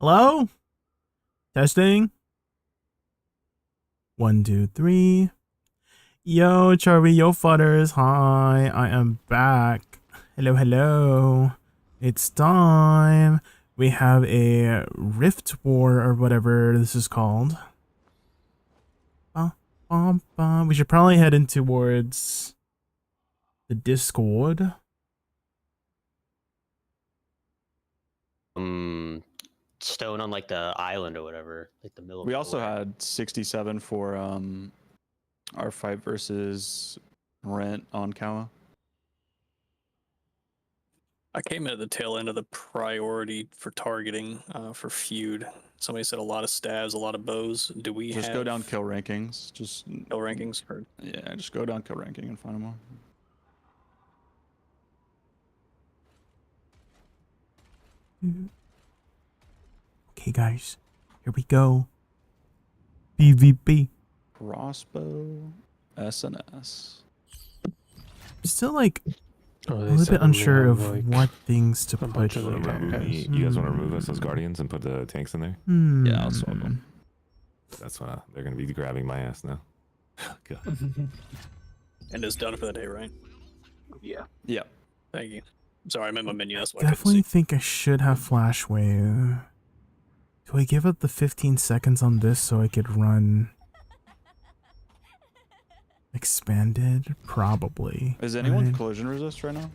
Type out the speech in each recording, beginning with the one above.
Hello? Testing. 1, 2, 3. Yo, Charlie, yo, fudders. Hi, I am back. Hello, hello. It's time. We have a Rift War or whatever this is called. We should probably head in towards the Discord. Stone on like the island or whatever, like the middle. We also had 67 for our fight versus Rent on Kawa. I came in at the tail end of the priority for targeting for feud. Somebody said a lot of stabs, a lot of bows. Do we just have go down kill rankings? Just kill rankings? Or... Yeah, just go down kill ranking and find them all. Okay, guys, here we go. PvP. Crossbow, SNS. I'm still like a little bit unsure of like what things to put bunch of here. them. You guys want to remove us as guardians and put the tanks in there? Yeah, I'll swap them. That's what they're going to be grabbing my ass now. God. And it's done for the day, right? Yeah. Yeah. Thank you. Sorry, I'm in my menu. That's why Definitely I think I should have Flash Wave. Do I give it the 15 seconds on this so I could run expanded? Probably. Is anyone right? collision resist right now?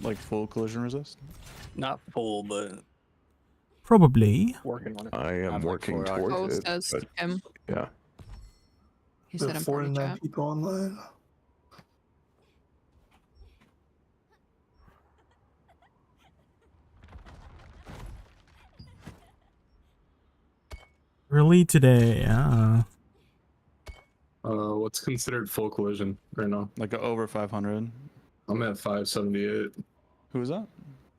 Like full collision resist? not full, but Probably. working on it. I am working towards it. Says But him. yeah. He said I'm party 49 chat. people online. Early today, yeah. What's considered full collision right now? Like over 500. I'm at 578. Who is that?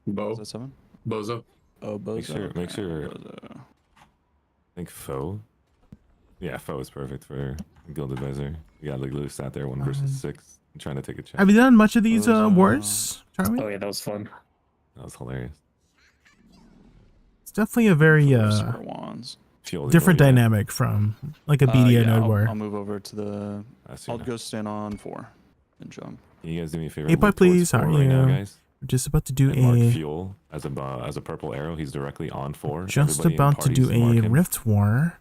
Bo. Is that 7? Bozo. Oh, Bozo. Make sure. Bozo. I think foe. Yeah, foe is perfect for guild advisor. You got like Lou sat there 1 versus 6, trying to take a chance. Have you done much of these Those, wars, Charlie? Oh yeah, that was fun. That was hilarious. It's definitely a very Super wands. different dynamic from like a BDO Yeah, node I'll war. move over to the. I I'll go stand on 4 and jump. Can you guys do me a favor? Hey, Move bud, towards please, how 4 are right now, you? guys? We're just about to do And mark a fuel as a purple arrow. He's directly on 4. just Everybody in about to do parties mark a him. rift war.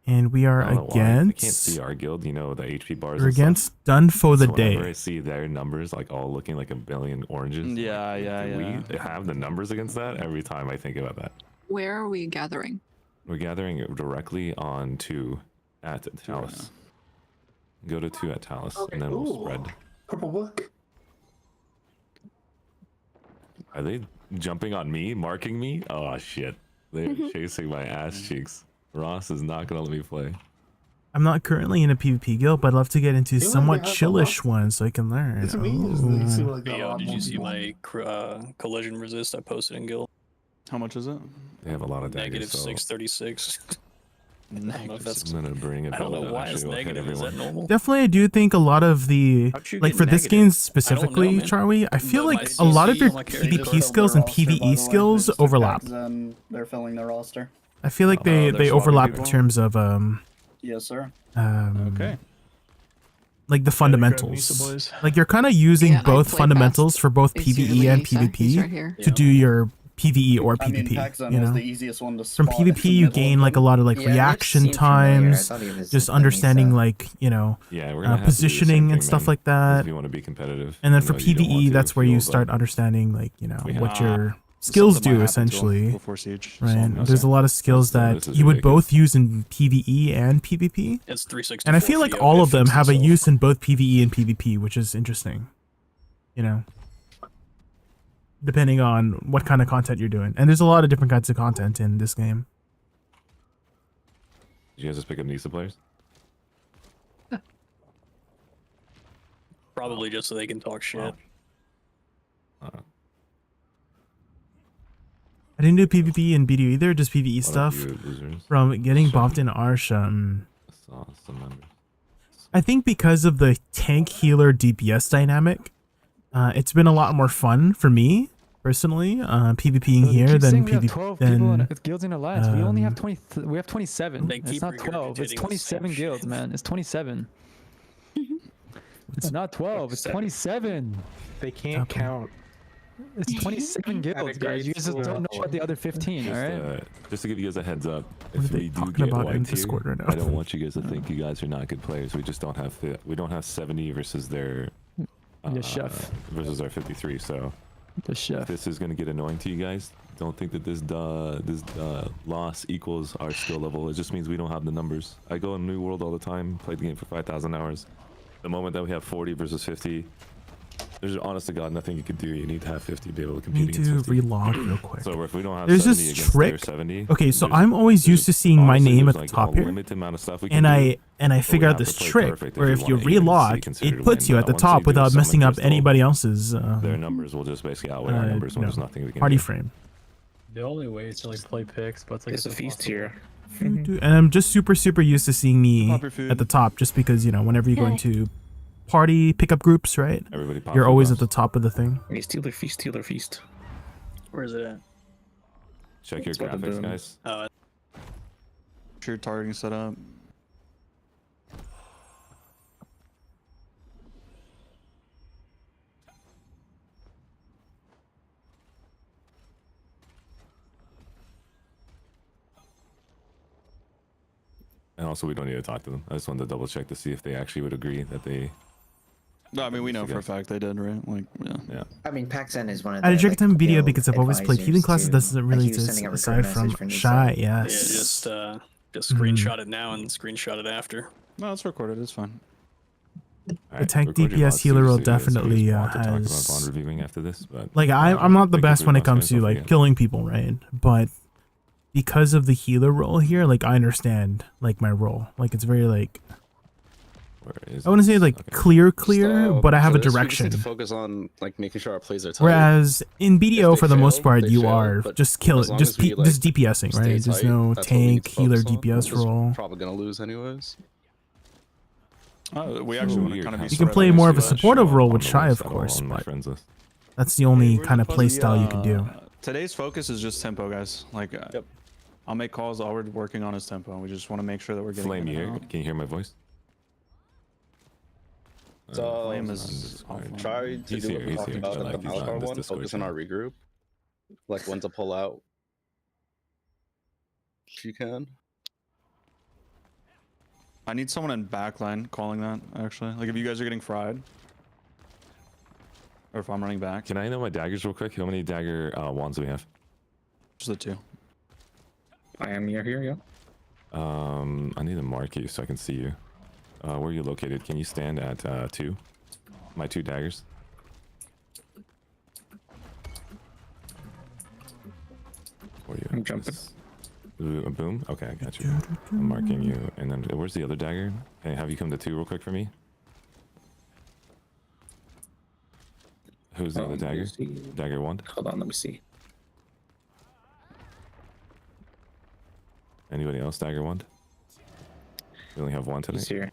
And we are I don't know why. I can't against see our guild. You know the HP bars. we're and stuff. against Done for the So whenever Day. I see their numbers like all looking like a billion oranges. I'm Yeah, like, yeah, do yeah. we have the numbers against that every time I think about that. Where are we gathering? We're gathering it directly on 2 at Talus. Go to 2 at Talus, and then we'll Ooh. spread. Purple book. Are they jumping on me, marking me? Oh shit! They're chasing my ass cheeks. Ross is not gonna let me play. I'm not currently in a PvP guild, but I'd love to get into You know somewhat they have a chillish ones so I can learn. It's me. They seem like Hey, a lot did more you see people. my collision resist I posted in guild? How much is it? They have a lot of daggers. Negative So 636. I don't know if that's. I'm gonna bring it. I don't know that why actually it's will hit negative. Is that everyone. normal? Definitely, I do think a lot of the How'd you like get for this negative? game I don't specifically, know, man. Charlie. I feel But like my a lot of your CC on my character PvP filled skills and PvE skills overlap. And they're filling their roster. I feel like they're they swapping overlap in people? terms of Yes, sir. Okay. like the fundamentals. boys. Like you're kind of using Yeah, I both play fundamentals fast. for both It's PvE usually and Lisa. He's PvP right here. to do your PvE or I mean, PvP. Paxson You was know, the easiest one to from spot. It's PvP the you middle gain of like a them. lot of like reaction times, just understanding like Yeah, we're gonna have to do the positioning same and thing, stuff man, like that. If you want to be competitive. And then I for know you don't want PvE, to that's where you fuel, start but understanding like we have- what your skills do essentially. Before siege. Right. So, There's a lot of skills So that this is you would ridiculous. both use in PvE and PvP. It's 360. And I feel like all of them have a use in both PvE and PvP, which is interesting. You know, depending on what kind of content you're doing. And there's a lot of different kinds of content in this game. Did you guys just pick up Nisa players? Probably just so they can talk shit. Wow. I didn't do PvP and BDO either, just PvE What up, stuff. you losers? From getting buffed in Arsha. I saw some members. I think because of the tank healer DPS dynamic, it's been a lot more fun for me personally, PvPing Bro, they here keep than saying we have PvP 12 people than with guilds in alliance. We only have um, 20. We have 27. They It's keep not 12. It's regurgitating the same 27 guilds, shit. man. It's 27. It's not 12. It's 27. They can't Okay. count. It's 27 guilds, guys. You guys just don't know about the other 15, all right? Just to give you guys a heads up, What are if they we do talking get about in wiped here, Discord right now? I don't want you guys to think you guys are not good players. We just don't have we don't have 70 versus their Yes, chef. versus our 53. So The chef. this is gonna get annoying to you guys. Don't think that this loss equals our skill level. It just means we don't have the numbers. I go in New World all the time, play the game for 5,000 hours. The moment that we have 40 versus 50, there's honest to God nothing you can do. You need to have 50 to be able to compete need to against 50. relog real quick. So if we don't have There's 70 this against trick. their 70, Okay, so there's- I'm always used to seeing my honestly, name there's at the like top a here, limited amount of stuff we and can do. I but we figured out have to this play trick perfect where if you want even to see relog, considered it puts win. you at the Once you top do without summon messing up crystal, anybody else's their numbers will just basically outweigh our numbers when no, there's nothing we can party do. frame. The only way is to like play picks, but it's like It's a feast here. And I'm just super used to seeing me Pop your food. at the top, just because whenever you go into party pickup groups, right? Everybody pop You're food always at buffs. the top of the thing. Hey, steal their feast, steal their feast. Where is it at? Check your That's what I'm graphics, doing. guys. Your targeting setup. And also, we don't need to talk to them. I just wanted to double check to see if they actually would agree that they. No, I mean we know for a fact they did, right? Like, yeah. Yeah. I mean, PaxN is one of I the. had a like, time video guild because I've always played healing advisors classes. too. Doesn't Like, really he was sending a aside recruit from message for new shy. sub. Yeah, Yes. just screenshot it now and screenshot it after. No, it's recorded. It's fine. All right, tank record your DPS VODs healer too, roll so you guys definitely, want to talk about has- VOD reviewing after this, but Like I'm not the thank you best for when your it comes comments, to don't like forget. killing people, right? But because of the healer role here, like I understand like my role. Like it's very like where is I wouldn't say this? like Okay. clear, but I have a We just direction. need to focus on like making sure our plays are tight. Whereas in BDO, they for the most fail, part, they you fail, are but just kill as it, long just as we, just like, DPSing, stay right? There's tight, no that's what we need tank to healer focus on. DPS We're just role. Probably gonna lose anyways. We actually want to weird kind of how be. You can spread play out more of a so that supportive show role up with on the Shy, list of at course, on my but friends list. that's the only Hey, kind of where's play the, style you can do. Today's focus is just tempo, guys. Like, Yep. I'll make calls. All we're working on is tempo. We just want to make sure that we're getting. Flame, in you and hear? out. Can you hear my voice? So Flame on is Discord. awful. try to He's do here, what we he's talked here, about but, at like, the he's not in Malcar this one. Discord Focus on our regroup. Like when to pull out. She can. I need someone in backline calling that. Actually, like if you guys are getting fried, or if I'm running back, Can I know my daggers real quick? How many dagger wands do we have? just the two. I am here, yeah. I need to mark you so I can see you. Where are you located? Can you stand at 2? My 2 daggers. Where are you? I'm jumping. Boom. Okay, I got you. I'm marking you. And then where's the other dagger? Hey, have you come to 2 real quick for me? Who's the other dagger? Dagger 1. Hold on, let me see. Anybody else dagger 1? We only have 1 today. He's here.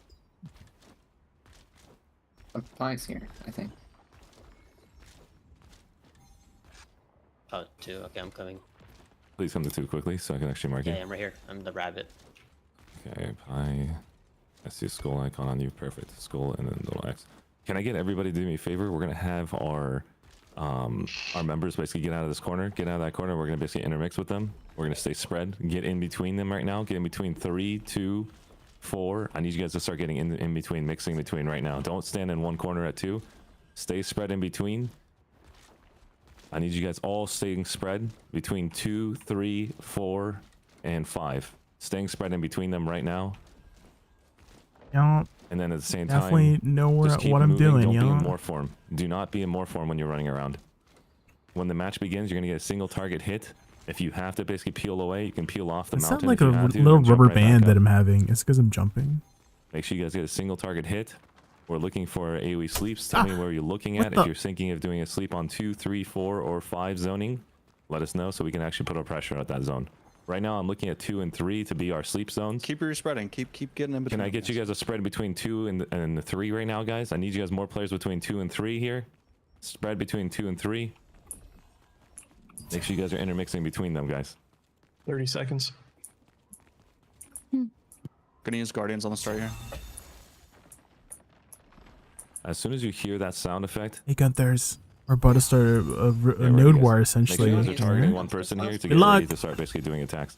Five's here, I think. Oh, 2. Okay, I'm coming. Please come to 2 quickly so I can actually mark you. Yeah, I'm right here. I'm the rabbit. Okay, pie. I see a skull icon on you. Perfect. Skull and then little X. Can I get everybody to do me a favor? We're gonna have our members basically get out of this corner, get out of that corner. We're gonna basically intermix with them. We're gonna stay spread, get in between them right now. Get in between 3, 2, 4. I need you guys to start getting in between, mixing between right now. Don't stand in one corner at 2. Stay spread in between. I need you guys all staying spread between 2, 3, 4, and 5. Staying spread in between them right now. Yeah, And then at the same definitely time, know just keep what I'm moving. doing. Don't be in Yeah. morph form. Do not be in morph form when you're running around. When the match begins, you're gonna get a single target hit. If you have to basically peel away, you can peel off the It's not mountain. like if a you have to, little and jump rubber right back band up. that I'm having. It's because I'm jumping. Make sure you guys get a single target hit. We're looking for AoE sleeps. Tell me where you're looking what at. the- If you're thinking of doing a sleep on 2, 3, 4, or 5 zoning, let us know so we can actually put our pressure at that zone. Right now, I'm looking at 2 and 3 to be our sleep zones. Keep your spreading. Keep getting in between. Can I get you guys a spread between 2 and 3 right now, guys? I need you guys more players between 2 and 3 here. Spread between 2 and 3. Make sure you guys are intermixing between them, guys. 30 seconds. Gonna use Guardians on the start here. As soon as you hear that sound effect, Hey Gunthers, we're about to start a ready, node guys. war make sure essentially. you guys are targeting Alright. one person here to Good get luck. ready to start basically doing attacks.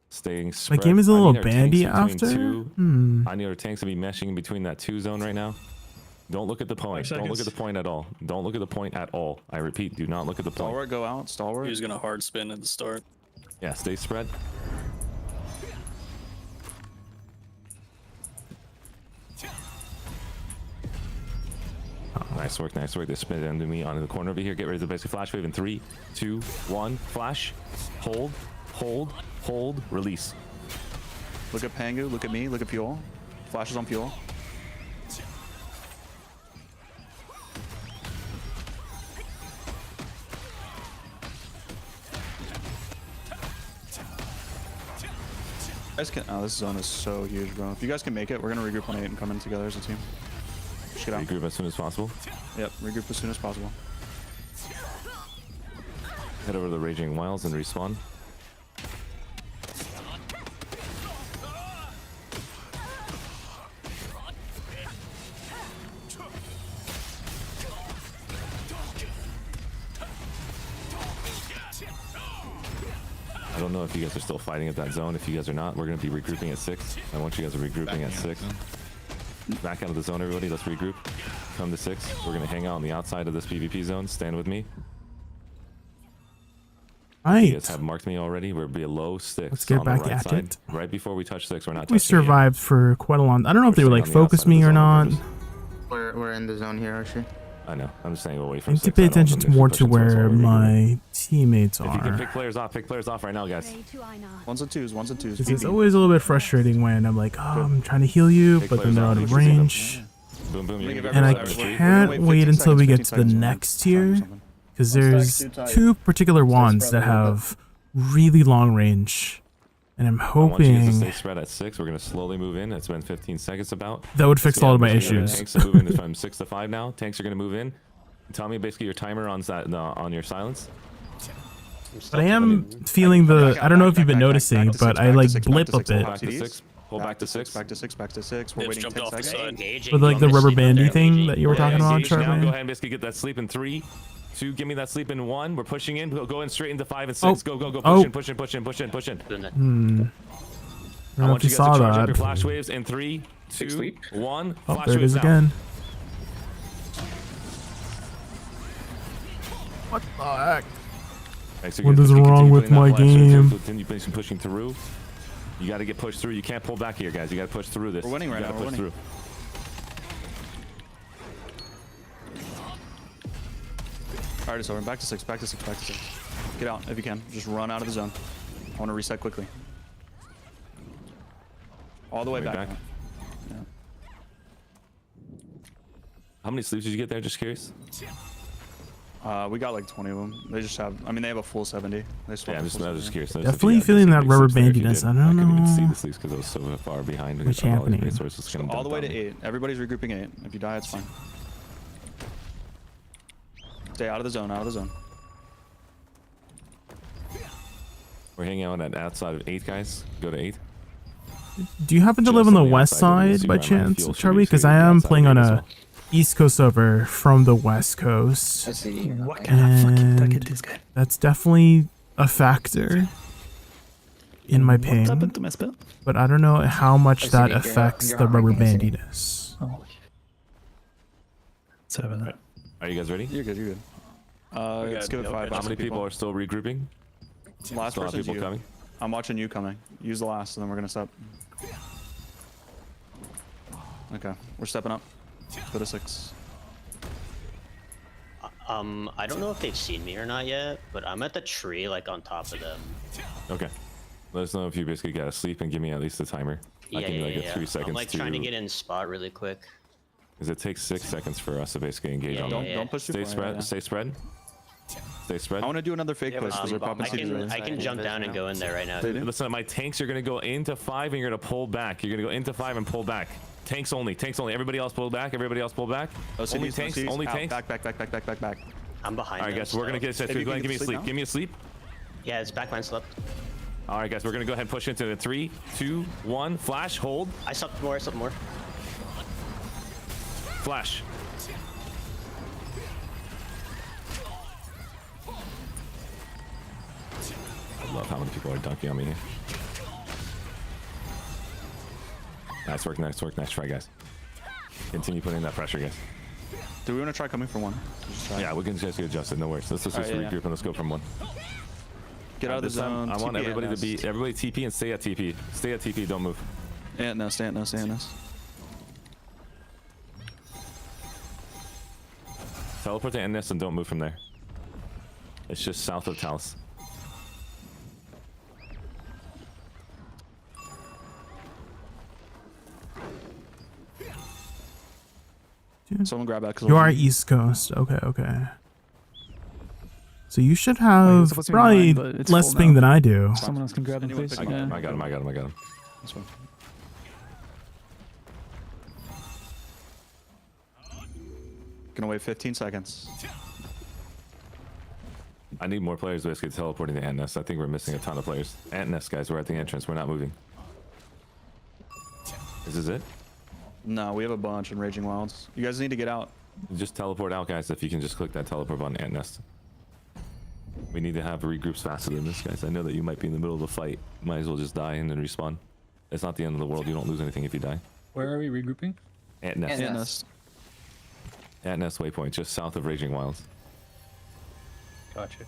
Staying My spread. game is a I little need our tanks bandy between after. two. I need our tanks to be meshing in between that 2 zone right now. Don't look at the point. 5 Don't look at the seconds. point at all. Don't look at the point at all. I repeat, do not look at the point. Stalwart, go out. Stalwart. He's gonna hard spin at the start. Yeah, stay spread. Nice work, nice work. They spin it into me onto the corner over here. Get ready to basically flash wave in 3, 2, 1. Flash. Hold, hold, hold, release. Look at Pangu. Look at me. Look at Fuel. Flashes on Fuel. Guys can, oh, this zone is so huge, bro. If you guys can make it, we're gonna regroup on 8 and come in together as a team. Just get out. Regroup as soon as possible. Yep, regroup as soon as possible. Head over to the Raging Wilds and respawn. I don't know if you guys are still fighting at that zone. If you guys are not, we're going to be regrouping at 6. I want you guys to regrouping at 6. Back out of the zone, everybody. Let's regroup. Come to 6. We're going to hang out on the outside of this PvP zone. Stand with me. You guys have marked me already. We're below 6. Let's get on back the right at side. it. Right before we touch 6, we're not We touching it yet. survived for quite a long. I don't know if they We're would like staying on the focus outside of me the or zone not. purpose. We're in the zone here, Archie. I know. I'm just saying away I from need to 6. pay I don't attention want them more to pushing towards where all the my teammates If you can are. pick players off right now, guys. Ones and twos, ones and twos. Because it's BB. always a little bit frustrating when I'm like, oh, I'm trying to heal you, Pick but then players they're off. out of Push them. range. Boom, boom. You're gonna And I get rid of everybody. can't wait wait 15 until we seconds, get to the 15 seconds, next time or tier. something. Because there's two particular wands that have really long range. And I'm I want you guys to hoping stay spread at 6. We're gonna slowly move in. It's been 15 seconds about. that would fix So all yeah, of my basically, issues. Tanks are moving from 6 to 5 now. Tanks are gonna move in. Tell me basically your timer on that on your silence. But I am feeling the, I don't know if you've been noticing, but I like blip a bit. Back to 6. Pull back to 6. Back to 6. Back to 6. We're Yep, waiting jumped 10 off the seconds. side. With like the rubber bandy thing that you were talking about, Engage now. Go Charlie. ahead and basically get that sleep in 3, 2. Give me that sleep in 1. We're pushing in. Go in straight into 5 and 6. Go. Push in. Push in. I don't I know want if you you guys to saw charge up your that. flash waves in 3, 2, 1. Oh, Flash there it waves is now. again. What the heck? Right, so What you're is gonna wrong continue with putting that my flash wave, game? Continue pushing through. You got to get pushed through. You can't pull back here, guys. You got to push through this. We're winning right You gotta now, we're push winning. through. Alright, it's over. Back to 6. Get out if you can. Just run out of the zone. I want to reset quickly. All the way back. Yeah. How many sleeps did you get there? Just curious. We got like 20 of them. They just have, I mean, they have a full 70. They still Yeah, have I'm a just, full I was just 70. curious. Definitely feeling that rubber bandiness. I don't couldn't even see know the sleeps because I was so far behind. what's All the happening. resources So gonna all the dump way on to me. 8. Everybody's regrouping 8. If you die, it's fine. Stay out of the zone. We're hanging out at outside of 8, guys. Go to 8. Do you happen to live on the west side by chance, Charlie? Because I am playing on a East Coast server from the West Coast. I see. What kind of fucking And bucket this guy? that's definitely a factor in my What pain. happened to my spell? But I don't know how much I that see. affects You're the not rubber ranking, I see. bandiness. Oh. 7. Are you guys ready? You're good. Let's give it 5. How many people are still regrouping? Last Still have person's people you. coming? I'm watching you coming. Use the last, and then we're gonna step. Okay, we're stepping up. Let's go to 6. I don't know if they've seen me or not yet, but I'm at the tree, like on top of them. Okay. Let us know if you basically got to sleep and give me at least a timer. I can like a 3 seconds I'm like trying to get in spot really quick. Because it takes 6 seconds for us to basically engage Yeah, on yeah, them. Don't push too Stay far, spread. yeah. Stay spread. Stay spread. I want to do another fake push because they're popping CDs. I can jump down and go in there right now. Listen, my tanks are going to go into 5 and you're going to pull back. You're going to go into 5 and pull back. Tanks only. Everybody else pull back. Oh, Only tanks. Only tanks. Back. I'm behind. All right, them guys, we're gonna still. get set. Maybe Go we ahead, give can me a sleep sleep. now? Give me a sleep. Yeah, his backline slept. All right, guys, we're gonna go ahead and push into it. 3, 2, 1. Flash. Hold. I slept more. I slept more. Flash. I love how many people are dunking on me here. Nice work, nice work, nice try, guys. Continue putting that pressure, guys. Do we want to try coming from one? Just try. Yeah, we can just get adjusted. No worries. Let's just Alright, yeah, regroup and let's go from one. Get out of the This time, zone. I want TP everybody to Nest. be everybody TP and stay at TP. Stay at TP. Don't move. Ant nest, ant nest, ant nest. Teleport to NS and don't move from there. It's just south of Talus. Someone grab that. You are East Coast. Okay, okay. So you should have supposed to be probably mine, but it's less full ping now. than I do. Someone else can grab him, Anyone please. pick him up? I got him. I got him. I got him. This one. Gonna wait 15 seconds. I need more players basically teleporting to Ant Nest. I think we're missing a ton of players. Ant Nest, guys, we're at the entrance. We're not moving. This is it? No, we have a bunch in Raging Wilds. You guys need to get out. Just teleport out, guys. If you can just click that teleport button, Ant Nest. We need to have regroups faster than this, guys. I know that you might be in the middle of a fight. Might as well just die and then respawn. It's not the end of the world. You don't lose anything if you die. Where are we regrouping? Ant Nest. Ant nest. Ant Nest waypoint, just south of Raging Wilds. Gotcha.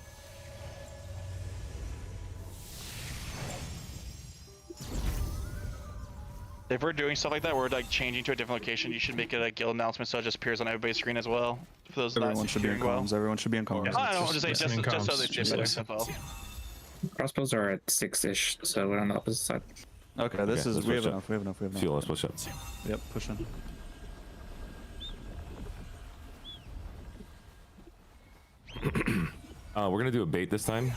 If we're doing stuff like that, we're like changing to a different location. You should make it a guild announcement so it just appears on everybody's screen as well. For those Everyone not should be in hearing well. comms. Everyone should be in comms. I don't just say just listening so comms, they just better listen. info. Crossbows are at 6-ish, so we're on the opposite side. Okay, this Okay, is. let's We have push up. enough. We have enough. We have enough. Fuel, let's push up. Yep, pushing. We're gonna do a bait this time.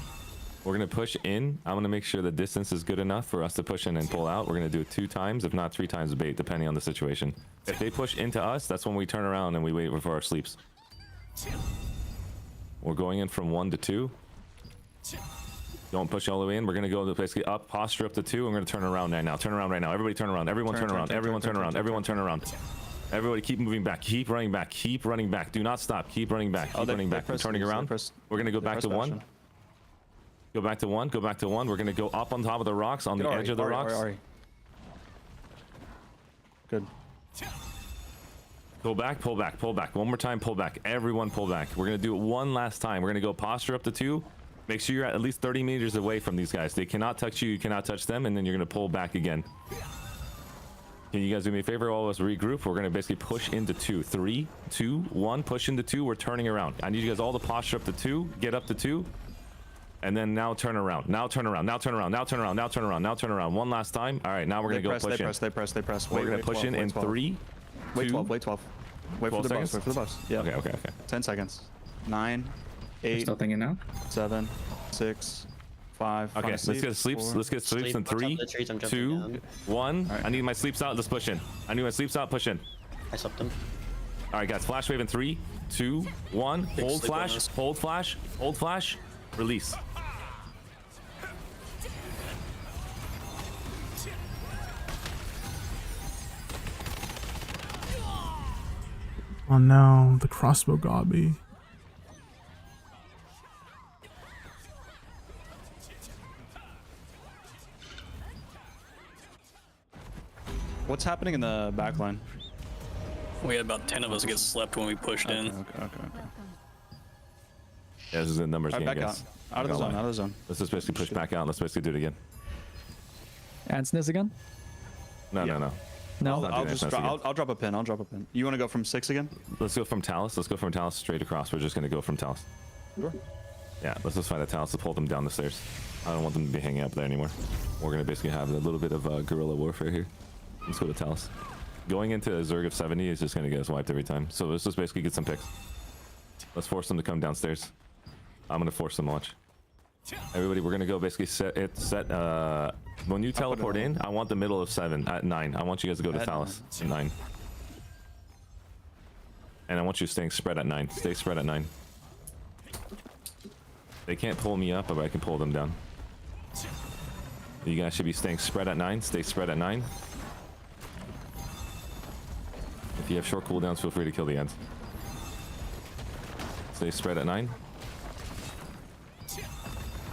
We're gonna push in. I'm gonna make sure the distance is good enough for us to push in and pull out. We're gonna do it 2 times, if not 3 times the bait, depending on the situation. If they push into us, that's when we turn around and we wait for our sleeps. We're going in from 1 to 2. Don't push all the way in. We're gonna go basically up, posture up to 2. I'm gonna turn around right now. Turn around right now. Everybody turn around. Everyone turn around. Everyone turn around. Everyone turn around. Everybody keep moving back. Keep running back. Keep running back. Do not stop. Keep running back. Keep running back. We're turning around. We're gonna go back to 1. Go back to 1. Go back to 1. We're gonna go up on top of the rocks, on the edge of the rocks. Good. Go back, pull back, pull back. One more time, pull back. Everyone pull back. We're gonna do it one last time. We're gonna go posture up to 2. Make sure you're at least 30 meters away from these guys. They cannot touch you, you cannot touch them, and then you're gonna pull back again. Can you guys do me a favor? All of us regroup. We're gonna basically push into 2. 3, 2, 1. Push into 2. We're turning around. I need you guys all to posture up to 2. Get up to 2. And then now turn around. Now turn around. Now turn around. Now turn around. Now turn around. Now turn around. One last time. All right, now we're gonna go push in. They press. We're gonna push in 3, Wait 2, 12. Wait 12. Wait for 12 the bus. seconds? Wait for the bus. Yeah. Okay. 10 seconds. 9, There's 8, nothing in now. 7, 6, 5. Okay, let's get sleeps. 4. Let's get sleeps in Sleep. Watch out 3, for the trees, I'm jumping 2, down. 1. Alright. I need my sleeps out. Let's push in. I need my sleeps out. Push in. I slept them. All right, guys. Flash wave in 3, 2, 1. Hold sleep on flash. us. Hold flash. Hold flash. Release. Oh no, the crossbow got me. What's happening in the back line? We had about 10 of us get slept when we pushed in. Okay. Yeah, this is a numbers Alright, game, back guys. out. Out of the zone. Out of the zone. Let's just basically push back out. Let's basically do it again. Ansness again? No. No? I'll doing just Ansness again. I'll drop a pin. I'll drop a pin. You want to go from 6 again? Let's go from Talus. Let's go from Talus straight across. We're just gonna go from Talus. Sure. Yeah, let's just find a Talus to pull them down the stairs. I don't want them to be hanging up there anymore. We're gonna basically have a little bit of guerrilla warfare here. Let's go to Talus. Going into a Zerg of 70 is just gonna get us wiped every time. So let's just basically get some picks. Let's force them to come downstairs. I'm gonna force them to watch. Everybody, we're gonna go basically set when you teleport in, I want the middle of 7 at 9. I want you guys to go to At Talus at 9. And I want you staying spread at 9. Stay spread at 9. They can't pull me up, but I can pull them down. You guys should be staying spread at 9. Stay spread at 9. If you have short cooldowns, feel free to kill the ends. Stay spread at 9.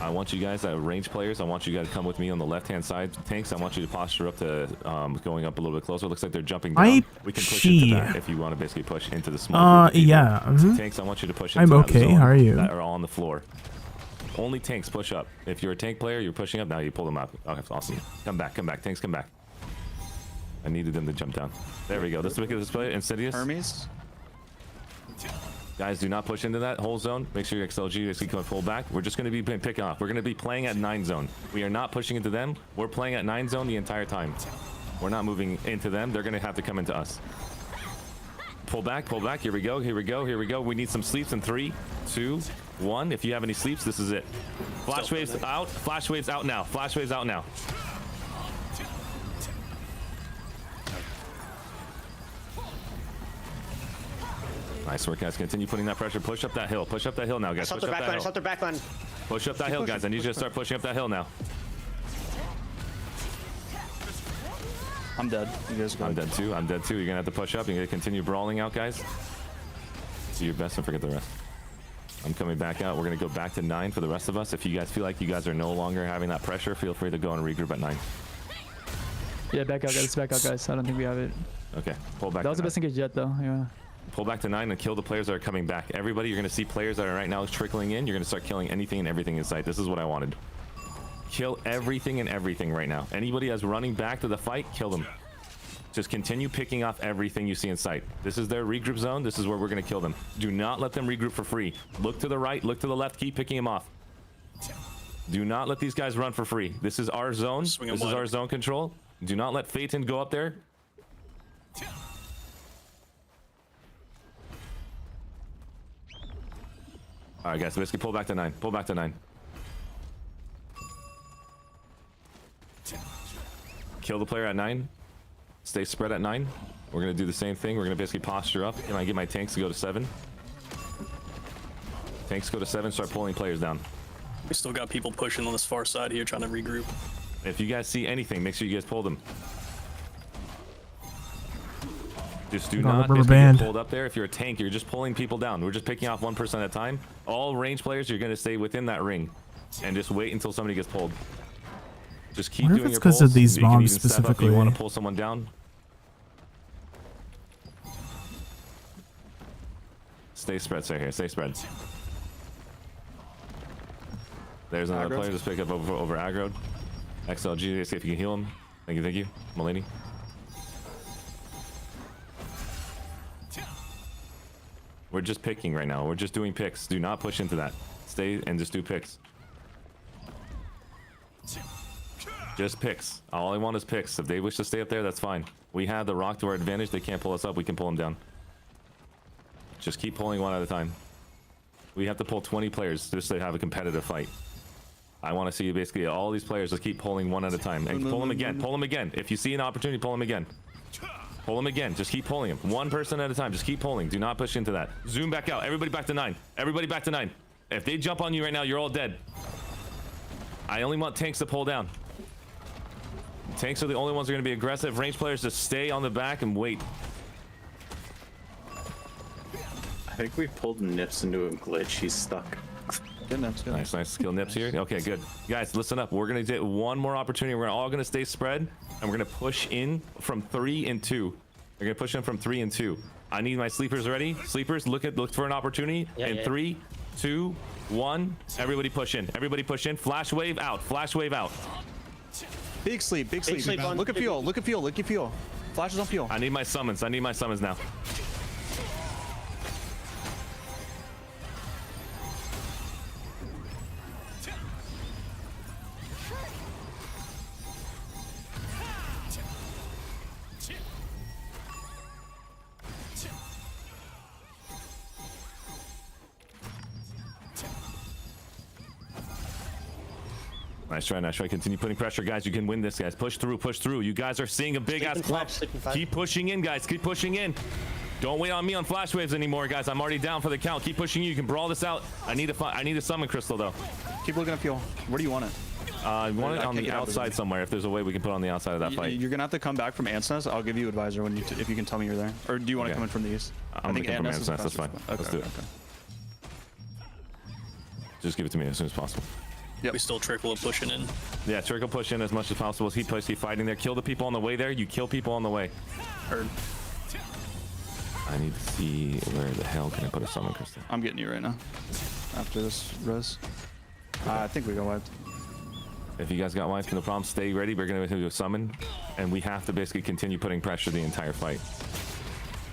I want you guys that are range players. I want you guys to come with me on the left-hand side. Tanks, I want you to posture up to going up a little bit closer. Looks like they're jumping down. We can push into that if you want to basically push into the small. Yeah. Tanks, I want you to push into I'm that okay. zone How are you? that are on the floor. Only tanks push up. If you're a tank player, you're pushing up. Now you pull them out. Okay, awesome. Come back. Tanks, come back. I needed them to jump down. There we go. Let's look at this play. Insidious. Hermes. Guys, do not push into that whole zone. Make sure your XLG is going to pull back. We're just going to be picking off. We're going to be playing at 9 zone. We are not pushing into them. We're playing at 9 zone the entire time. We're not moving into them. They're going to have to come into us. Pull back. Here we go. We need some sleeps in 3, 2, 1. If you have any sleeps, this is it. Flash waves out. Flash waves out now. Nice work, guys. Continue putting that pressure. Push up that hill now, guys. Stop their backline. Stop their backline. Push up that hill, guys. I need you to start pushing up that hill now. I'm dead. You guys go. I'm dead too. You're gonna have to push up. You're gonna continue brawling out, guys. Do your best and forget the rest. I'm coming back out. We're gonna go back to 9 for the rest of us. If you guys feel like you guys are no longer having that pressure, feel free to go and regroup at 9. Yeah, back out, guys. I don't think we have it. Okay, pull back. That was the best engage yet, though. Yeah. Pull back to 9 and kill the players that are coming back. Everybody, you're going to see players that are right now trickling in. You're going to start killing anything and everything in sight. This is what I wanted. Kill everything and everything right now. Anybody that's running back to the fight, kill them. Just continue picking off everything you see in sight. This is their regroup zone. This is where we're going to kill them. Do not let them regroup for free. Look to the right, look to the left, keep picking them off. Do not let these guys run for free. This is our zone. This is our zone control. Do not let Phaeton go up there. All right, guys, so basically pull back to 9. Kill the player at 9. Stay spread at 9. We're going to do the same thing. We're going to basically posture up. And I get my tanks to go to 7. Tanks go to 7, start pulling players down. We still got people pushing on this far side here trying to regroup. If you guys see anything, make sure you guys pull them. Just do not get pulled up there. If you're a tank, you're just pulling people down. We're just picking off 1% at a time. All range players, you're going to stay within that ring. And just wait until somebody gets pulled. Just keep doing your pulls. Of these you can mobs even step up if you want to pull someone down. Stay spread, sir, here. Stay spread. There's another player. Just pick up over aggroed. XLG, see if you can heal him. Thank you. Mulaney. We're just picking right now. We're just doing picks. Do not push into that. Stay and just do picks. Just picks. All I want is picks. If they wish to stay up there, that's fine. We have the rock to our advantage. They can't pull us up. We can pull them down. Just keep pulling one at a time. We have to pull 20 players just to have a competitive fight. I want to see basically all these players just keep pulling one at a time. And pull them again. Pull them again. If you see an opportunity, pull them again. Pull them again. Just keep pulling them. One person at a time. Just keep pulling. Do not push into that. Zoom back out. Everybody back to 9. Everybody back to 9. If they jump on you right now, you're all dead. I only want tanks to pull down. Tanks are the only ones who are going to be aggressive. Range players just stay on the back and wait. I think we pulled Nips into a glitch. He's stuck. Good Nips. Good. Nice. Kill Nips here. Okay, good. Guys, listen up. We're going to get one more opportunity. We're all going to stay spread, and we're going to push in from 3 and 2. We're going to push in from 3 and 2. I need my sleepers ready. Sleepers, look for an opportunity. In 3, 2, 1. Everybody push in. Everybody push in. Flash wave out. Flash wave out. Big sleep. Look at fuel. Flashes on fuel. I need my summons. Now. Nice try. Continue putting pressure, guys. You can win this, guys. Push through. You guys are seeing a big ass clump. Keep pushing in, guys. Keep pushing in. Don't wait on me on flash waves anymore, guys. I'm already down for the count. Keep pushing you. You can brawl this out. I need a summon crystal though. Keep looking up fuel. Where do you want it? I want it on the outside somewhere. If there's a way we can put it on the outside of that fight. You're gonna have to come back from Ants Nest. I'll give you advisor when if you can tell me you're there. Or do you want to come in from the east? I'm gonna come from Ants Nest. That's fine. Okay, Let's do it. Okay. Just give it to me as soon as possible. Yep. We still trickle and pushing in. Yeah, trickle push in as much as possible. As he fighting there. Kill the people on the way there. You kill people on the way. Heard. I need to see where the hell can I put a summon crystal. I'm getting you right now. After this res. I think we got wiped. If you guys got wiped, no problem. Stay ready. We're gonna do a summon, and we have to basically continue putting pressure the entire fight.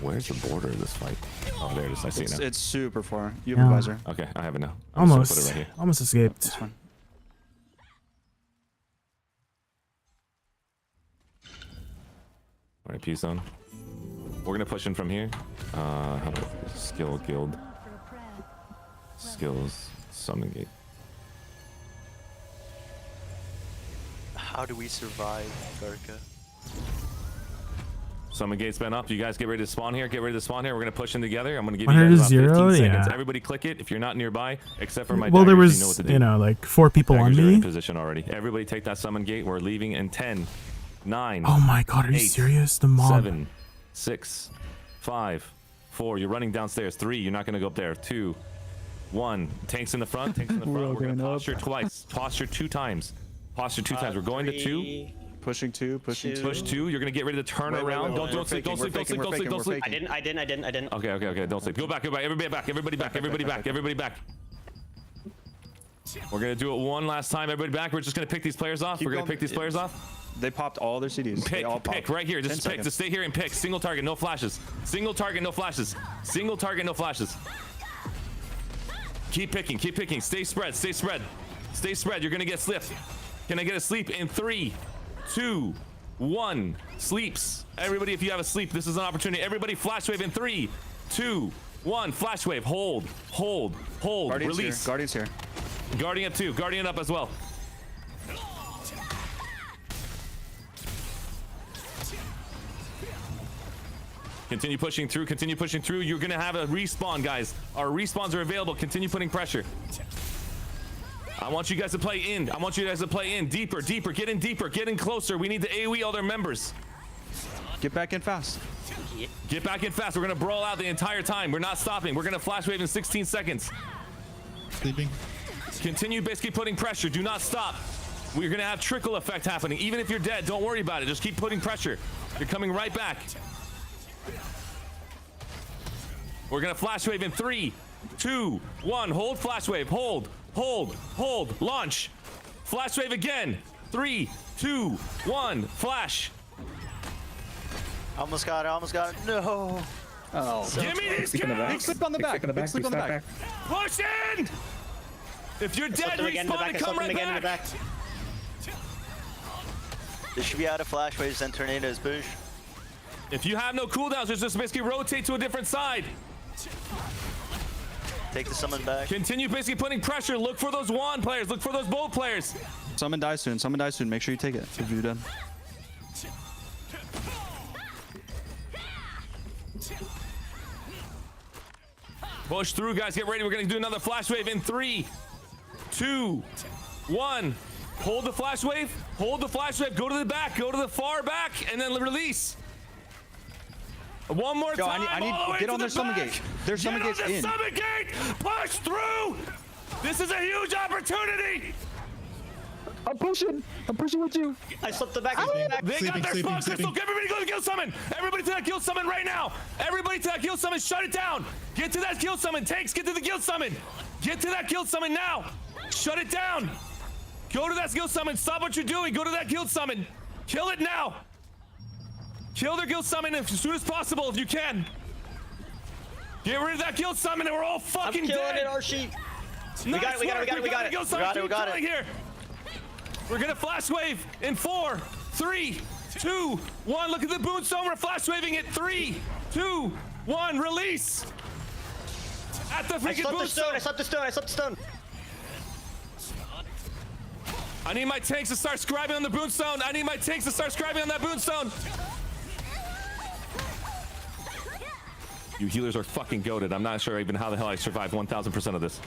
Where's the border of this fight? Oh, there it is. I see it now. It's super far. You have advisor. Okay, I have it now. I'm just gonna put it right here. Almost escaped. That's fine. All right, P zone. We're gonna push in from here. How do I, skill guild. Skills summon gate. How do we survive, Garca? Summon gate's been up. You guys get ready to spawn here. Get ready to spawn here. We're gonna push in together. I'm gonna give you guys about 15 seconds. Everybody click it if you're not nearby, except for my well, there daggers, was, you know what to do. you know, like 4 people Daggers on are me. in position already. Everybody take that summon gate. We're leaving in 10, 9. Oh my god, are you 8, serious? The mob. 7, 6, 5, 4. You're running downstairs. 3. You're not gonna go up there. 2, 1. Tanks in the front. Tanks in the front. We're gonna posture twice. Posture 2 times. Posture 2 times. We're going to 2. Pushing 2. Pushing 2. Push 2. You're gonna get ready to turn around. Don't sleep. Don't sleep. Don't sleep. Don't sleep. Don't sleep. I didn't. Okay. Don't sleep. Go back. Everybody back. Everybody back. We're gonna do it one last time. Everybody back. We're just gonna pick these players off. We're gonna pick these players off. They popped all their CDs. Pick right here. Just pick. Just stay here and pick. Single target, no flashes. Single target, no flashes. Single target, no flashes. Keep picking. Stay spread. You're gonna get slipped. Can I get a sleep in 3, 2, 1? Sleeps. Everybody, if you have a sleep, this is an opportunity. Everybody, flash wave in 3, 2, 1. Flash wave. Hold. Guardian's Release. Here. Guardian's here. Guardian up too. Guardian up as well. Continue pushing through. You're gonna have a respawn, guys. Our respawns are available. Continue putting pressure. I want you guys to play in. Deeper. Get in deeper. Get in closer. We need to AoE all their members. Get back in fast. We're gonna brawl out the entire time. We're not stopping. We're gonna flash wave in 16 seconds. Sleeping. Continue basically putting pressure. Do not stop. We're gonna have trickle effect happening. Even if you're dead, don't worry about it. Just keep putting pressure. You're coming right back. We're gonna flash wave in 3, 2, 1. Hold flash wave. Hold. Launch. Flash wave again. 3, 2, 1. Flash. Almost got it. No. Oh. Give me these Big kills. slip on the back. Big slip on the back. Push in. If you're dead, respawn and come right back. They should be out of flash waves and tornadoes. Boosh. If you have no cooldowns, just basically rotate to a different side. Take the summon back. Continue basically putting pressure. Look for those wand players. Look for those bolt players. Summon die soon. Make sure you take it if you're done. Push through, guys. Get ready. We're going to do another flash wave in 3, 2, 1. Hold the flash wave. Go to the back. Go to the far back. And then release. One more time. I need get on their summon gate. Their summon gate's in. Summon gate. Push through. This is a huge opportunity. I'm pushing with you. I slipped the back. They got their spawn crystal. Everybody go to kill summon. Everybody to that kill summon right now. Everybody to that kill summon. Shut it down. Get to that kill summon. Tanks, get to the kill summon. Get to that kill summon now. Shut it down. Go to that kill summon. Stop what you're doing. Go to that kill summon. Kill it now. Kill their guild summon as soon as possible if you can. Get rid of that guild summon and we're all fucking dead. I'm killing it, Archie. We got it. We got it. Here. We're gonna flash wave in 4, 3, 2, 1. Look at the boon stone. We're flash waving it. 3, 2, 1. Release. At the freaking boon stone. I slept the stone. I need my tanks to start scribing on the boon stone. I need my tanks to start scribing on that boon stone. You healers are fucking goated. I'm not sure even how the hell I survived 1000% of this.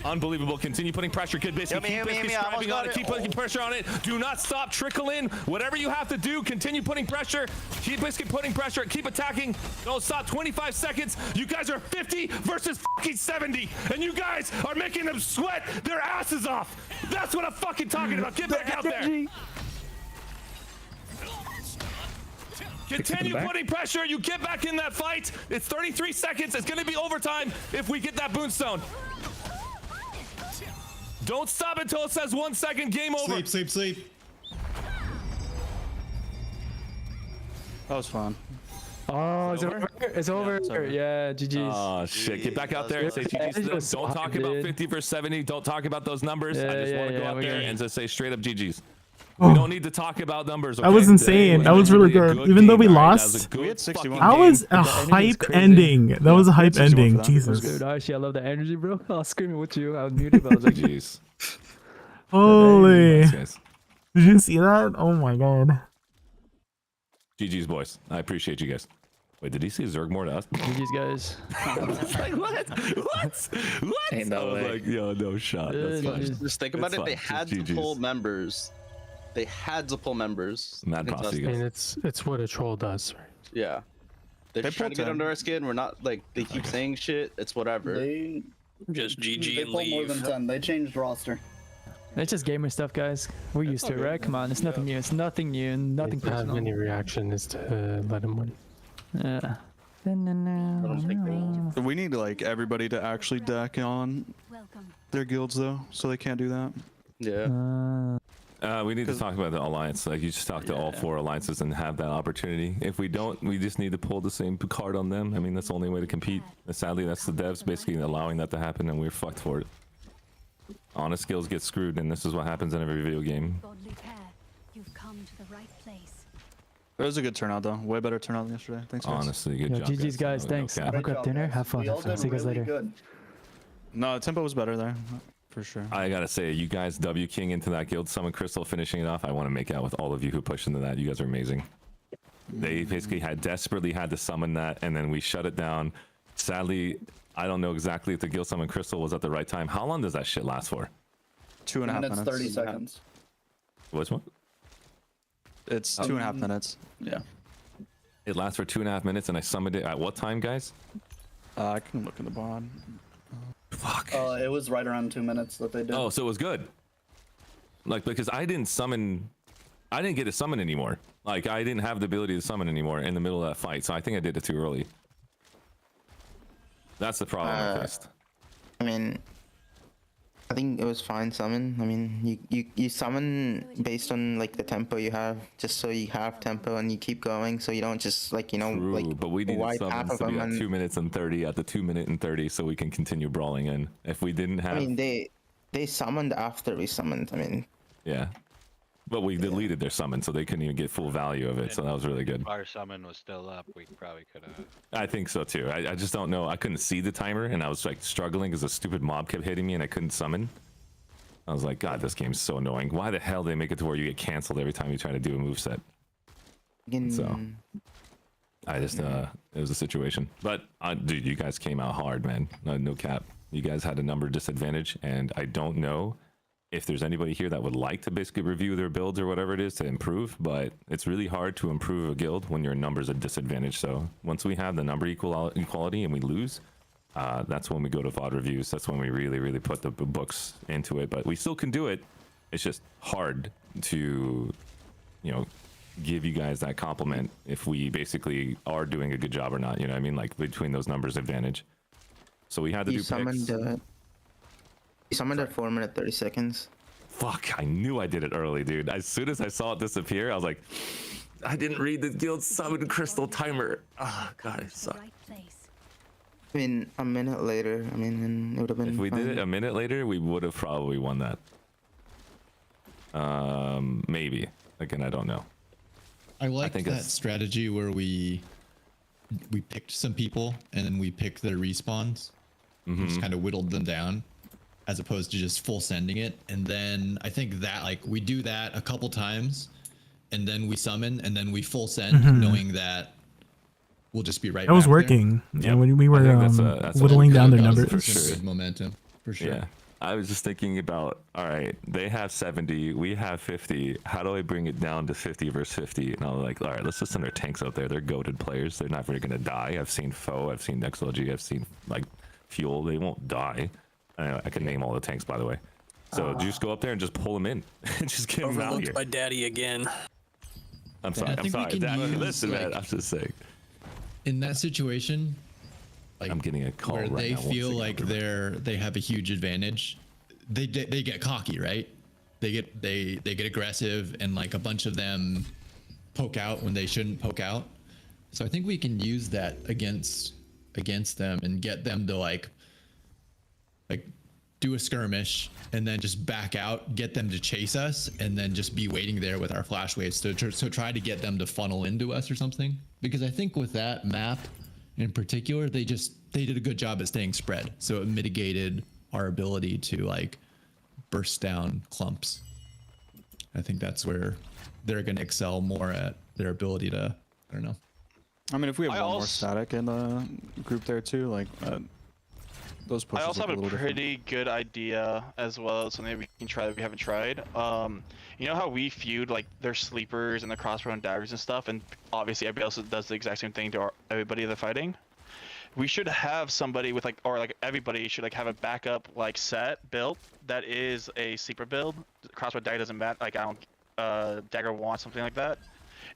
Unbelievable. Continue putting pressure, Kid Biscuit. Keep Biscuit scribing on it. Keep putting pressure on it. Do not stop. Trickle in. Whatever you have to do, continue putting pressure. Keep Biscuit putting pressure. Keep attacking. Don't stop. 25 seconds. You guys are 50 versus fucking 70. And you guys are making them sweat their asses off. That's what I'm fucking talking about. Get back out there. Continue putting pressure. You get back in that fight. It's 33 seconds. It's going to be overtime if we get that Boonstone. Don't stop until it says 1 second. Game over. Sleep. That was fun. Oh, it's over. It's over. Yeah, GG's. Oh shit! Get back out there and say GG's. Don't talk about 50 versus 70. Don't talk about those numbers. I just want to go out there and just say straight up GG's. We don't need to talk about numbers. Okay? That was insane. That was really good. Even though we lost, We had 61. that was a hype ending. That was a hype ending. Jesus. Dude, actually, I love the energy, bro. I was screaming with you. I was muted, but I was like, Jeez. Holy. Nice, guys. Did you see that? Oh my god. GG's, boys. I appreciate you guys. Wait, did he say Zerg more to us? GG's, guys. Like, what? Ain't no I was way. like, yo, no shot. That's fine. Just think about It's it. They fine. had Just to pull GG's. members. They had to pull members. Mad Against posse, us. guys. And it's what a troll does, right? Yeah. They're They trying to pulled get 10. under our skin. We're not like they keep saying shit. It's whatever. Just GG and leave. 10. They changed roster. It's just gamer stuff, guys. We're used to it, right? Come on, it's nothing new. It's nothing new. Nothing If you have personal. any reaction is to let him win. Yeah. We need like everybody to actually deck on their guilds though, so they can't do that. Yeah. We need to talk about the alliance. Like, you just talk to all 4 alliances and have that opportunity. If we don't, we just need to pull the same card on them. I mean, that's the only way to compete. And sadly, that's the devs basically allowing that to happen, and we're fucked for it. Honest skills get screwed, and this is what happens in every video game. It was a good turnout though. Way better turnout than yesterday. Thanks, guys. Honestly, good job. GG's, guys. Thanks. Have a good dinner. Have fun. See you guys later. No, the tempo was better there, for sure. I gotta say, you guys W King into that guild, Summon Crystal finishing it off. I want to make out with all of you who pushed into that. You guys are amazing. They basically desperately had to summon that, and then we shut it down. Sadly, I don't know exactly if the guild summon Crystal was at the right time. How long does that shit last for? 2.5 minutes. 30 seconds. Which one? It's 2.5 minutes. Yeah. It lasts for 2.5 minutes, and I summoned it at what time, guys? I can look in the bot. Fuck. It was right around 2 minutes that they did. Oh, so it was good. Like, because I didn't get to summon anymore. Like, I didn't have the ability to summon anymore in the middle of that fight, so I think I did it too early. That's the problem I faced. I mean, I think it was fine summon. I mean, you summon based on like the tempo you have, just so you have tempo and you keep going, so you don't just like True, like but we need wipe summons half of to be them. at 2 minutes and 30 at the 2 minute and 30, so we can continue brawling in. If we didn't have, I mean, they summoned after we summoned. I mean, yeah, but we deleted their summon, so they couldn't even get full value of it. So that was really good. If our summon was still up, we probably could have. I think so too. I just don't know. I couldn't see the timer, and I was like struggling because a stupid mob kept hitting me, and I couldn't summon. I was like, God, this game's so annoying. Why the hell did they make it to where you get canceled every time you try to do a moveset? So I just, it was a situation. But dude, you guys came out hard, man. No cap. You guys had a number disadvantage, and I don't know if there's anybody here that would like to basically review their builds or whatever it is to improve, but it's really hard to improve a guild when your numbers are disadvantaged. So once we have the number equality and we lose, that's when we go to VOD reviews. That's when we really put the books into it. But we still can do it. It's just hard to, you know, give you guys that compliment if we basically are doing a good job or not. You know what I mean? Like between those numbers advantage. So we had to do picks. You summoned at 4 minutes 30 seconds. Fuck, I knew I did it early, dude. As soon as I saw it disappear, I was like, I didn't read the guild summon crystal timer. Oh, God, it sucked. I mean, a minute later, I mean, and it would have been If we fine. did it a minute later, we would have probably won that. Maybe. Again, I don't know. I like think that it's- strategy where we picked some people and then we picked their respawns. And just kind of whittled them down, as opposed to just full sending it. And then I think that like we do that a couple times, and then we summon, and then we full send, knowing that we'll just be right. That was back there. working. Yeah, when we were that's whittling down their That was numbers. some good momentum for sure. Yeah. I was just thinking about, all right, they have 70, we have 50. How do I bring it down to 50 versus 50? And I was like, all right, let's just send our tanks out there. They're goated players. They're not really going to die. I've seen Foe, I've seen XLG, I've seen like Fuel. They won't die. I can name all the tanks, by the way. So just go up there and just pull them in. Just get them out Overlooked here. by daddy again. I'm sorry. I think we can Daddy, use, listen, man. like, I'm just saying. In that situation, like I'm getting a call where right they now. One feel second, like they have a huge advantage, they get cocky, right? They get aggressive, and like a bunch of them poke out when they shouldn't poke out. So I think we can use that against them and get them to like do a skirmish and then just back out, get them to chase us, and then just be waiting there with our flash waves. So try to get them to funnel into us or something. Because I think with that map in particular, they did a good job at staying spread. So it mitigated our ability to like burst down clumps. I think that's where they're going to excel more at their ability to, I don't know. I mean, if we have one more static in the group there too, like those pushes I also look have a little different. pretty good idea as well, something we can try that we haven't tried. You know how we feud like their sleepers and the crossbow and daggers and stuff, and obviously everybody else does the exact same thing to everybody they're fighting. We should have somebody with like, or like everybody should like have a backup like set built that is a sleeper build. Crossbow dagger doesn't matter. Like I don't dagger wants something like that.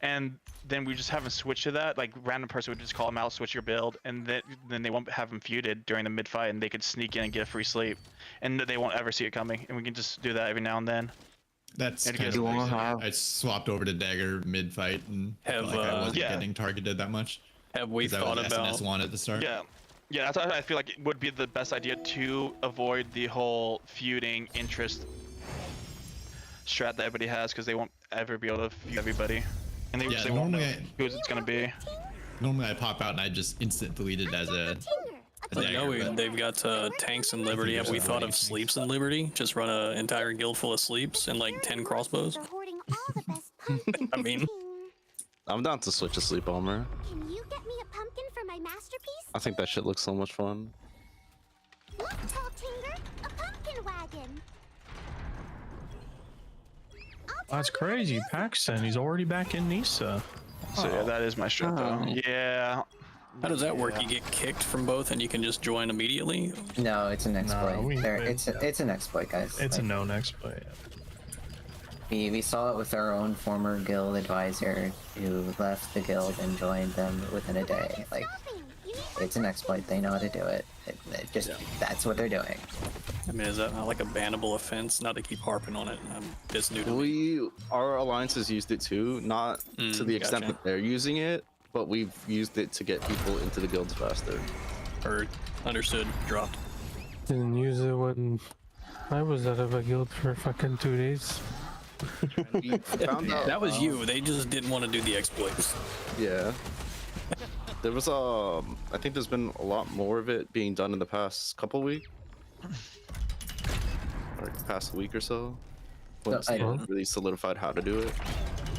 And then we just have them switch to that. Like random person would just call them out, switch your build, and then they won't have them feuded during the mid fight, and they could sneak in and get a free sleep, and they won't ever see it coming. And we can just do that every now and then. That's And kind get- of I swapped over to dagger mid fight and felt like I wasn't getting targeted that much. Have we 'Cause I thought was about SNS1 at the start? Yeah, that's why I feel like it would be the best idea to avoid the whole feuding interest strat that everybody has, because they won't ever be able to feud everybody, and they Yeah, just they won't know normally who it's gonna be. Normally I pop out and I just instant delete it as a But no, dagger, but- they've got tanks and Liberty. Have we thought of sleeps and Liberty? Just run an entire guild full of sleeps and like 10 crossbows? I mean, I'm down to switch a sleep bomber. Can you get me a pumpkin for my masterpiece? I think that shit looks so much fun. Look, Tall Tinger, a pumpkin wagon. That's crazy. Paxton, he's already back in Nisa. So yeah, that is my strat though. Yeah. how does that work? You get kicked from both and you can just join immediately? No, it's an exploit. we- It's an exploit, guys. It's a Like, known exploit. we saw it with our own former guild advisor who left the guild and joined them within a day. Like, it's an exploit. They know how to do it. It just that's what they're doing. I mean, is that not like a bannable offense? Not to keep harping on it. It's new to me. Our alliances used it too, not to the extent gotcha. that they're using it, but we've used it to get people into the guilds faster. Heard. Understood. Dropped. Didn't use it when I was out of a guild for fucking 2 days. We found out, That was you. They just didn't want to do the exploits. Yeah. There was I think there's been a lot more of it being done in the past couple weeks, or past week or so. Once I- they really solidified how to do it.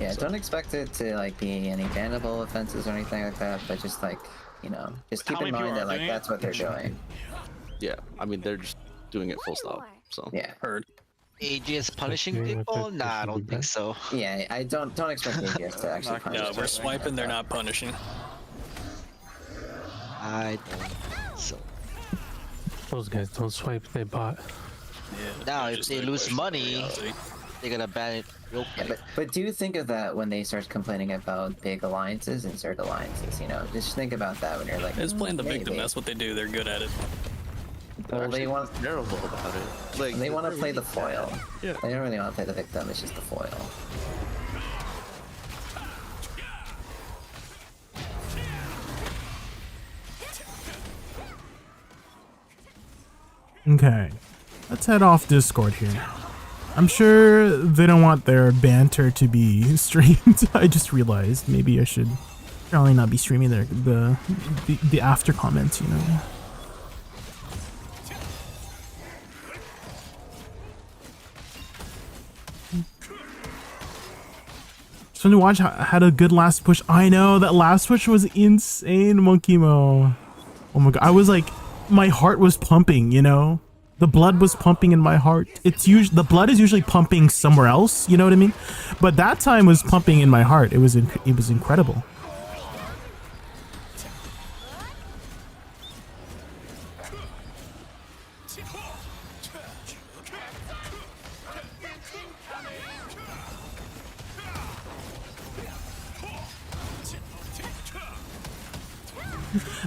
Yeah, don't expect it to like be any bannable offenses or anything like that, but just like, you know, just keep How in many mind people that are like doing that's it? what they're doing. Yeah, I mean they're just doing it full stop. So Yeah. Heard. AGS punishing people? Nah, I don't think so. Yeah, I don't expect the AGS to actually punish. No, we're it. swiping. They're not punishing. I don't. So Those guys don't swipe, they bot. now, if they lose money, they're gonna ban it real Yeah, quick. but do think of that when they start complaining about big alliances, insert alliances. You know, just think about that when you're like. It's playing the maybe. victim. That's what they do. They're good at it. Well, they want terrible about it. Like they want to play the foil. Yeah. They don't really want to play the victim. It's just the foil. Okay, let's head off Discord here. I'm sure they don't want their banter to be streamed. I just realized maybe I should probably not be streaming the after comments, you know. Someone to watch had a good last push. I know that last push was insane, Monkey Mo. Oh my god, I was like, my heart was pumping, you know? The blood was pumping in my heart. It's usually, the blood is usually pumping somewhere else, you know what I mean? But that time was pumping in my heart. It was incredible.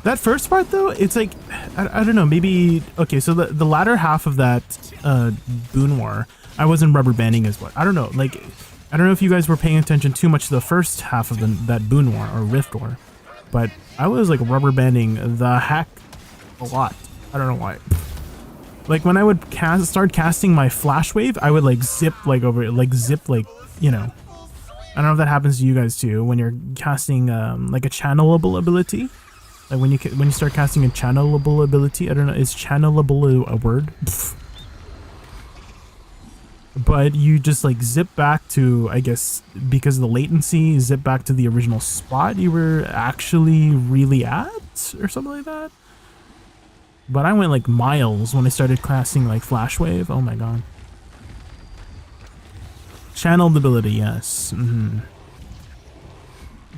That first part though, it's like, I don't know, maybe, okay, so the latter half of that Boon War, I wasn't rubber banding as what, I don't know, like, I don't know if you guys were paying attention too much to the first half of that Boon War or Rift War, but I was like rubber banding the heck a lot. I don't know why. Like when I would start casting my Flash Wave, I would like zip like over, like zip like, you know, I don't know if that happens to you guys too, when you're casting like a channelable ability. Like when you start casting a channelable ability, I don't know, is channelable a word? But you just like zip back to, I guess, because of the latency, zip back to the original spot you were actually really at, or something like that. But I went like miles when I started casting like Flash Wave. Oh my god. Channeled ability, yes.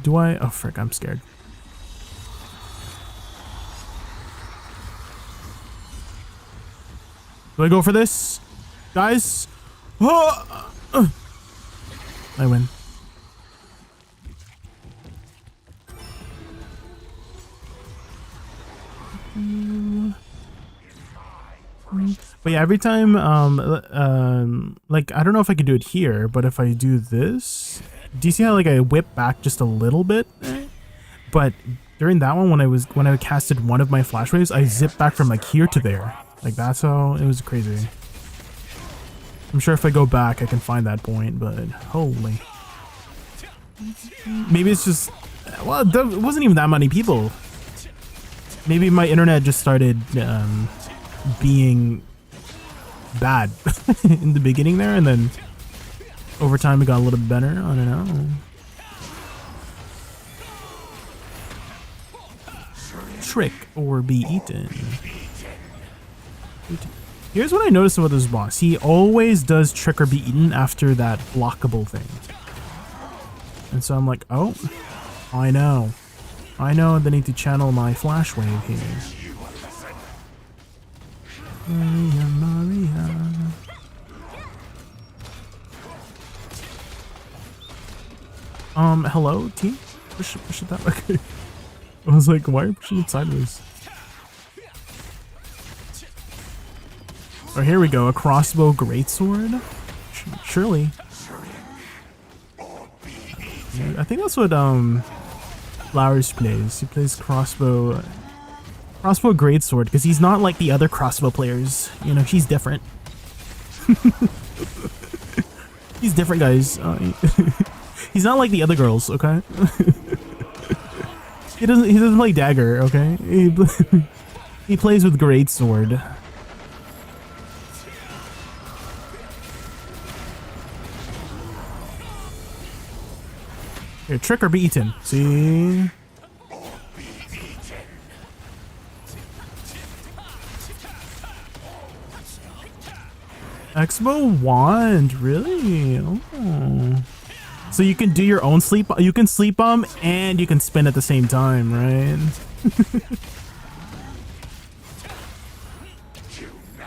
Do I? Oh frick, I'm scared. Do I go for this? Guys? Oh! I win. But yeah, every time, like, I don't know if I could do it here, but if I do this, do you see how like I whip back just a little bit? But during that one, when I casted one of my Flash Waves, I zipped back from like here to there. Like that's how it was crazy. I'm sure if I go back I can find that point, but holy. Maybe it's just, well, there wasn't even that many people. Maybe my internet just started being bad in the beginning there, and then over time it got a little bit better. I don't know. Trick or be eaten. Here's what I noticed about this boss. He always does trick or be eaten after that blockable thing. And so I'm like, oh, I know that I need to channel my Flash Wave here. Maria. Hello, team? Push it that way. Okay. I was like, why are you pushing it sideways? Oh, here we go. A crossbow greatsword? Surely. I think that's what Flowers plays. He plays crossbow greatsword because he's not like the other crossbow players. You know, he's different. He's different, guys. He's not like the other girls, okay? He doesn't play dagger, okay? He plays with greatsword. Here, trick or be eaten. See? Expo wand, really? Oh. So you can do your own sleep. You can sleep bomb and you can spin at the same time, right?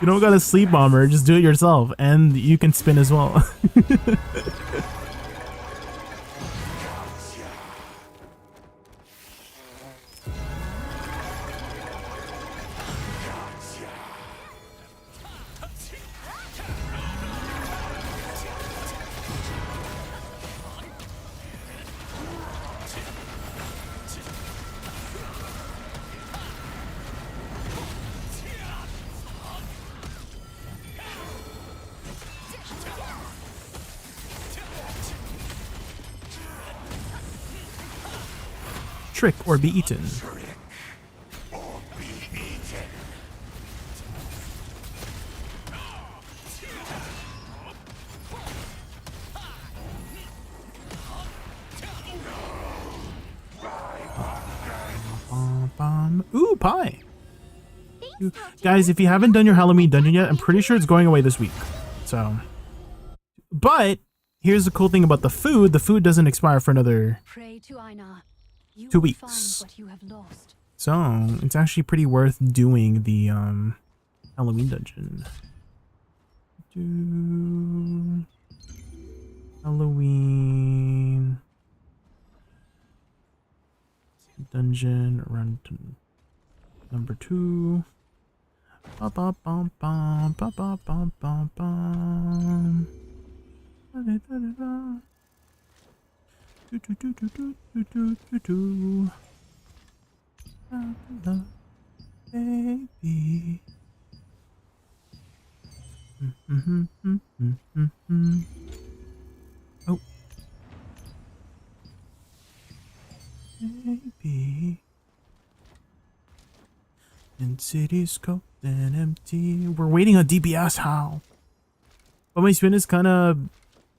You don't got a sleep bomber, just do it yourself, and you can spin as well. Trick or be eaten. pie. Guys, if you haven't done your Halloween dungeon yet, I'm pretty sure it's going away this week. So, but here's the cool thing about the food. The food doesn't expire for another 2 weeks. So it's actually pretty worth doing the Halloween dungeon. Halloween dungeon run to number 2. Ba ba bum bum ba ba bum bum bum. Do do do do do do do do do. Baby. Oh. Baby. And cities cold and empty. We're waiting on DPS. How? But my spin is kind of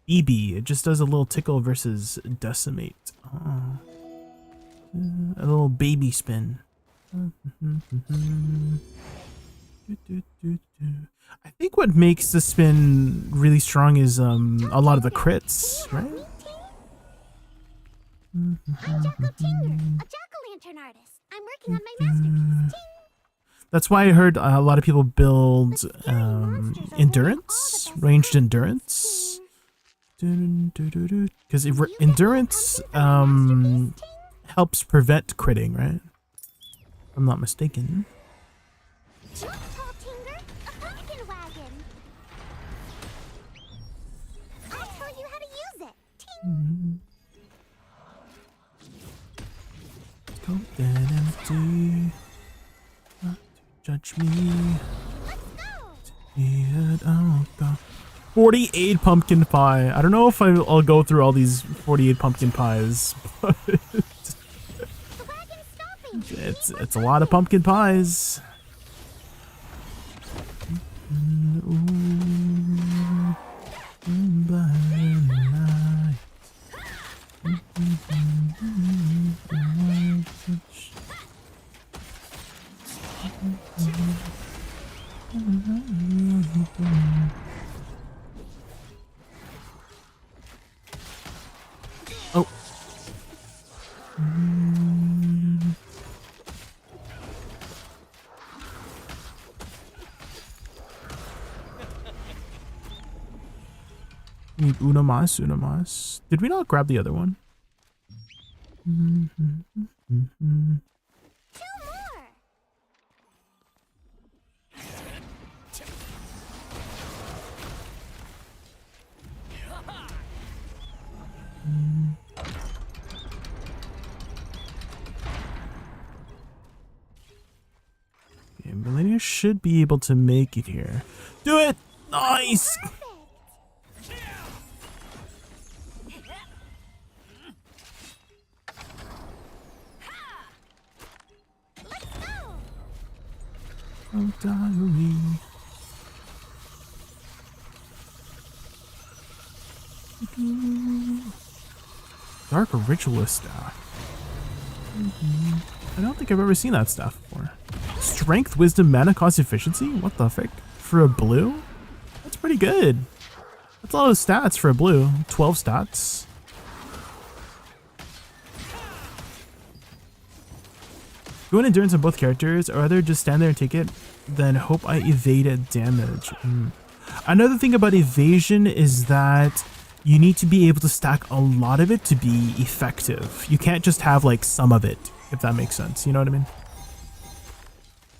EB. It just does a little tickle versus decimate. Oh. A little baby spin. I think what makes the spin really strong is a lot of the crits, right? I'm jack-o'-lantern artist. I'm working on my masterpiece. That's why I heard a lot of people build endurance, ranged endurance. Because endurance helps prevent critting, right? If I'm not mistaken. Cold and empty. Not to judge me. Oh god. 48 pumpkin pie. I don't know if I'll go through all these 48 pumpkin pies, but it's a lot of pumpkin pies. Oh. Need unamas. Did we not grab the other one? Okay, Millennia should be able to make it here. Do it! Nice! Oh, diary. Dark Ritualist staff. I don't think I've ever seen that staff before. Strength, Wisdom, Mana, Cost, Efficiency? What the frick? For a blue? That's pretty good. That's a lot of stats for a blue. 12 stats. Go in endurance on both characters, or either just stand there and take it, then hope I evade damage. Another thing about evasion is that you need to be able to stack a lot of it to be effective. You can't just have like some of it, if that makes sense. You know what I mean?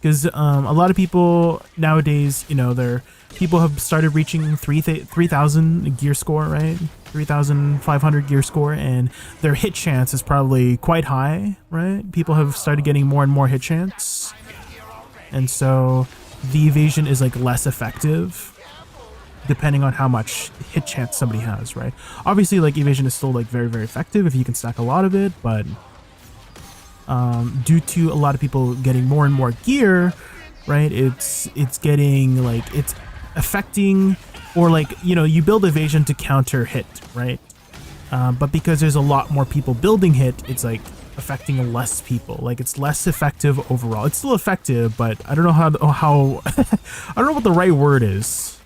Because a lot of people nowadays, you know, people have started reaching 3,000 gear score, right? 3,500 gear score, and their hit chance is probably quite high, right? People have started getting more and more hit chance, and so the evasion is like less effective depending on how much hit chance somebody has, right? Obviously, like evasion is still like very, very effective if you can stack a lot of it, but due to a lot of people getting more and more gear, right? It's getting like it's affecting. Or like, you know, you build evasion to counter hit, right? But because there's a lot more people building hit, it's like affecting less people. Like it's less effective overall. It's still effective, but I don't know how I don't know what the right word is.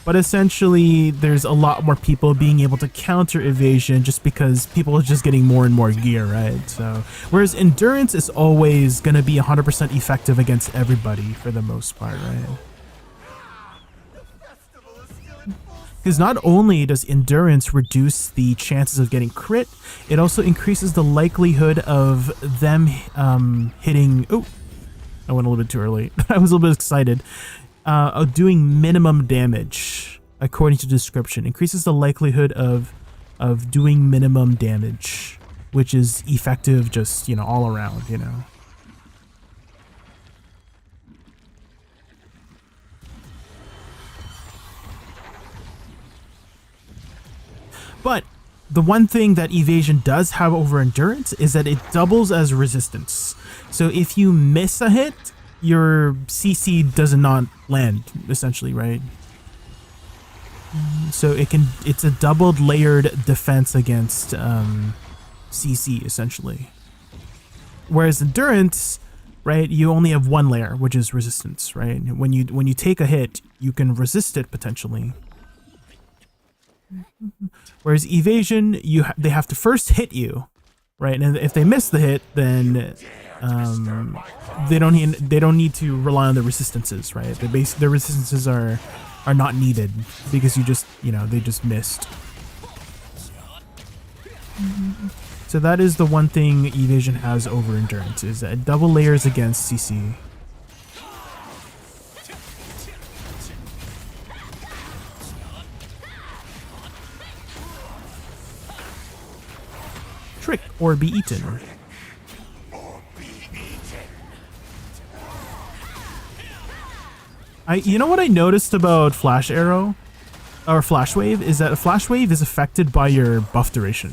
But essentially, there's a lot more people being able to counter evasion just because people are just getting more and more gear, right? So, whereas endurance is always going to be 100% effective against everybody for the most part, right? Because not only does endurance reduce the chances of getting crit, it also increases the likelihood of them hitting... Oh, I went a little bit too early. I was a little bit excited. Doing minimum damage, according to description, increases the likelihood of doing minimum damage, which is effective just, you know, all around, you know. But the one thing that evasion does have over endurance is that it doubles as resistance. So if you miss a hit, your CC does not land, essentially, right? So it's a doubled layered defense against CC, essentially. Whereas endurance, right, you only have one layer, which is resistance, right? When you take a hit, you can resist it potentially. Whereas evasion, they have to first hit you, right? And if they miss the hit, then they don't need to rely on the resistances, right? The resistances are not needed because they just missed. So that is the one thing evasion has over endurance, is that it double layers against CC. Trick or be eaten. You know what I noticed about Flash Arrow or Flash Wave is that a Flash Wave is affected by your buff duration.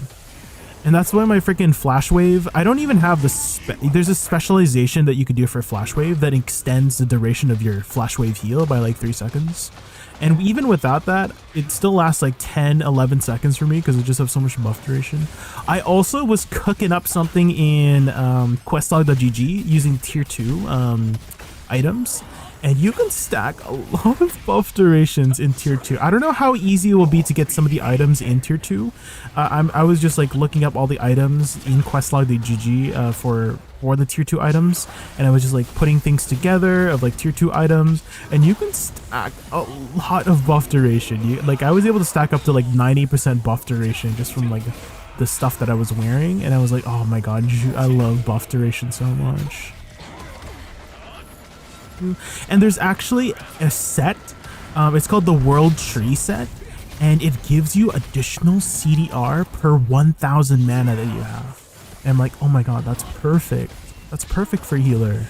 And that's why my freaking Flash Wave, I don't even have there's a specialization that you could do for Flash Wave that extends the duration of your Flash Wave heal by like 3 seconds. And even without that, it still lasts like 10, 11 seconds for me because it just has so much buff duration. I also was cooking up something in questlog.gg using tier 2 items. And you can stack a lot of buff durations in tier 2. I don't know how easy it will be to get some of the items in tier 2. I was just like looking up all the items in questlog.gg for the tier 2 items. And I was just like putting things together of like tier 2 items. And you can stack a lot of buff duration. I was able to stack up to like 90% buff duration just from like the stuff that I was wearing. And I was like, oh my god, I love buff duration so much. And there's actually a set, it's called the World Tree set, and it gives you additional CDR per 1000 mana that you have. And I'm like, oh my god, that's perfect. That's perfect for healer.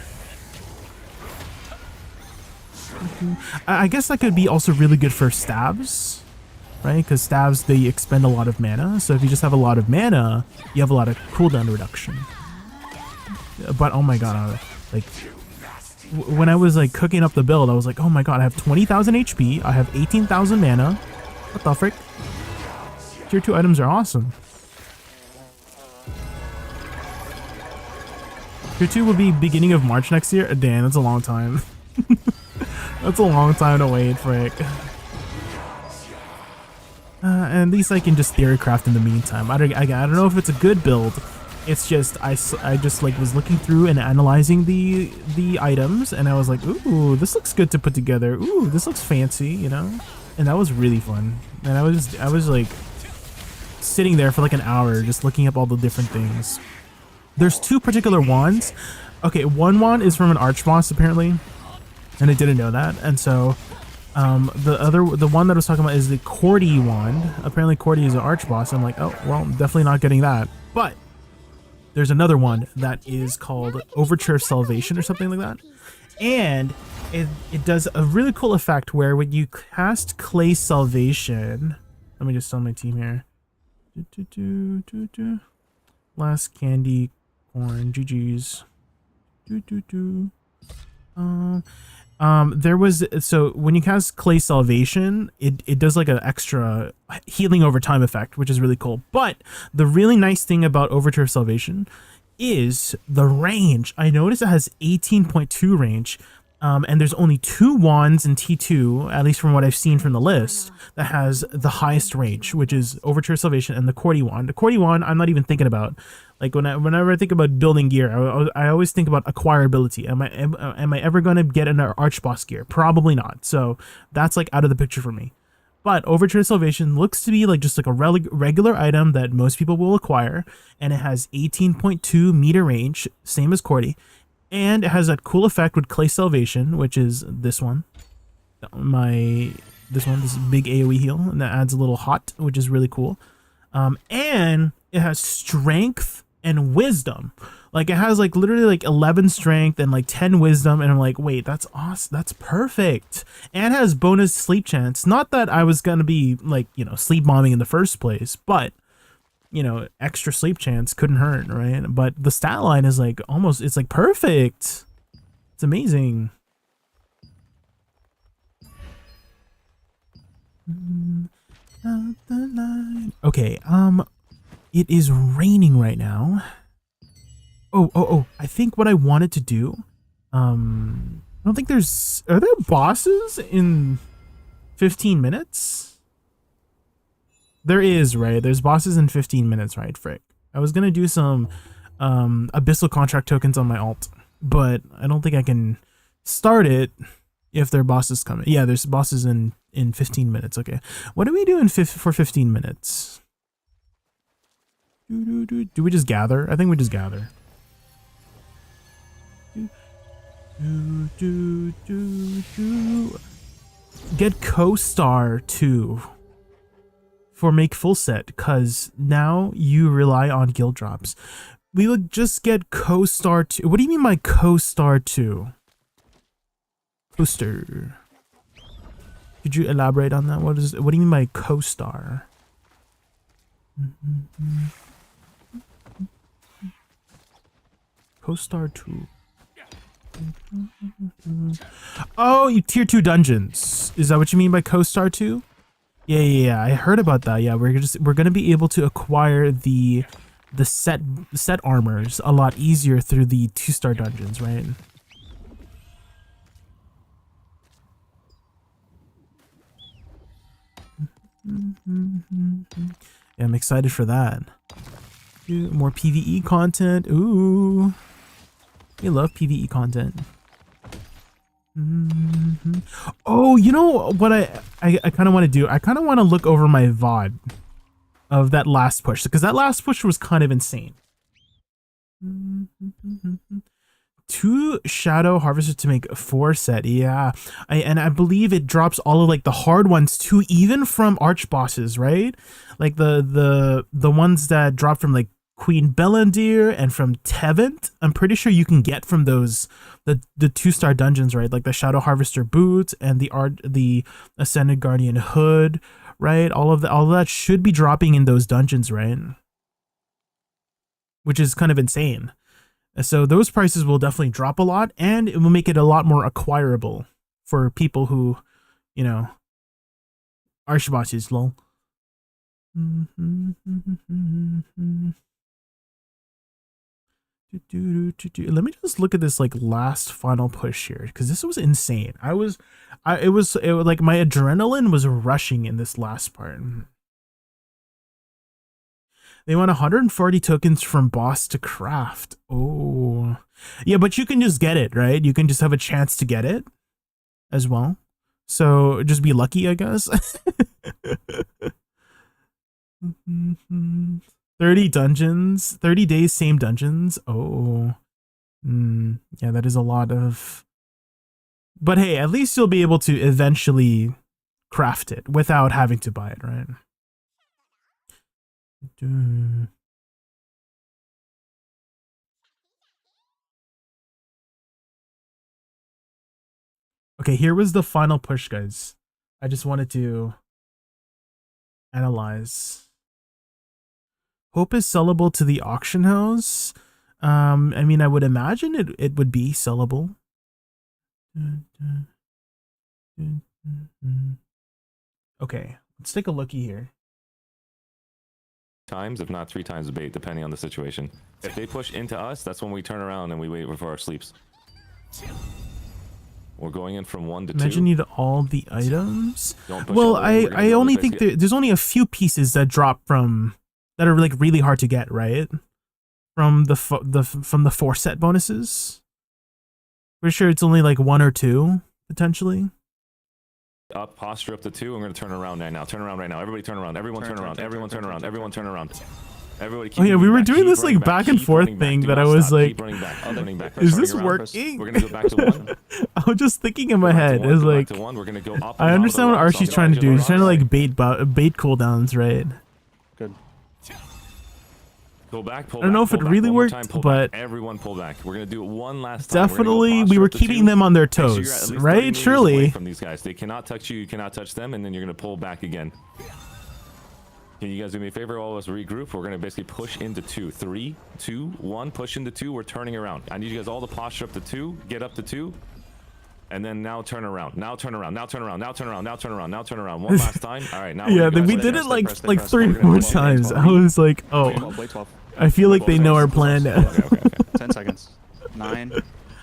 I guess that could be also really good for stabs, right? Because stabs, they expend a lot of mana. So if you just have a lot of mana, you have a lot of cooldown reduction. But oh my god, when I was like cooking up the build, I was like, oh my god, I have 20,000 HP, I have 18,000 mana. What the frick? Tier 2 items are awesome. Tier 2 will be beginning of March next year? Damn, that's a long time. That's a long time to wait, frick. And at least I can just theorycraft in the meantime. I don't know if it's a good build. It's just I just like was looking through and analyzing the items, and I was like, ooh, this looks good to put together. Ooh, this looks fancy, you know? And that was really fun. And I was like sitting there for like an hour just looking up all the different things. There's 2 particular wands. Okay, one wand is from an archboss apparently, and I didn't know that. And so the one that I was talking about is the Cordy wand. Apparently Cordy is an archboss. I'm like, oh well, definitely not getting that. But there's another one that is called Overture of Salvation or something like that. And it does a really cool effect where when you cast Clay Salvation... Let me just tell my team here. Last candy corn. GG's. There was... So when you cast Clay Salvation, it does like an extra healing over time effect, which is really cool. But the really nice thing about Overture of Salvation is the range. I noticed it has 18.2 range. And there's only 2 wands in T2, at least from what I've seen from the list, that has the highest range, which is Overture Salvation and the Cordy wand. The Cordy wand, I'm not even thinking about. Like whenever I think about building gear, I always think about acquirability. Am I ever going to get an arch boss gear? Probably not. So that's like out of the picture for me. But Overture Salvation looks to be like just like a regular item that most people will acquire, and it has 18.2 meter range, same as Cordy. And it has that cool effect with Clay Salvation, which is this one. This big AoE heal, and that adds a little hot, which is really cool. And it has strength and wisdom. Like it has like literally like 11 strength and like 10 wisdom, and I'm like, wait, that's awesome. That's perfect. And it has bonus sleep chance. Not that I was gonna be like, you know, sleep bombing in the first place, but you know, extra sleep chance couldn't hurt, right? But the stat line is like almost, it's like perfect. It's amazing. Okay, it is raining right now. Oh, I think what I wanted to do, I don't think are there bosses in 15 minutes? There is, right? There's bosses in 15 minutes, right, Frick? I was gonna do some abyssal contract tokens on my alt, but I don't think I can start it if there are bosses coming. Yeah, there's bosses in 15 minutes. Okay, what do we do for 15 minutes? Do we just gather? I think we just gather. Get co-star 2 for make full set, because now you rely on guild drops. We would just get co-star 2. What do you mean by co-star 2? Coaster. Could you elaborate on that? What do you mean by co-star? Co-star 2. Oh, you tier 2 dungeons. Is that what you mean by co-star 2? Yeah. I heard about that. Yeah, we're gonna be able to acquire the set armors a lot easier through the 2-star dungeons, right? Yeah, I'm excited for that. More PvE content. Ooh, we love PvE content. Oh, you know what I kind of want to do? I kind of want to look over my VOD of that last push, because that last push was kind of insane. 2 shadow harvesters to make 4 set. Yeah, I believe it drops all of like the hard ones too, even from arch bosses, right? Like the ones that drop from like Queen Bellandir and from Tevent. I'm pretty sure you can get from those the 2-star dungeons, right? Like the Shadow Harvester boots and the Ascended Guardian hood, right? All of that should be dropping in those dungeons, right? Which is kind of insane. So those prices will definitely drop a lot, and it will make it a lot more acquirable for people who, you know, Archbosses, lol. Let me just look at this like last final push here, because this was insane. It was like my adrenaline was rushing in this last part. They want 140 tokens from boss to craft. Oh, yeah, but you can just get it, right? You can just have a chance to get it as well. So just be lucky, I guess. 30 dungeons, 30 days, same dungeons. Oh, yeah, that is a lot of. But hey, at least you'll be able to eventually craft it without having to buy it, right? Okay, here was the final push, guys. I just wanted to analyze. Hope is sellable to the auction house. I mean, I would imagine it would be sellable. Okay, let's take a looky here. times, if not 3 times the bait, depending on the situation. If they push into us, that's when we turn around and we wait for our sleeps. We're going in from 1 to 2. Imagine you need all the items. Don't push Well, all in. We're gonna I go only to think basically- there's only a few pieces that drop from that are like really hard to get, right? From the from the 4 set bonuses. Pretty sure it's only like 1 or 2 potentially. Up, posture up to 2. I'm going to turn around right now. Turn around right now. Everybody turn around. Everyone turn around. Everyone turn around. Everyone turn around. Everybody keep Oh yeah, we moving were back. doing Keep this running like back and keep forth running back. thing Do that I not was stop. like, Keep running back. Keep running back. is Turning this around. working? We're going to go back to 1. I was just thinking in my Go back to head, 1, it was go back like, to 1. We're going to go up I and understand down what the rocks. Archie's trying to do. He's trying to like bait cooldowns, right? Good. Go back, pull I don't know back, if it pull back. really One more worked, time, pull but back. Everyone pull back. We're going to do it one last time. We're gonna go definitely we posture were up to keeping 2. them on their Make sure you're at toes, least 30 right? meters away Surely. from these guys. They cannot touch you. You cannot touch them. And then you're going to pull back again. Can you guys do me a favor? All of us regroup. We're going to basically push into 2. 3, 2, 1. Push into 2. We're turning around. I need you guys all to posture up to 2. Get up to 2. And then now turn around. Now turn around. Now turn around. Now turn around. Now turn around. Now turn around. One last time. All right. Now Yeah, we're gonna we go did press, it like press, like press. 3 We're or gonna 4 go times. 12. I was like, Blade oh, 12, Blade 12. I feel like they know our plan. Okay, okay, okay. 10 seconds. 9,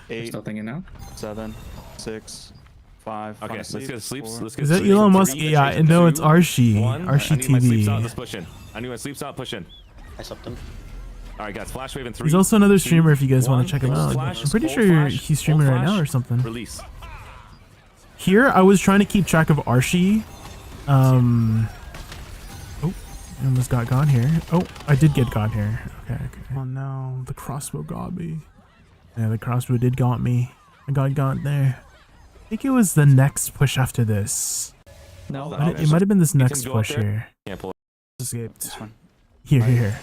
8, Still thinking now? 7, 6, 5. Okay, let's get sleeps. Let's get Is that sleeps. Elon Musk 3, AI? 2, No, it's Archie. 1. Archie I need my sleeps out. TV. Let's push in. I need my sleeps out. Push in. I slept him. All right, guys. Flash wave in 3. He's also another 2, streamer if you guys want 1. to check him Hold out. flash, I'm pretty hold sure flash, he's streaming hold right now flash. or something. Release. Here, I was trying to keep track of Archie. Oh, I almost got gone here. Oh, I did get gone here. Okay, okay. Oh no, the crossbow got me. Yeah, the crossbow did got me. I got there. I think it was the next push after this. No, It might have been this next go up push there. here. Can't pull it. Escaped. fine. Here.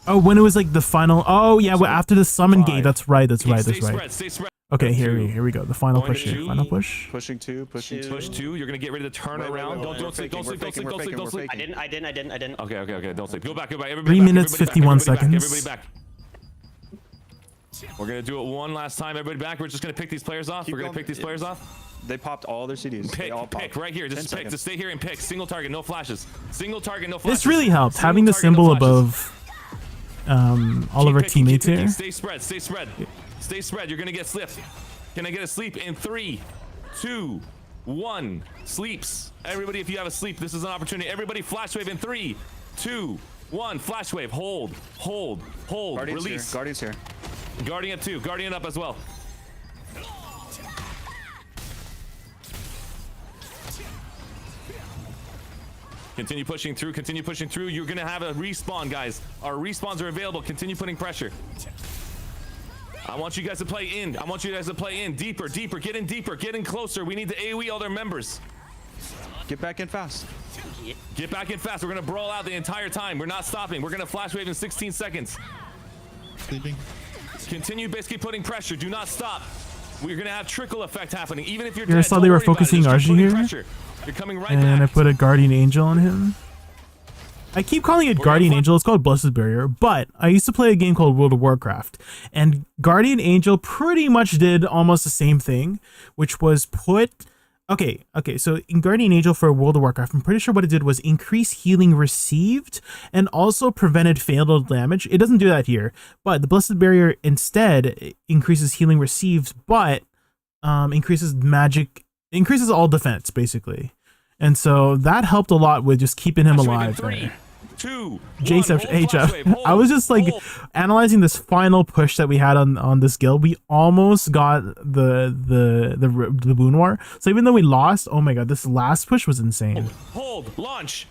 Oh, when it was like the final. Oh yeah, well, after the summon gate. That's right. That's right. That's Stay right. spread. Stay spread. Okay, here we go. The final Going push to here. 2. Final push. Pushing 2, pushing 2. Push 2. You're gonna get ready to turn around. Don't sleep. Don't sleep. Don't sleep. Don't sleep. Don't sleep. I didn't. Okay. Don't sleep. Go back. Everybody 3 back, minutes, everybody 51 back, everybody seconds. Back, everybody back. We're gonna do it one last time. Everybody back. We're just gonna pick these players off. We're gonna pick these players off. They popped all their CDs. They all Pick popped. right here. 10 Just pick. seconds. Just stay here and pick. Single target, no flashes. Single target, no flashes. This really helped Single having the target, no symbol flashes. above all of our Keep picking, teammates keep picking. here. Stay spread. Stay spread. Stay spread. You're gonna get slipped. Can I get a sleep in 3, 2, 1? Sleeps. Everybody, if you have a sleep, this is an opportunity. Everybody, flash wave in 3, 2, 1. Flash wave. Hold. Guardian's Release. here. Guardian's here. Guardian up too. Guardian up as well. Continue pushing through. Continue pushing through. You're gonna have a respawn, guys. Our respawns are available. Continue putting pressure. I want you guys to play in. I want you guys to play in. Deeper. Get in deeper. Get in closer. We need to AoE all their members. Get back in fast. Get back in fast. We're gonna brawl out the entire time. We're not stopping. We're gonna flash wave in 16 seconds. Sleeping. Continue basically putting pressure. Do not stop. We're gonna have trickle effect happening. Even if you're Here, I dead, saw don't they were worry about it. focusing Just keep Archie putting here. pressure. You're coming right And I back. put a Guardian Angel on him. I keep calling it Guardian Angel. It's called Blessed Barrier, but I used to play a game called World of Warcraft, and Guardian Angel pretty much did almost the same thing, which was put... Okay, so in Guardian Angel for World of Warcraft, I'm pretty sure what it did was increase healing received and also prevented fatal damage. It doesn't do that here, but the Blessed Barrier instead increases healing received, but increases all defense, basically. And so that helped a lot with just keeping him alive there. 2, HF. I was just like analyzing this final push that we had on this guild. We almost got the Boon War. So even though we lost, oh my god, this last push was insane. Hold. Launch.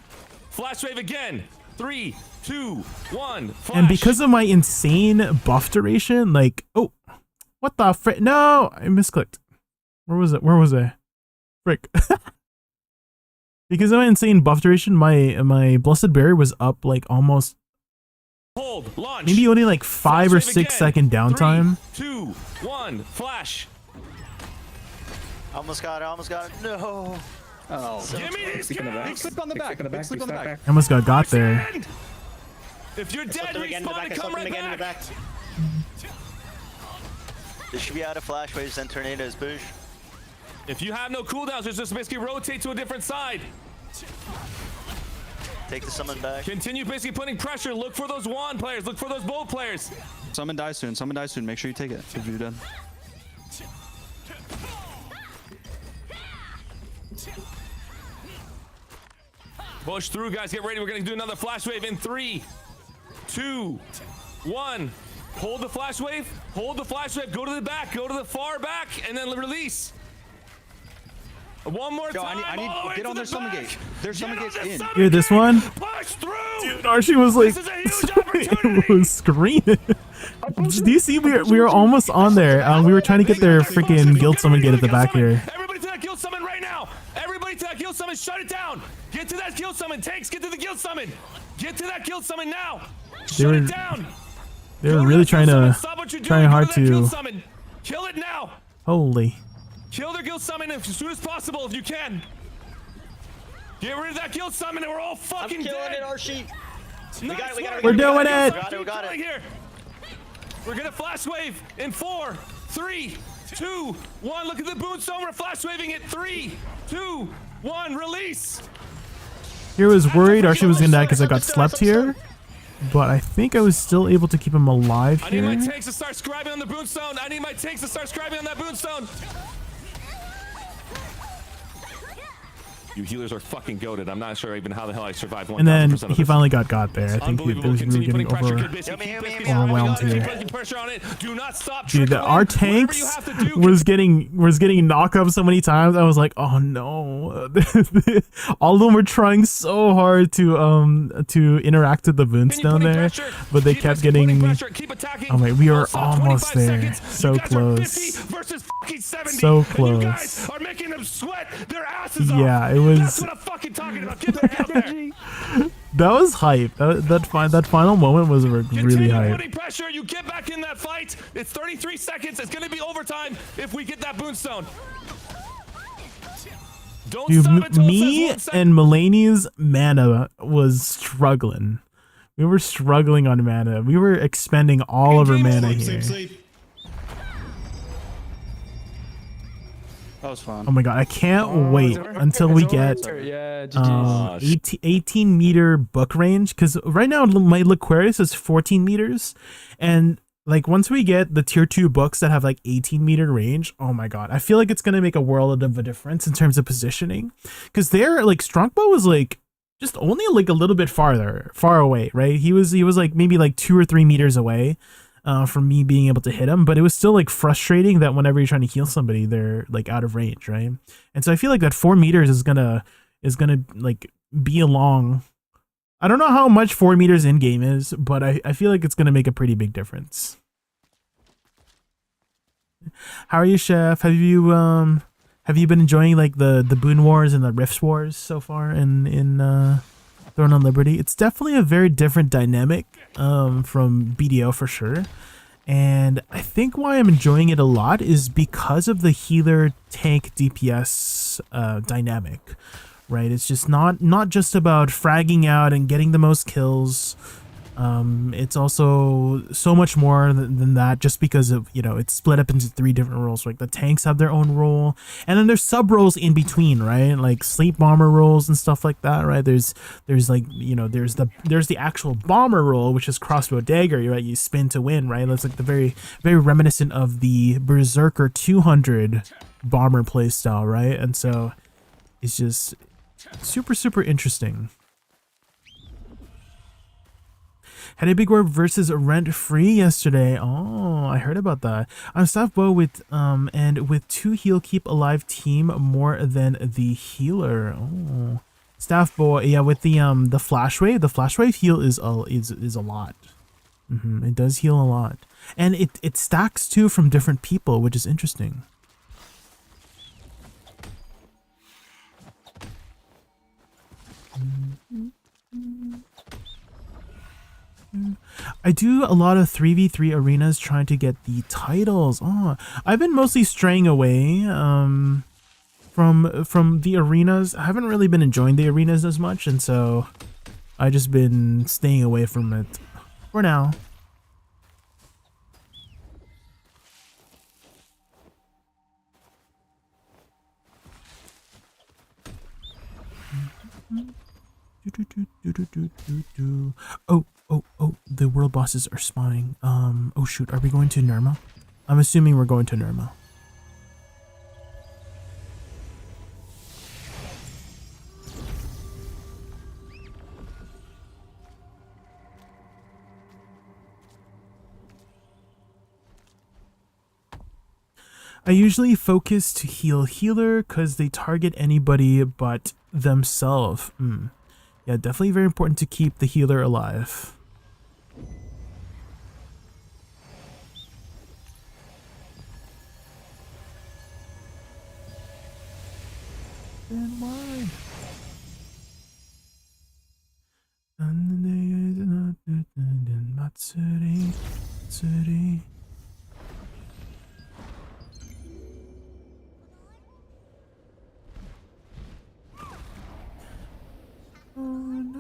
Flash wave again. 3, 2, 1. Flash. And because of my insane buff duration, like, oh, what the frick? No, I misclicked. Where was it? Frick. Because of my insane buff duration, my Blessed Barrier was up like almost Hold. Launch. maybe only like 5 or 6 second downtime. 3, 2, 1. Flash. Almost got it. No. Oh. Give me these Big sleep on the back. Big sleep on the back. I almost got there. If you're dead, respawn and come right back. This should be out of flash waves and tornadoes, boosh. If you have no cooldowns, just basically rotate to a different side. Take the summon back. Continue basically putting pressure. Look for those wand players. Look for those bow players. Summon die soon. Summon die soon. Make sure you take it if you're done. Push through, guys. Get ready. We're going to do another flash wave in 3, 2, 1. Hold the flash wave. Hold the flash wave. Go to the back. Go to the far back. And then release. One more time. I need to get on their summon gate. Their summon gate's in. Dude, this one? Push through. Dude, Archie was like, it was screaming. Do you see? We were almost on there. We were trying to get their freaking guild summon gate at the back here. Everybody to that guild summon right now. Everybody to that guild summon. Shut it down. Get to that guild summon. Tanks, get to the guild summon. Get to that guild summon now. Shut it down. They were really trying hard to. Kill it now. Holy. Kill their guild summon as soon as possible if you can. Get rid of that guild summon and we're all fucking I'm killing dead. it, Archie. We're doing it. We got it. Here. We're gonna flash wave in 4, 3, 2, 1. Look at the boon stone. We're flash waving it. 3, 2, 1. Release. Here was worried Archie was gonna die because I got slept here, but I think I was still able to keep him alive I need my here. tanks to start scribing on the boon stone. I need my tanks to start scribing on that boon stone. You healers are fucking goated. I'm not sure even how the hell I survived 1,000% And then of he this. finally got there. I think we were Continue getting putting pressure. overwhelmed here. Keep pressure on it. Do not stop. Dude, our tanks was getting knocked up so many times. I was like, oh no. All of them were trying so hard to interact with the boonstone there, but they kept getting. Oh my, we were almost there. So close. So close. Are making them sweat their asses off. Yeah, it was. That's what I'm fucking talking about. Get back out there. That was hype. That final moment was really hype. Putting pressure. You get back in that fight. It's 33 seconds. It's going to be overtime if we get that boonstone. Don't Dude, stop until me it says 1 second. and Mulaney's mana was struggling. We were struggling on mana. We were expending all of our mana here. That was fun. Oh my god, I can't wait until we get 18 meter book range, because right now my Liquarius is 14 meters, and like once we get the tier 2 books that have like 18 meter range, oh my god, I feel like it's gonna make a world of a difference in terms of positioning, because there like Strongbow was like just only like a little bit far away, right? He was like maybe like 2 or 3 meters away from me being able to hit him, but it was still like frustrating that whenever you're trying to heal somebody, they're like out of range, right? And so I feel like that 4 meters is gonna like be along. I don't know how much 4 meters in game is, but I feel like it's gonna make a pretty big difference. How are you, Chef? Have you been enjoying like the Boon Wars and the Rifts Wars so far in Throne on Liberty? It's definitely a very different dynamic from BDO for sure. And I think why I'm enjoying it a lot is because of the healer tank DPS dynamic, right? It's just not just about fragging out and getting the most kills. It's also so much more than that, just because of, you know, it's split up into 3 different roles. Like the tanks have their own role, and then there's sub roles in between, right? Like sleep bomber roles and stuff like that, right? There's like, you know, there's the actual bomber role, which is crossbow dagger, right? You spin to win, right? That's like the very reminiscent of the Berserker 200 bomber playstyle, right? And so it's just super interesting. Had a big war versus Rent Free yesterday. Oh, I heard about that. I'm Staff Bow with and with 2 heal keep alive team more than the healer. Oh, Staff Bow, yeah, with the flash wave. The flash wave heal is a lot. It does heal a lot, and it stacks too from different people, which is interesting. I do a lot of 3v3 arenas trying to get the titles. Oh, I've been mostly straying away from the arenas. I haven't really been enjoying the arenas as much, and so I just been staying away from it for now. Oh, the world bosses are spawning. Oh shoot, are we going to Nirma? I'm assuming we're going to Nirma. I usually focus to heal healer because they target anybody but themselves. Yeah, definitely very important to keep the healer alive. And why? Matsuri, Matsuri. Oh no.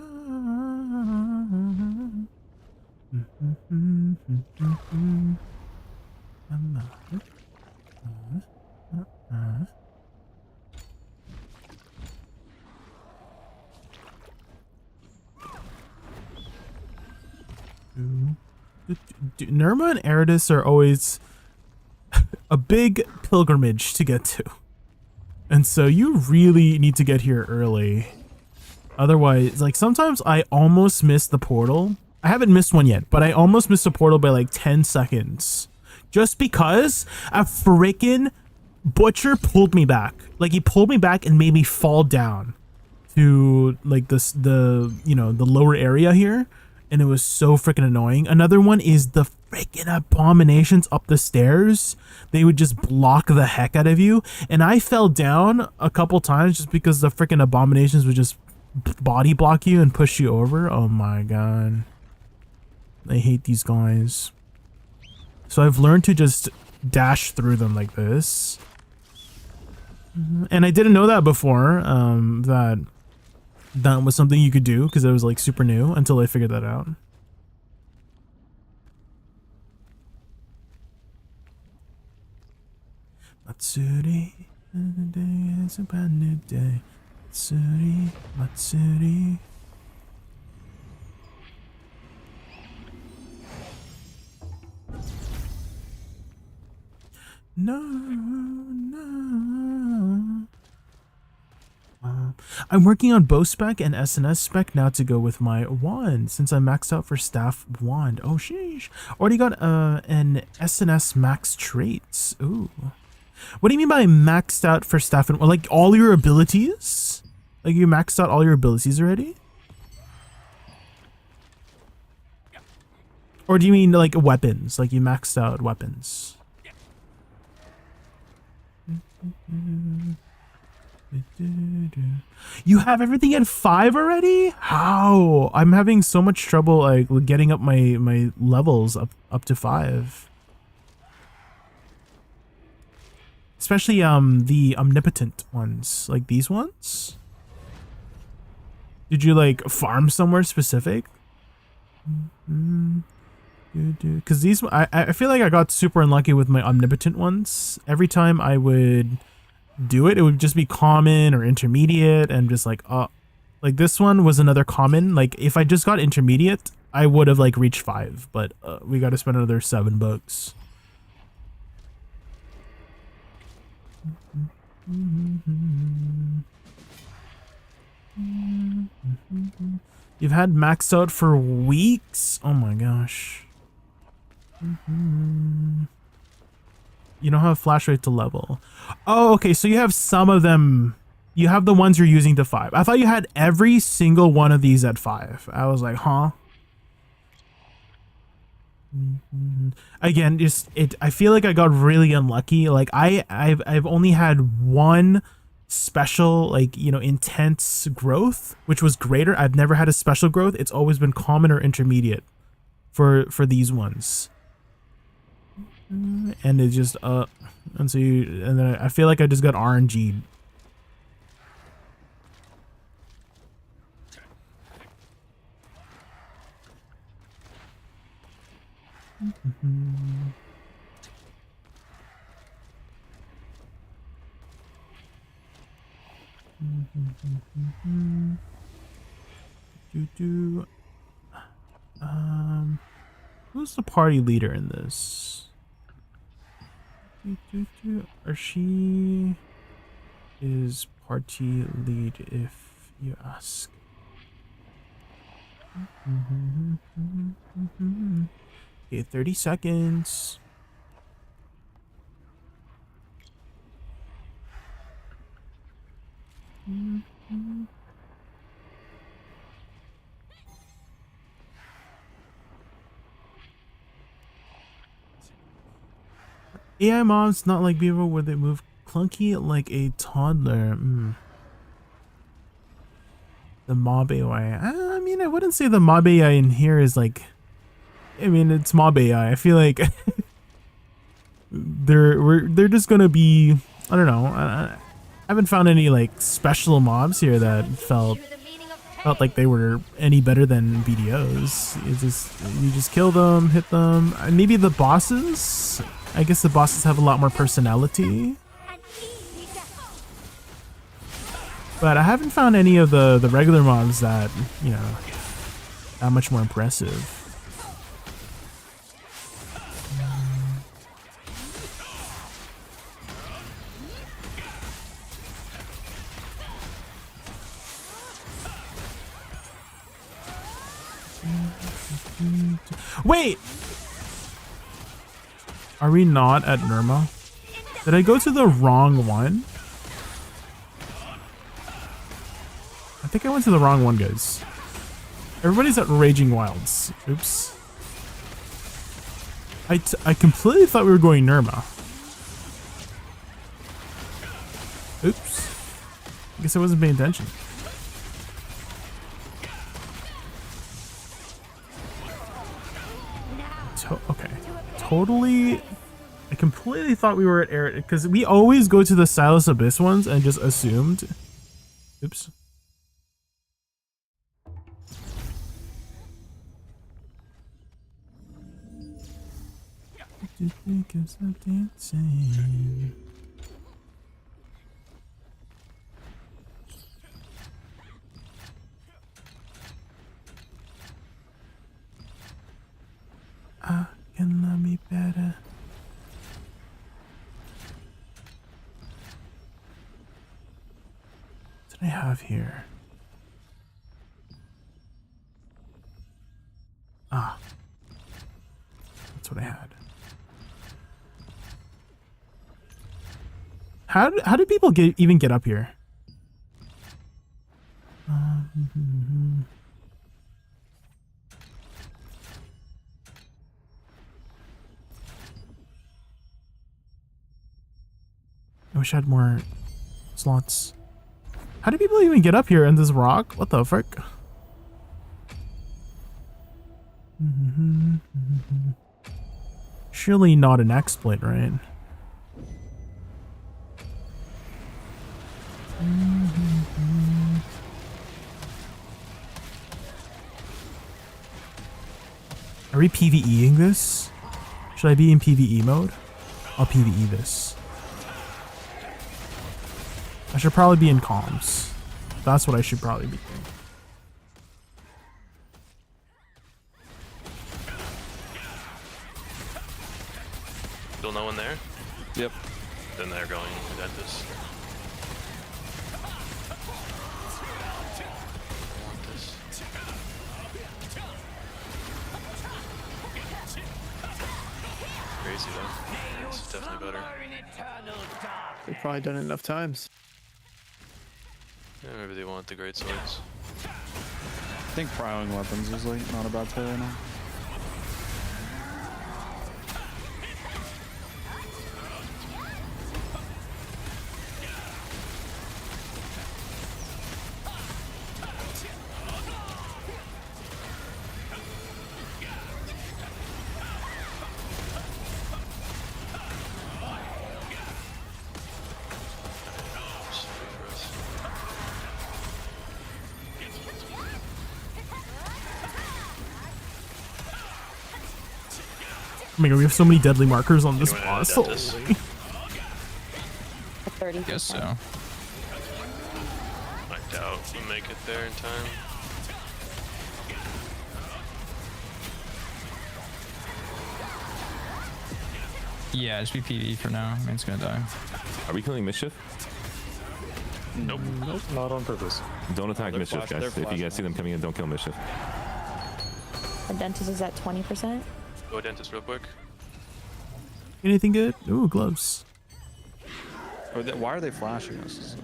Nirma and Eridus are always a big pilgrimage to get to. And so you really need to get here early. Otherwise, like sometimes I almost miss the portal. I haven't missed one yet, but I almost missed the portal by like 10 seconds. Just because a freaking butcher pulled me back. Like he pulled me back and made me fall down to like the lower area here. And it was so freaking annoying. Another one is the freaking abominations up the stairs. They would just block the heck out of you. And I fell down a couple times just because the freaking abominations would just body block you and push you over. Oh my god. I hate these guys. So I've learned to just dash through them like this. And I didn't know that before, that was something you could do because it was like super new until I figured that out. Matsuri, another day is a brand new day. Matsuri, Matsuri. No, no. I'm working on bow spec and SNS spec now to go with my wand since I maxed out for staff wand. Oh sheesh. Already got an SNS max traits. Ooh. What do you mean by maxed out for staff and like all your abilities? Like you maxed out all your abilities already? Or do you mean like weapons? Like you maxed out weapons? You have everything at 5 already? How? I'm having so much trouble like getting up my levels up to 5. Especially the omnipotent ones, like these ones. Did you like farm somewhere specific? Because these, I feel like I got super unlucky with my omnipotent ones. Every time I would do it, it would just be common or intermediate, and just like like this one was another common. Like if I just got intermediate, I would have like reached 5, but we got to spend another $7. You've had maxed out for weeks? Oh my gosh. You don't have flash rate to level. Oh, okay, so you have some of them. You have the ones you're using to 5. I thought you had every single one of these at 5. I was like, huh? Again, just I feel like I got really unlucky. Like I've only had one special, like, you know, intense growth, which was greater. I've never had a special growth. It's always been common or intermediate for these ones. And it just and so and then I feel like I just got RNG'd. Who's the party leader in this? Or she is party lead if you ask. Okay, 30 seconds. AI mobs not like Beaver where they move clunky like a toddler. The mob AI. I mean, I wouldn't say the mob AI in here is like. I mean, it's mob AI. I feel like they're just gonna be. I don't know. I haven't found any like special mobs here that felt like they were any better than BDOs. You just kill them, hit them. Maybe the bosses. I guess the bosses have a lot more personality. But I haven't found any of the regular mobs that, you know, that much more impressive. Wait! Are we not at Nirma? Did I go to the wrong one? I think I went to the wrong one, guys. Everybody's at Raging Wilds. Oops. I completely thought we were going Nirma. Oops. I guess I wasn't paying attention. Okay. Totally. I completely thought we were at Air because we always go to the Silas Abyss ones and just assumed. Oops. You think it's a dancing. I can love me better. What did I have here? Ah. That's what I had. How do people even get up here? I wish I had more slots. How do people even get up here in this rock? What the frick? Surely not an exploit, right? Are we PvEing this? Should I be in PvE mode? I'll PvE this. I should probably be in comms. That's what I should probably be doing. Still no one there? Yep. Then they're going at this. Crazy though. It's definitely better. We've probably done it enough times. Yeah, maybe they want the great swords. I think prowling weapons is like not a bad play right now. Oh my god, we have so many deadly markers on this boss. Holy. 30. Guess so. I doubt we'll make it there in time. Yeah, just be PvE for now. I mean, it's gonna die. Are we killing Mischief? Nope. Nope, not on purpose. Don't attack They're Mischief, flash- guys. they're If you flash guys see them coming in, don't kill Mischief. The dentist is at 20%. Go dentist real quick. Anything good? Ooh, gloves. Why are they flashing us?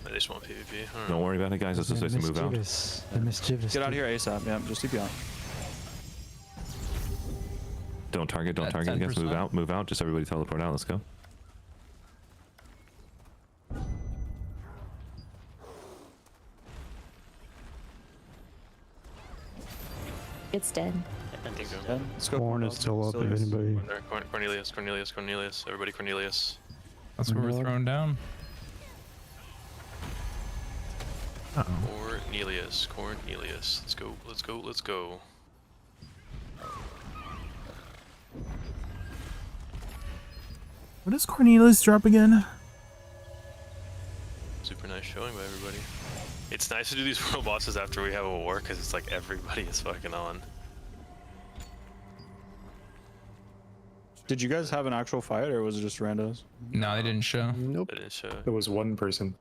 They just want PvP. Don't worry about it, guys. Let's just move out. The mischievous. Get out of here ASAP. Yeah, just TP out. Don't target, don't At target, guys. 10%. Move out. Just everybody teleport out. Let's go. It's dead. Let's go. Corn is still up if anybody. Cornelius. Everybody Cornelius. That's where we're thrown down. Cornelius. Let's go. What does Cornelius drop again? Super nice showing by everybody. It's nice to do these world bosses after we have a war, because it's like everybody is fucking on. Did you guys have an actual fight or was it just randos? No, they didn't show. Nope. They didn't show. It was one person.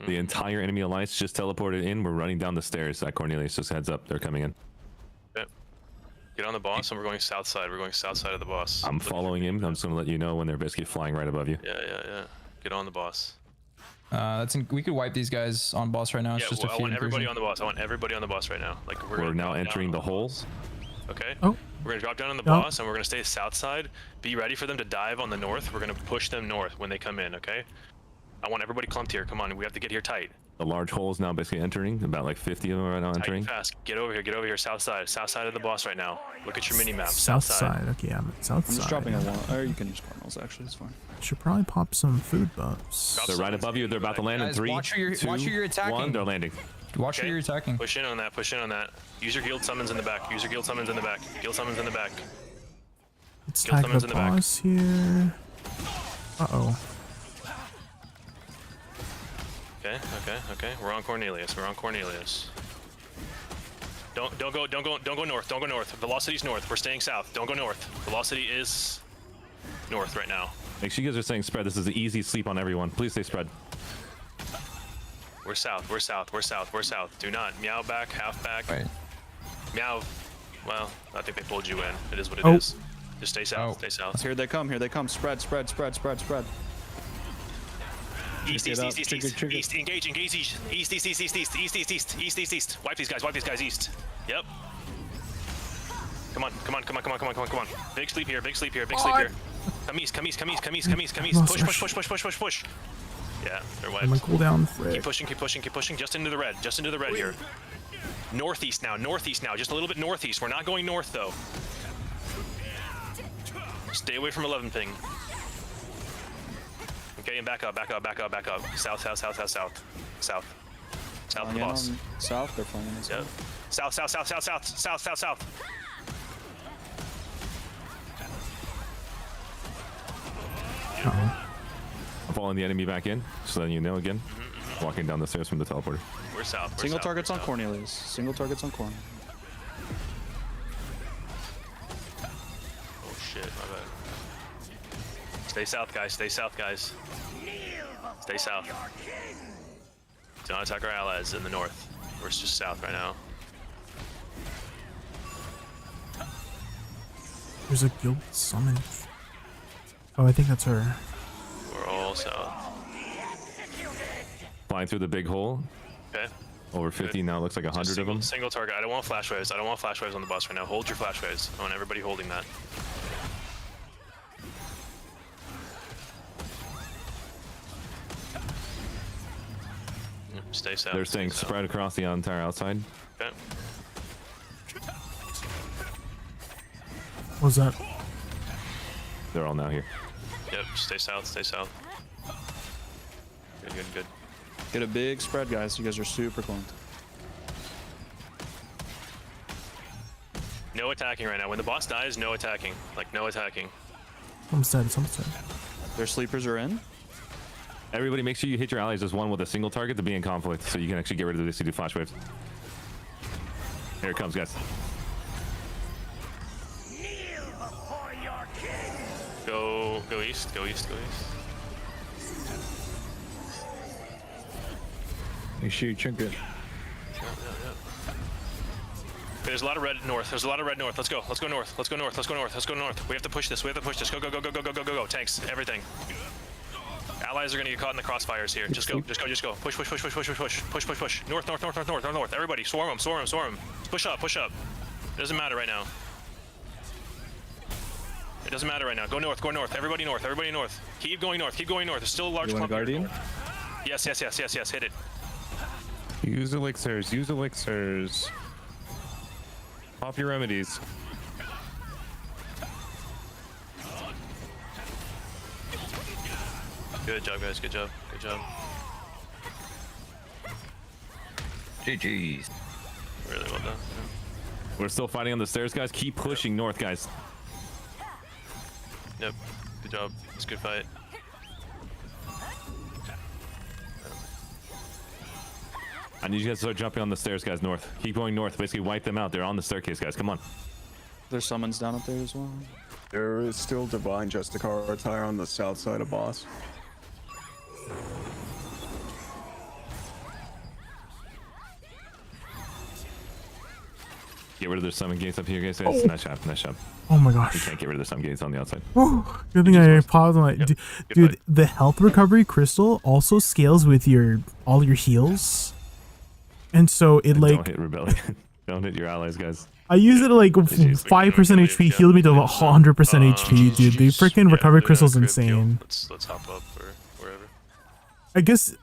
The entire enemy alliance just teleported in. We're running down the stairs at Cornelius. Just heads up. They're coming in. Yep. Get on the boss, and we're going south side. We're going south side of the boss. I'm following him. I'm just going to let you know when they're basically flying right above you. Yeah. Get on the boss. We could wipe these guys on boss right now. It's just a I few. want everybody on the boss. I want everybody on the boss right now. Like We're now entering the holes. Okay. Oh. We're gonna drop down on the boss, and we're gonna stay south side. Be ready for them to dive on the north. We're gonna push them north when they come in. Okay. I want everybody clumped here. Come on, we have to get here tight. The large hole is now basically entering. About like 50 of them are now Tight entering. and fast. Get over here. South side of the boss right now. Look at your mini map. South side. Okay, I'm at south I'm just side. dropping a wall. Or you can use cornels actually, it's fine. Should probably pop some food buffs. They're right above you. They're about to land in Guys, 3, watch who you're 2, attacking. 1. They're landing. Watch who you're attacking. Push in on that. Use your guild summons in the back. Guild summons in the back. Let's Guild tag summons the in the back. boss here. Uh-oh. Okay. We're on Cornelius. Don't go north. Velocity's north. We're staying south. Don't go north. Velocity is north right now. Make sure you guys are saying spread. This is an easy sleep on everyone. Please stay spread. We're south. Do not meow back, half back. Right. Meow. Well, I think they pulled you in. It is what it Oh. is. Just stay south. Stay south. Here they come. Spread. East. Engage east. Wipe these guys. East. Yep. Come on. Big sleep here. Come east. Push. Yeah, they're I'm on wiped. cooldown. Keep pushing. Just into the red here. Northeast now. Just a little bit northeast. We're not going north though. Stay away from 11 ping. Okay, and back up. South. South of the boss. South, they're flying in. Yep. South. I'm following the enemy back in. Just letting you know again. Walking down the stairs from the teleporter. We're south. Single targets on Cornelius. Oh shit, my bad. Stay south, guys. Stay south. Do not attack our allies in the north. We're just south right now. There's a guild summon. Oh, I think that's her. We're all south. Flying through the big hole. Okay. Over 50 now. Looks like 100 of them. Single target. I don't want flash waves. on the bus right now. Hold your flash waves. I want everybody holding that. Stay south. They're staying stay south. spread across the entire outside. Okay. What was that? They're all now here. Yep. Stay south. Good. Get a big spread, guys. You guys are super clumped. No attacking right now. When the boss dies, no attacking. No attacking. Someone's dead. Their sleepers are in. Everybody, make sure you hit your allies as one with a single target to be in conflict, so you can actually get rid of this to do flash waves. Here it comes, guys. Go east, go east, go east. Make sure you chunk it. There's a lot of red north. There's a lot of red north. Let's go. Let's go north. Let's go north. Let's go north. Let's go north. We have to push this. We have to push this. Go, go, go, go, go, go, go, go, go. Tanks. Everything. Allies are gonna get caught in the crossfires here. Just go. Just go. Just go. Push, push, push, push, push, push, push, push, push, push. North, north, north, north, north, north, north. Everybody, swarm them, swarm them, swarm them. Push up, push up. It doesn't matter right now. It doesn't matter right now. Go north, go north. Everybody north, everybody north. Keep going north, keep going north. There's still a large clump. Guardian? Yes, yes, yes, yes, yes. Hit it. Use elixirs. Use elixirs. Pop your remedies. Good job, guys. Good job. Good job. GG's. Really well done. We're still fighting on the stairs, guys. Keep pushing north, guys. Yep. Good job. It's a good fight. I need you guys to start jumping on the stairs, guys, north. Keep going north. Basically, wipe them out. They're on the staircase, guys. Come on. There's summons down up there as well. There is still Divine Justicar attire on the south side of boss. Get rid of the summon gates up here, guys. Nice job. Nice job. Oh my gosh. You can't get rid of the summon gates on the outside. Whew, good thing I paused on it. Dude, the health recovery crystal also scales with all your heals. And so it like... Don't hit rebellion. Don't hit your allies, guys. I use it like 5% HP, healed me to 100% HP, dude. The freaking recovery crystal's insane. Let's hop up or wherever. I guess,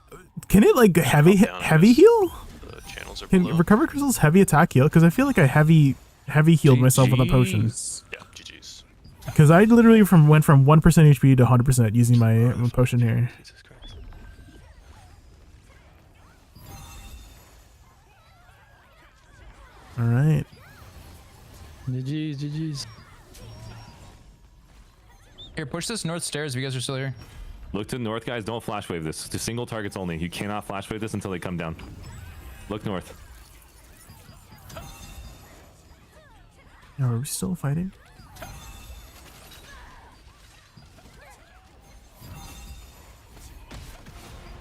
can it like heavy heal? The channels are Can below. recovery crystals heavy attack heal? Because I feel like I heavy healed myself with a potion. Yeah, GG's. Because I literally went from 1% HP to 100% using my potion here. Jesus Christ. All right. GG's, GG's. Here, push this north stairs if you guys are still here. Look to the north, guys. Don't flash wave this. To single targets only. You cannot flash wave this until they come down. Look north. Now, are we still fighting?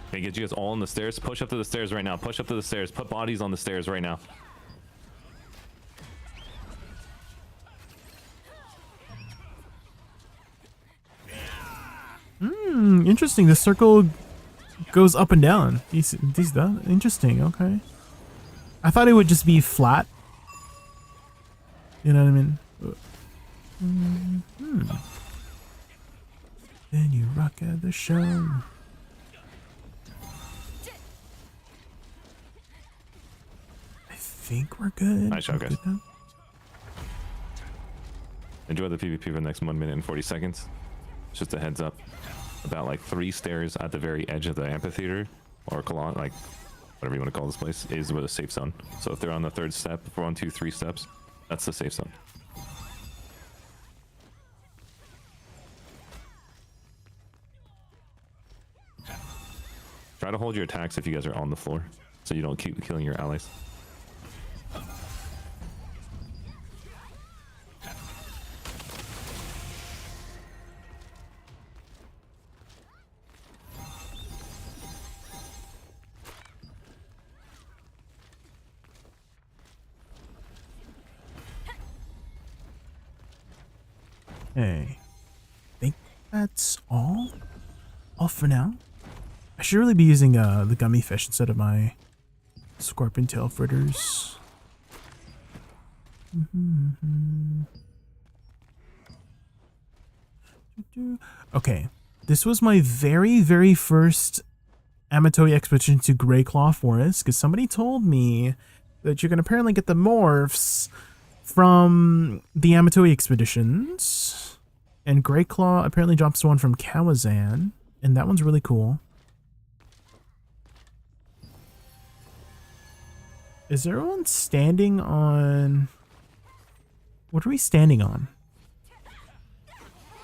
Okay, get you guys all on the stairs. Push up to the stairs right now. Push up to the stairs. Put bodies on the stairs right now. Interesting. The circle goes up and down. These interesting. Okay. I thought it would just be flat. You know what I mean? Then you rock at the show. I think we're good. Nice shot, guys. Enjoy the PvP for the next 1 minute and 40 seconds. Just a heads up. About like 3 stairs at the very edge of the amphitheater or colon, like whatever you want to call this place, is with a safe zone. So if they're on the 3rd step, 1, 2, 3 steps, that's the safe zone. Try to hold your attacks if you guys are on the floor, so you don't keep killing your allies. Hey, I think that's all for now. I should really be using the gummy fish instead of my scorpion tail fritters. Okay, this was my very first Amatoe expedition to Greyclaw Forest, because somebody told me that you can apparently get the morphs from the Amatoe expeditions. And Greyclaw apparently drops one from Kawazan, and that one's really cool. Is everyone standing on... What are we standing on?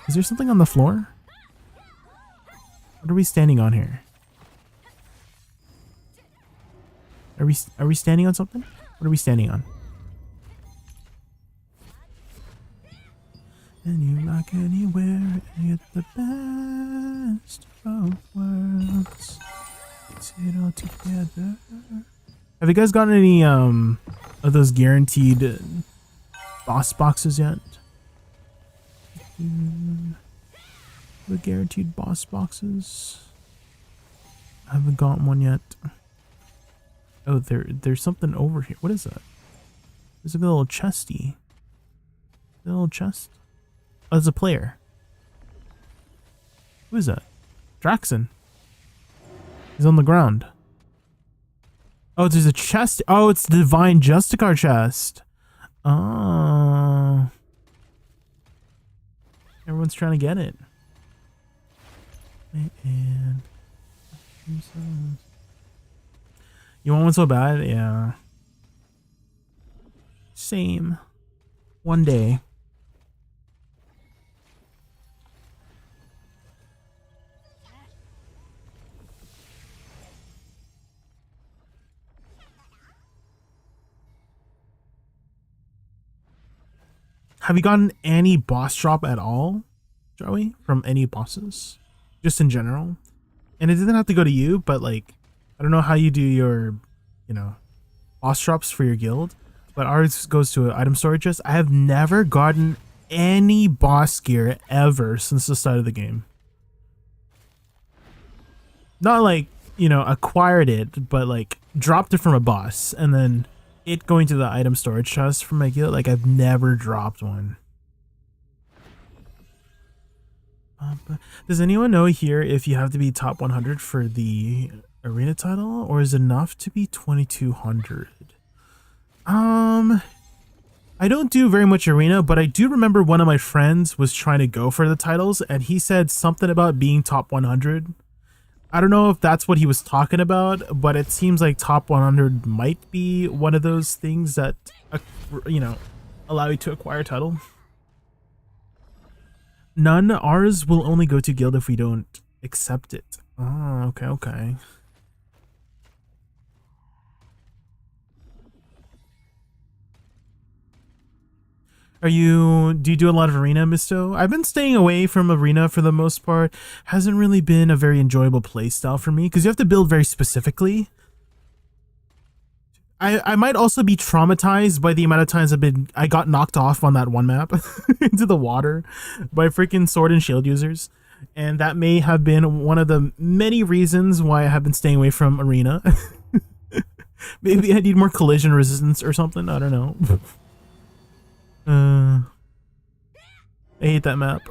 Is there something on the floor? What are we standing on here? Are we standing on something? What are we standing on? And you rock anywhere and get the best of both worlds. See it all together. Have you guys gotten any of those guaranteed boss boxes yet? The guaranteed boss boxes. I haven't gotten one yet. Oh, there's something over here. What is that? There's a little chesty. A little chest. Oh, there's a player. Who is that? Draxon. He's on the ground. Oh, there's a chest. Oh, it's the Divine Justicar chest. Oh. Everyone's trying to get it. And you want one so bad? Yeah. Same. One day. Have you gotten any boss drop at all, Joey? From any bosses? Just in general? And it doesn't have to go to you, but like, I don't know how you do your, you know, boss drops for your guild, but ours goes to an item storage chest. I have never gotten any boss gear ever since the start of the game. Not like, you know, acquired it, but like dropped it from a boss and then it going to the item storage chest for my guild. Like, I've never dropped one. Does anyone know here if you have to be top 100 for the arena title, or is it enough to be 2200? I don't do very much arena, but I do remember one of my friends was trying to go for the titles and he said something about being top 100. I don't know if that's what he was talking about, but it seems like top 100 might be one of those things that, you know, allow you to acquire a title. None. Ours will only go to guild if we don't accept it. Oh, okay, okay. Do you do a lot of arena, Misto? I've been staying away from arena for the most part. Hasn't really been a very enjoyable playstyle for me because you have to build very specifically. I might also be traumatized by the amount of times I got knocked off on that one map into the water by freaking sword and shield users. And that may have been one of the many reasons why I have been staying away from arena. Maybe I need more collision resistance or something. I don't know. I hate that map.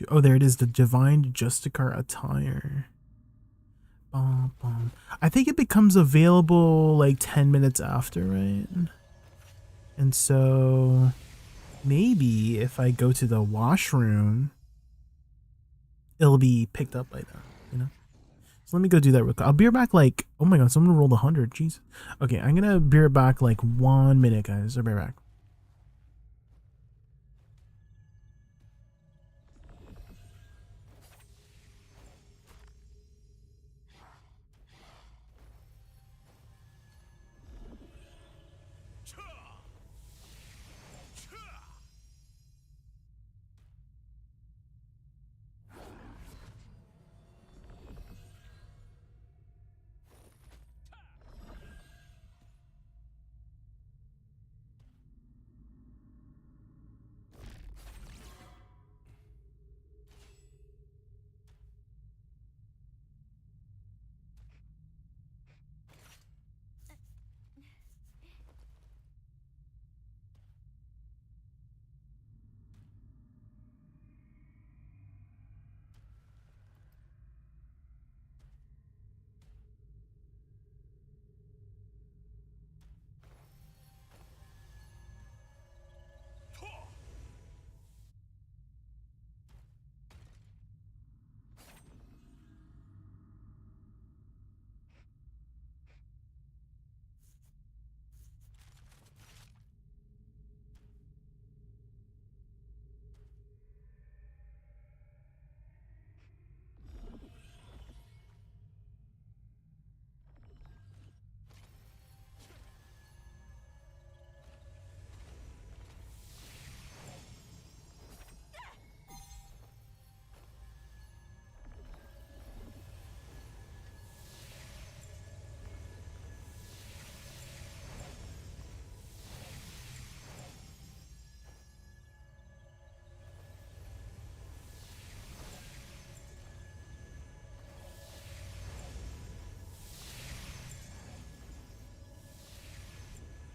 Oh, there it is, the Divine Justicar attire. I think it becomes available like 10 minutes after, right? And so maybe if I go to the washroom, it'll be picked up by then, you know? So let me go do that real quick. I'll be right back like, oh my god, someone rolled 100, jeez. Okay, I'm gonna be right back like 1 minute, guys. I'll be right back.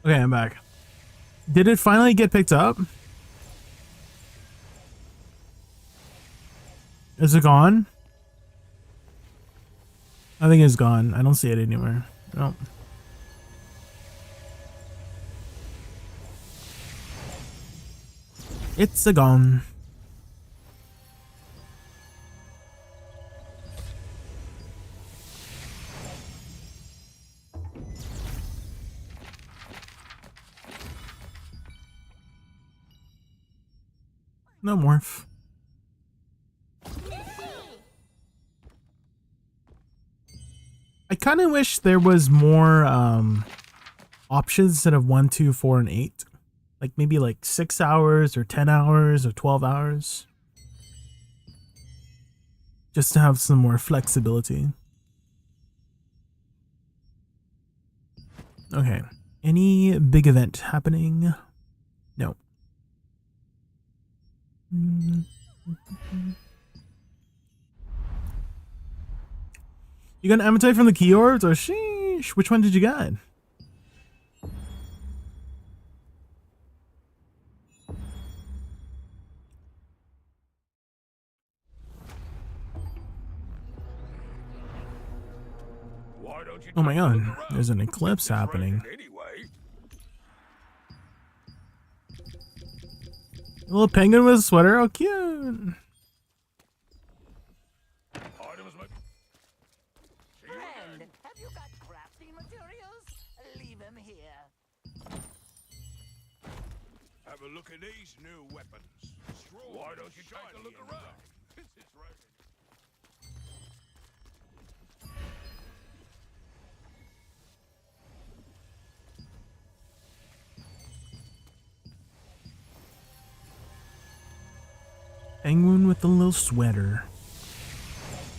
Okay, I'm back. Did it finally get picked up? Is it gone? I think it's gone. I don't see it anywhere. No. It's a gone. No morph. I kind of wish there was more options instead of 1, 2, 4, and 8. Like maybe like 6 hours or 10 hours or 12 hours. Just to have some more flexibility. Okay. Any big event happening? No. You got an appetite from the key orbs or sheesh? Which one did you get? Oh my god, there's an eclipse happening. A little penguin with a sweater, oh cute. Have a look at these new weapons. Why don't you take a look around? This is right. Penguin with a little sweater.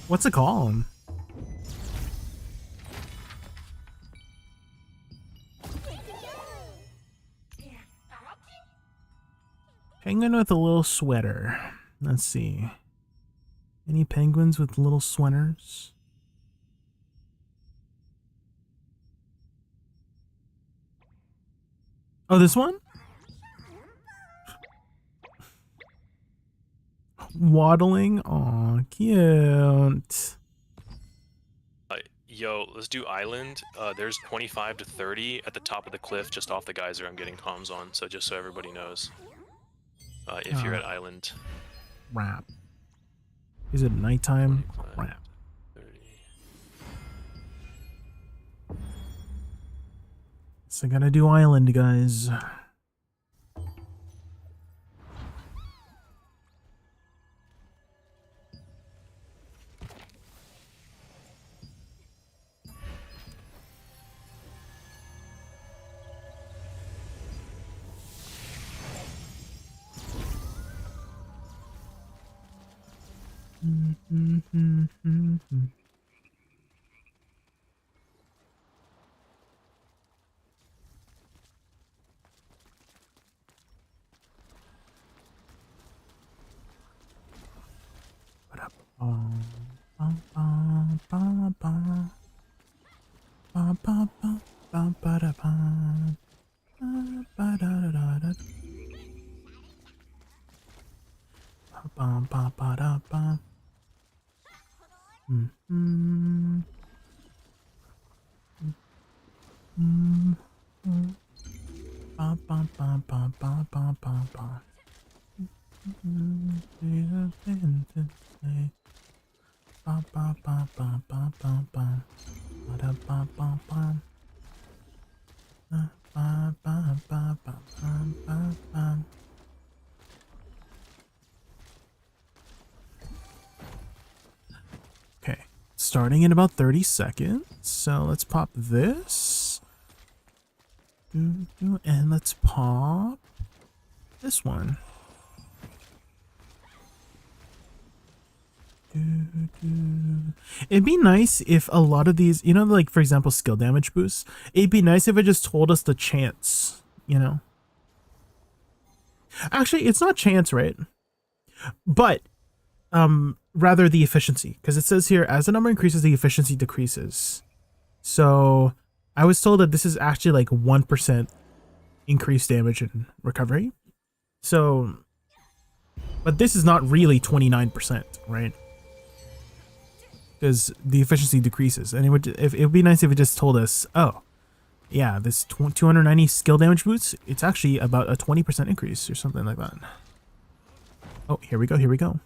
What's it called? Penguin with a little sweater. Let's see. Any penguins with little sweaters? Oh, this one? Waddling? Aw, cute. Yo, let's do island. There's 25 to 30 at the top of the cliff just off the geyser. I'm getting comms on, so just so everybody knows. If you're at island. Crap. Is it nighttime? Crap. 30. So I gotta do island, guys. Okay, starting in about 30 seconds. So let's pop this. And let's pop this one. It'd be nice if a lot of these, you know, like for example, skill damage boosts. It'd be nice if it just told us the chance, you know. Actually, it's not chance, right? But rather the efficiency, because it says here as the number increases, the efficiency decreases. So I was told that this is actually like 1% increased damage and recovery. So, but this is not really 29%, right? Because the efficiency decreases, and it would be nice if it just told us, oh, yeah, this 290 skill damage boost, it's actually about a 20% increase or something like that. Oh, here we go, here we go.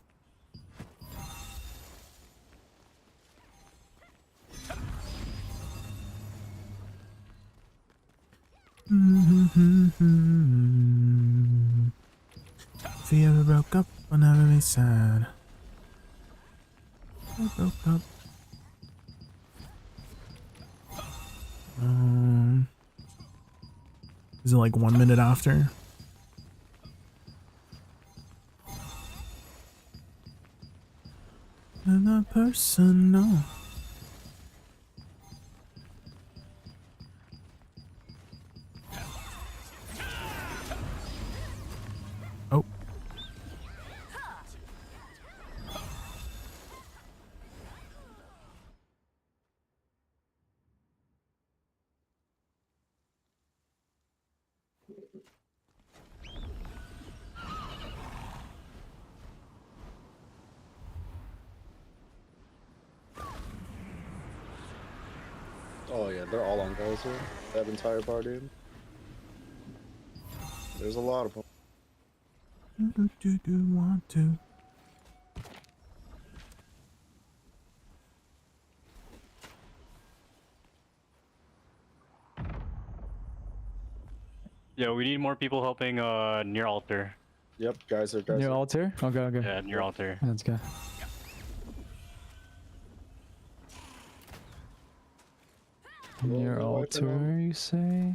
If you ever broke up, I'll never be sad. I broke up. Is it like 1 minute after? And that person, no. Oh. Oh yeah, they're all on Geyser. That entire party. There's a lot of them. Do want to? Yeah, we need more people helping near altar. Yep, Geyser. Near altar? Okay, okay. Yeah, near altar. Let's go. Near altar, you say?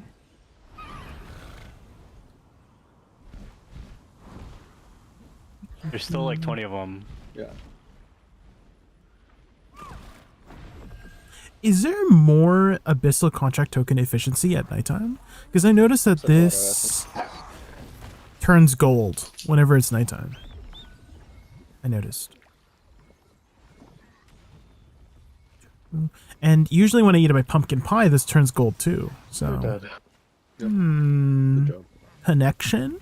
There's still like 20 of them. Yeah. Is there more Abyssal Contract Token efficiency at nighttime? Because I noticed that this turns gold whenever it's nighttime. I noticed. And usually when I eat my pumpkin pie, this turns gold too. So, connection?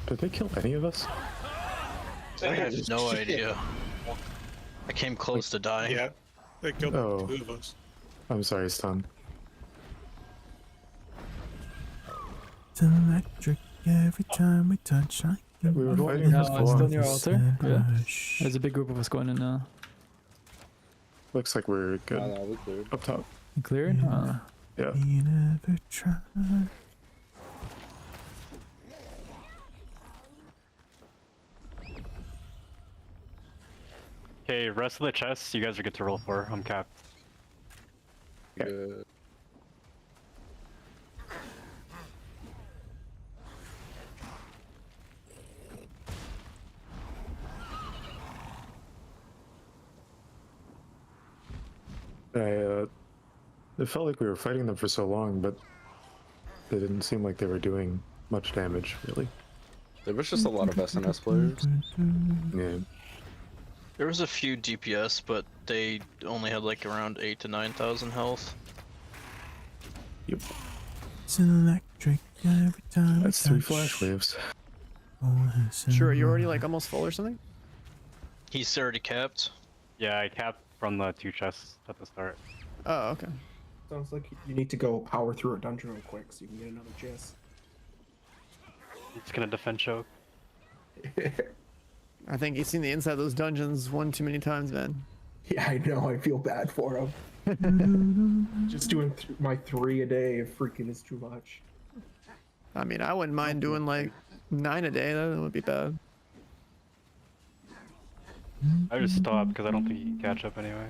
Did they kill any of us? I have no idea. I came close to dying. Yeah, they killed two of us. I'm sorry, Stun. It's electric every time we touch. We were fighting No, this it's still ball. near altar. Yeah. There's a big group of us going in now. Looks like we're good. No, we cleared. Up top. You cleared? Yeah. You never try. Okay, rest of the chests, you guys are good to roll for. I'm capped. Good. It felt like we were fighting them for so long, but they didn't seem like they were doing much damage, really. There was just a lot of SNS players. Yeah. There was a few DPS, but they only had like around 8,000 to 9,000 health. Yep. It's electric every time. That's 3 flash waves. Sure, you're already like almost full or something? He's already capped. Yeah, I capped from the 2 chests at the start. Oh, okay. Sounds like you need to go power through a dungeon real quick so you can get another gist. It's gonna defend choke. I think he's seen the inside of those dungeons one too many times, man. Yeah, I know. I feel bad for him. Just doing my 3 a day freaking is too much. I mean, I wouldn't mind doing like 9 a day. That would be bad. I just stopped because I don't think he can catch up anyway.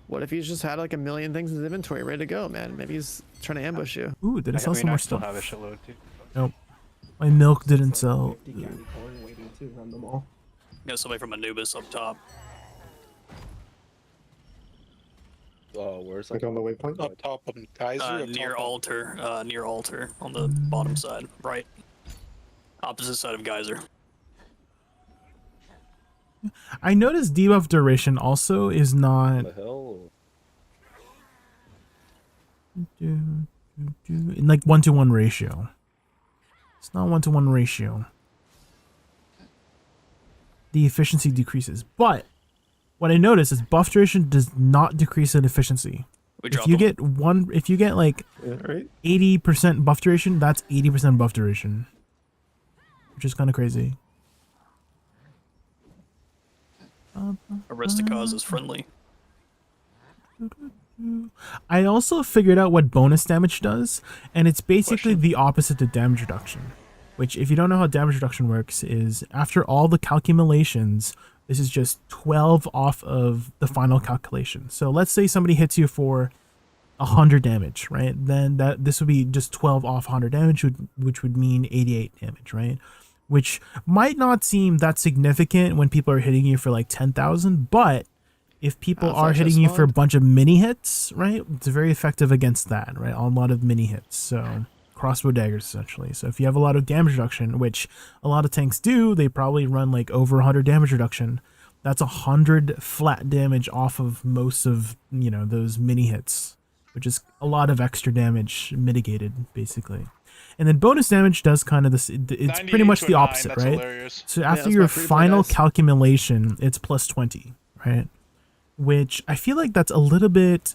What if he's just had like a million things in his inventory ready to go, man? Maybe he's trying to ambush you. Ooh, did I sell some more still stuff? have a shitload too. Nope. My milk didn't sell. 50 candy corn waiting to run them all. Got somebody from Anubis up top. Oh, where's like on the waypoint? Up top of Geyser? Near altar. Near altar on the bottom side. Right. Opposite side of Geyser. I noticed debuff duration also is not. What the hell? In like 1-to-1 ratio. It's not 1-to-1 ratio. The efficiency decreases. But what I noticed is buff duration does not decrease in efficiency. If you get like 80% buff duration, that's 80% buff duration. Which is kind of crazy. Aristicaz is friendly. I also figured out what bonus damage does, and it's basically the opposite to damage reduction. Which, if you don't know how damage reduction works, is after all the calculations, this is just 12 off of the final calculation. So let's say somebody hits you for 100 damage, right? Then this would be just 12 off 100 damage, which would mean 88 damage, right? Which might not seem that significant when people are hitting you for like 10,000, but if people are hitting you for a bunch of mini hits, right, it's very effective against that, right? A lot of mini hits, so crossbow daggers essentially. So if you have a lot of damage reduction, which a lot of tanks do, they probably run like over 100 damage reduction. That's 100 flat damage off of most of, you know, those mini hits, which is a lot of extra damage mitigated basically. And then bonus damage does kind of this, it's pretty much the opposite, right? Hilarious. So after your final calculation, it's plus 20, right? Which I feel like that's a little bit,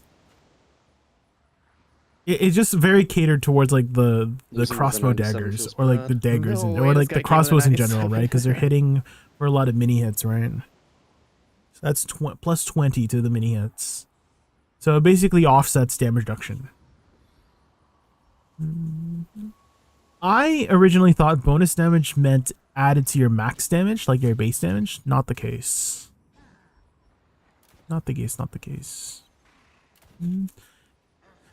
it's just very catered towards like the crossbow daggers or like the daggers or like the crossbows in general, right? Because they're hitting for a lot of mini hits, right? So that's plus 20 to the mini hits. So it basically offsets damage reduction. I originally thought bonus damage meant added to your max damage, like your base damage. Not the case. Not the case, not the case.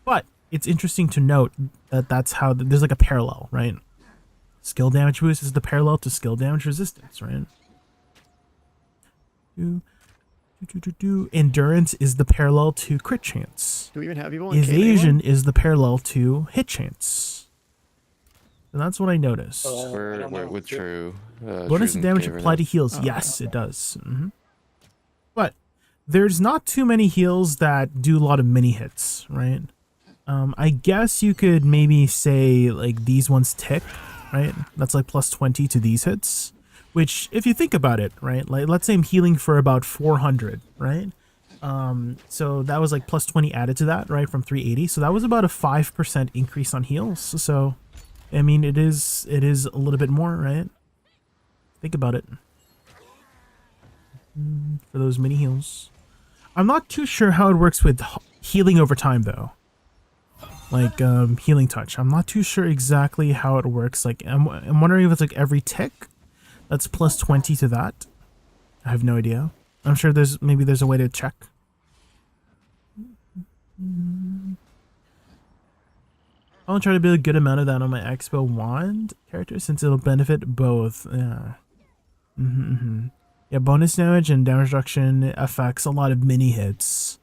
But it's interesting to note that that's how there's like a parallel, right? Skill damage boost is the parallel to skill damage resistance, right? Endurance is the parallel to crit chance. Do we even have people in Evasion is the parallel to hit chance. And that's what I noticed. We're with True. Bonus damage applied to heals. Yes, it does. But there's not too many heals that do a lot of mini hits, right? I guess you could maybe say like these ones tick, right? That's like plus 20 to these hits. Which, if you think about it, right? Like, let's say I'm healing for about 400, right? So that was like plus 20 added to that, right? From 380. So that was about a 5% increase on heals. So, I mean, it is a little bit more, right? Think about it. For those mini heals. I'm not too sure how it works with healing over time, though. Like, healing touch. I'm not too sure exactly how it works. Like, I'm wondering if it's like every tick. That's plus 20 to that. I have no idea. I'm sure maybe there's a way to check. I'll try to build a good amount of that on my Expo wand character since it'll benefit both. Yeah. Yeah, bonus damage and damage reduction affects a lot of mini hits.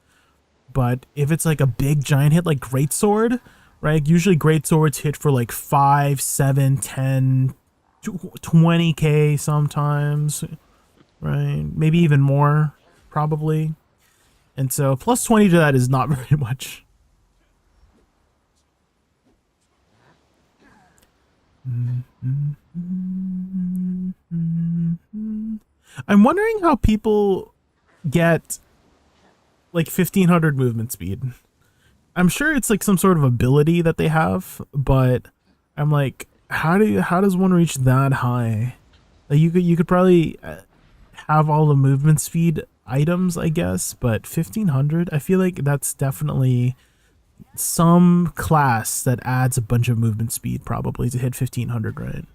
But if it's like a big giant hit like Greatsword, right? Usually Greatswords hit for like 5, 7, 10, 20k sometimes, right? Maybe even more, probably. And so plus 20 to that is not very much. I'm wondering how people get like 1500 movement speed. I'm sure it's like some sort of ability that they have, but I'm like, how does one reach that high? Like you could probably have all the movement speed items, I guess, but 1500, I feel like that's definitely some class that adds a bunch of movement speed probably to hit 1500, right?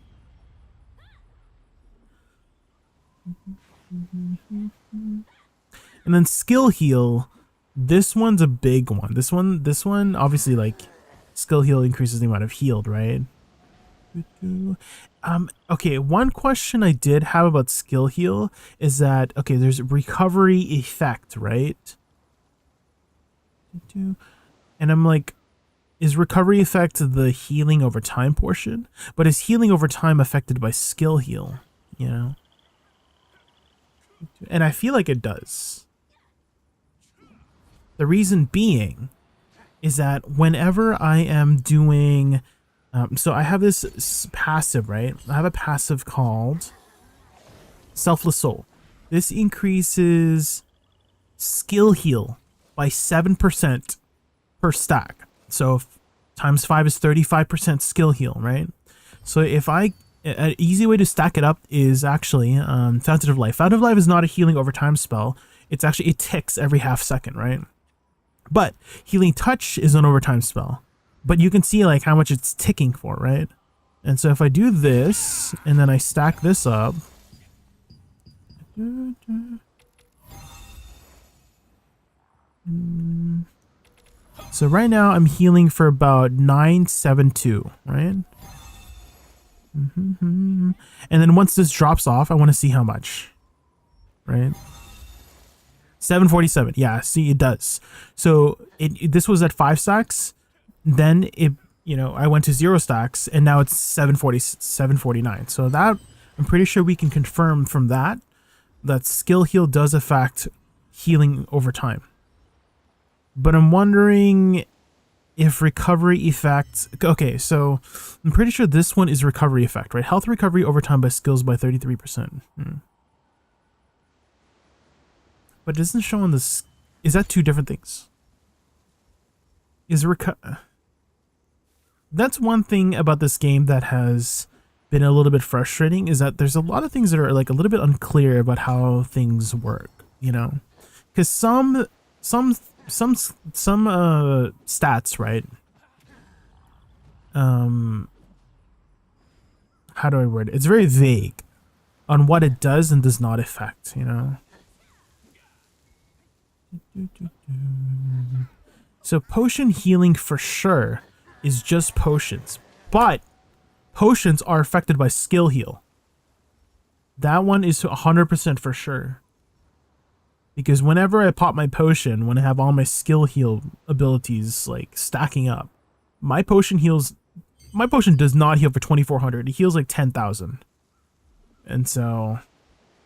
And then skill heal, this one's a big one. This one obviously, like, skill heal increases the amount of healed, right? Okay, one question I did have about skill heal is that, okay, there's recovery effect, right? And I'm like, is recovery effect the healing over time portion? But is healing over time affected by skill heal, you know? And I feel like it does. The reason being is that whenever I am doing, so I have this passive, right? I have a passive called Selfless Soul. This increases skill heal by 7% per stack. So times 5 is 35% skill heal, right? So if an easy way to stack it up is actually Fountain of Life. Fountain of Life is not a healing over time spell. It's actually, it ticks every half second, right? But Healing Touch is an overtime spell. But you can see like how much it's ticking for, right? And so if I do this, and then I stack this up. So right now I'm healing for about 972, right? And then once this drops off, I want to see how much, right? 747. Yeah, see, it does. So this was at 5 stacks, then it, you know, I went to 0 stacks, and now it's 749. So that, I'm pretty sure we can confirm from that skill heal does affect healing over time. But I'm wondering if recovery effects, okay, so I'm pretty sure this one is recovery effect, right? Health recovery over time by skills by 33%. But it doesn't show on this. Is that two different things? That's one thing about this game that has been a little bit frustrating, is that there's a lot of things that are like a little bit unclear about how things work, you know? Because some stats, right? How do I word it? It's very vague on what it does and does not affect, you know? So potion healing for sure is just potions, but potions are affected by skill heal. That one is 100% for sure. Because whenever I pop my potion, when I have all my skill heal abilities like stacking up, my potion does not heal for 2400. It heals like 10,000. And so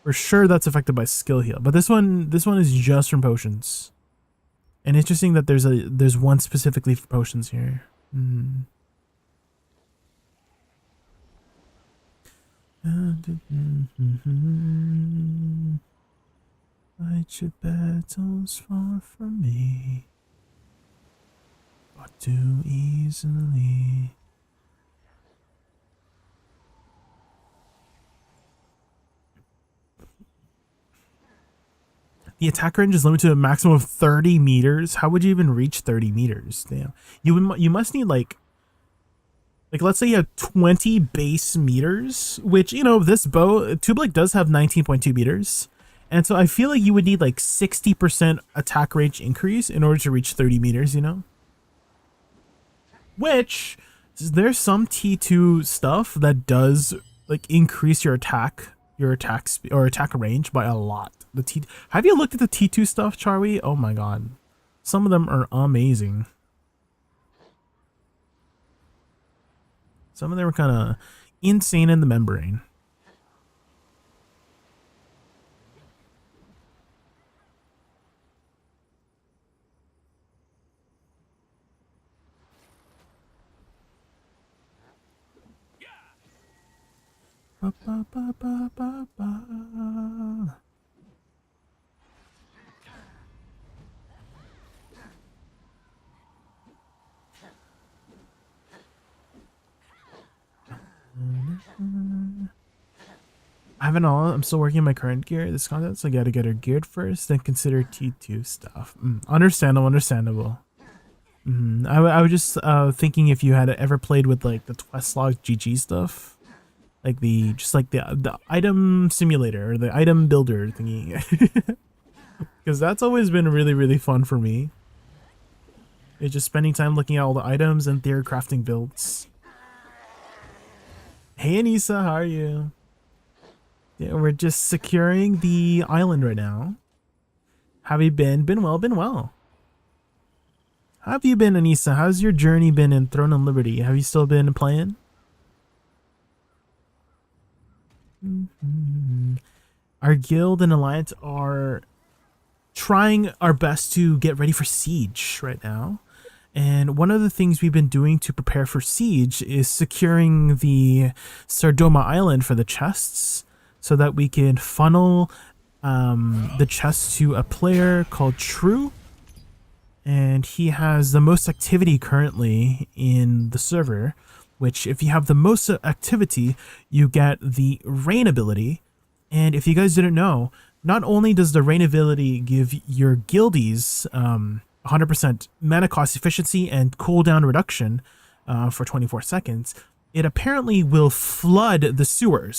for sure that's affected by skill heal. But this one is just from potions. And interesting that there's one specifically for potions here. Fight your battles far from me, but too easily. The attack range is limited to a maximum of 30 meters. How would you even reach 30 meters? Damn. You must need like let's say you have 20 base meters, which, you know, this bow, Tubalik does have 19.2 meters. And so I feel like you would need like 60% attack range increase in order to reach 30 meters, you know? Which, there's some T2 stuff that does like increase your attack speed or attack range by a lot. Have you looked at the T2 stuff, Charlie? Oh my god. Some of them are amazing. Some of them are kind of insane in the membrane. Ba, ba, ba, ba, ba, ba. I haven't all. I'm still working on my current gear. This content, so I gotta get her geared first, then consider T2 stuff. Understandable. I was just thinking if you had ever played with like the Twestlog GG stuff, like the item simulator or the item builder thingy, because that's always been really fun for me. It's just spending time looking at all the items and theory crafting builds. Hey Anissa, how are you? Yeah, we're just securing the island right now. Have you been? Been well. How have you been, Anissa? How's your journey been in Throne and Liberty? Have you still been playing? Our guild and alliance are trying our best to get ready for siege right now. And one of the things we've been doing to prepare for Siege is securing the Sardoma Island for the chests so that we can funnel the chests to a player called True. And he has the most activity currently in the server, which if you have the most activity, you get the Rain ability. And if you guys didn't know, not only does the Rain ability give your guildies 100% mana cost efficiency and cooldown reduction for 24 seconds, it apparently will flood the sewer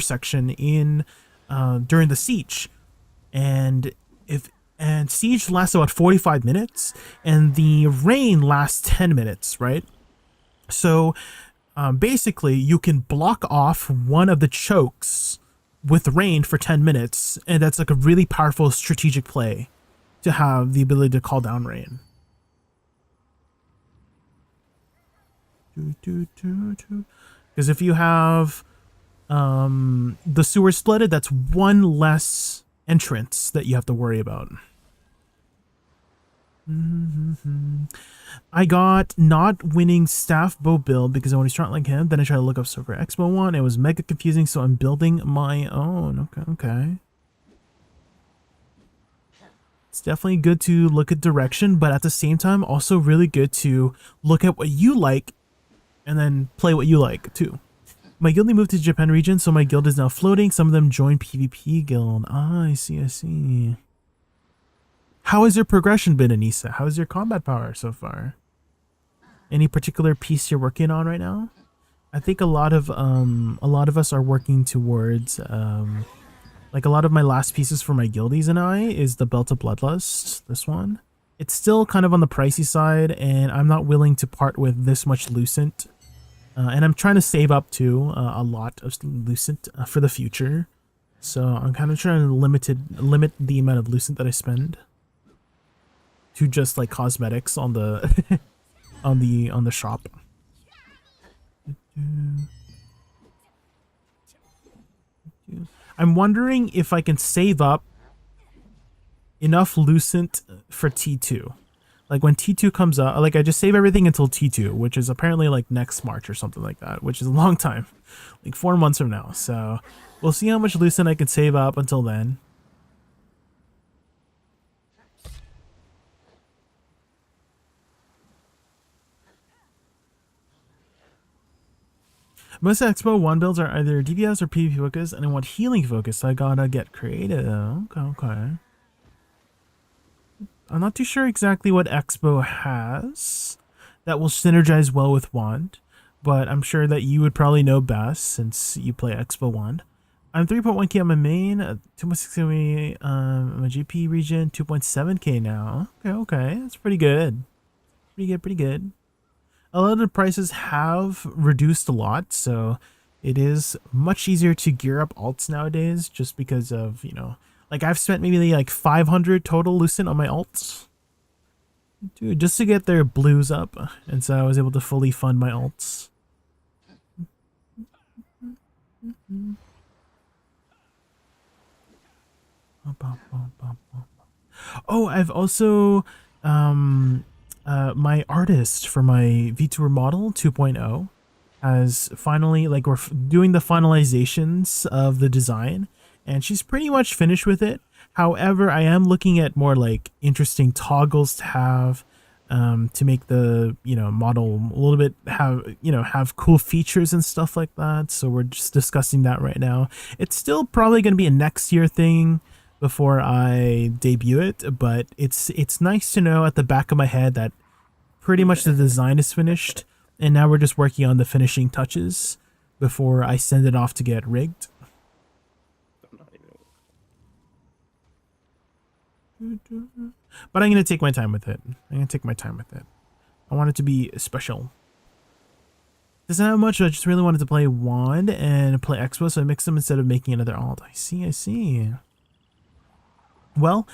section in during the siege. And siege lasts about 45 minutes and the rain lasts 10 minutes, right? So basically you can block off one of the chokes with rain for 10 minutes, and that's like a really powerful strategic play to have the ability to call down rain. Because if you have the sewer splitted, that's one less entrance that you have to worry about. I got not winning staff bow build because I want to start like him. Then I tried to look up Server Expo one. It was mega confusing, so I'm building my own. Okay. It's definitely good to look at direction, but at the same time, also really good to look at what you like and then play what you like too. My guild moved to Japan region, so my guild is now floating. Some of them joined PvP guild. Ah, I see. How has your progression been, Anissa? How is your combat power so far? Any particular piece you're working on right now? I think a lot of us are working towards like a lot of my last pieces for my guildies and I is the Belt of Bloodlust, this one. It's still kind of on the pricey side, and I'm not willing to part with this much Lucent. And I'm trying to save up to a lot of Lucent for the future. So I'm kind of trying to limit the amount of Lucent that I spend to just like cosmetics on the on the shop. I'm wondering if I can save up enough Lucent for T2. Like when T2 comes out, like I just save everything until T2, which is apparently like next March or something like that, which is a long time, like 4 months from now. So we'll see how much Lucent I can save up until then. Most Expo 1 builds are either DPS or PvP focused, and I want healing focused, so I gotta get creative. Okay. I'm not too sure exactly what Expo has that will synergize well with Wand, but I'm sure that you would probably know best since you play Expo Wand. I'm 3.1k on my main, 2.6k on my GP region, 2.7k now. Okay, that's pretty good. Pretty good. A lot of the prices have reduced a lot, so it is much easier to gear up alts nowadays just because of, you know, like I've spent maybe like 500 total Lucent on my alts. Dude, just to get their blues up, and so I was able to fully fund my alts. Oh, I've also my artist for my VTuber model 2.0 has finally, like, we're doing the finalizations of the design, and she's pretty much finished with it. However, I am looking at more like interesting toggles to have to make the, you know, model a little bit have cool features and stuff like that. So we're just discussing that right now. It's still probably going to be a next year thing before I debut it, but it's nice to know at the back of my head that pretty much the design is finished, and now we're just working on the finishing touches before I send it off to get rigged. But I'm going to take my time with it. I want it to be special. Doesn't have much, I just really wanted to play Wand and play Expo, so I mixed them instead of making another alt. I see. Well,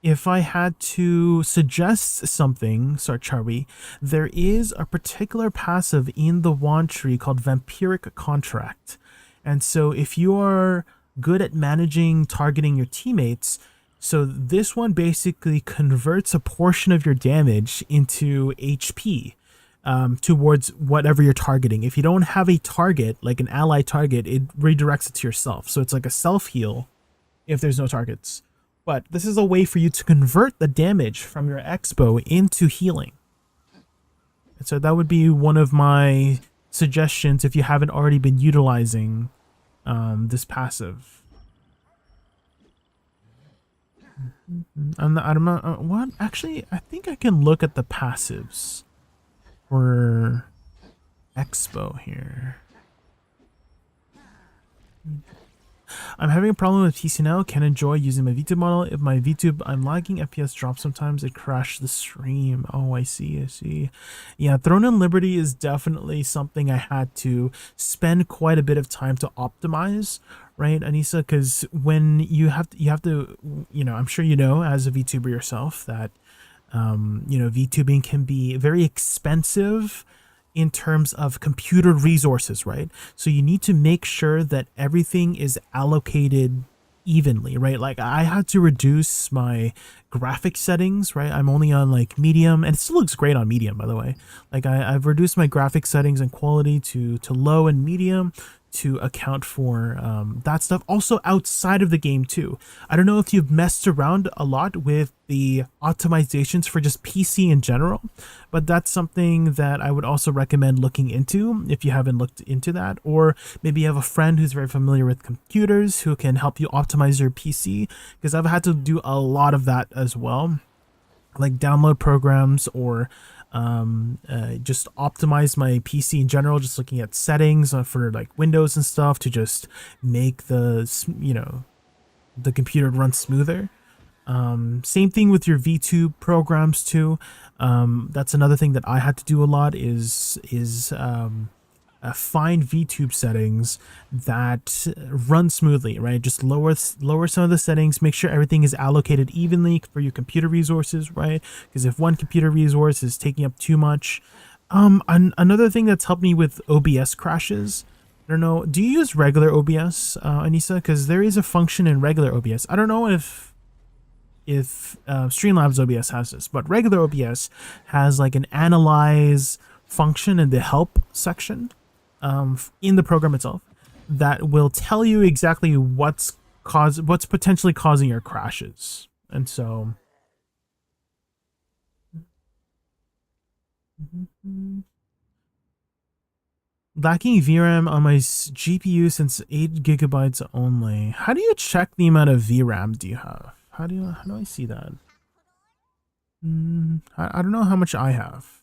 if I had to suggest something, Sarchawi, there is a particular passive in the Wand tree called Vampiric Contract. And so if you are good at managing targeting your teammates, So this one basically converts a portion of your damage into HP towards whatever you're targeting. If you don't have a target, like an ally target, it redirects it to yourself. So it's like a self-heal if there's no targets. But this is a way for you to convert the damage from your Expo into healing. And so that would be one of my suggestions if you haven't already been utilizing this passive. I'm not, what? Actually, I think I can look at the passives for Expo here. I'm having a problem with PC now. Can't enjoy using my VTube model. If my VTube, I'm lagging, FPS drops sometimes. It crashed the stream. Oh, I see. Yeah, Throne and Liberty is definitely something I had to spend quite a bit of time to optimize, right, Anissa? Because when you have to, you know, I'm sure you know as a VTuber yourself that, you know, VTubing can be very expensive in terms of computer resources, right? So you need to make sure that everything is allocated evenly, right? Like I had to reduce my graphic settings, right? I'm only on like medium, and it still looks great on medium, by the way. Like I've reduced my graphic settings and quality to low and medium to account for that stuff. Also outside of the game too. I don't know if you've messed around a lot with the optimizations for just PC in general, but that's something that I would also recommend looking into if you haven't looked into that. Or maybe you have a friend who's very familiar with computers who can help you optimize your PC, because I've had to do a lot of that as well, like download programs or just optimize my PC in general, just looking at settings for like Windows and stuff to just make the, you know, the computer run smoother. Same thing with your VTube programs too. That's another thing that I had to do a lot is find VTube settings that run smoothly, right? Just lower some of the settings, make sure everything is allocated evenly for your computer resources, right? Because if one computer resource is taking up too much. Another thing that's helped me with OBS crashes, I don't know, do you use regular OBS, Anissa? Because there is a function in regular OBS. I don't know if Streamlabs OBS has this, but regular OBS has like an analyze function in the help section in the program itself that will tell you exactly what's potentially causing your crashes. And so lacking VRAM on my GPU since 8 GB only. How do you check the amount of VRAM do you have? How do I see that? I don't know how much I have.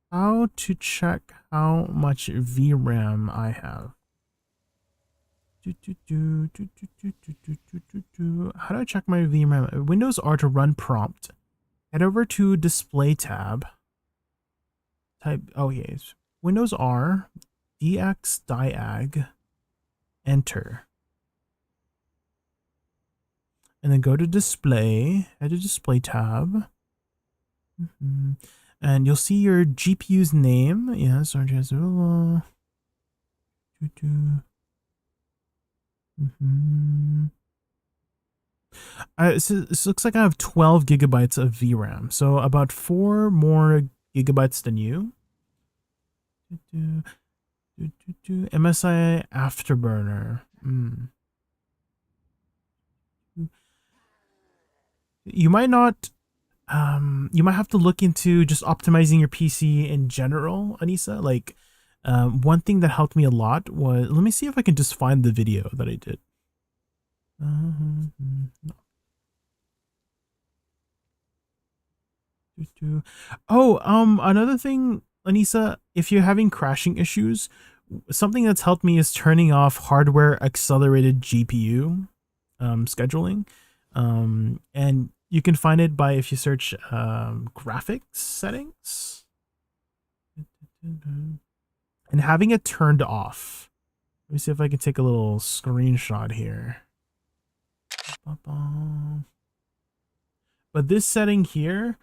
How to check how much VRAM I have. How do I check my VRAM? Windows R to run prompt. Head over to display tab. Type, oh yes, Windows R, DX diag, enter. And then go to display, head to display tab. And you'll see your GPU's name. Yes, RJ. This looks like I have 12 gigabytes of VRAM, so about 4 more gigabytes than you. MSI Afterburner. You might not. You might have to look into just optimizing your PC in general, Anissa. Like, one thing that helped me a lot was, let me see if I can just find the video that I did. Another thing, Anissa, if you're having crashing issues, something that's helped me is turning off hardware accelerated GPU scheduling. And you can find it by, if you search graphics settings and having it turned off. Let me see if I can take a little screenshot here. But this setting here,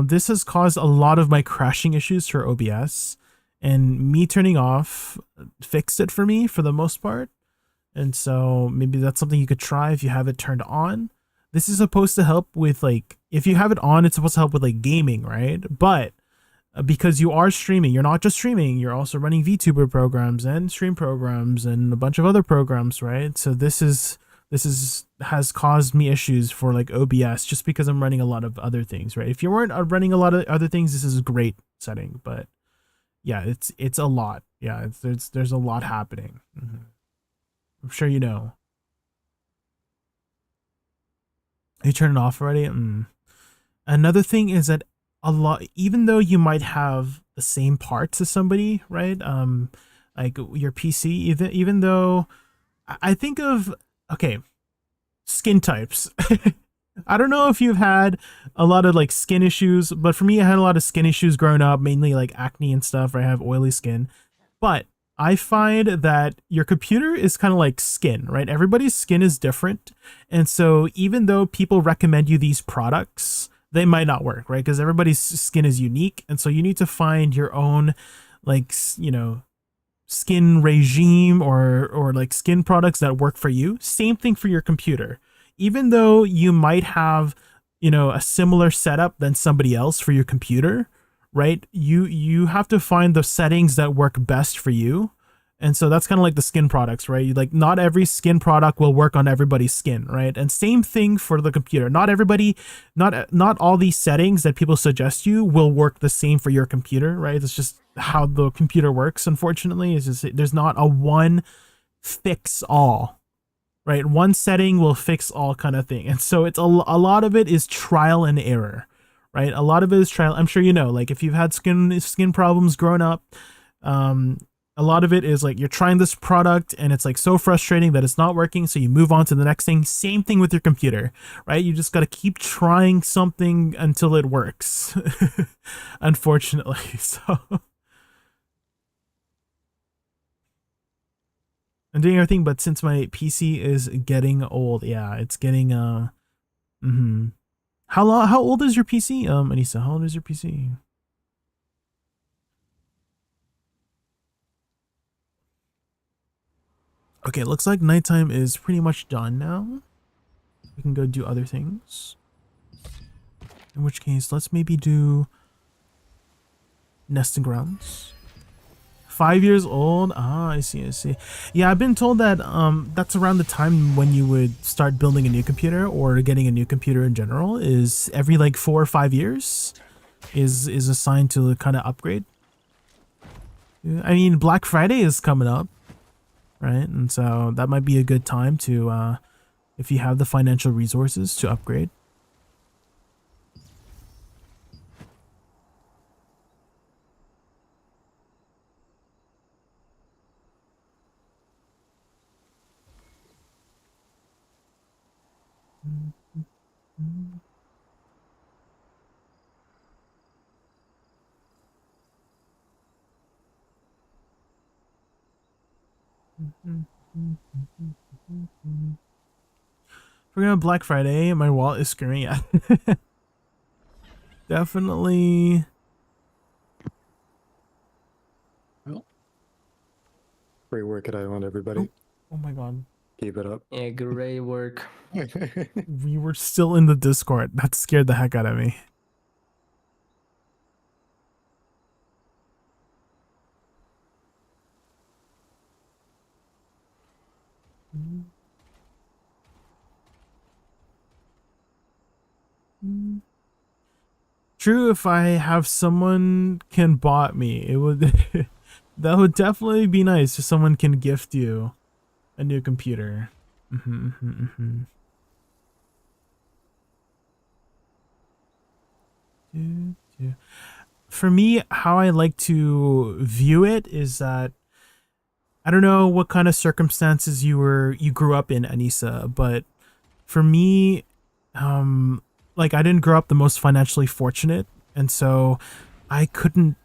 this has caused a lot of my crashing issues for OBS, and me turning off fixed it for me for the most part. And so maybe that's something you could try if you have it turned on. this is supposed to help with like, if you have it on, it's supposed to help with like gaming, right? But because you are streaming, you're not just streaming, you're also running VTuber programs and stream programs and a bunch of other programs, right? So this has caused me issues for like OBS just because I'm running a lot of other things, right? If you weren't running a lot of other things, this is a great setting, but yeah, it's a lot. Yeah, there's a lot happening. I'm sure you know. You turn it off already? Another thing is that a lot, even though you might have the same parts as somebody, right? Like your PC, even though I think of, okay, skin types. I don't know if you've had a lot of like skin issues, but for me, I had a lot of skin issues growing up, mainly like acne and stuff. I have oily skin, but I find that your computer is kind of like skin, right? Everybody's skin is different. And so even though people recommend you these products, they might not work, right? Because everybody's skin is unique. And so you need to find your own, like, you know, skin regime or like skin products that work for you. Same thing for your computer. Even though you might have, you know, a similar setup than somebody else for your computer, right? You have to find the settings that work best for you. And so that's kind of like the skin products, right? Like not every skin product will work on everybody's skin, right? And same thing for the computer. Not everybody, not all these settings that people suggest you will work the same for your computer, right? It's just how the computer works, unfortunately. It's just, there's not a one fix all, right? One setting will fix all kind of thing. And so it's a lot of it is trial and error, right? A lot of it is trial. I'm sure you know, like if you've had skin problems growing up, a lot of it is like you're trying this product and it's like so frustrating that it's not working, so you move on to the next thing. Same thing with your computer, right? You just got to keep trying something until it works. Unfortunately. So I'm doing everything, but since my PC is getting old, yeah, it's getting How old is your PC? Anissa, how old is your PC? Okay, it looks like nighttime is pretty much done now. We can go do other things. In which case, let's maybe do nesting grounds. 5 years old. Ah, I see. Yeah, I've been told that that's around the time when you would start building a new computer or getting a new computer in general. Is every like 4 or 5 years is assigned to kind of upgrade. I mean, Black Friday is coming up, right? And so that might be a good time to, if you have the financial resources, to upgrade. We're gonna Black Friday. My wallet is screaming at. Definitely. Well, great work at Island, everybody. Oh my god. Keep it up. Yeah, great work. We were still in the Discord. That scared the heck out of me. True, if I have someone can bot me, it would that would definitely be nice if someone can gift you a new computer. For me, how I like to view it is that I don't know what kind of circumstances you grew up in, Anissa, but for me, like I didn't grow up the most financially fortunate, and so I couldn't,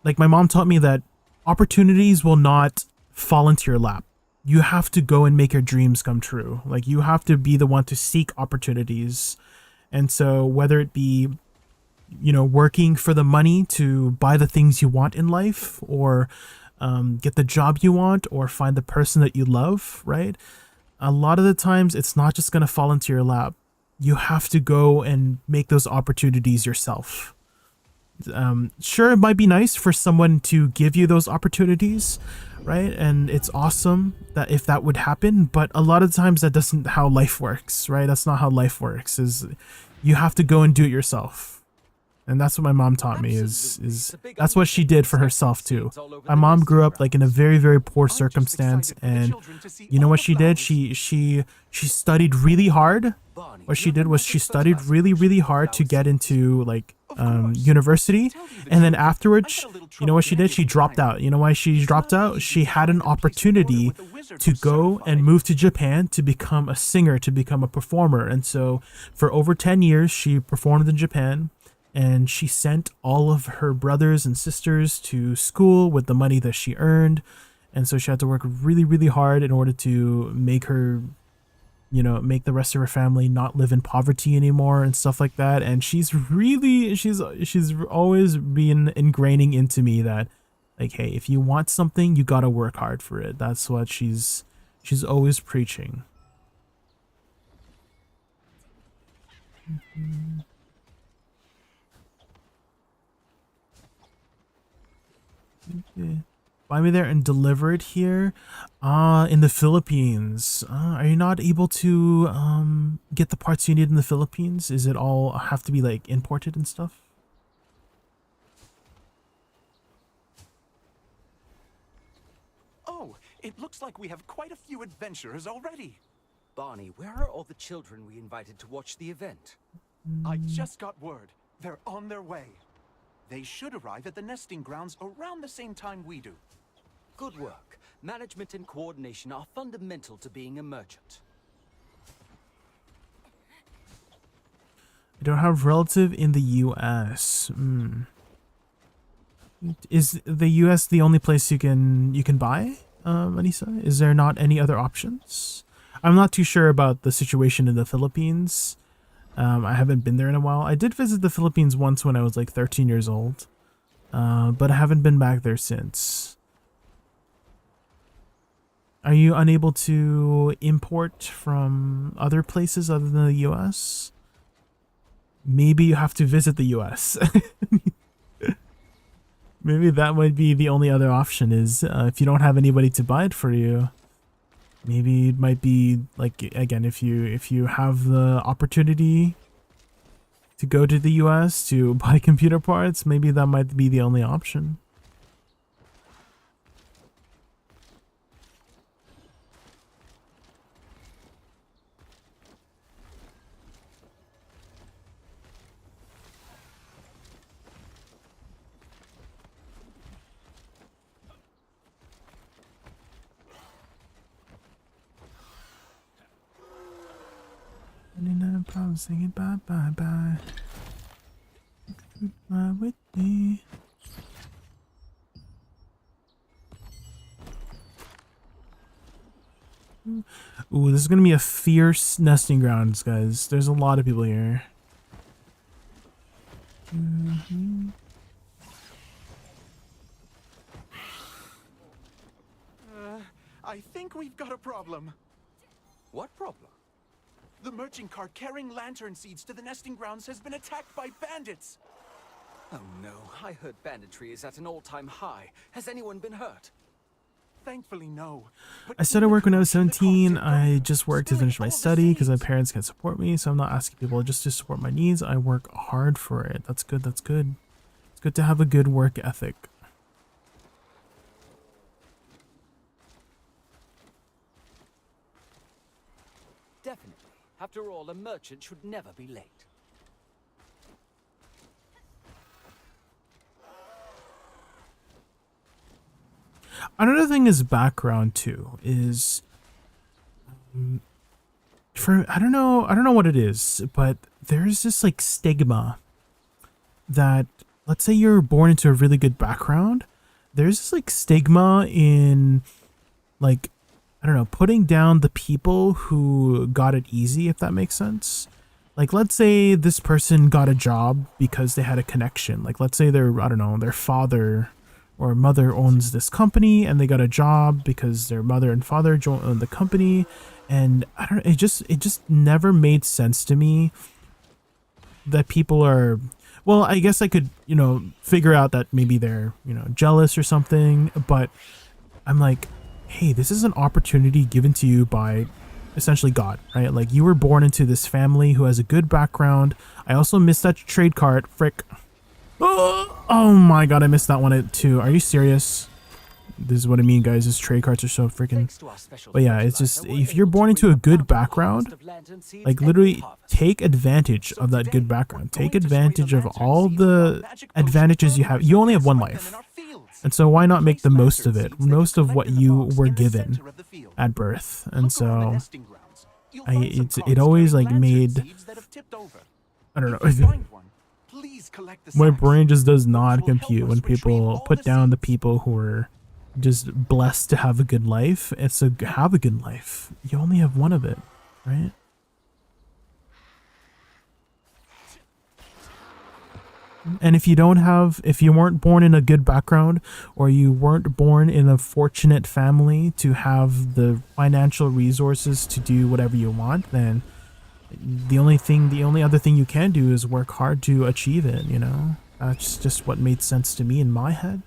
like my mom taught me that opportunities will not fall into your lap. You have to go and make your dreams come true. Like you have to be the one to seek opportunities. And so whether it be, you know, working for the money to buy the things you want in life, or get the job you want, or find the person that you love, right? A lot of the times it's not just going to fall into your lap. you have to go and make those opportunities yourself. Sure, it might be nice for someone to give you those opportunities, right? And it's awesome that if that would happen, but a lot of times that doesn't how life works, right? That's not how life works. Is you have to go and do it yourself. And that's what my mom taught me is that's what she did for herself too. My mom grew up like in a very, very poor circumstance, and you know what she did? She studied really hard. What she did was she studied really, really hard to get into like university, and then afterwards, you know what she did? She dropped out. You know why she dropped out? She had an opportunity to go and move to Japan to become a singer, to become a performer, and so for over 10 years she performed in Japan. And she sent all of her brothers and sisters to school with the money that she earned. And so she had to work really, really hard in order to make her, you know, make the rest of her family not live in poverty anymore and stuff like that. And she's always been ingraining into me that, like, hey, if you want something, you gotta work hard for it. That's what she's always preaching. Mm-hmm. Okay. Buy me there and deliver it here. In the Philippines. Are you not able to get the parts you need in the Philippines? Is it all have to be like imported and stuff? Oh, it looks like we have quite a few adventurers already. Barney, where are all the children we invited to watch the event? I just got word. They're on their way. They should arrive at the nesting grounds around the same time we do. Good work. Management and coordination are fundamental to being a merchant. I don't have relative in the US. Is the US the only place you can buy, Anissa? Is there not any other options? I'm not too sure about the situation in the Philippines. I haven't been there in a while. I did visit the Philippines once when I was like 13 years old, but I haven't been back there since. Are you unable to import from other places other than the US? Maybe you have to visit the US. Maybe that might be the only other option is if you don't have anybody to buy it for you. Maybe it might be like, again, if you have the opportunity to go to the US to buy computer parts, maybe that might be the only option. I'm singing bye bye bye. Fly with me. Ooh, this is gonna be a fierce nesting grounds, guys. There's a lot of people here. I think we've got a problem. What problem? The merchant cart carrying lantern seeds to the nesting grounds has been attacked by bandits. Oh no, I heard banditry is at an all-time high. Has anyone been hurt? Thankfully, no. I started work when I was 17. I just worked to finish my study because my parents can't support me, so I'm not asking people just to support my needs. I work hard for it. That's good, that's good. It's good to have a good work ethic. Definitely. After all, a merchant should never be late. Another thing is background too is for I don't know what it is, but there's this like stigma that, let's say you're born into a really good background, there's this like stigma in like, I don't know, putting down the people who got it easy, if that makes sense. Like, let's say this person got a job because they had a connection. Like, let's say their, I don't know, their father or mother owns this company and they got a job because their mother and father own the company. And I don't know, it just never made sense to me that people are, well, I guess I could, you know, figure out that maybe they're, you know, jealous or something, but I'm like, hey, this is an opportunity given to you by essentially God, right? Like, you were born into this family who has a good background. I also missed that trade card, frick. Oh my god, I missed that one too. Are you serious? This is what I mean, guys. These trade cards are so freaking... But yeah, it's just, if you're born into a good background, like, literally take advantage of that good background. Take advantage of all the advantages you have. You only have one life. And so why not make the most of it? Most of what you were given at birth. And so it always like made, I don't know. My brain just does not compute when people put down the people who are just blessed to have a good life. It's a have a good life. You only have one of it, right? And if you weren't born in a good background, or you weren't born in a fortunate family to have the financial resources to do whatever you want, then the only other thing you can do is work hard to achieve it, you know? That's just what made sense to me in my head.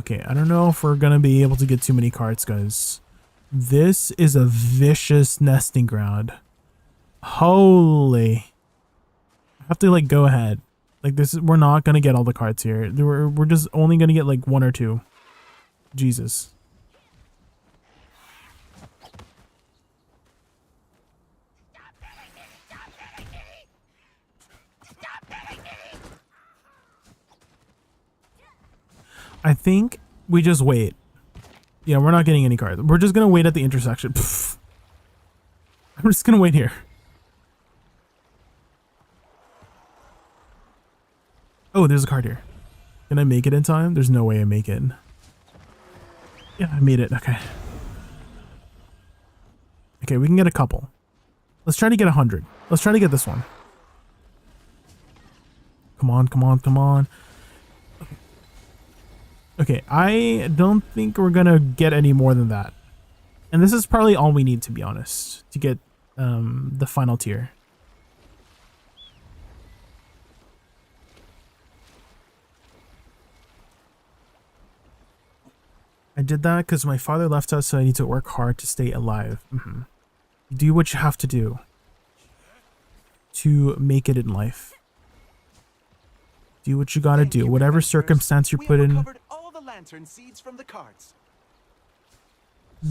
Okay, I don't know if we're gonna be able to get too many cards, guys. This is a vicious nesting ground. Holy. I have to like go ahead. Like we're not gonna get all the cards here. We're just only gonna get like one or two. Jesus. I think we just wait. Yeah, we're not getting any cards. We're just gonna wait at the intersection. Pfft. I'm just gonna wait here. Oh, there's a card here. Can I make it in time? There's no way I make it. Yeah, I made it. Okay. Okay, we can get a couple. Let's try to get 100. Let's try to get this one. Come on, come on, come on. Okay, I don't think we're gonna get any more than that. And this is probably all we need, to be honest, to get the final tier. I did that because my father left us, so I need to work hard to stay alive. Do what you have to do to make it in life. Do what you gotta do, whatever circumstance you're put in. Lantern seeds from the cards.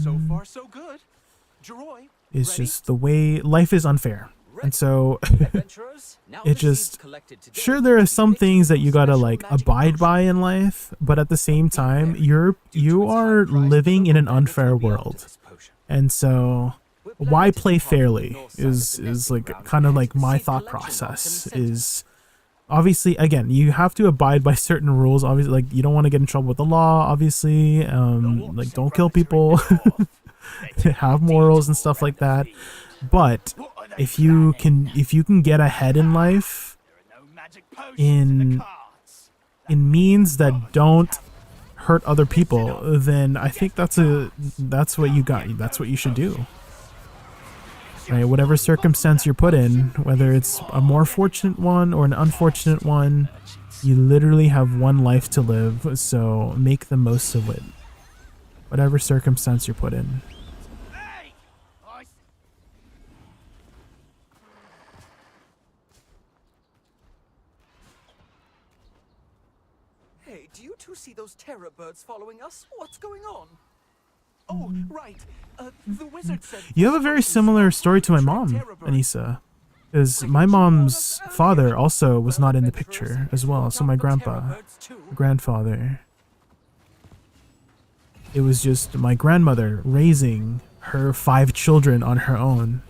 So far, so good. Droy, it's just the way life is unfair. And so it just, sure, there are some things that you gotta like abide by in life, but at the same time, you are living in an unfair world. And so why play fairly is like kind of like my thought process is, obviously, again, you have to abide by certain rules. Obviously, like, you don't want to get in trouble with the law, obviously. Like, don't kill people. Have morals and stuff like that. But if you can get ahead in life in means that don't hurt other people, then I think that's what you got. That's what you should do. Right, whatever circumstance you're put in, whether it's a more fortunate one or an unfortunate one, you literally have one life to live, so make the most of it. Whatever circumstance you're put in. Hey, do you two see those terror birds following us? What's going on? Oh, right. The wizard said you have a very similar story to my mom, Anissa. Because my mom's father also was not in the picture as well. So my grandfather. It was just my grandmother raising her 5 children on her own.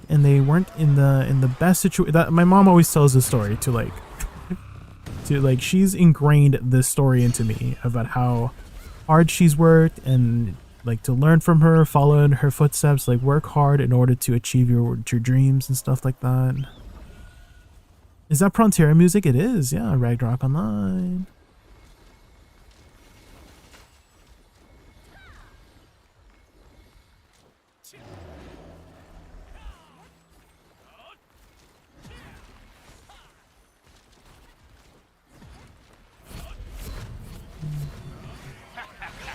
And they weren't in the best situation. That my mom always tells the story to like she's ingrained this story into me about how hard she's worked and like to learn from her, follow in her footsteps, like work hard in order to achieve your dreams and stuff like that. Is that Frontier music? It is, yeah. Ragnarok Online.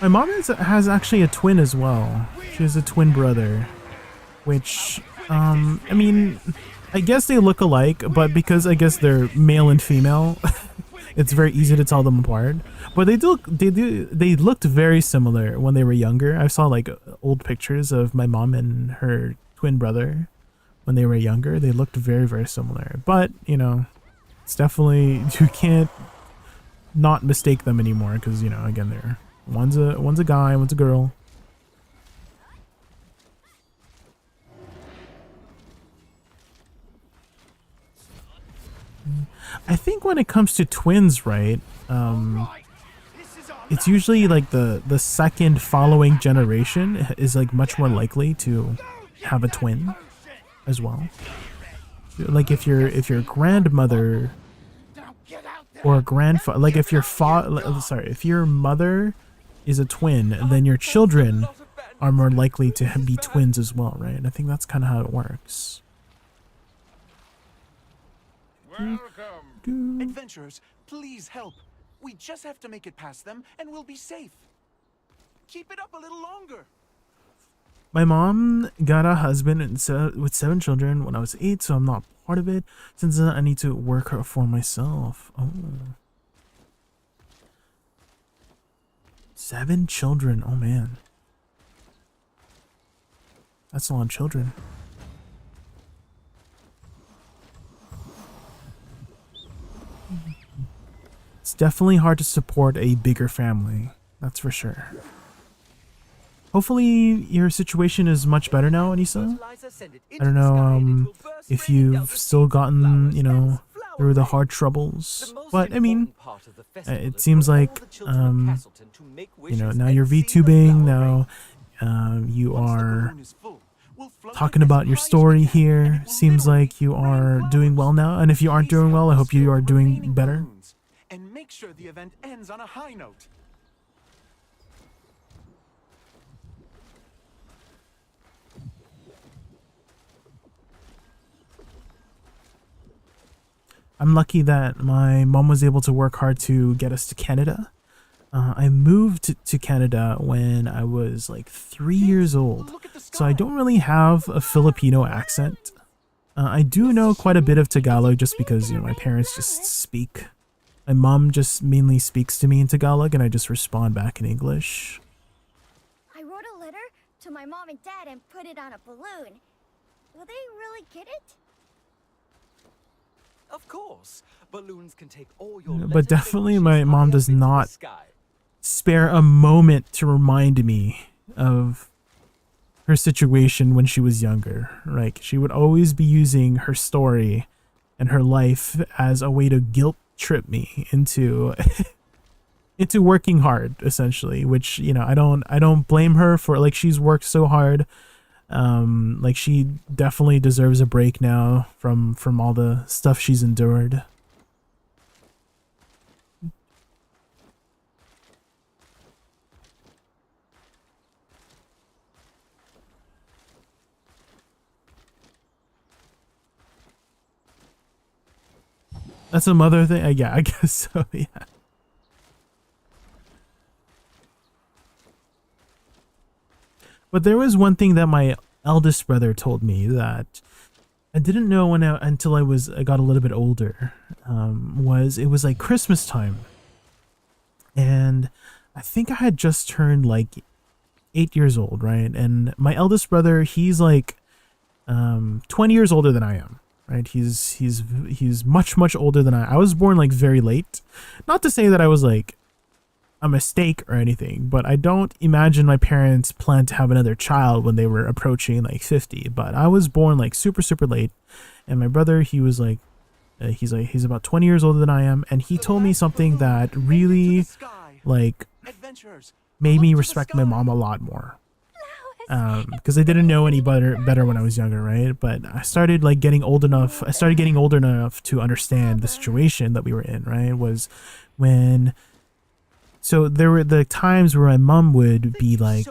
My mom has actually a twin as well. She has a twin brother, which, I mean, I guess they look alike, but because I guess they're male and female, it's very easy to tell them apart. But they looked very similar when they were younger. I saw like old pictures of my mom and her twin brother when they were younger. They looked very, very similar. But, you know, it's definitely, you can't not mistake them anymore because, you know, again, they're one's a guy, one's a girl. I think when it comes to twins, right, it's usually like the second following generation is like much more likely to have a twin as well. Like if your grandmother or grandfather, like if your if your mother is a twin, then your children are more likely to be twins as well, right? I think that's kind of how it works. Welcome. Adventurers, please help. We just have to make it past them and we'll be safe. Keep it up a little longer. My mom got a husband and with 7 children when I was 8, so I'm not part of it. Since then, I need to work for myself. Oh. 7 children. Oh, man. That's a lot of children. It's definitely hard to support a bigger family. That's for sure. Hopefully your situation is much better now, Anissa. I don't know if you've still gotten, you know, through the hard troubles. But, I mean, it seems like, you know, now you're VTubing, now you are talking about your story here. Seems like you are doing well now. And if you aren't doing well, I hope you are doing better. And make sure the event ends on a high note. I'm lucky that my mom was able to work hard to get us to Canada. I moved to Canada when I was like 3 years old, so I don't really have a Filipino accent. I do know quite a bit of Tagalog just because, you know, my parents just speak. My mom just mainly speaks to me in Tagalog and I just respond back in English. I wrote a letter to my mom and dad and put it on a balloon. Will they really get it? Of course. Balloons can take all your But definitely my mom does not spare a moment to remind me of her situation when she was younger. Like, she would always be using her story and her life as a way to guilt trip me into into working hard, essentially, which, you know, I don't blame her for. Like, she's worked so hard. Like, she definitely deserves a break now from all the stuff she's endured. That's a mother thing? Yeah, I guess so, yeah. But there was one thing that my eldest brother told me that I didn't know until I got a little bit older. It was like Christmas time. And I think I had just turned like 8 years old, right? And my eldest brother, he's like 20 years older than I am. Right, he's much older than I was born like very late. Not to say that I was like a mistake or anything, but I don't imagine my parents planned to have another child when they were approaching like 50. But I was born like super late, and my brother, he was like he's about 20 years older than I am, and he told me something that really like made me respect my mom a lot more. Because I didn't know any better when I was younger, right? But I started like getting old enough. I started getting older enough to understand the situation that we were in, right? Was when, so there were the times where my mom would be like,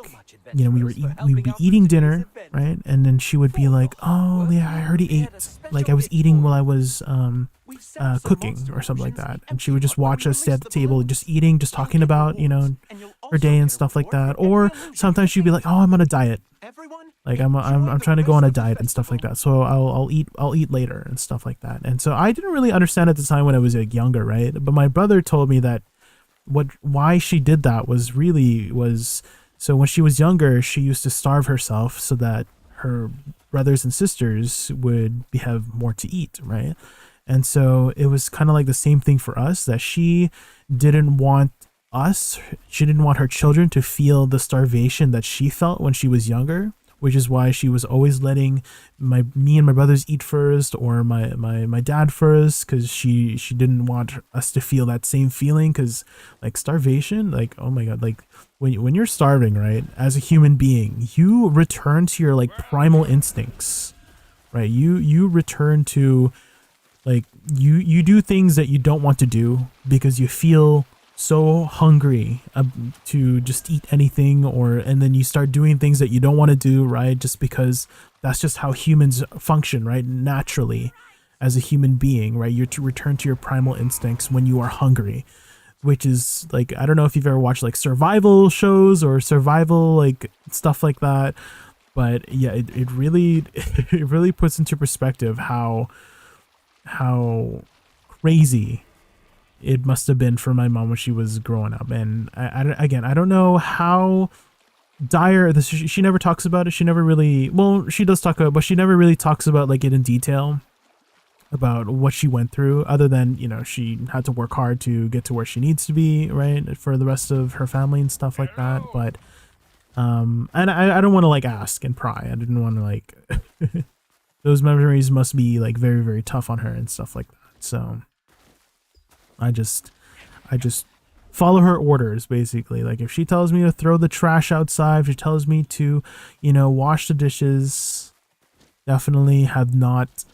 you know, we would be eating dinner, right? And then she would be like, "Oh yeah, I already ate." Like I was eating while I was cooking or something like that, and she would just watch us sit at the table, just eating, just talking about, you know, her day and stuff like that. Or sometimes she'd be like, "Oh, I'm on a diet. Like I'm trying to go on a diet and stuff like that. So I'll eat later and stuff like that." And so I didn't really understand at the time when I was like younger, right? But my brother told me that why she did that was so when she was younger, she used to starve herself so that her brothers and sisters would have more to eat, right? And so it was kind of like the same thing for us, that she didn't want her children to feel the starvation that she felt when she was younger, which is why she was always letting me and my brothers eat first, or my dad first, because she didn't want us to feel that same feeling. Because like starvation, like, oh my god, like when you're starving, right, as a human being, you return to your like primal instincts, right? You return to like you do things that you don't want to do because you feel so hungry to just eat anything, and then you start doing things that you don't want to do, right? Just because that's just how humans function, right? Naturally, as a human being, right? You to return to your primal instincts when you are hungry, which is like, I don't know if you've ever watched like survival shows or survival like stuff like that, but yeah, it really it really puts into perspective how crazy it must have been for my mom when she was growing up. And I don't know how dire this, she never talks about it. She never really, well, she does talk about it, but she never really talks about like it in detail about what she went through, other than, you know, she had to work hard to get to where she needs to be, right, for the rest of her family and stuff like that. But and I don't want to like ask and pry. I didn't want to like those memories must be like very, very tough on her and stuff like that. So I just follow her orders, basically. Like if she tells me to throw the trash outside, if she tells me to, you know, wash the dishes, definitely have not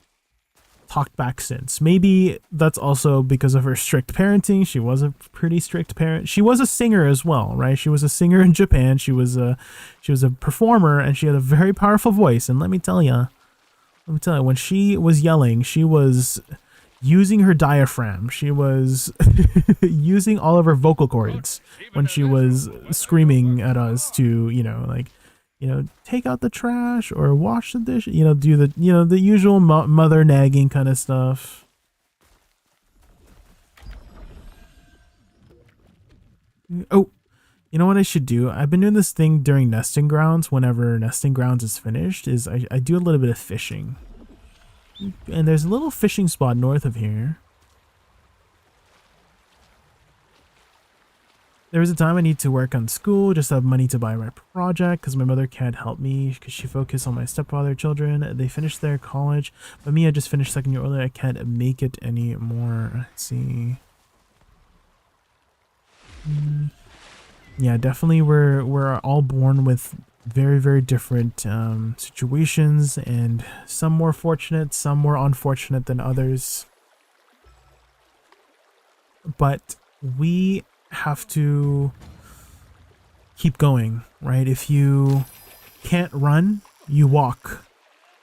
talked back since. Maybe that's also because of her strict parenting. She was a pretty strict parent. She was a singer as well, right? She was a singer in Japan. She was a performer, and she had a very powerful voice. And let me tell you, when she was yelling, she was using her diaphragm. She was using all of her vocal cords when she was screaming at us to, you know, like, you know, take out the trash or wash the dish, you know, do the, you know, the usual mother nagging kind of stuff. Oh, you know what I should do? I've been doing this thing during nesting grounds. Whenever nesting grounds is finished, is I do a little bit of fishing. And there's a little fishing spot north of here. There was a time I need to work on school, just have money to buy my project, because my mother can't help me because she focused on my stepfather children. They finished their college, but me, I just finished second year earlier. I can't make it anymore. Let's see. Yeah, definitely we're all born with very, very different situations, and some more fortunate, some more unfortunate than others. But we have to keep going, right? If you can't run, you walk.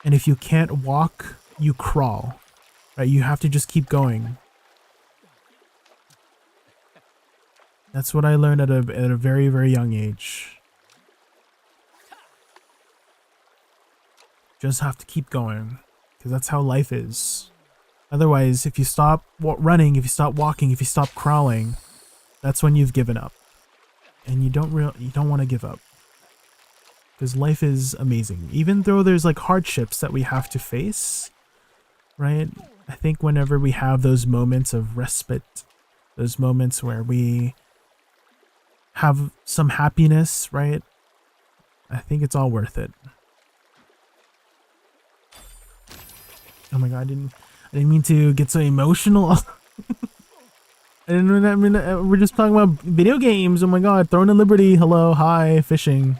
And if you can't walk, you crawl, right? You have to just keep going. That's what I learned at a very, very young age. Just have to keep going, because that's how life is. Otherwise, if you stop running, if you stop walking, if you stop crawling, that's when you've given up. And you don't want to give up, because life is amazing. Even though there's like hardships that we have to face, right? I think whenever we have those moments of respite, those moments where we have some happiness, right? I think it's all worth it. Oh my god, I didn't mean to get so emotional. And I mean, we're just talking about video games. Oh my god, Throne of Liberty. Hello, hi, fishing.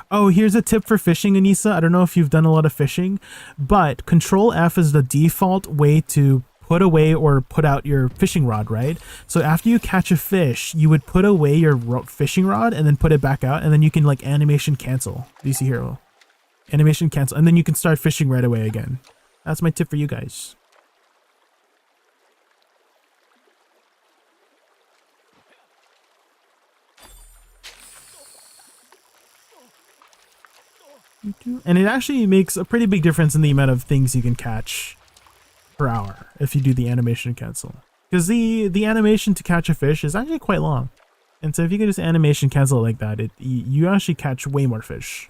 Oh, here's a tip for fishing, Anissa. I don't know if you've done a lot of fishing, but Control F is the default way to put away or put out your fishing rod, right? So after you catch a fish, you would put away your fishing rod and then put it back out, and then you can like animation cancel. Do you see here? Animation cancel, and then you can start fishing right away again. That's my tip for you guys. And it actually makes a pretty big difference in the amount of things you can catch per hour if you do the animation cancel. Because the animation to catch a fish is actually quite long. And so if you can just animation cancel it like that, you actually catch way more fish.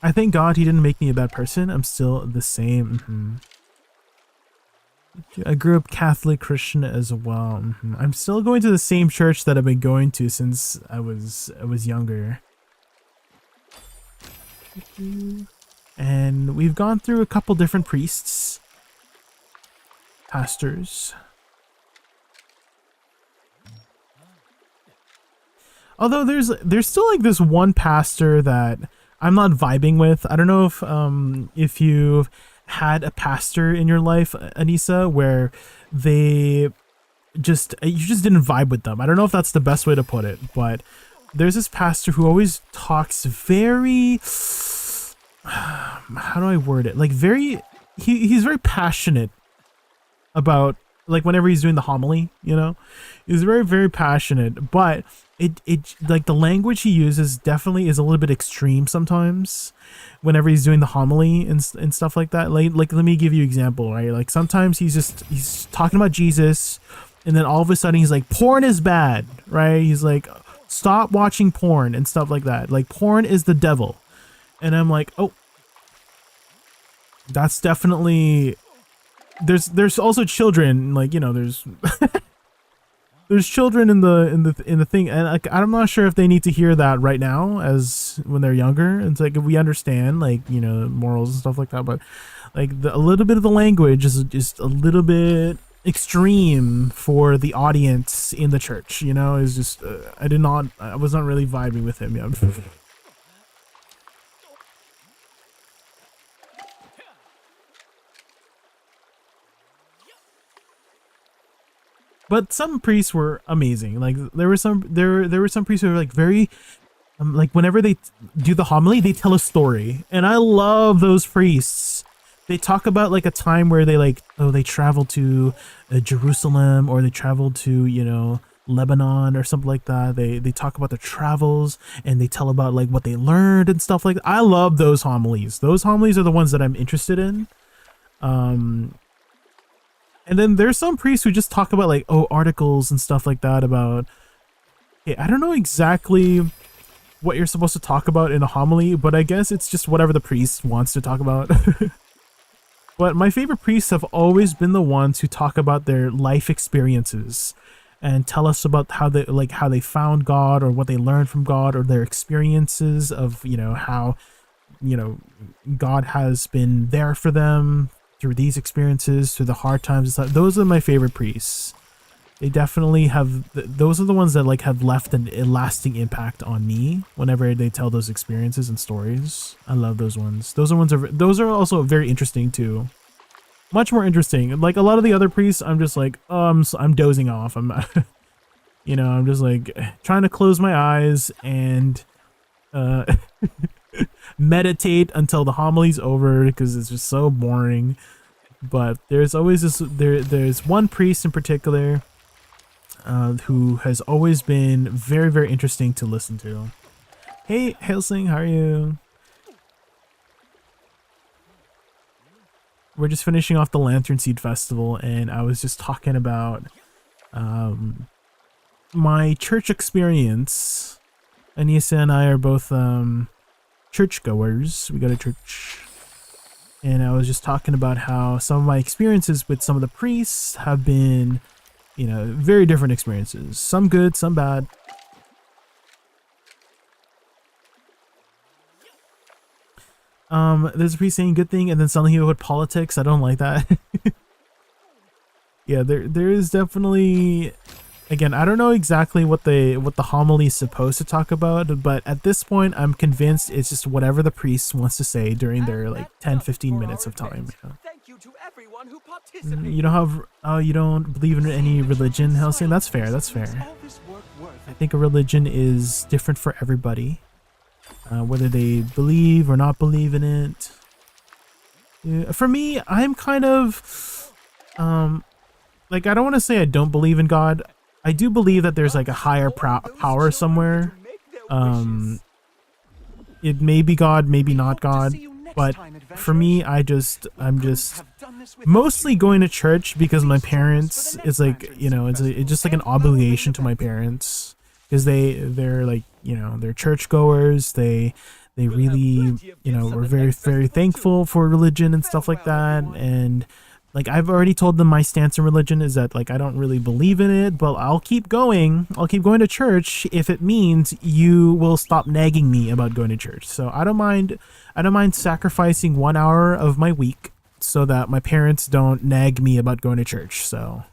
I thank God he didn't make me a bad person. I'm still the same. I grew up Catholic Christian as well. I'm still going to the same church that I've been going to since I was younger. And we've gone through a couple different priests, pastors. Although there's still like this one pastor that I'm not vibing with. I don't know if you've had a pastor in your life, Anissa, where you just didn't vibe with them. I don't know if that's the best way to put it, but there's this pastor who always talks very, how do I word it? Like he's very passionate about, like, whenever he's doing the homily, you know, he's very, very passionate, but it like the language he uses definitely is a little bit extreme sometimes whenever he's doing the homily and stuff like that. Like let me give you an example, right? Like sometimes he's talking about Jesus, and then all of a sudden he's like, porn is bad, right? He's like, stop watching porn and stuff like that. Like, porn is the devil. And I'm like, oh, that's definitely, there's also children, like, you know, there's there's children in the thing, and like, I'm not sure if they need to hear that right now as when they're younger. It's like, if we understand, like, you know, morals and stuff like that, but like a little bit of the language is just a little bit extreme for the audience in the church, you know. Is just I was not really vibing with him yet. But some priests were amazing. Like there were some priests who were like very like whenever they do the homily, they tell a story, and I love those priests. They talk about like a time where they traveled to Jerusalem, or they traveled to, you know, Lebanon or something like that. They talk about their travels, and they tell about like what they learned and stuff like that. I love those homilies. Those homilies are the ones that I'm interested in. And then there's some priests who just talk about like, oh, articles and stuff like that about, hey, I don't know exactly what you're supposed to talk about in a homily, but I guess it's just whatever the priest wants to talk about. But my favorite priests have always been the ones who talk about their life experiences and tell us about how they found God, or what they learned from God, or their experiences of, you know, how, you know, God has been there for them through these experiences, through the hard times and stuff. Those are my favorite priests. They definitely have, those are the ones that like have left a lasting impact on me whenever they tell those experiences and stories. I love those ones. Those are also very interesting too. Much more interesting. Like a lot of the other priests, I'm just like, oh, I'm dozing off. I'm you know, I'm just like trying to close my eyes and meditate until the homily's over, because it's just so boring. But there's always there's one priest in particular who has always been very, very interesting to listen to. Hey Hailsing, how are you? We're just finishing off the Lantern Seed Festival, and I was just talking about my church experience. Anissa and I are both churchgoers. We go to church, and I was just talking about how some of my experiences with some of the priests have been you know, very different experiences. Some good, some bad. There's a priest saying good thing, and then suddenly he would put politics. I don't like that. Yeah, there is definitely. Again, I don't know exactly what the homily is supposed to talk about, but at this point, I'm convinced it's just whatever the priest wants to say during their like 10-15 minutes of time. You don't have you don't believe in any religion, Helsing? That's fair. That's fair. I think a religion is different for everybody, whether they believe or not believe in it. Yeah, for me, I'm kind of like, I don't want to say I don't believe in God. I do believe that there's like a higher power somewhere. It may be God, maybe not God, but for me, I'm just mostly going to church because my parents, it's like, you know, it's just like an obligation to my parents, because they're like, you know, they're churchgoers. They really, you know, were very, very thankful for religion and stuff like that. And like, I've already told them my stance in religion is that, like, I don't really believe in it, but I'll keep going. I'll keep going to church if it means you will stop nagging me about going to church. So I don't mind sacrificing 1 hour of my week so that my parents don't nag me about going to church. So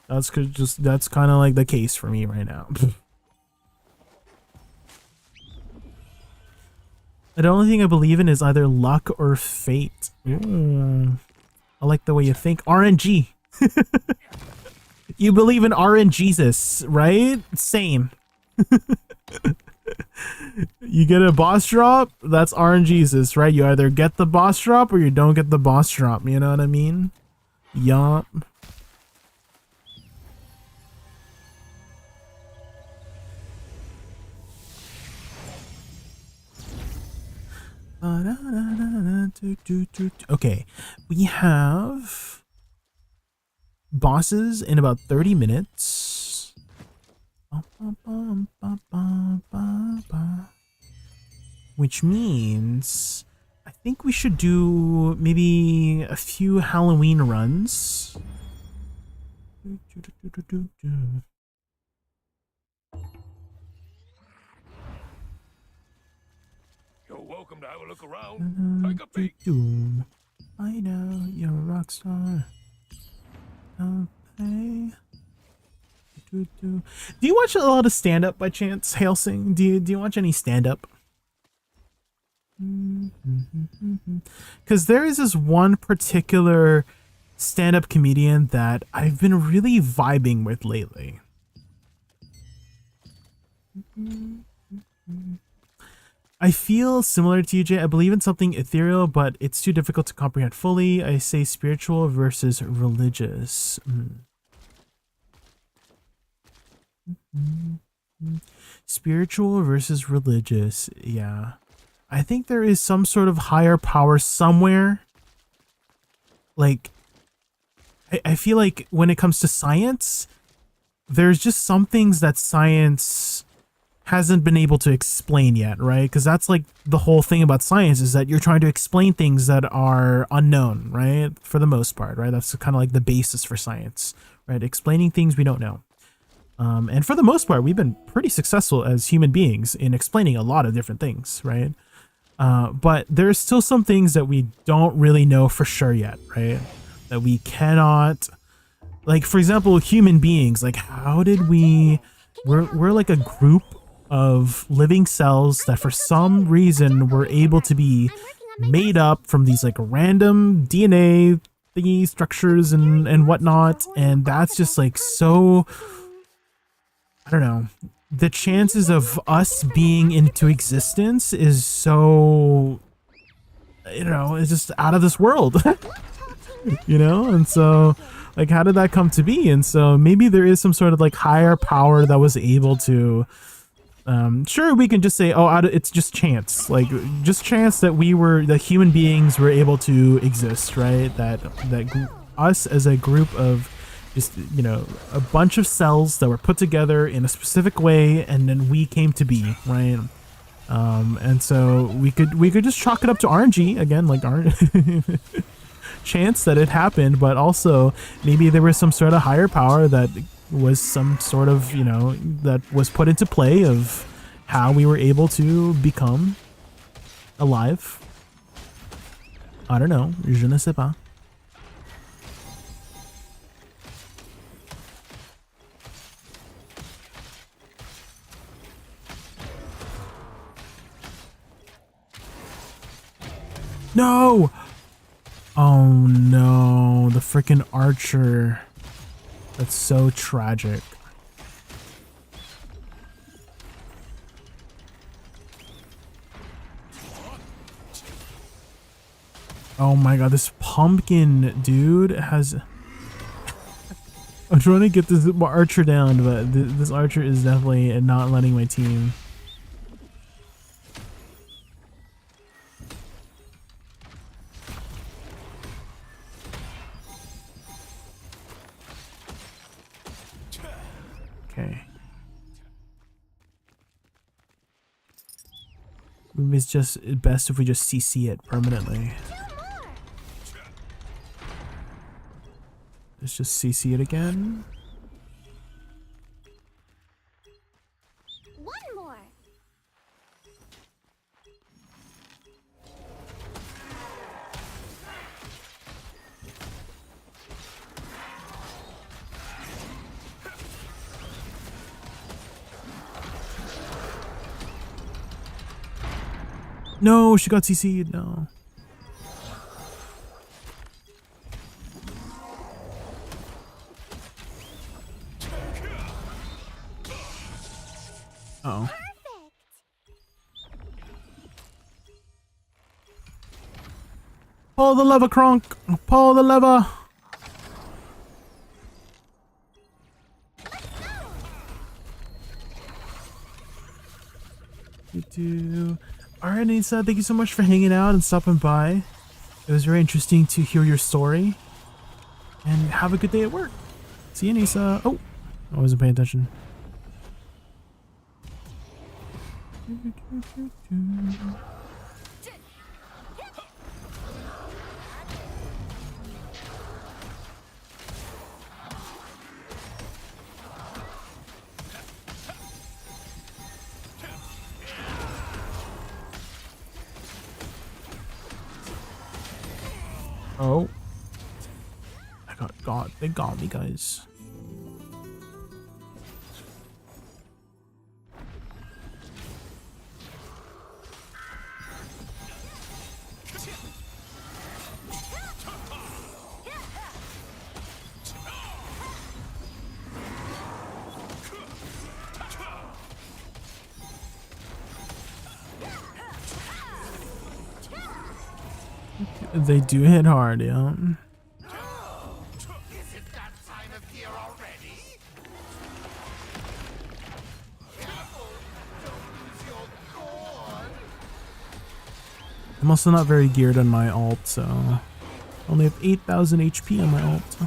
that's kind of like the case for me right now. The only thing I believe in is either luck or fate. I like the way you think. RNG. You believe in RNGesus, right? Same. You get a boss drop, that's RNGesus, right? You either get the boss drop or you don't get the boss drop. You know what I mean? Yup. Okay, we have bosses in about 30 minutes. Which means I think we should do maybe a few Halloween runs. You're welcome to have a look around. Take a peek. I know you're a rock star. Okay. Do you watch a lot of stand-up by chance, Hailsing? Do you watch any stand-up? Because there is this one particular stand-up comedian that I've been really vibing with lately. I feel similar to you, Jay. I believe in something ethereal, but it's too difficult to comprehend fully. I say spiritual versus religious. Spiritual versus religious. Yeah. I think there is some sort of higher power somewhere. Like, I feel like when it comes to science, there's just some things that science hasn't been able to explain yet, right? Because that's like the whole thing about science, is that you're trying to explain things that are unknown, right? For the most part, right? That's kind of like the basis for science, right? Explaining things we don't know. And for the most part, we've been pretty successful as human beings in explaining a lot of different things, right? But there's still some things that we don't really know for sure yet, right? That we cannot, like, for example, human beings, like, how did we're like a group of living cells that for some reason were able to be made up from these like random DNA thingy structures and whatnot, and that's just like so, I don't know, the chances of us being into existence is so, you know, it's just out of this world. You know, and so like, how did that come to be? And so maybe there is some sort of like higher power that was able to, sure, we can just say, oh, it's just chance, like just chance that the human beings were able to exist, right? That us as a group of just, you know, a bunch of cells that were put together in a specific way, and then we came to be, right? And so we could just chalk it up to RNG again, like chance that it happened, but also maybe there was some sort of higher power that was some sort of, you know, that was put into play of how we were able to become alive. I don't know. Je ne sais pas. No! Oh no, the freaking archer. That's so tragic. Oh my god, this pumpkin dude has... I'm trying to get this archer down, but this archer is definitely not letting my team. Okay. Maybe it's just best if we just CC it permanently. Let's just CC it again. One more. No, she got CC'd. No. Uh-oh. Pull the lever, Kronk. Pull the lever. You do. Alright, Nisa, thank you so much for hanging out and stopping by. It was very interesting to hear your story. And have a good day at work. See you, Nisa. Oh, I wasn't paying attention. Oh. They got me, guys. They do hit hard, yeah. I'm also not very geared on my ult, so only have 8,000 HP on my ult.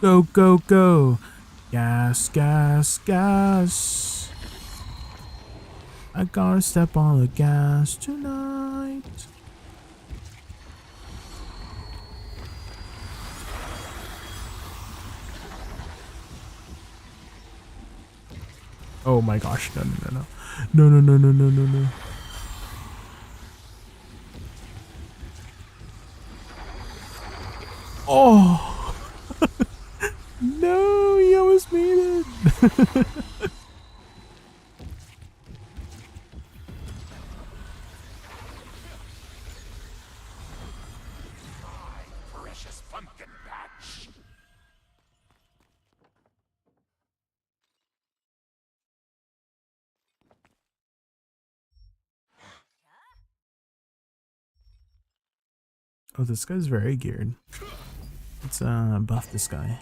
Go, go, go. Gas, gas, gas. I gotta step on the gas tonight. Oh my gosh, no, no, no, no. No, no, no, no, no, no, no. Oh no, he almost made it. Precious pumpkin patch. Oh, this guy's very geared. Let's buff this guy.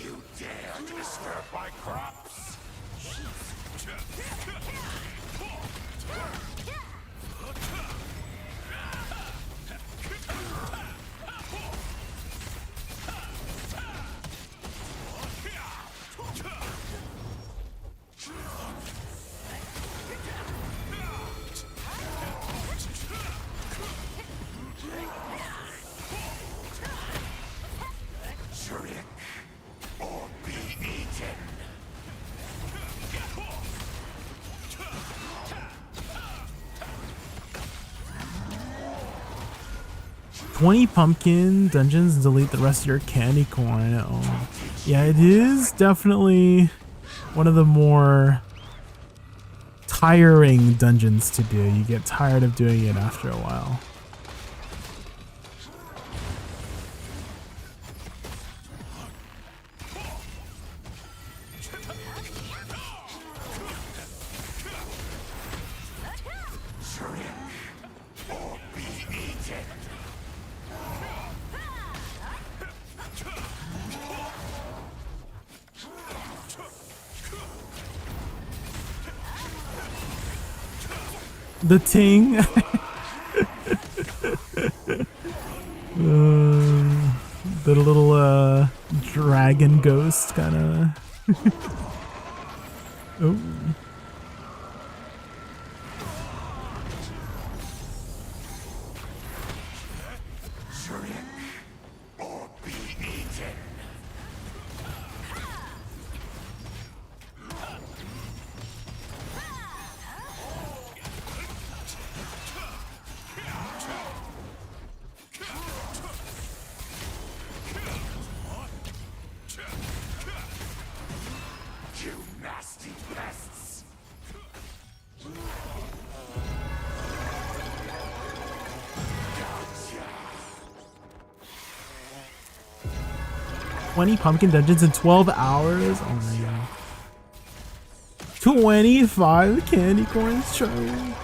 You dare to disturb my crops? Drink or be eaten. 20 pumpkin dungeons, delete the rest of your candy corn. Oh. Yeah, it is definitely one of the more tiring dungeons to do. You get tired of doing it after a while. Or be eaten. The ting. The little dragon ghost kind of. Oh. Drink or be eaten. You nasty pests. 20 pumpkin dungeons in 12 hours? Oh my god. 25 candy corns, Charlie.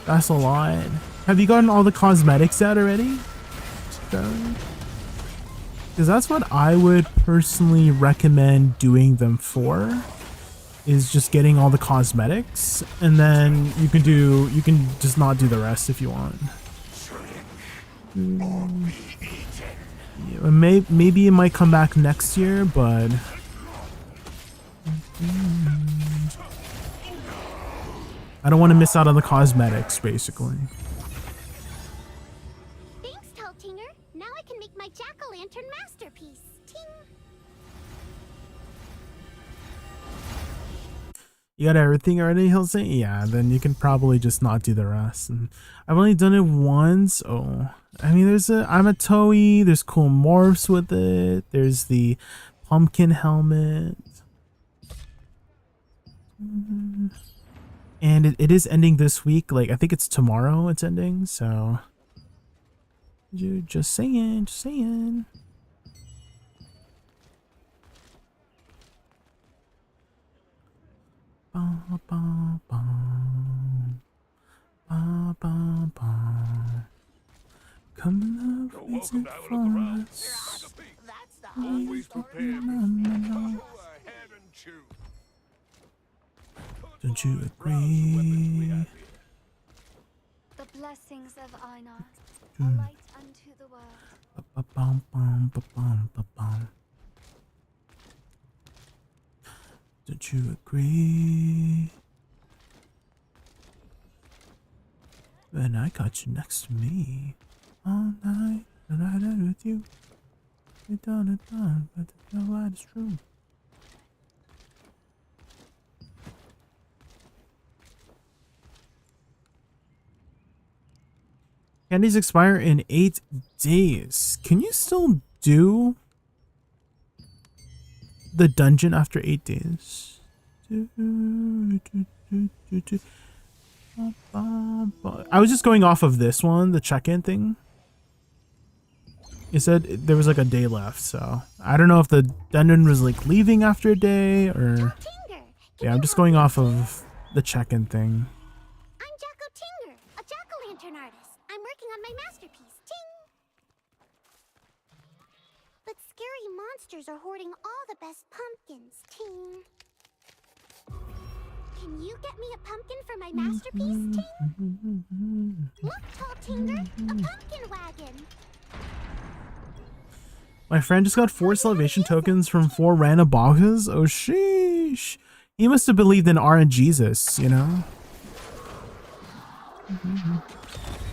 That's a lot. Have you gotten all the cosmetics out already, Charlie? Because that's what I would personally recommend doing them for, is just getting all the cosmetics, and then you can just not do the rest if you want. Yeah, maybe it might come back next year, but I don't want to miss out on the cosmetics, basically. Thanks, Teltinger. Now I can make my jack-o'-lantern masterpiece. Ting. You got everything already, he'll say? Yeah, then you can probably just not do the rest. And I've only done it once. Oh, I mean, I'm a Toei, there's cool morphs with it, there's the pumpkin helmet. And it is ending this week, like, I think it's tomorrow it's ending, so... Just saying, just saying. Ba, ba, ba. Ba, ba, ba. Come in the freezing forest. Always prepared. Don't you agree? The blessings of Einar, a Hmm. light unto the world. Ba-bum, bum, ba-bum, ba-bum. Don't you agree? And I got you next to me all night, and I did with you. We done it done, but the light is true. Candies expire in 8 days. Can you still do the dungeon after 8 days? I was just going off of this one, the check-in thing. It said there was like a day left, so I don't know if the dungeon was like leaving after a day or... Yeah, I'm just going off of the check-in thing. I'm Jacko Tinger, a jack-o'-lantern artist. I'm working on my masterpiece, Ting! But scary monsters are hoarding all the best pumpkins, Ting. Can you get me a pumpkin for my masterpiece, Ting? Look, Tall Tinger, a pumpkin wagon! My friend just got 4 salvation tokens from 4 random boxes. Oh, sheesh. He must have believed in RNGesus, you know?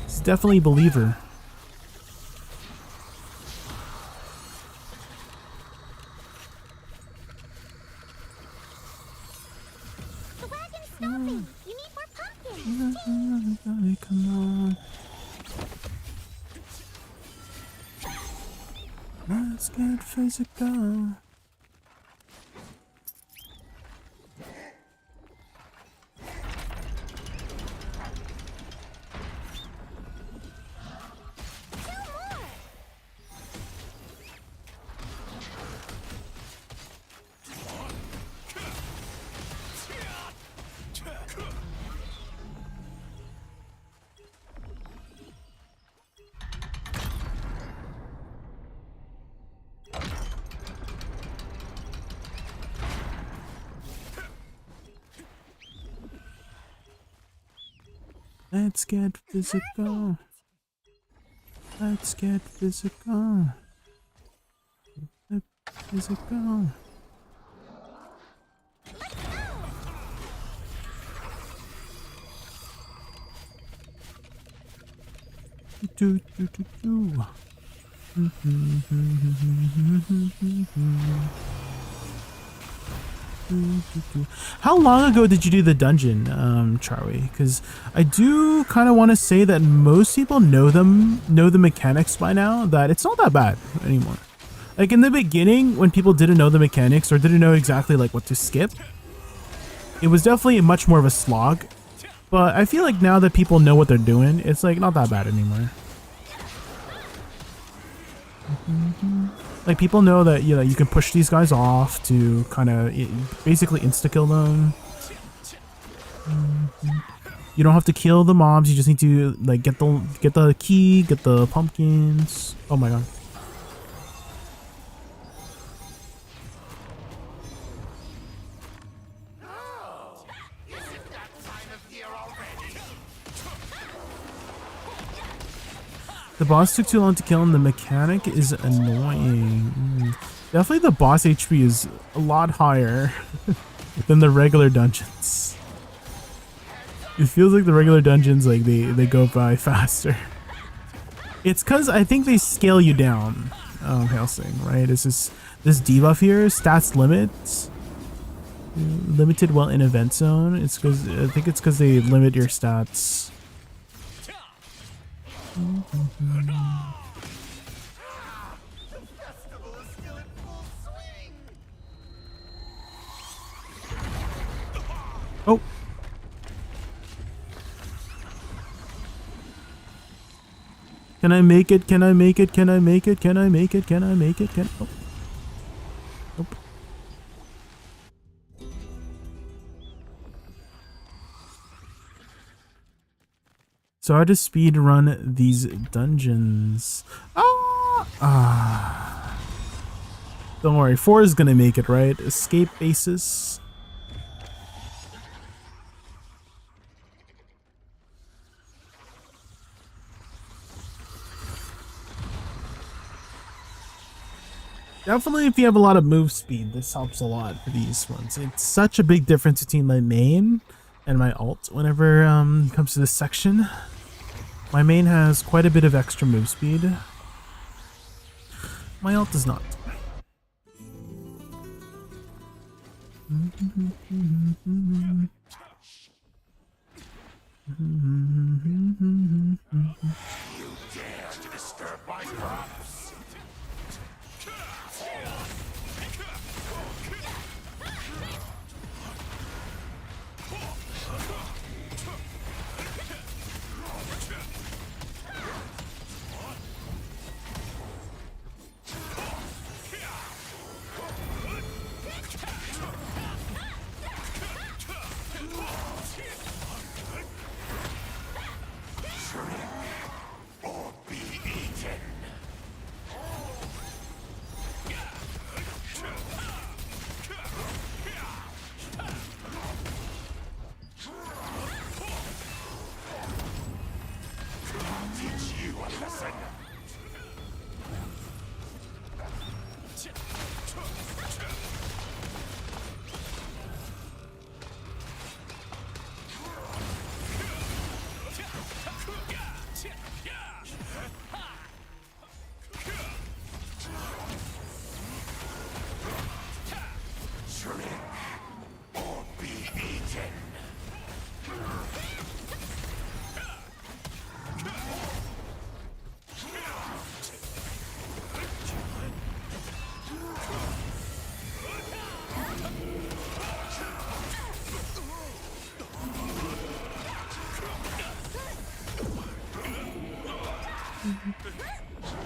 He's definitely a believer. The wagon's stopping! You need more pumpkins, Ting! Come on. Let's get physical. Let's get physical. Let's get physical. Get physical. Do, do, do, do. How long ago did you do the dungeon, Charlie? Because I do kind of want to say that most people know the mechanics by now, that it's not that bad anymore. Like in the beginning, when people didn't know the mechanics or didn't know exactly like what to skip, it was definitely much more of a slog. But I feel like now that people know what they're doing, it's like not that bad anymore. Like people know that you can push these guys off to kind of basically insta kill them. You don't have to kill the mobs. You just need to like get the key, get the pumpkins. Oh my god. The boss took too long to kill and the mechanic is annoying. Definitely the boss HP is a lot higher than the regular dungeons. It feels like the regular dungeons, like they go by faster. It's cause I think they scale you down, Helsing, right? It's this debuff here, stats limits. Limited while in event zone. I think it's cause they limit your stats. Oh. Can I make it? Can I make it? Can I make it? Can I make it? Can I make it? Oh. Nope. So I had to speed run these dungeons. Don't worry, 4 is gonna make it, right? Escape bases. Definitely if you have a lot of move speed, this helps a lot for these ones. It's such a big difference between my main and my alt whenever it comes to this section. My main has quite a bit of extra move speed. My alt does not.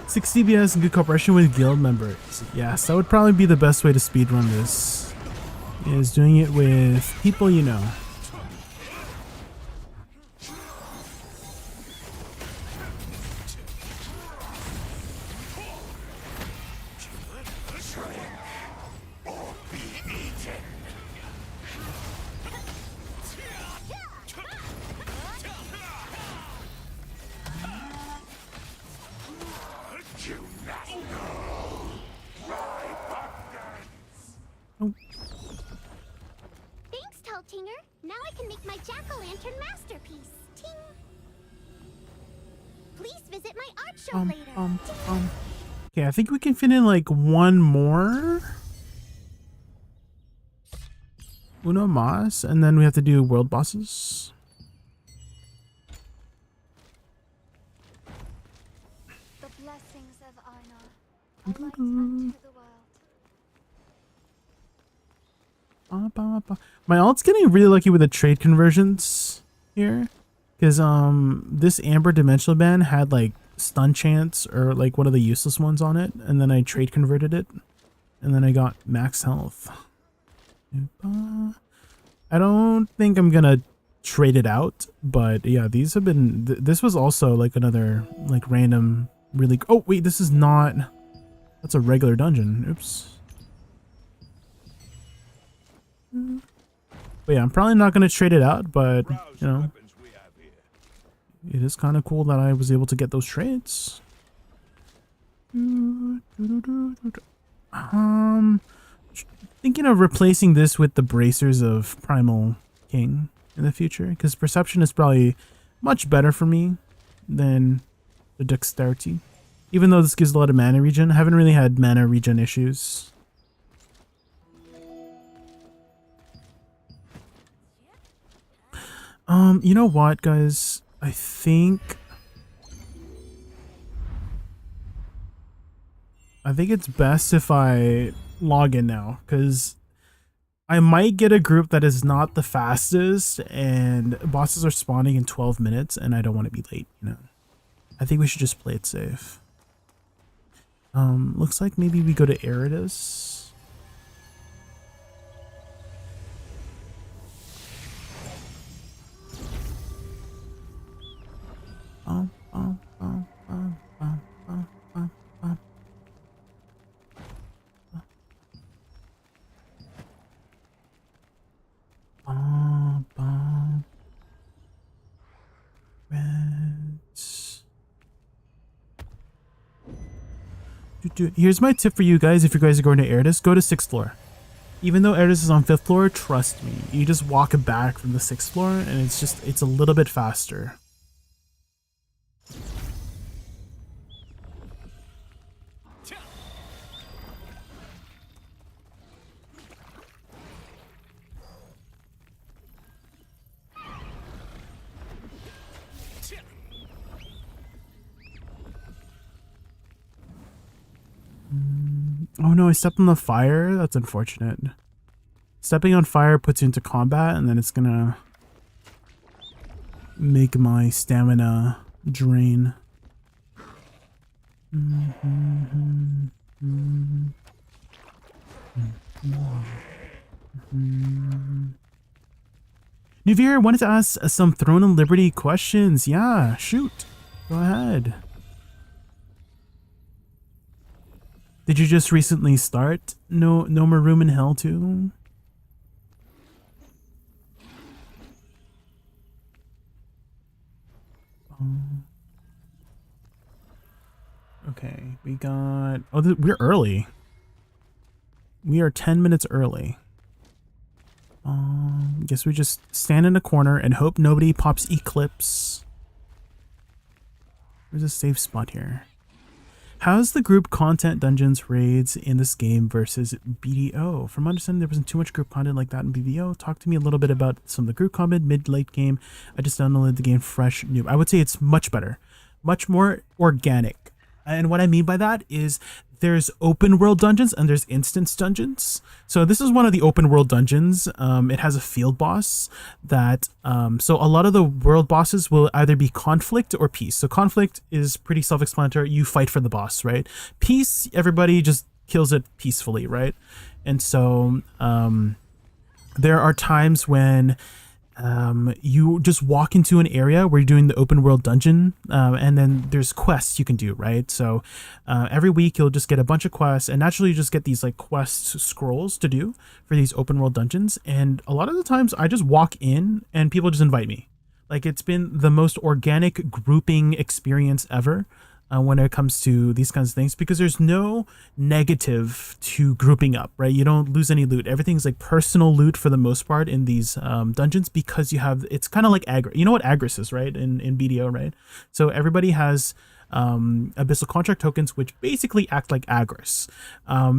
Six CBS and good cooperation with guild members. Yes, that would probably be the best way to speedrun this. Is doing it with people you know. Thanks, Teltinger. Now I can make my jack-o'-lantern masterpiece. Ting. Please visit my art show later. Okay, I think we can fit in like one more. Uno mas, and then we have to do world bosses. The blessings of Arna. A light unto the world. My alt's getting really lucky with the trade conversions here, because this Amber Dimensional Band had like stun chance or like one of the useless ones on it, and then I trade converted it, and then I got max health. I don't think I'm gonna trade it out, but yeah, these have been. This was also like another like random really. Oh wait, this is not. That's a regular dungeon. Oops. But yeah, I'm probably not gonna trade it out, but you know, it is kind of cool that I was able to get those trades. Thinking of replacing this with the bracers of Primal King in the future, because perception is probably much better for me than the dexterity. Even though this gives a lot of mana regen, I haven't really had mana regen issues. You know what, guys? I think it's best if I log in now, because I might get a group that is not the fastest and bosses are spawning in 12 minutes and I don't want to be late, you know. I think we should just play it safe. Looks like maybe we go to Eridus. Here's my tip for you guys. If you guys are going to Eridus, go to 6th floor. Even though Eridus is on 5th floor, trust me, you just walk back from the 6th floor and it's a little bit faster. Oh no, I stepped on the fire. That's unfortunate. Stepping on fire puts you into combat, and then it's gonna make my stamina drain. Nuvir wanted to ask some Throne and Liberty questions. Yeah, shoot. Go ahead. Did you just recently start No More Room in Hell 2? Okay, we got... Oh, we're early. We are 10 minutes early. Guess we just stand in a corner and hope nobody pops Eclipse. There's a safe spot here. How's the group content dungeons raids in this game versus BDO? From my understanding, there wasn't too much group content like that in BDO. Talk to me a little bit about some of the group content mid-late game. I just downloaded the game fresh new. I would say it's much better, much more organic. And what I mean by that is there's open world dungeons and there's instance dungeons. So this is one of the open world dungeons. It has a field boss that, so a lot of the world bosses will either be conflict or peace. So conflict is pretty self-explanatory. You fight for the boss, right? Peace, everybody just kills it peacefully, right? And so there are times when you just walk into an area where you're doing the open world dungeon, and then there's quests you can do, right? So every week you'll just get a bunch of quests, and naturally you just get these like quest scrolls to do for these open world dungeons. And a lot of the times I just walk in and people just invite me. Like, it's been the most organic grouping experience ever when it comes to these kinds of things, because there's no negative to grouping up, right? You don't lose any loot. Everything's like personal loot for the most part in these dungeons, because you have, it's kind of like you know what Agris is, right? In BDO, right? So everybody has Abyssal Contract tokens, which basically act like Agris.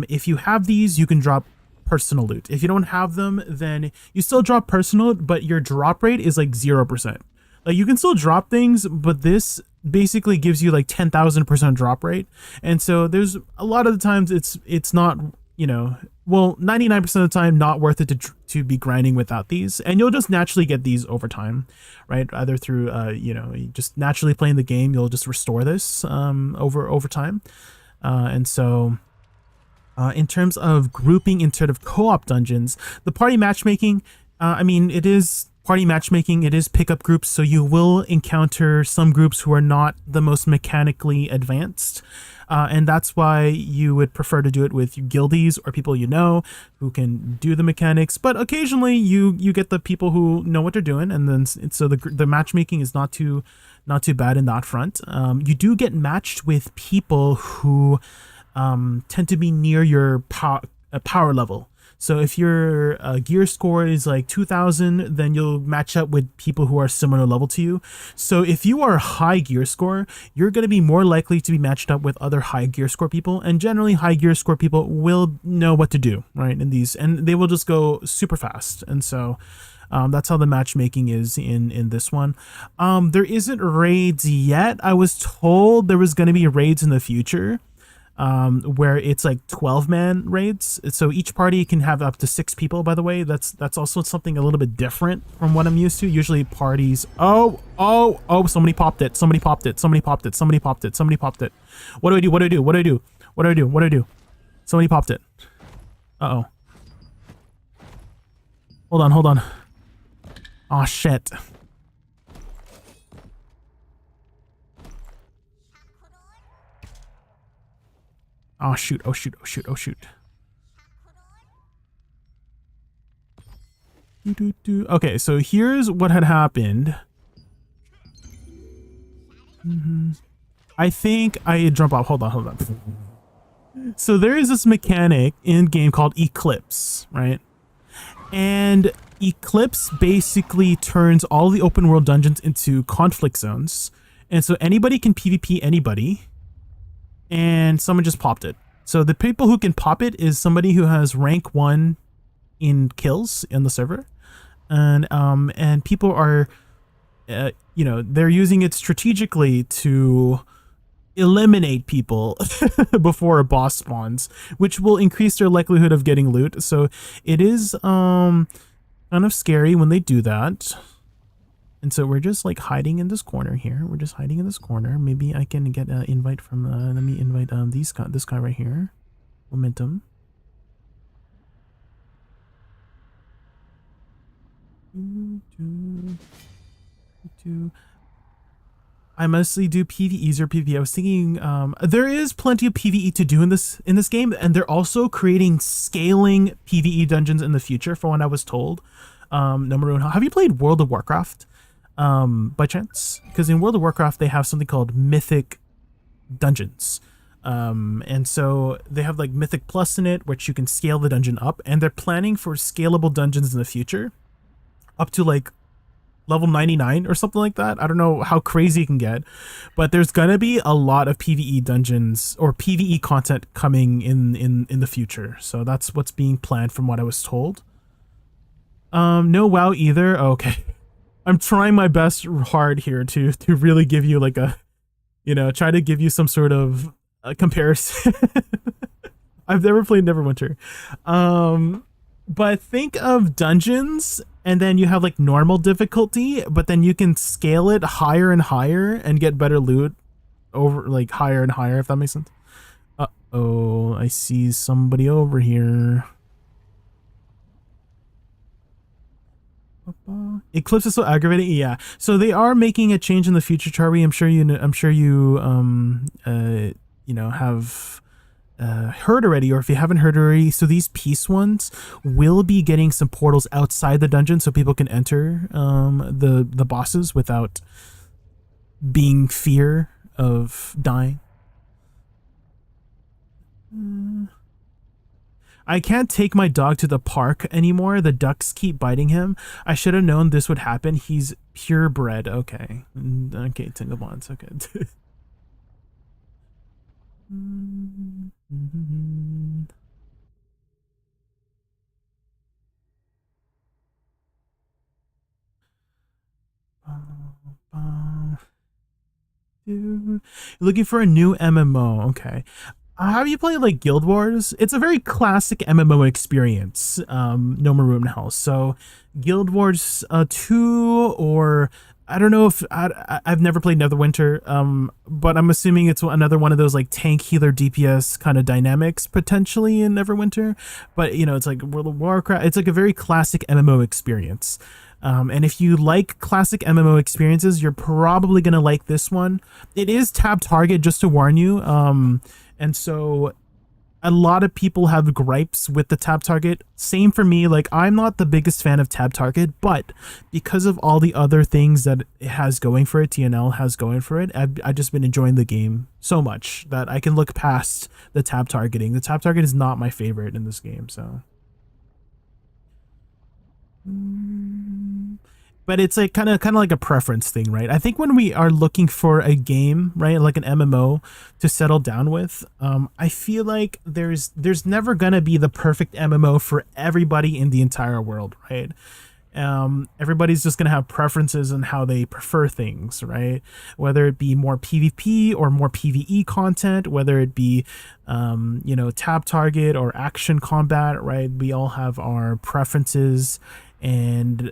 If you have these, you can drop personal loot. If you don't have them, then you still drop personal, but your drop rate is like 0%. Like, you can still drop things, but this basically gives you like 10,000% drop rate. And so there's a lot of the times it's not, you know, well, 99% of the time not worth it to be grinding without these. And you'll just naturally get these over time, right? Either through, you know, just naturally playing the game, you'll just restore this over time. And so in terms of grouping instead of co-op dungeons, the party matchmaking, I mean, it is party matchmaking, it is pickup groups, so you will encounter some groups who are not the most mechanically advanced, and that's why you would prefer to do it with guildies or people you know who can do the mechanics. But occasionally you get the people who know what they're doing, and then so the matchmaking is not too bad in that front. You do get matched with people who tend to be near your power level. So if your gear score is like 2,000, then you'll match up with people who are similar level to you. So if you are high gear score, you're going to be more likely to be matched up with other high gear score people. And generally high gear score people will know what to do, right? In these, and they will just go super fast. And so that's how the matchmaking is in this one. There isn't raids yet. I was told there was going to be raids in the future. Where it's like 12-man raids. So each party can have up to 6 people, by the way. That's also something a little bit different from what I'm used to. Usually parties... Oh, somebody popped it. Somebody popped it. Somebody popped it. Somebody popped it. Somebody popped it. What do I do? What do I do? What do I do? What do I do? What do I do? Somebody popped it. Uh-oh. Hold on. Oh, shit. Oh shoot. Okay, so here's what had happened. I think I jump off. Hold on. So there is this mechanic in game called Eclipse, right? And Eclipse basically turns all the open world dungeons into conflict zones. And so anybody can PvP anybody. And someone just popped it. So the people who can pop it is somebody who has rank 1 in kills in the server, and people are, you know, they're using it strategically to eliminate people before a boss spawns, which will increase their likelihood of getting loot. So it is kind of scary when they do that. And so we're just like hiding in this corner here. We're just hiding in this corner. Maybe I can get an invite from let me invite this guy right here. Momentum. I mostly do PvEs or PvE. I was thinking there is plenty of PvE to do in this game, and they're also creating scaling PvE dungeons in the future, from what I was told. Number one, have you played World of Warcraft by chance? Because in World of Warcraft they have something called Mythic dungeons. And so they have like Mythic Plus in it, which you can scale the dungeon up, and they're planning for scalable dungeons in the future up to like level 99 or something like that. I don't know how crazy it can get, but there's gonna be a lot of PvE dungeons or PvE content coming in the future. So that's what's being planned from what I was told. No WoW either. Okay. I'm trying my best hard here to really give you like a, try to give you some sort of comparison. I've never played Neverwinter. But think of dungeons, and then you have like normal difficulty, but then you can scale it higher and higher and get better loot over like higher and higher, if that makes sense. Uh-oh, I see somebody over here. Eclipse is so aggravating. Yeah, so they are making a change in the future, Charlie. I'm sure you have heard already, or if you haven't heard already. So these peace ones will be getting some portals outside the dungeon, so people can enter the bosses without being fear of dying. I can't take my dog to the park anymore. The ducks keep biting him. I should have known this would happen. He's purebred. Okay. Okay, Tingle Bonds. Okay. Looking for a new MMO. Okay. Have you played like Guild Wars? It's a very classic MMO experience. No More Room in Hell. So Guild Wars 2, or I don't know if I've never played Neverwinter, but I'm assuming it's another one of those like tank healer DPS kind of dynamics potentially in Neverwinter. But it's like World of Warcraft. It's like a very classic MMO experience. And if you like classic MMO experiences, you're probably gonna like this one. It is tab target, just to warn you. And so a lot of people have gripes with the tab target. Same for me. Like, I'm not the biggest fan of tab target, but because of all the other things that it has going for it, TNL has going for it, I've just been enjoying the game so much that I can look past the tab targeting. The tab target is not my favorite in this game, so. But it's like kind of like a preference thing, right? I think when we are looking for a game, right, like an MMO to settle down with, I feel like there's never gonna be the perfect MMO for everybody in the entire world, right? Everybody's just gonna have preferences on how they prefer things, right? Whether it be more PvP or more PvE content, whether it be tab target or action combat, right? We all have our preferences, and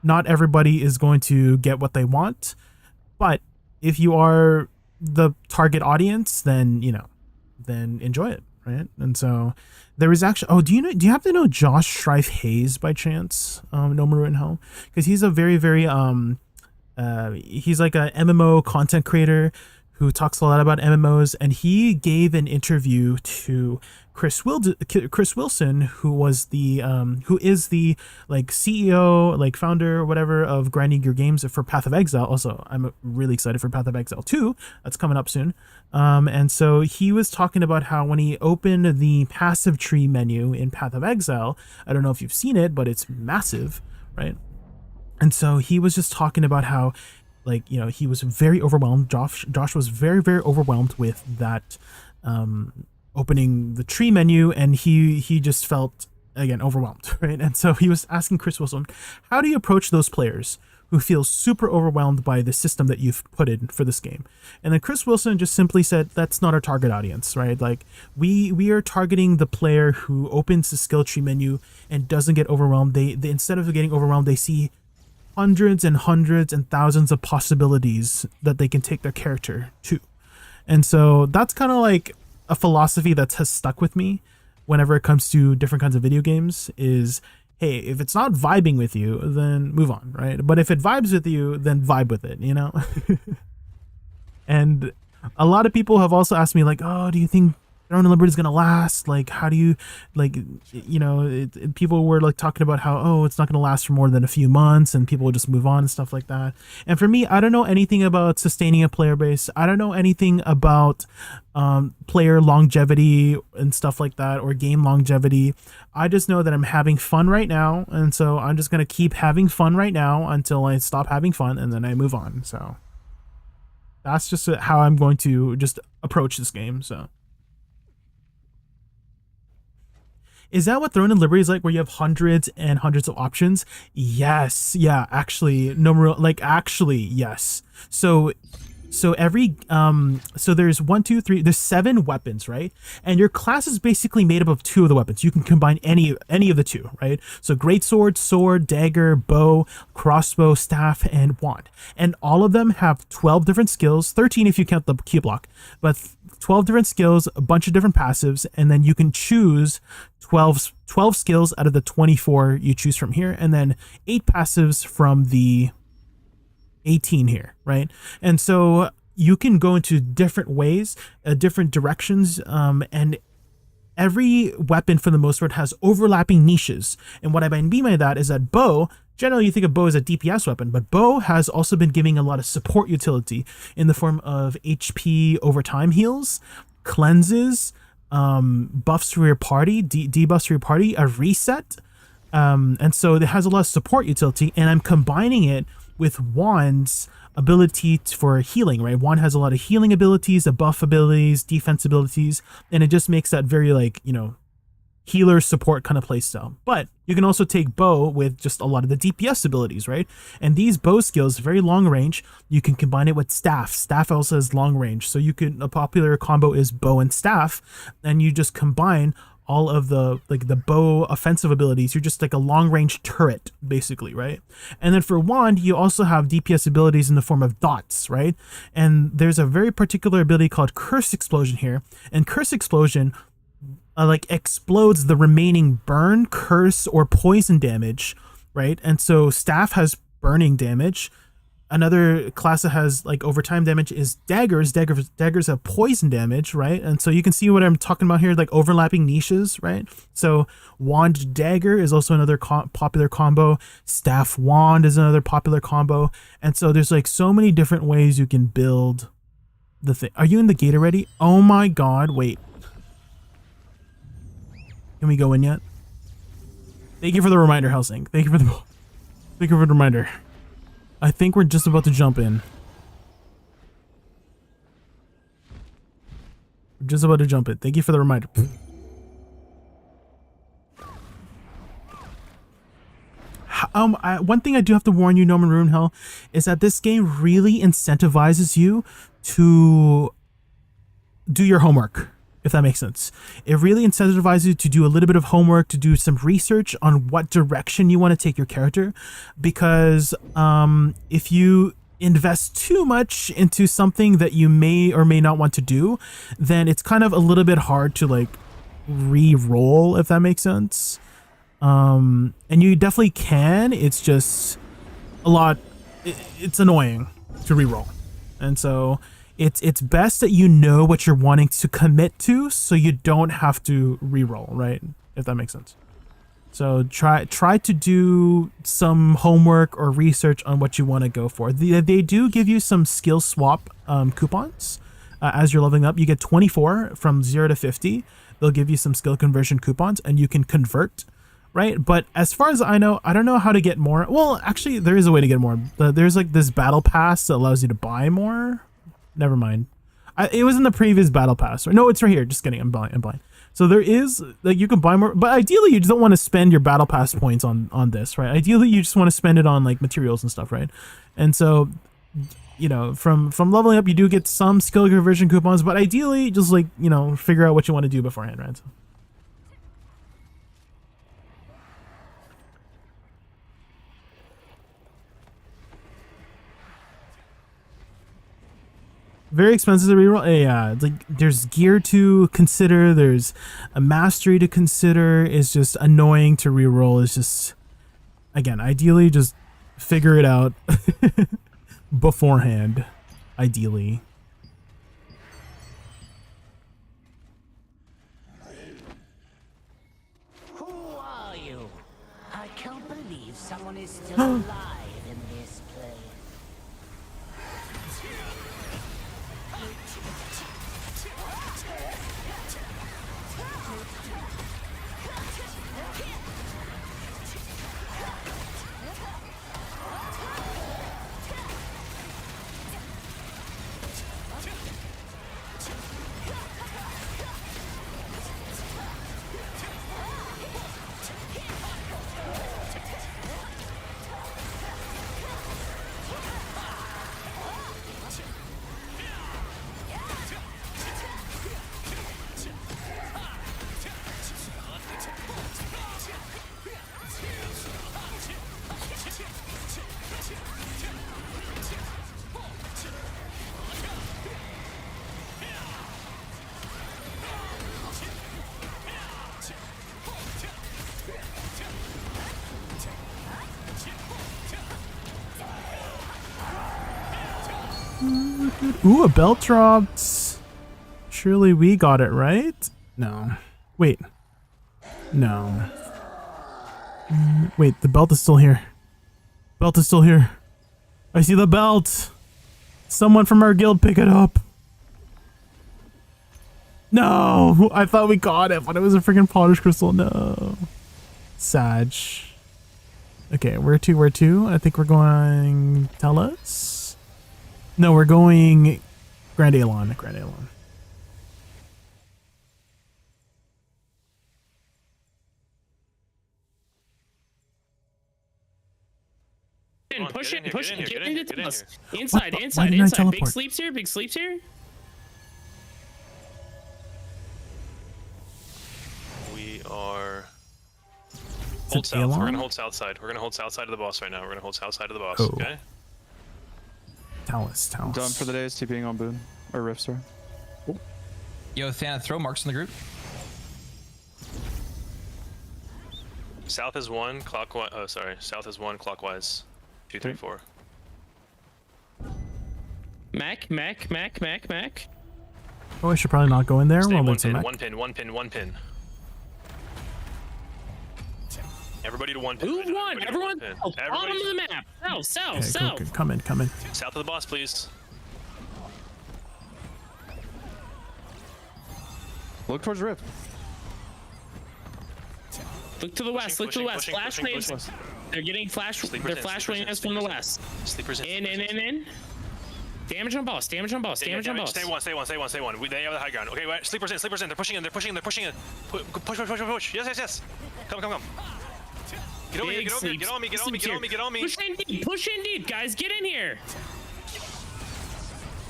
not everybody is going to get what they want, but if you are the target audience, then then enjoy it, right? And so there is actually, do you happen to know Josh Strife Hayes by chance? No More in Hell, because he's a very he's like a MMO content creator who talks a lot about MMOs, and he gave an interview to Chris Wilson, who is the like CEO, like founder or whatever of Grinding Gear Games for Path of Exile. Also, I'm really excited for Path of Exile 2. That's coming up soon. And so he was talking about how when he opened the passive tree menu in Path of Exile, I don't know if you've seen it, but it's massive, right? And so he was just talking about how, like, he was very overwhelmed. Josh was very overwhelmed with that opening the tree menu, and he just felt, again, overwhelmed, right? And so he was asking Chris Wilson, how do you approach those players who feels super overwhelmed by the system that you've put in for this game. And then Chris Wilson just simply said, that's not our target audience, right? Like we are targeting the player who opens the skill tree menu and doesn't get overwhelmed. They instead of getting overwhelmed, they see hundreds and thousands of possibilities that they can take their character to. And so that's kind of like a philosophy that has stuck with me whenever it comes to different kinds of video games is, hey, if it's not vibing with you, then move on, right? But if it vibes with you, then vibe with it, you know? And a lot of people have also asked me like, oh, do you think Throne and Liberty is going to last? Like, how do you, like, you know, people were like talking about how, oh, it's not going to last for more than a few months and people will just move on and stuff like that. And for me, I don't know anything about sustaining a player base. I don't know anything about player longevity and stuff like that, or game longevity. I just know that I'm having fun right now. And so I'm just going to keep having fun right now until I stop having fun and then I move on. So that's just how I'm going to just approach this game. So. Is that what Throne and Liberty is like, where you have hundreds and hundreds of options? Yes. Yeah, actually, no, like actually, yes. So every, so there's 1, 2, 3, there's 7 weapons, right? And your class is basically made up of 2 of the weapons. You can combine any of the 2, right? So greatsword, sword, dagger, bow, crossbow, staff, and wand. And all of them have 12 different skills, 13 if you count the Q block, but 12 different skills, a bunch of different passives, and then you can choose 12 skills out of the 24 you choose from here, and then 8 passives from the 18 here, right? And so you can go into different ways, different directions, and every weapon for the most part has overlapping niches. And what I mean by that is that bow, generally you think of bow as a DPS weapon, but bow has also been giving a lot of support utility in the form of HP over time heals, cleanses, buffs for your party, debuffs for your party, a reset. And so it has a lot of support utility, and I'm combining it with Wand's ability for healing, right? Wand has a lot of healing abilities, a buff abilities, defense abilities, and it just makes that very, like, you know, healer support kind of playstyle. But you can also take bow with just a lot of the DPS abilities, right? And these bow skills, very long range. You can combine it with staff. Staff also has long range. So you can, a popular combo is bow and staff, and you just combine all of the, like, the bow offensive abilities. You're just like a long range turret, basically, right? And then for wand, you also have DPS abilities in the form of dots, right? And there's a very particular ability called Curse Explosion here. And Curse Explosion like explodes the remaining burn, curse, or poison damage, right? And so staff has burning damage. Another class that has like overtime damage is daggers. Daggers have poison damage, right? And so you can see what I'm talking about here, like overlapping niches, right? So wand dagger is also another popular combo. Staff wand is another popular combo. And so there's like so many different ways you can build the thing. Are you in the gate already? Oh my god, wait. Can we go in yet? Thank you for the reminder, Helsing. Thank you for the reminder. I think we're just about to jump in. We're just about to jump in. Thank you for the reminder. One thing I do have to warn you, Norman Runehell, is that this game really incentivizes you to do your homework, if that makes sense. It really incentivizes you to do a little bit of homework, to do some research on what direction you want to take your character, because if you invest too much into something that you may or may not want to do, then it's kind of a little bit hard to like re-roll, if that makes sense. And you definitely can, it's just a lot, it's annoying to re-roll. And so it's best that you know what you're wanting to commit to, so you don't have to re-roll, right? If that makes sense. So try to do some homework or research on what you want to go for. They do give you some skill swap coupons as you're leveling up. You get 24 from 0 to 50. They'll give you some skill conversion coupons, and you can convert, right? But as far as I know, I don't know how to get more. Well, actually, there is a way to get more. There's like this battle pass that allows you to buy more. Never mind. It was in the previous battle pass. No, it's right here. Just kidding. I'm blind. So So there is, like, you can buy more, but ideally you just don't want to spend your battle pass points on this, right? Ideally you just want to spend it on like materials and stuff, right? And so, you know, from leveling up you do get some skill conversion coupons, but ideally just like, you know, figure out what you want to do beforehand, right? So. Very expensive to reroll. Yeah, it's like there's gear to consider. There's a mastery to consider. It's just annoying to reroll. It's just, again, ideally just figure it out beforehand. Ideally. Who are you? I can't believe someone is still alive in this place. Ooh, a belt dropped. Surely we got it, right? No. Wait. No. Wait, the belt is still here. Belt is still here. I see the belt. Someone from our guild pick it up. No! I thought we got it, but it was a freaking polished crystal. No. Sag. Okay, where to? I think we're going Tellus. No, we're going Grand Alon. Grand Alon. Push it, get into Tellus. Inside. Big sleeps here. We are... Hold south. We're gonna hold south side. We're gonna hold south side of the boss right now. We're gonna hold south side of the boss, okay? Tellus. Done for the day is TPing on Boone. Or Rift, sorry. Yo, Thana, throw marks in the group. South is 1, clockwise. Oh, sorry. South is 1, clockwise. 2, 3, 4. Mac. Oh, I should probably not go in there. Stay Well, one that's a pin, mech. one pin. Everybody to one pin. Move one. Everyone. Bottom Bottom of the map. South. Okay, come in. South of the boss, please. Look towards Rift. Look to the west. Flash waves. They're getting flash. They're flash waves from the west. Sleepers in. In. Damage on boss. Stay one. They have the high ground. Okay, wait. Sleepers in. They're pushing in. Push. Yes. Come. Get over here. Get on me. Push in deep, guys. Get in here.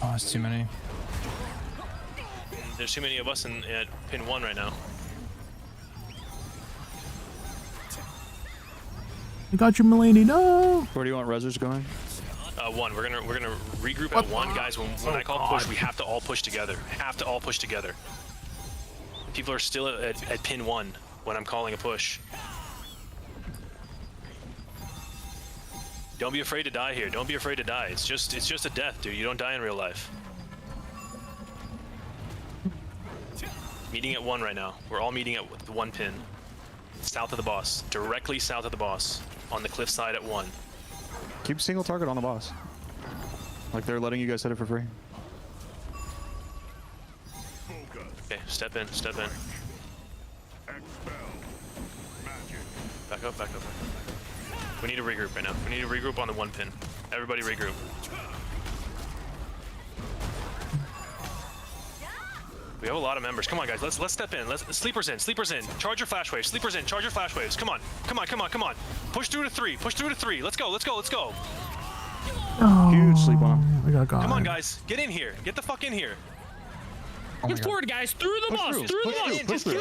Oh, it's too many. There's too many of us at pin 1 right now. I got you, Mulaney. No. Where do you want Rezzers going? 1. We're gonna regroup at 1, guys. When I call push, we have to all push together. People are still at pin 1 when I'm calling a push. Don't be afraid to die here. It's just a death, dude. You don't die in real life. Meeting at 1 right now. We're all meeting at the 1 pin. South of the boss. Directly south of the boss. On the cliffside at 1. Keep single target on the boss. Like they're letting you guys hit it for free. Okay, step in. Back up. We need to regroup right now. We need to regroup on the 1 pin. Everybody regroup. We have a lot of members. Come on, guys. Let's step in. Sleepers in. Charge your flash waves. Sleepers in. Charge your flash waves. Come on. Push through to 3. Let's go. Oh, Huge sleep on him. I got God. Come on, guys. Get in here. Get the fuck in here. Get forward, guys. Through the boss. Through the boss. Just get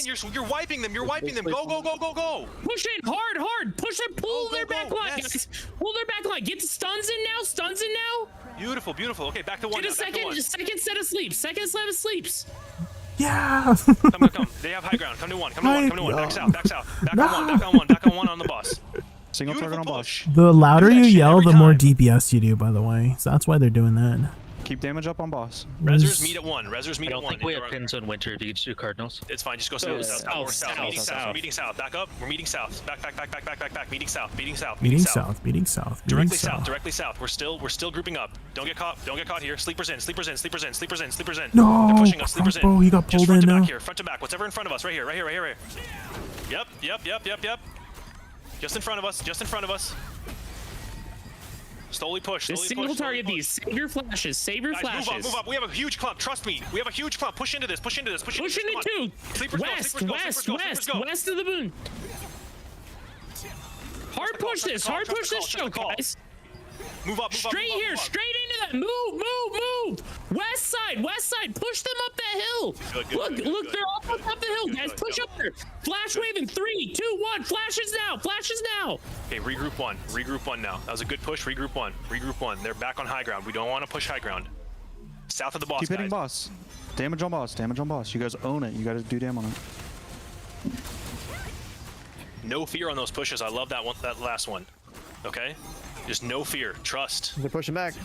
in. You're wiping them. Go. Push in hard. Push and pull their back line, guys. Pull their back line. Get the stuns in now. Beautiful. Okay, back to 1 Get now. a second set of sleeps. Yeah. Come. They have high ground. Come to 1. Back south. Back on 1 on the boss. Single target on boss. The louder you yell, the more DPS you do, by the way. So that's why they're doing that. Keep damage up on boss. Rezzers meet at 1. I don't think we have pins on winter. If you could just do Cardinals. It's fine. Just go south. We're meeting south. Back up. We're meeting south. Back. Meeting south. Directly south. We're still grouping up. Don't get caught here. Sleepers in. No. They're pushing us. Sleepers in. Bro, he got pulled in now. Front to back. Whatever in front of us. Right here. Yep. Just in front of us. Slowly push. Just single target these. Save your flashes. Guys, move up. We have a huge clump. Trust me. We have a huge clump. Push into this. Push into two. West of the moon. Hard push this show, guys. Move up. Straight into that. Move. West side. Push them up that hill. Look, they're all up the hill, guys. Push up there. Flash wave in 3, 2, 1. Flashes now. Okay, regroup 1 now. That was a good push. Regroup 1. They're back on high ground. We don't want to push high ground. South of the boss, Keep hitting guys. boss. Damage on boss. You guys own it. You gotta do damn on it. No fear on those pushes. I love that last one. Okay? Just no fear. Trust. They're pushing back.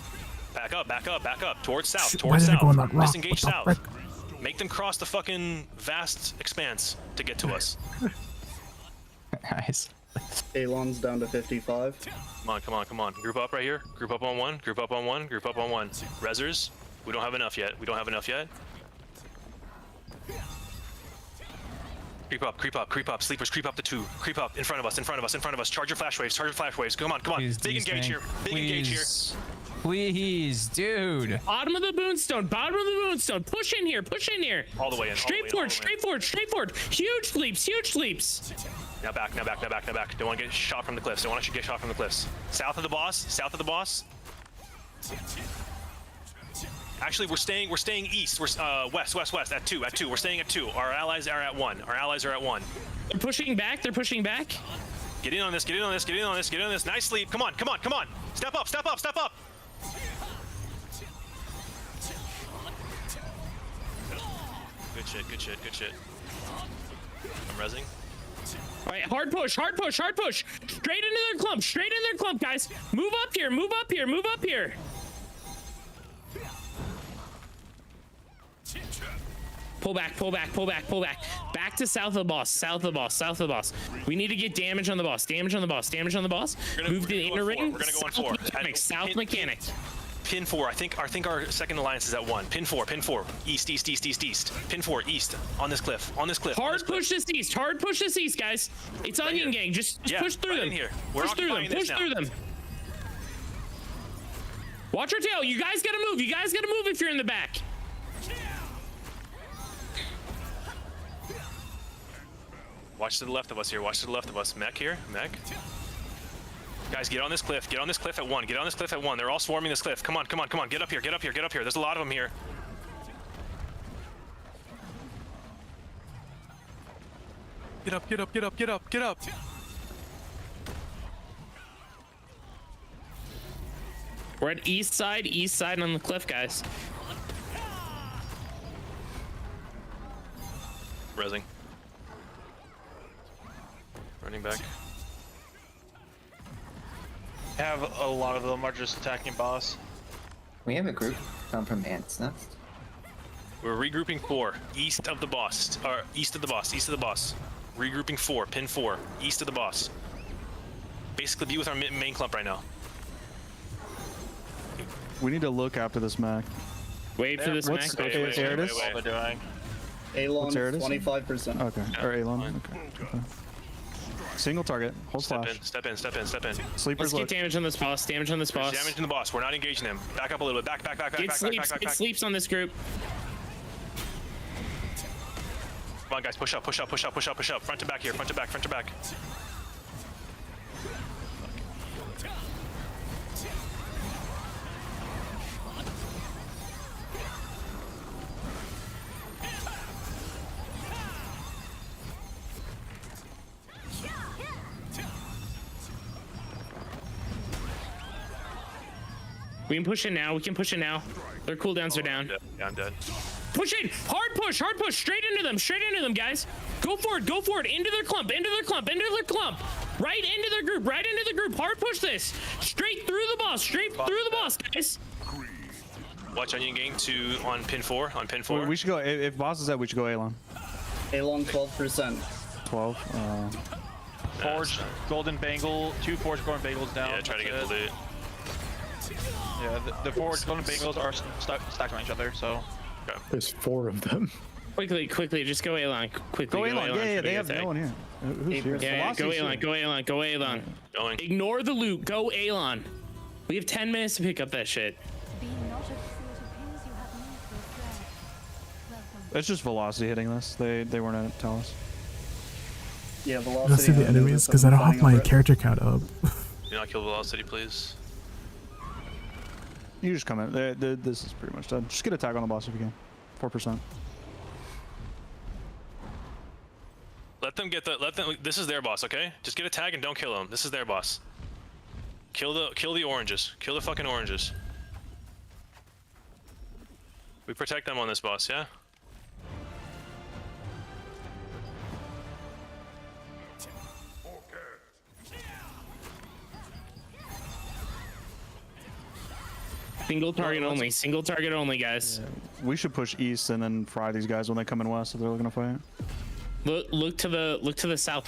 Back up. Towards south. Why did it go on that rock? Disengage What the south. Make them cross the fucking vast expanse to get to us. Nice. Alon's down to 55. Come on. Group up right here. Group up on 1. Group up on 1. Rezzers. We don't have enough yet. Creep up. Sleepers, creep up to 2. Creep up in front of us. Charge your flash waves. Come on. Please, Big engage here. Please, dude. Bottom of the moonstone. Push in here. All the way in. Straight forward. Huge sleeps. Now back. Don't want to get shot from the cliffs. South of the boss. Actually, we're staying east. We're west at 2. We're staying at 2. Our allies are at 1. They're pushing back. Get in on this. Nice sleep. Come on. Step up. Good shit. I'm rezzing. All right, hard push. Straight into their clump, guys. Move up here. Pull back. Back to south of the boss. We need to get damage on the boss. Move to the inner ring. We're gonna go on 4. South mechanic. Pin 4. I think our second alliance is at 1. Pin 4. East. Pin 4 east. On this cliff. Hard push this east, guys. It's onion gang. Just push through them. Here. Push through them. Watch your tail. You guys gotta move if you're in the back. Watch to the left of us here. Mech here. Guys, get on this cliff. At 1. They're all swarming this cliff. Come on. Get up here. There's a lot of them here. Get up. We're at east side on the cliff, guys. Rezzing. Running back. Have a lot of them are just attacking boss. We have a group come from Ant's Nest. We're regrouping 4 east of the boss. Regrouping 4. Pin 4 east of the boss. Basically, be with our main clump right now. We need to look after this Mac. Wait for this Mac. What's Eridus? Alon, Eridus? 25%. Okay. Or Alon. Okay. Single target. Hold flash. Step in. Sleepers. Let's get damage on this boss. Damage in the boss. We're not engaging them. Back up a little bit. Back. Get sleeps on this group. Come on, guys, push up, push up, push up, push up, push up. Front to back here, front to back, front to back. We can push it now. We can push it now. Their cooldowns are down. Yeah, I'm dead. Push in! Hard push! Hard push! Straight into them, guys! Go for it! Go for it! Into their clump! Into their clump! Into their clump! Right into their group! Right into the group! Hard push this! Straight through the boss! Straight through the boss, guys! Watch Onion Gang on pin 4. On pin 4. We should go, if boss is dead, we should go Alon. Alon 12%. 12? Forged golden bangle, 2 forged golden bangles down. Yeah, try to get the loot. Yeah, the forged golden bangles are stacked on each other, so. Okay. There's 4 of them. Quickly, just go Alon. Quickly, go Alon. Yeah, they have no one here. Who's here? Yeah, go Alon. Go Alon. Going. Ignore the loot. Go Alon. We have 10 minutes to pick up that shit. It's just velocity hitting this. They weren't at Talus. Yeah, I don't see the enemies because I don't have my character count up. Do not kill velocity, please. You just come in. This is pretty much done. Just get a tag on the boss if you can. 4%. Let them get the. This is their boss, okay? Just get a tag and don't kill them. This is their boss. Kill the oranges. Kill the fucking oranges. We protect them on this boss, yeah? Single target only, guys. Yeah. We should push east and then fry these guys when they come in west if they're looking to fight. Look to the south.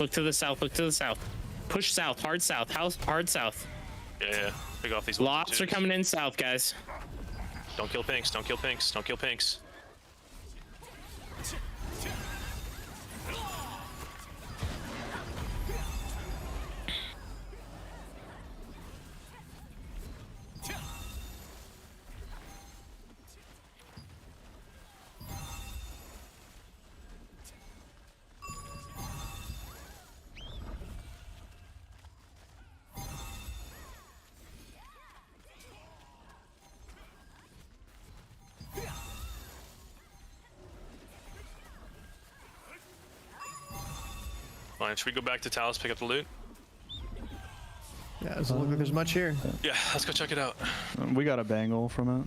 Push south, hard south. Yeah. Pick off these Locks are coming in south, guys. Don't kill pinks. Don't kill pinks. Fine, should we go back to Talus, pick up the loot? Yeah, it doesn't look like there's much here. Yeah, let's go check it out. We got a bangle from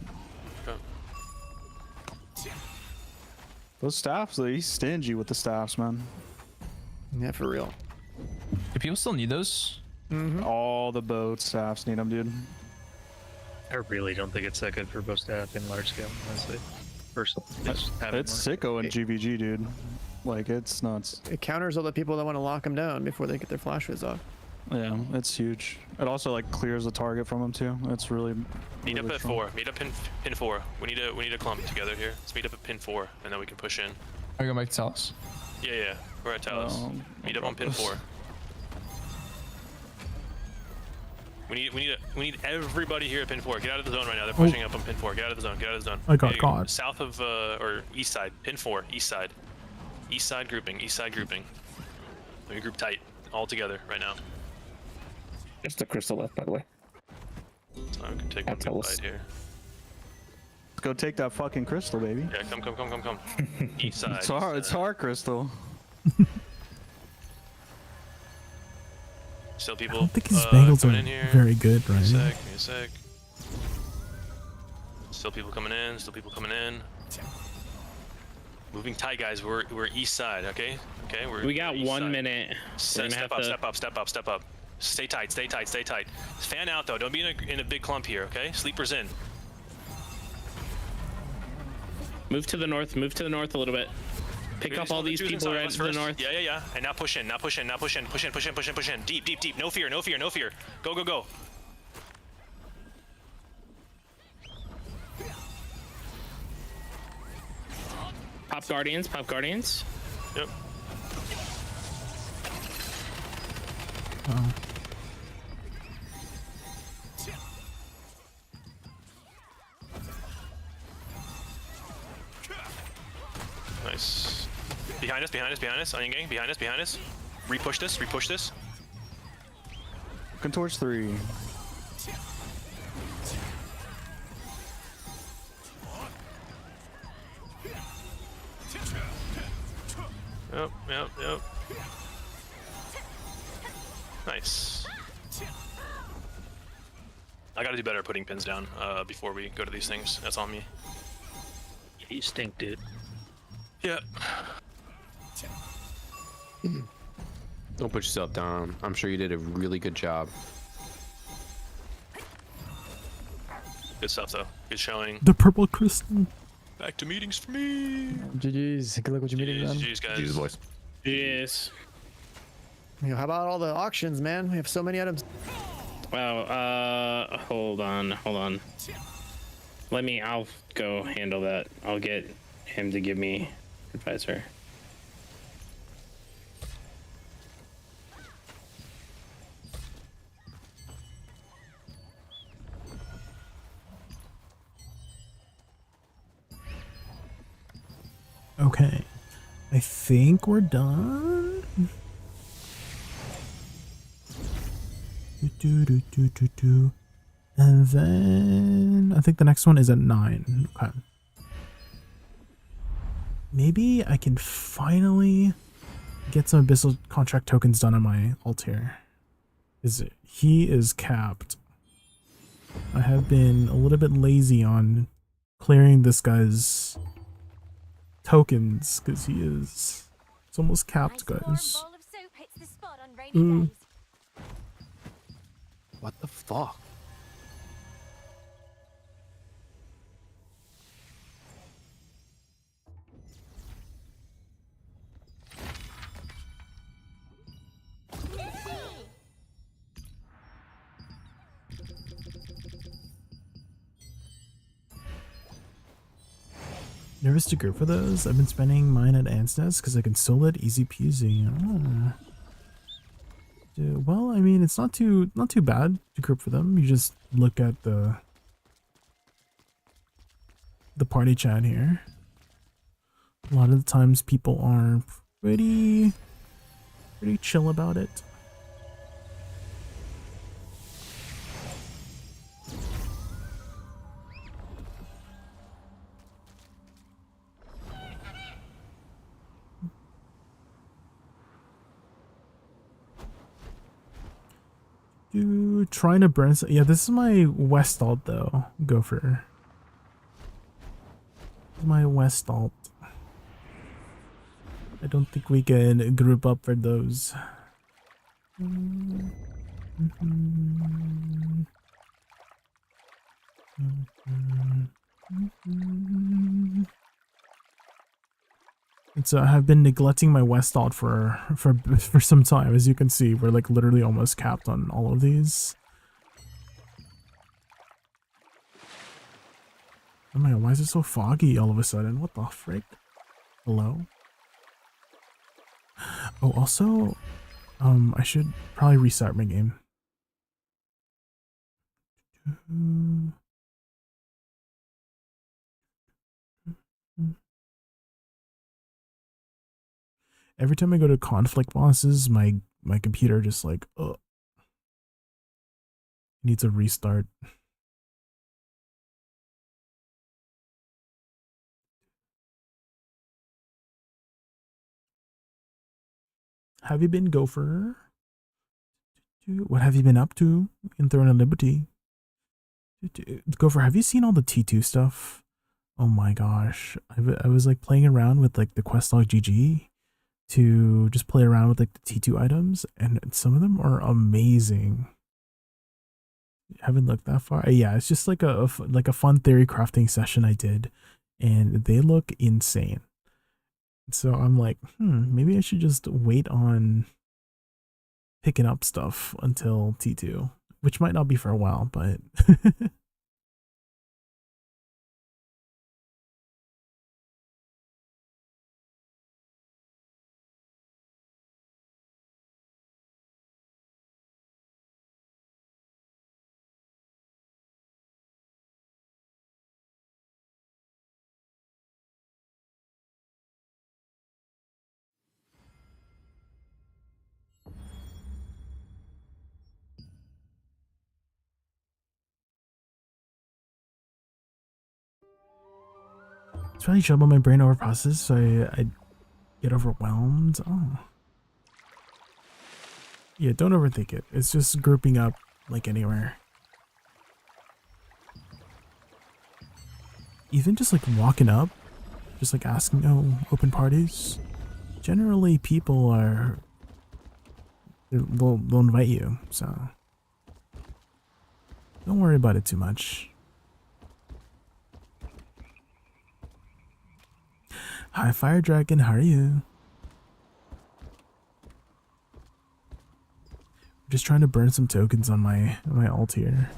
it. Okay. Those staffs, he's stingy with the staffs, man. Yeah, for real. Do people still need those? All the boat staffs need them, dude. I really don't think it's that good for bow staff in large scale, honestly. Personally, It's sicko in GVG, dude. Like, it's nuts. It counters all the people that want to lock them down before they get their flash whiz off. Yeah, it's huge. It also like clears the target from them too. It's really. Meet up really at strong. 4. Meet up pin 4. We need a clump together here. Let's meet up at pin 4, and then we can push in. Are you going back to Talus? Yeah. We're at Talus. Meet up on pin 4. We need everybody here at pin 4. Get out of the zone right now. They're pushing up on pin 4. Get out of the zone. Get out of the zone. I got caught. South of or east side. Pin 4. East side. East side grouping. Let me group tight all together right now. Just a crystal left, by the way. So I can take one big bite here. Let's go take that fucking crystal, baby. Yeah, come. East side. It's hard crystal. Still people. I don't think his bangles are in here. very good right now. Give me a sec. Still people coming in. Moving tight, guys. We're east side, okay? We got 1 minute. Step up. Stay tight. Fan out though. Don't be in a big clump here, okay? Sleepers in. Move to the north a little bit. Pick up all these people right to the north. Yeah. And now push in. Push in. Deep. No fear. Go. Pop guardians. Yep. Nice. behind us, behind us, behind us. Onion gang, behind us, behind us. Repush this, repush this. Looking towards 3. Yep. Nice. I gotta do better at putting pins down before we go to these things. That's on me. You stink, dude. Yep. Don't put yourself down. I'm sure you did a really good job. Good stuff though. Good showing. The purple crystal. Back to meetings for me. GG's. Good luck with your meeting, man. GG's, guys. Jesus, boys. Yes. How about all the auctions, man? We have so many items. Wow. Hold on. I'll go handle that. I'll get him to give me advisor. Okay. I think we're done. And then I think the next one is at 9. Okay. Maybe I can finally get some Abyssal contract tokens done on my alt here. He is capped. I have been a little bit lazy on clearing this guy's tokens because it's almost capped, guys. What the fuck? Nervous to go for those? I've been spending mine at Ants Nest because I can solo it easy peasy. Well, I mean, it's not too bad to group for them. You just look at the party chat here. A lot of the times people are pretty chill about it. Trying to burn. Yeah, this is my west alt though. Gopher. This is my west alt. I don't think we can group up for those. And so I have been neglecting my west alt for some time. As you can see, we're like literally almost capped on all of these. Oh my god, why is it so foggy all of a sudden? What the frick? Hello? Oh, also, I should probably restart my game. Every time I go to conflict bosses, my computer just like, needs a restart. Have you been, Gopher? What have you been up to in Throne of Liberty? Gopher, have you seen all the T2 stuff? Oh my gosh. I was like playing around with like the Questlog GG to just play around with like the T2 items, and some of them are amazing. Haven't looked that far. Yeah, it's just like a fun theory crafting session I did, and they look insane. So I'm like, maybe I should just wait on picking up stuff until T2, which might not be for a while, but probably trouble my brain over process, so I get overwhelmed. Oh. Yeah, don't overthink it. It's just grouping up like anywhere. Even just like walking up, just like asking, oh, open parties. Generally, people are, they'll invite you, so don't worry about it too much. Hi, Fire Dragon, how are you? I'm just trying to burn some tokens on my ult here.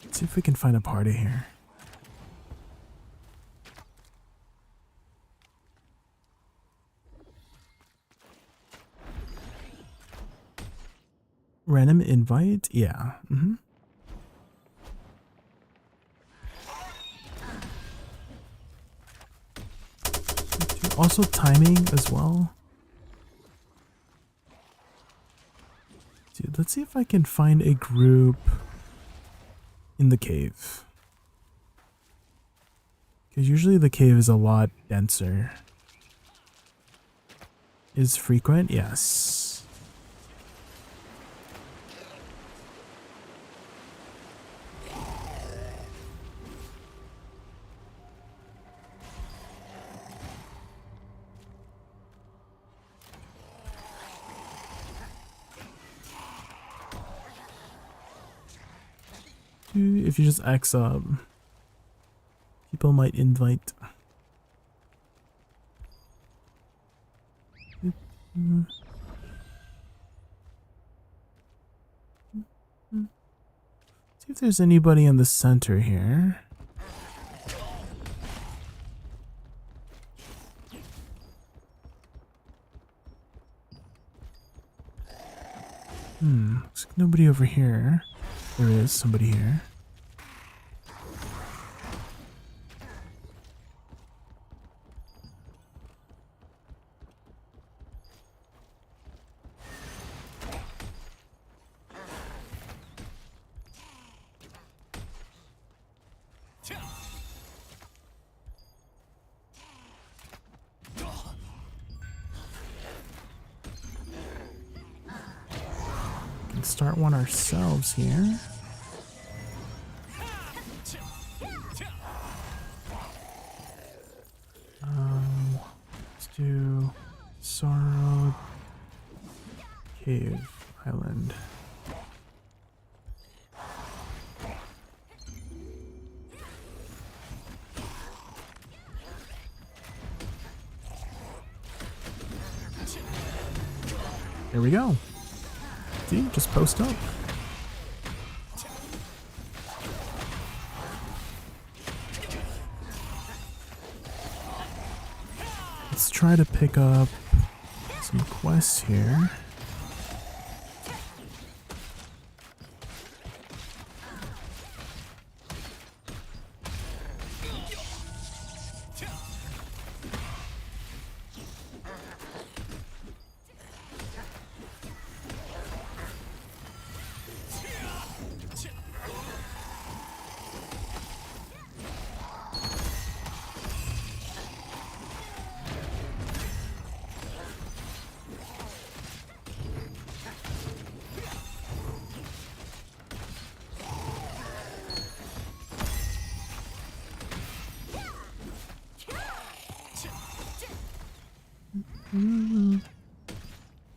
Let's see if we can find a party here. Random invite? Yeah. Also timing as well. Dude, let's see if I can find a group in the cave. Because usually the cave is a lot denser. Is frequent? Yes. If you just X up, people might invite. See if there's anybody in the center here. Looks like nobody over here. There is somebody here. Can start one ourselves here. Let's do Sorrow Cave Island. There we go. See, just post up. Let's try to pick up some quests here.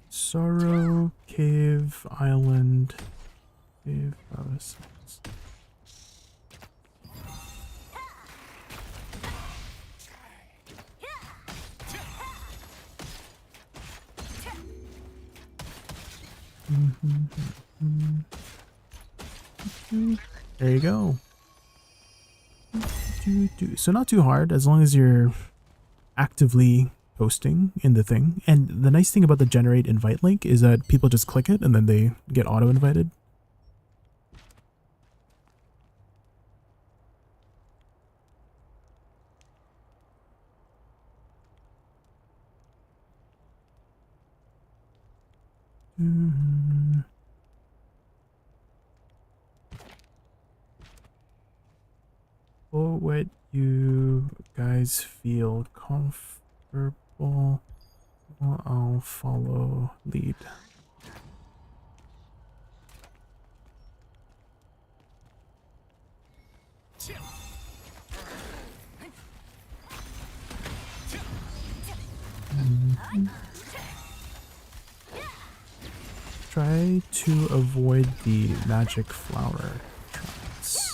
Sorrow Cave Island. Cave Palace. There you go. So not too hard, as long as you're actively posting in the thing. And the nice thing about the generate invite link is that people just click it and then they get auto invited. Go what you guys feel comfortable. I'll follow lead. Try to avoid the magic flower traps.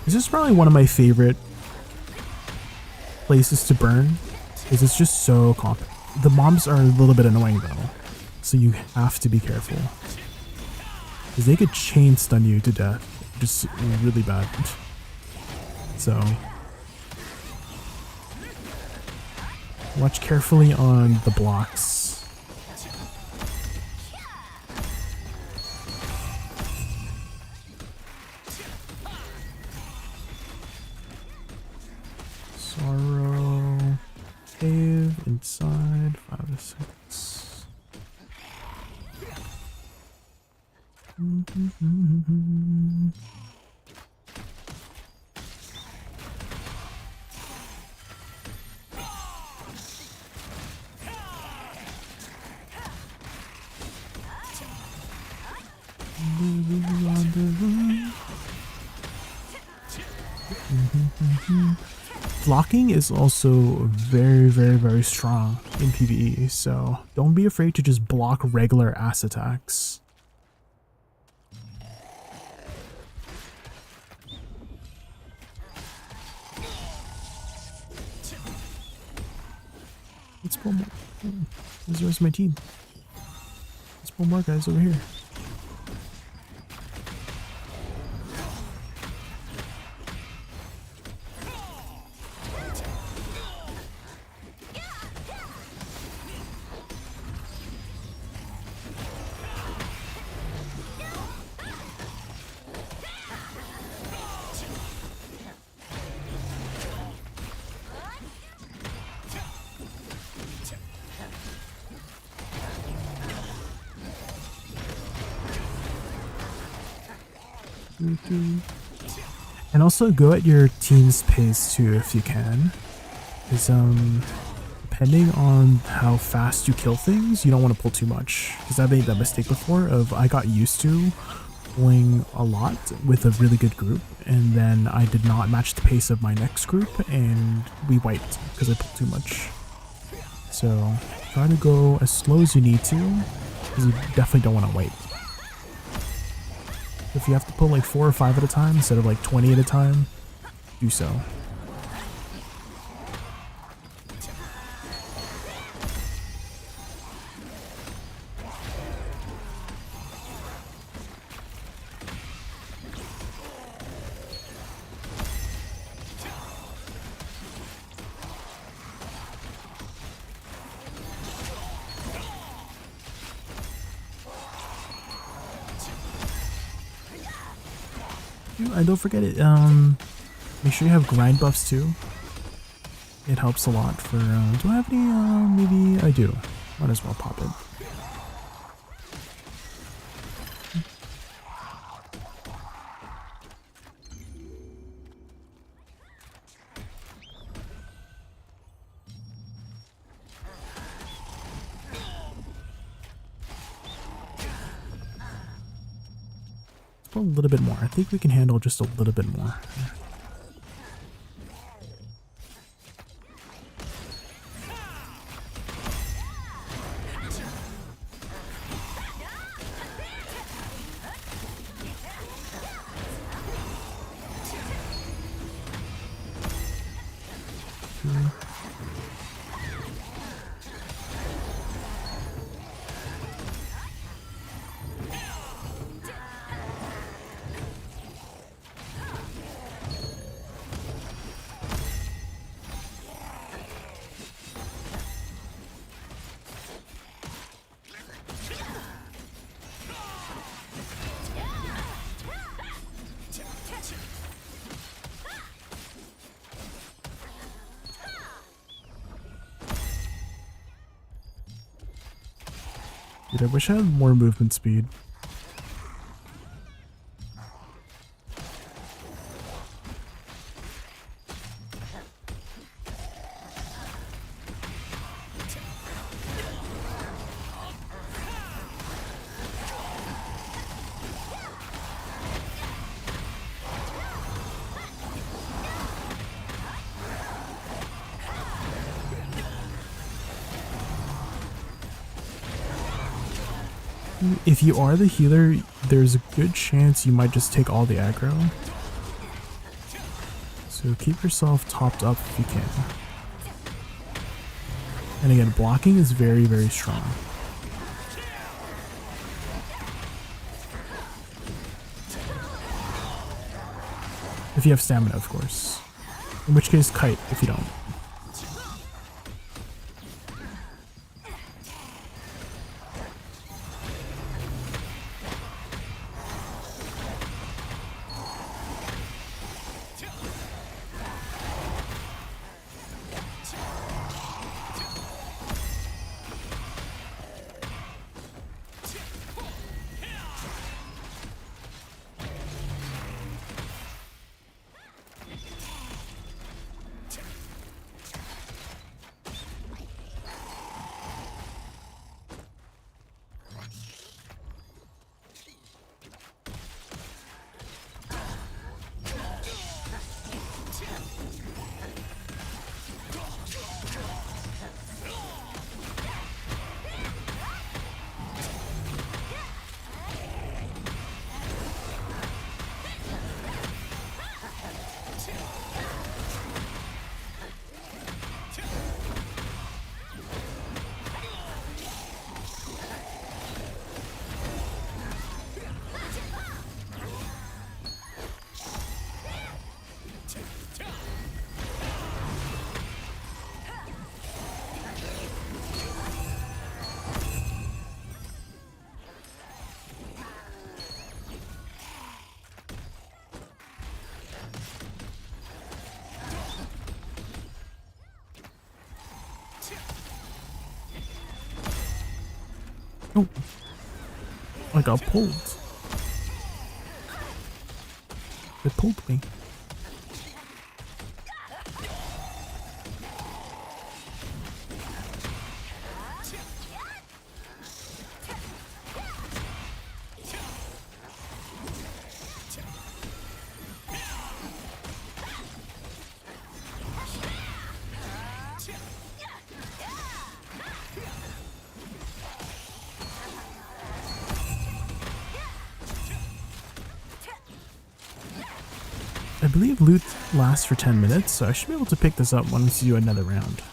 This is probably one of my favorite places to burn, because it's just so compact. The mobs are a little bit annoying though, so you have to be careful, because they could chain stun you to death, just really bad. So watch carefully on the blocks. Sorrow cave inside 5 to 6. Blocking is also very strong in PvE, so don't be afraid to just block regular ass attacks. Let's pull more. Where's the rest of my team? Let's pull more guys over here. And also go at your team's pace too if you can, because depending on how fast you kill things, you don't want to pull too much, because I made that mistake before of I got used to pulling a lot with a really good group, and then I did not match the pace of my next group and we wiped because I pulled too much. So try to go as slow as you need to, because you definitely don't want to wipe. If you have to pull like 4 or 5 at a time instead of like 20 at a time, do so. And don't forget it, make sure you have grind buffs too. It helps a lot for, do I have any, maybe I do. Might as well pop it. A little bit more. I think we can handle just a little bit more. Dude, I wish I had more movement speed. If you are the healer, there's a good chance you might just take all the aggro. So keep yourself topped up if you can. And again, blocking is very, very strong. If you have stamina, of course. In which case, kite if you don't. Oh, I got pulled. It pulled me. I believe loot lasts for 10 minutes, so I should be able to pick this up once you do another round.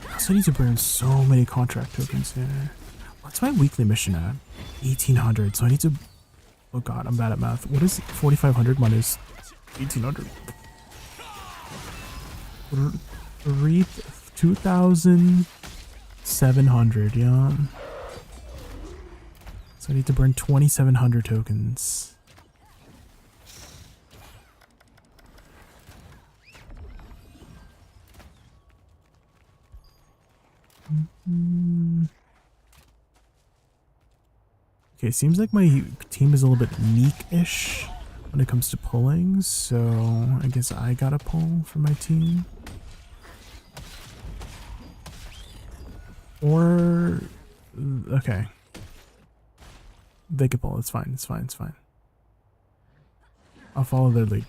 I also need to burn so many contract tokens here. What's my weekly mission at? 1800. So I need to. Oh god, I'm bad at math. What is 4500 minus 1800? 2,700. Yeah. So I need to burn 2,700 tokens. Okay, seems like my team is a little bit meek-ish when it comes to pulling, so I guess I gotta pull for my team. Or... okay. They could pull, it's fine, it's fine, it's fine. I'll follow their lead.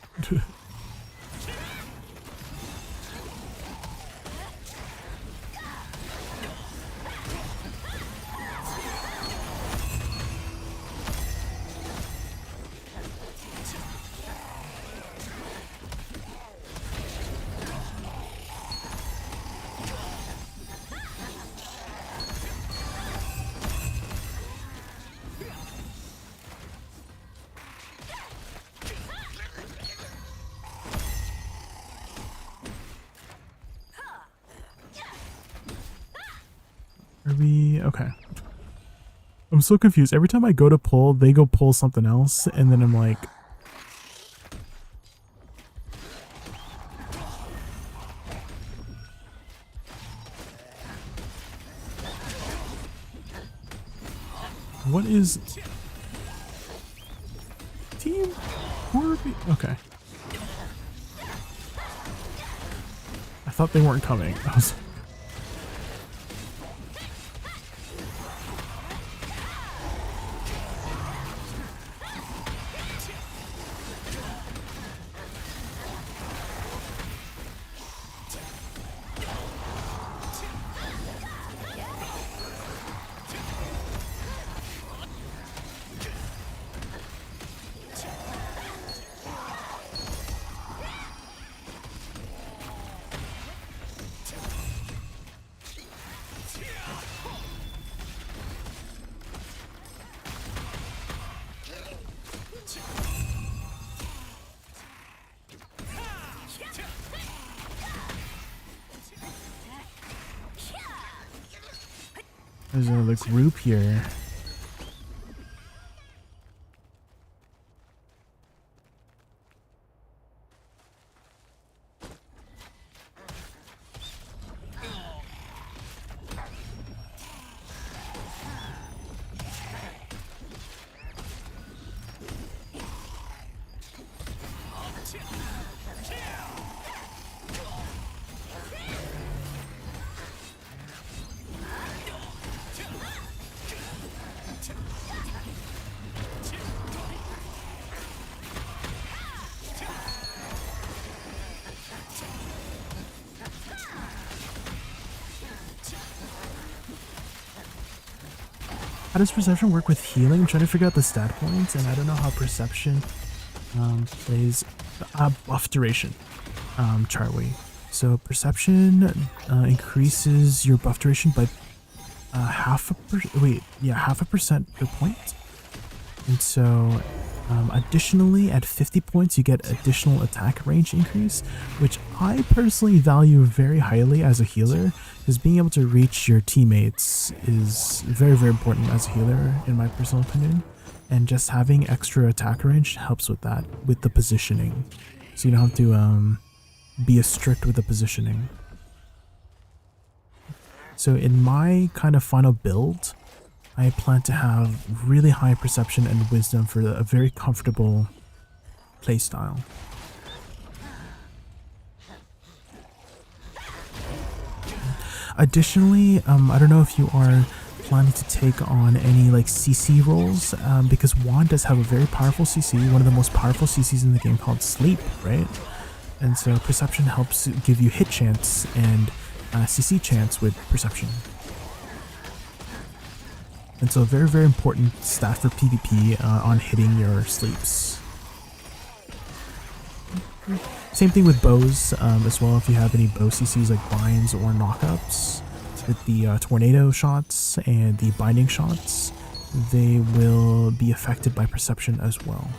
Are we okay? I'm so confused. Every time I go to pull, they go pull something else, and then I'm like, what is team? Who are we? Okay. I thought they weren't coming. I was. There's another group here. How does perception work with healing? I'm trying to figure out the stat points, and I don't know how perception plays buff duration chart weight. So perception increases your buff duration by half a percent per point. And so additionally, at 50 points, you get additional attack range increase, which I personally value very highly as a healer, because being able to reach your teammates is very, very important as a healer, in my personal opinion. And just having extra attack range helps with that, with the positioning. So you don't have to be as strict with the positioning. So in my kind of final build, I plan to have really high perception and wisdom for a very comfortable playstyle. Additionally, I don't know if you are planning to take on any like CC roles, because Wand does have a very powerful CC, one of the most powerful CCs in the game, called Sleep, right? And so perception helps give you hit chance and CC chance with perception. And so very, very important stat for PvP on hitting your sleeps. Same thing with bows as well. If you have any bow CCs like binds or knockups, with the tornado shots and the binding shots, they will be affected by perception as well.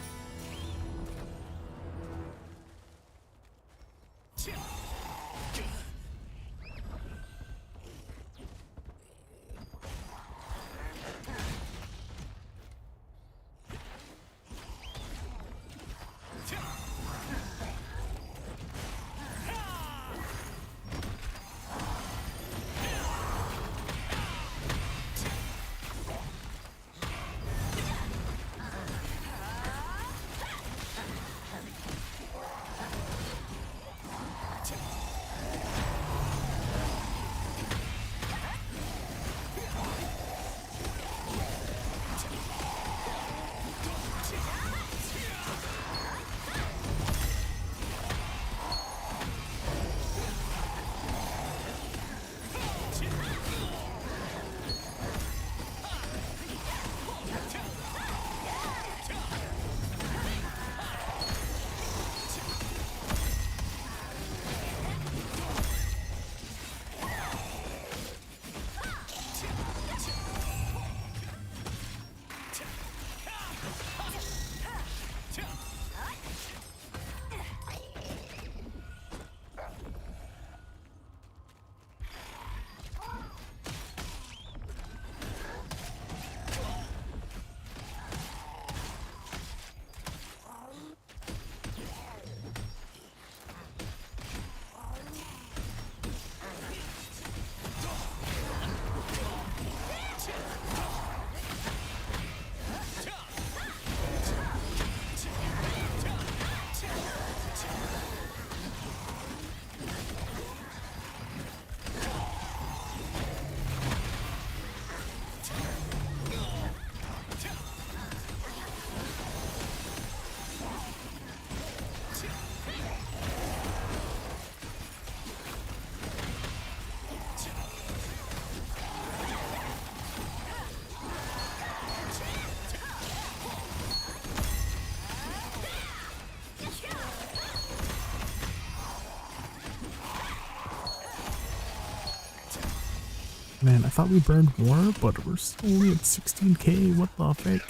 Man, I thought we burned more, but we're still only at 16k. What the frick?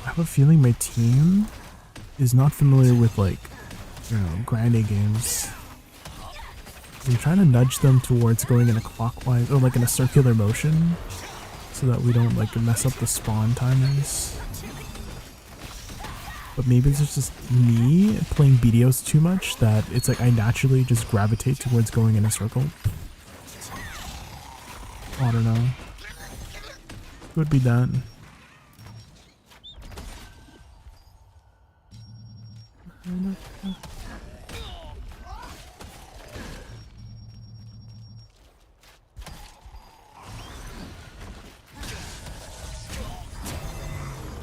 I have a feeling my team is not familiar with, like, you know, grinding games. I'm trying to nudge them towards going in a clockwise or like in a circular motion so that we don't like mess up the spawn timers. But maybe it's just me playing BDOs too much that it's like I naturally just gravitate towards going in a circle. I don't know. Could be that.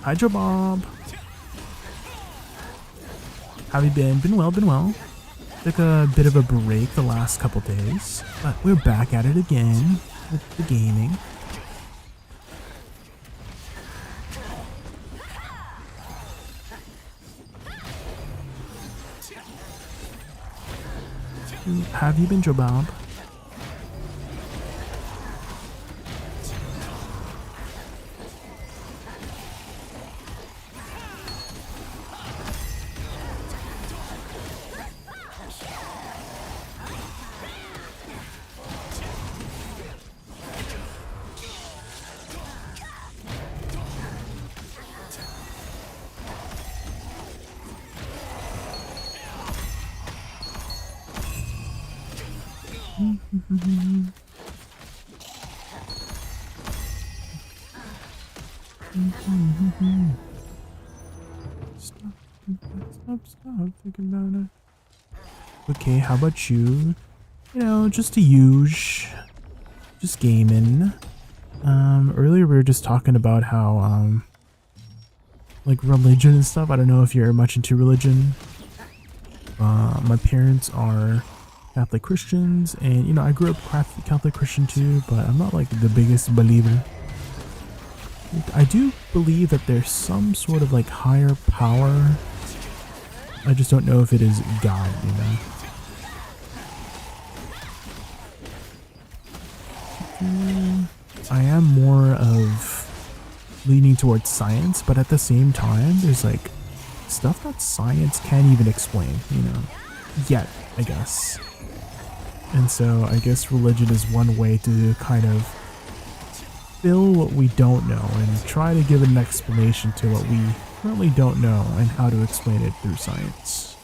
Hi, Joe Bob. How have you been? Been well, been well. Took a bit of a break the last couple days, but we're back at it again with the gaming. Have you been, Joe Bob? Stop thinking about it. Okay, how about you? You know, just to use, just gaming. Earlier we were just talking about how, like religion and stuff. I don't know if you're much into religion. My parents are Catholic Christians, and you know, I grew up Catholic Christian too, but I'm not like the biggest believer. I do believe that there's some sort of like higher power. I just don't know if it is God, you know. I am more of leaning towards science, but at the same time, there's like stuff that science can't even explain, you know, yet, I guess. And so I guess religion is one way to kind of fill what we don't know and try to give an explanation to what we currently don't know and how to explain it through science.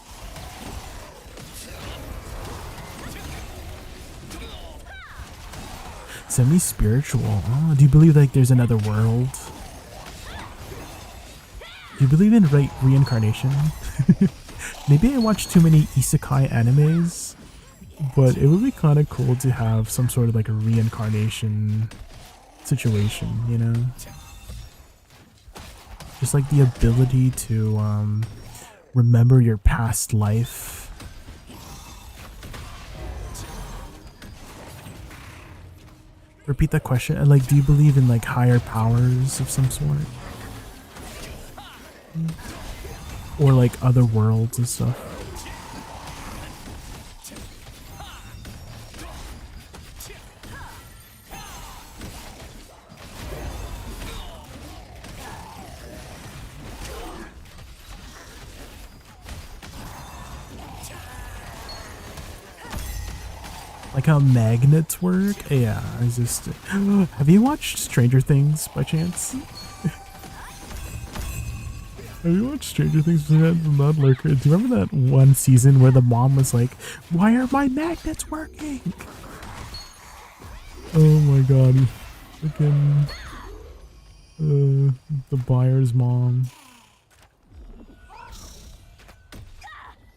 Semi-spiritual. Oh, do you believe like there's another world? Do you believe in reincarnation? Maybe I watch too many isekai animes, but it would be kind of cool to have some sort of like a reincarnation situation, you know? Just like the ability to remember your past life. Repeat that question. Like, do you believe in like higher powers of some sort? Or like other worlds and stuff? Like how magnets work? Yeah, I just... Have you watched Stranger Things by chance? Have you watched Stranger Things? Not Lurker. Do you remember that one season where the mom was like, "Why are my magnets working?" Oh my god. Freaking... the buyer's mom.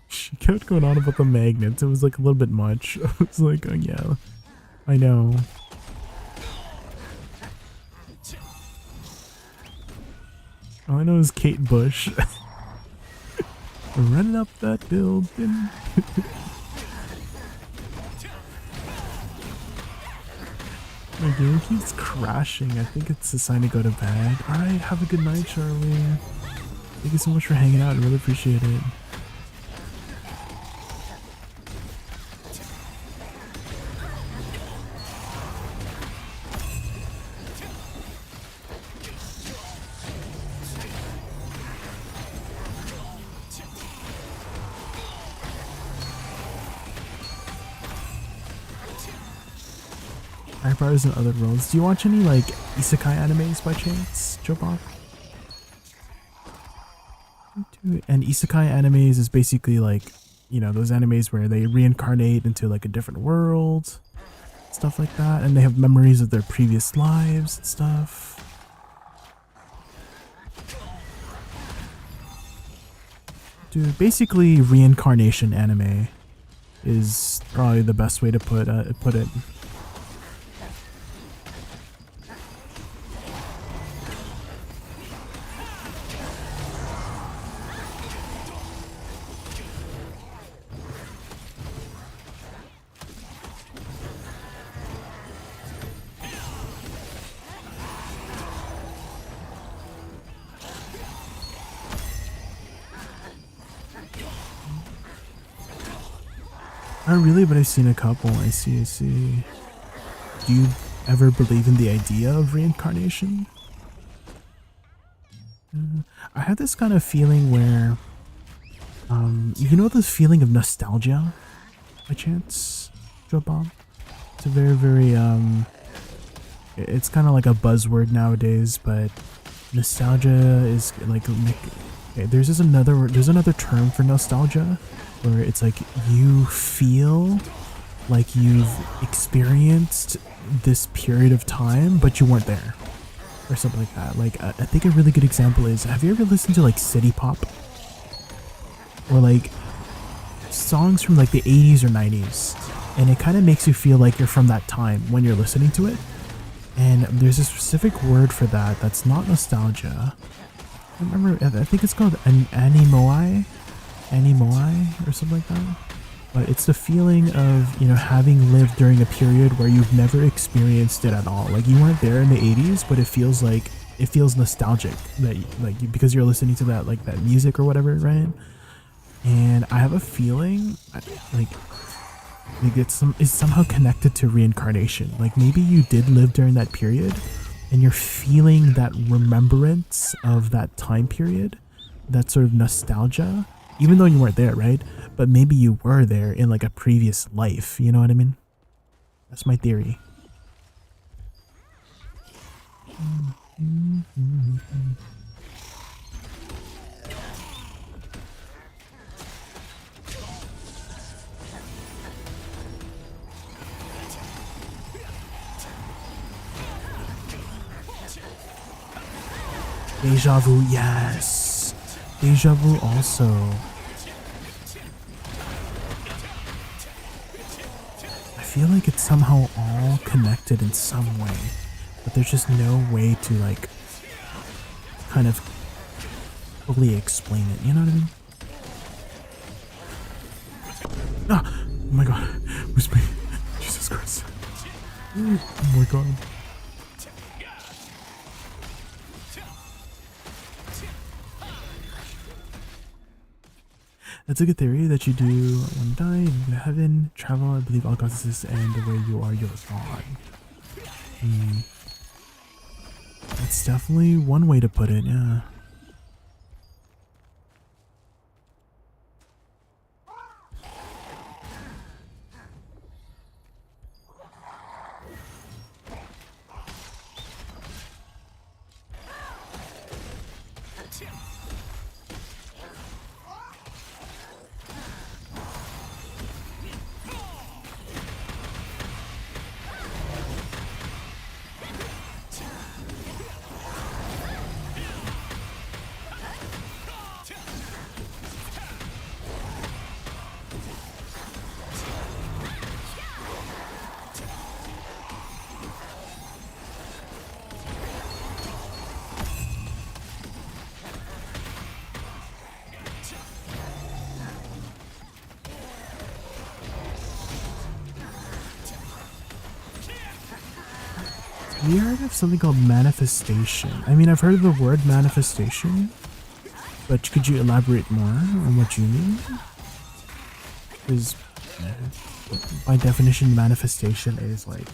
She kept going on about the magnets. It was like a little bit much. I was like, oh yeah, I know. All I know is Kate Bush. Running up that building. My game keeps crashing. I think it's a sign to go to bed. Alright, have a good night, Charlie. Thank you so much for hanging out. I really appreciate it. Eyebrows and other roles. Do you watch any like isekai animes by chance, Joe Bob? And isekai animes is basically like, you know, those animes where they reincarnate into like a different world, stuff like that, and they have memories of their previous lives and stuff. Dude, basically reincarnation anime is probably the best way to put it. Not really, but I've seen a couple. I see. Do you ever believe in the idea of reincarnation? I had this kind of feeling where, you know, this feeling of nostalgia, by chance, Joe Bob? It's a very, it's kind of like a buzzword nowadays, but nostalgia is like okay, there's another term for nostalgia, where it's like you feel like you've experienced this period of time, but you weren't there, or something like that. Like, I think a really good example is, have you ever listened to like city pop? Or like songs from like the 80s or 90s, and it kind of makes you feel like you're from that time when you're listening to it. And there's a specific word for that that's not nostalgia. I remember, I think it's called an animoai or something like that. But it's the feeling of, you know, having lived during a period where you've never experienced it at all. Like, you weren't there in the 80s, but it feels nostalgic that because you're listening to that, like, that music or whatever, right? And I have a feeling like it's somehow connected to reincarnation. Like, maybe you did live during that period and you're feeling that remembrance of that time period, that sort of nostalgia, even though you weren't there, right? But maybe you were there in like a previous life, you know what I mean? That's my theory. Deja vu, yes. Deja vu also. I feel like it's somehow all connected in some way, but there's just no way to like kind of fully explain it, you know what I mean? Ah! Oh my god. Who's me? Jesus Christ. Oh my god. That's a good theory that you do when you die, you go to heaven, travel, I believe all gods exist, and where you are, you're gone. That's definitely one way to put it, yeah. you heard of something called manifestation? I mean, I've heard of the word manifestation, but could you elaborate more on what you mean? Because by definition, manifestation is like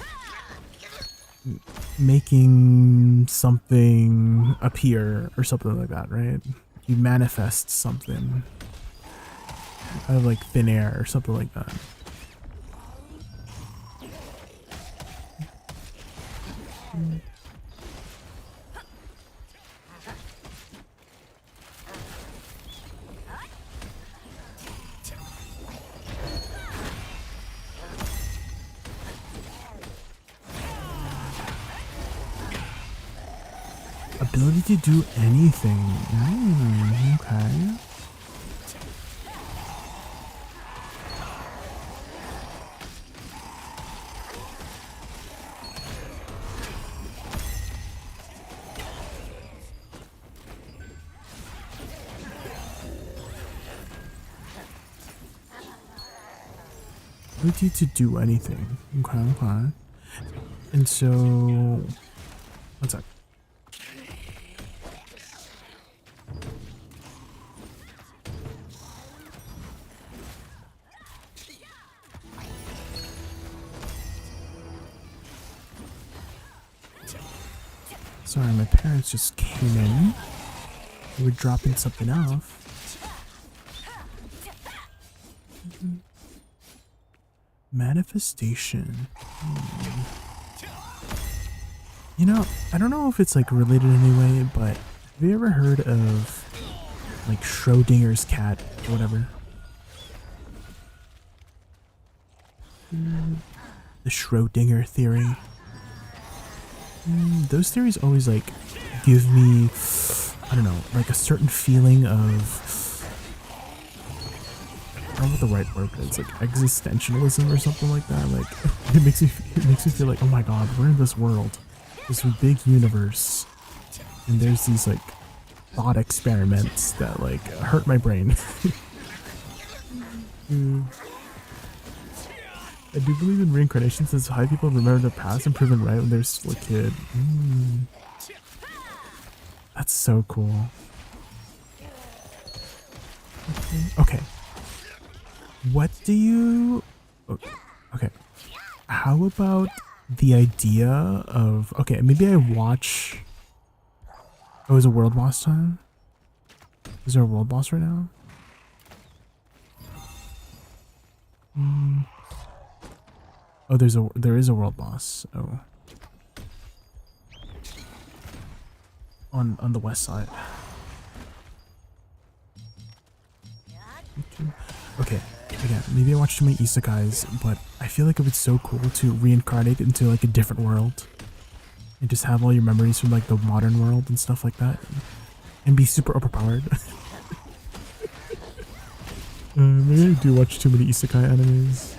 making something appear or something like that, right? You manifest something out of like thin air or something like that. Ability to do anything. Okay. Ability to do anything. Okay, okay. And so, one sec. Sorry, my parents just came in. They were dropping something off. Manifestation. You know, I don't know if it's like related in any way, but have you ever heard of like Schrodinger's cat or whatever? The Schrodinger theory. Those theories always like give me, I don't know, like a certain feeling of, I don't know what the right word is, like existentialism or something like that. Like it makes me feel like, oh my god, we're in this world, this big universe, and there's these like thought experiments that like hurt my brain. I do believe in reincarnation since high people remember the past and proven right when they're still a kid. That's so cool. Okay. What do you... Okay. How about the idea of... Okay, maybe I watch... Oh, is it world boss time? Is there a world boss right now? Oh, there is a world boss. Oh. On the west side. Okay. Again, maybe I watch too many isekais, but I feel like it would be so cool to reincarnate into like a different world. And just have all your memories from like the modern world and stuff like that. And be super overpowered. Maybe I do watch too many isekai animes.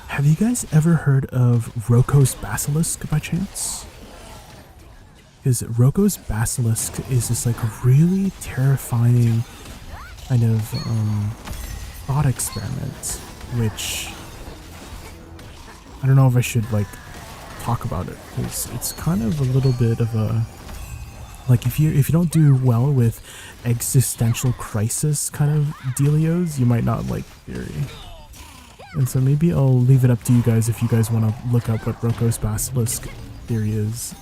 Have you guys ever heard of Roko's Basilisk by chance? Because Roko's Basilisk is this like really terrifying kind of thought experiment, which I don't know if I should like talk about it, because it's kind of a little bit of a, like if you don't do well with existential crisis kind of dealios, you might not like theory. And so maybe I'll leave it up to you guys if you guys want to look up what Roko's Basilisk theory is.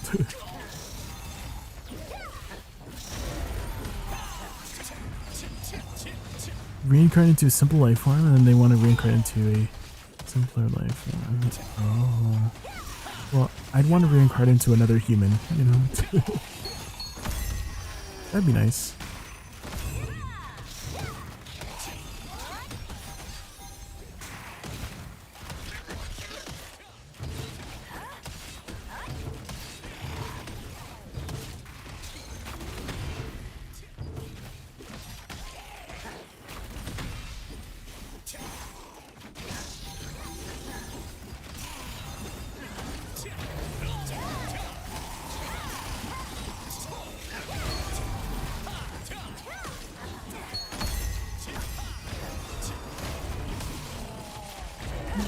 Reincarnate into a simple life form, and then they want to reincarnate into a simpler life form. Oh. Well, I'd want to reincarnate into another human, you know? That'd be nice.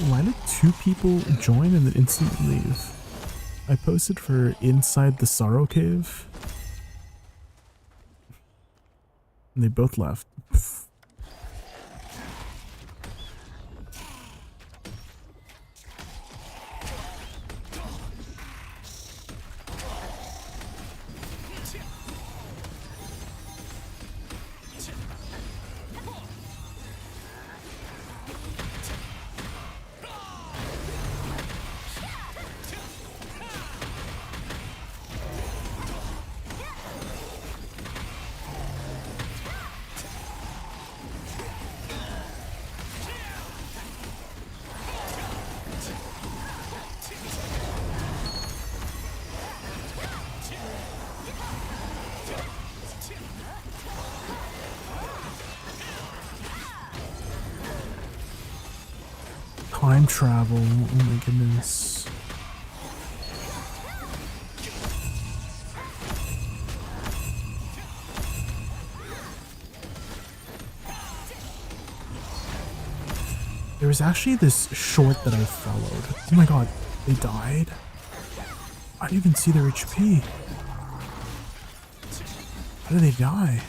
Why did 2 people join and then instantly leave? I posted for Inside the Sorrow Cave. And they both left. Pfft. Time travel, oh my goodness. There was actually this short that I followed. Oh my god, they died? I didn't even see their HP. How did they die?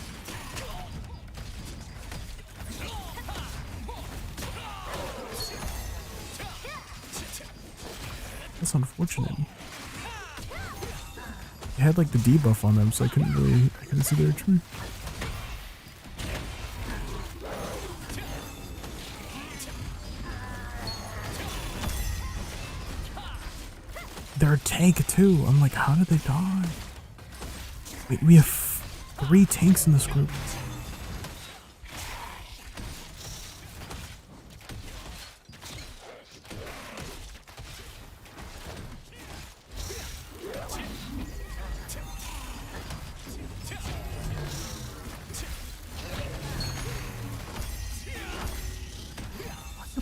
That's unfortunate. They had like the debuff on them, so I couldn't see their HP. They're a tank too. I'm like, how did they die? Wait, we have 3 tanks in this group.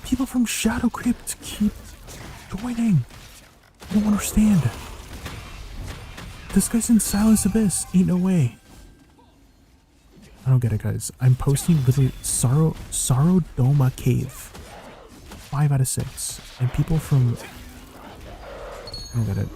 People from Shadow Crypt keep joining. I don't understand. This guy's in Silence Abyss. Ain't no way. I don't get it, guys. I'm posting literally Sorrow Doma Cave. 5 out of 6. And people from... I don't get it.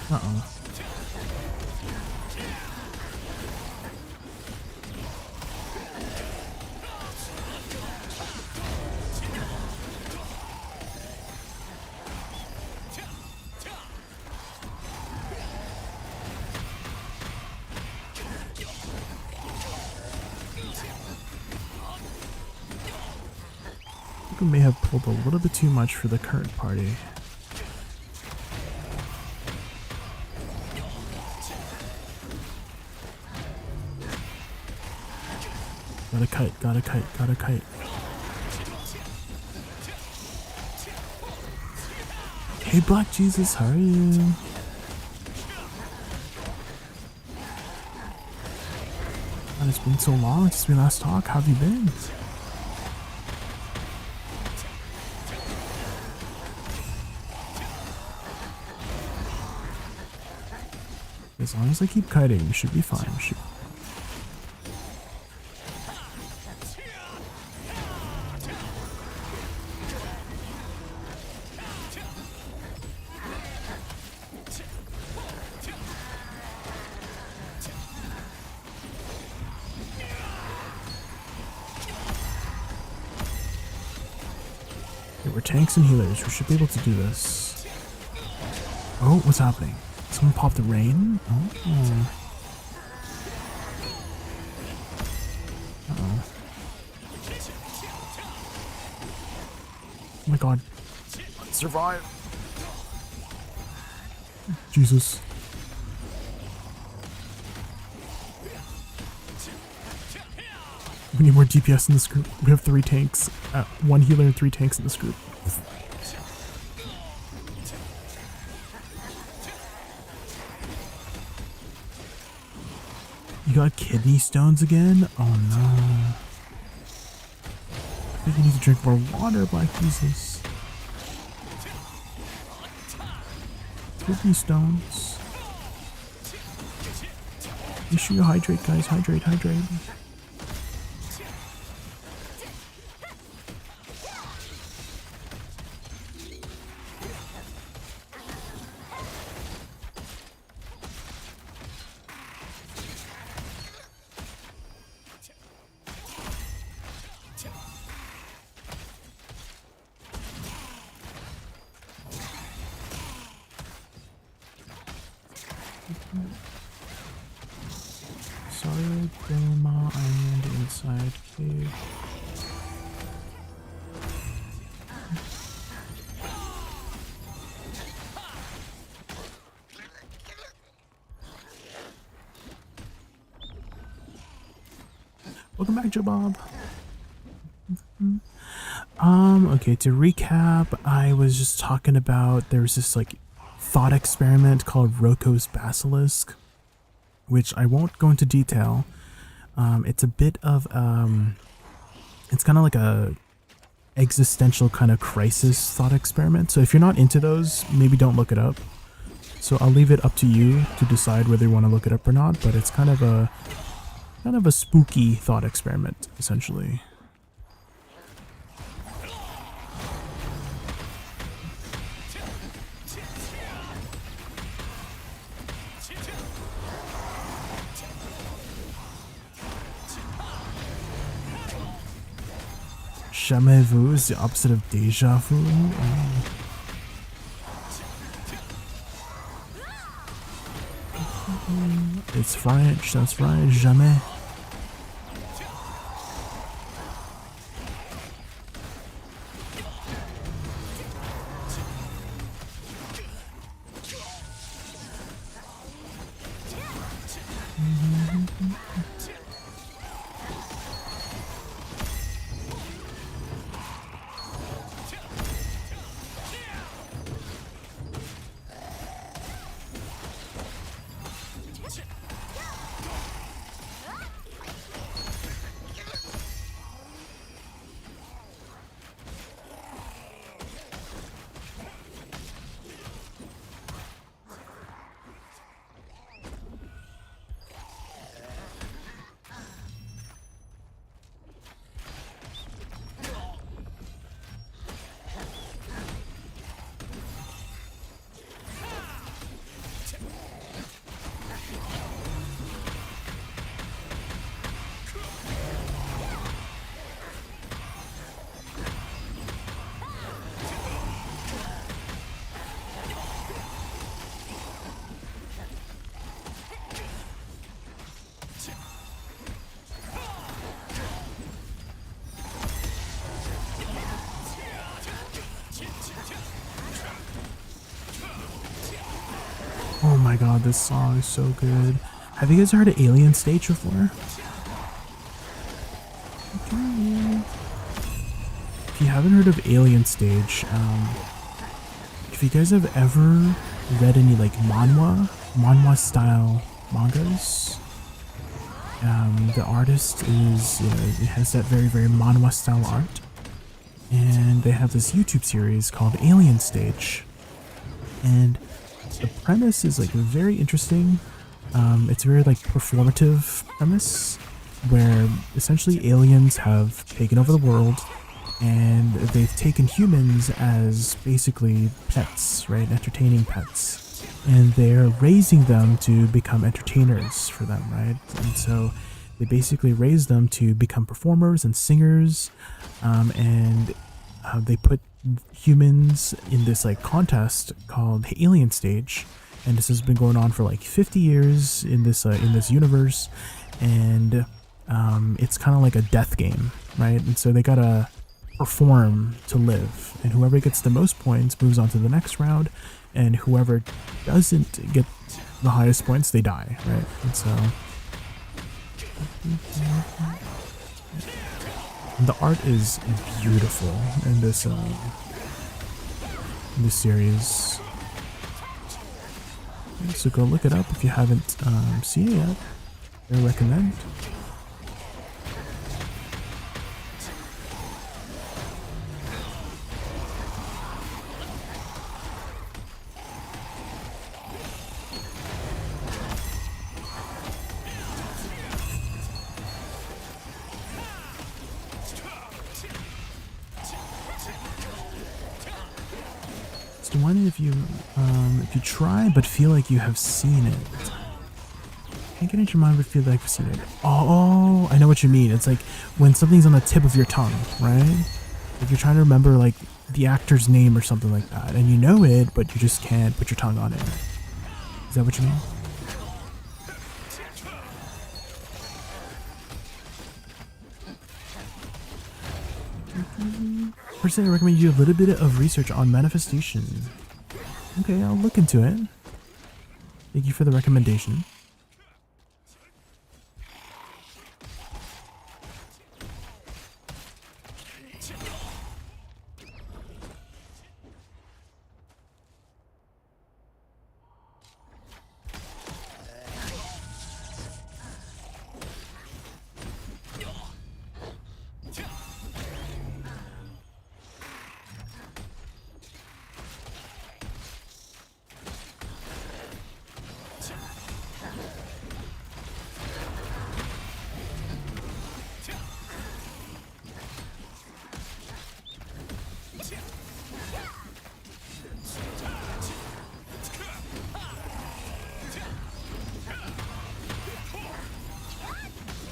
Uh-oh. I think we may have pulled a little bit too much for the current party. Got a kite. Hey Black Jesus, how are you? God, it's been so long since we last talked. How have you been? As long as I keep kiting, we should be fine. We're tanks and healers. We should be able to do this. Oh, what's happening? Someone popped the rain? Oh. Uh-oh. Oh my god. Survive. Jesus. We need more DPS in this group. We have 3 tanks. 1 healer and 3 tanks in this group. You got kidney stones again? Oh no. I think you need to drink more water, Black Jesus. Kidney stones. Make sure you hydrate, guys. Hydrate, hydrate. Sorry, Grandma, I'm in the inside cave. Welcome back, Joe Bob. Okay, to recap, I was just talking about there was this like thought experiment called Roko's Basilisk, which I won't go into detail. It's a bit of it's kind of like a existential kind of crisis thought experiment. So if you're not into those, maybe don't look it up. So I'll leave it up to you to decide whether you want to look it up or not, but it's kind of a spooky thought experiment, essentially. Jamais vu is the opposite of deja vu. It's French, that's right, jamais. Oh my god, this song is so good. Have you guys heard of Alien Stage before? If you haven't heard of Alien Stage, if you guys have ever read any like manhwa style mangas, the artist is, it has that very manhwa style art, and they have this YouTube series called Alien Stage, and the premise is like very interesting. It's a very like performative premise where essentially aliens have taken over the world and they've taken humans as basically pets, right? Entertaining pets. And they're raising them to become entertainers for them, right? And so they basically raise them to become performers and singers, and they put humans in this like contest called Alien Stage, and this has been going on for like 50 years in this universe, and it's kind of like a death game, right? And so they gotta perform to live, and whoever gets the most points moves on to the next round, and whoever doesn't get the highest points, they die, right? And so And the art is beautiful in this series. So go look it up if you haven't seen it yet. I recommend. So wondering if you try but feel like you have seen it. Can't get into your mind but feel like you've seen it. Oh, I know what you mean. It's like when something's on the tip of your tongue, right? Like you're trying to remember like the actor's name or something like that, and you know it, but you just can't put your tongue on it. Is that what you mean? Personally, I recommend you do a little bit of research on manifestation. Okay, I'll look into it. Thank you for the recommendation.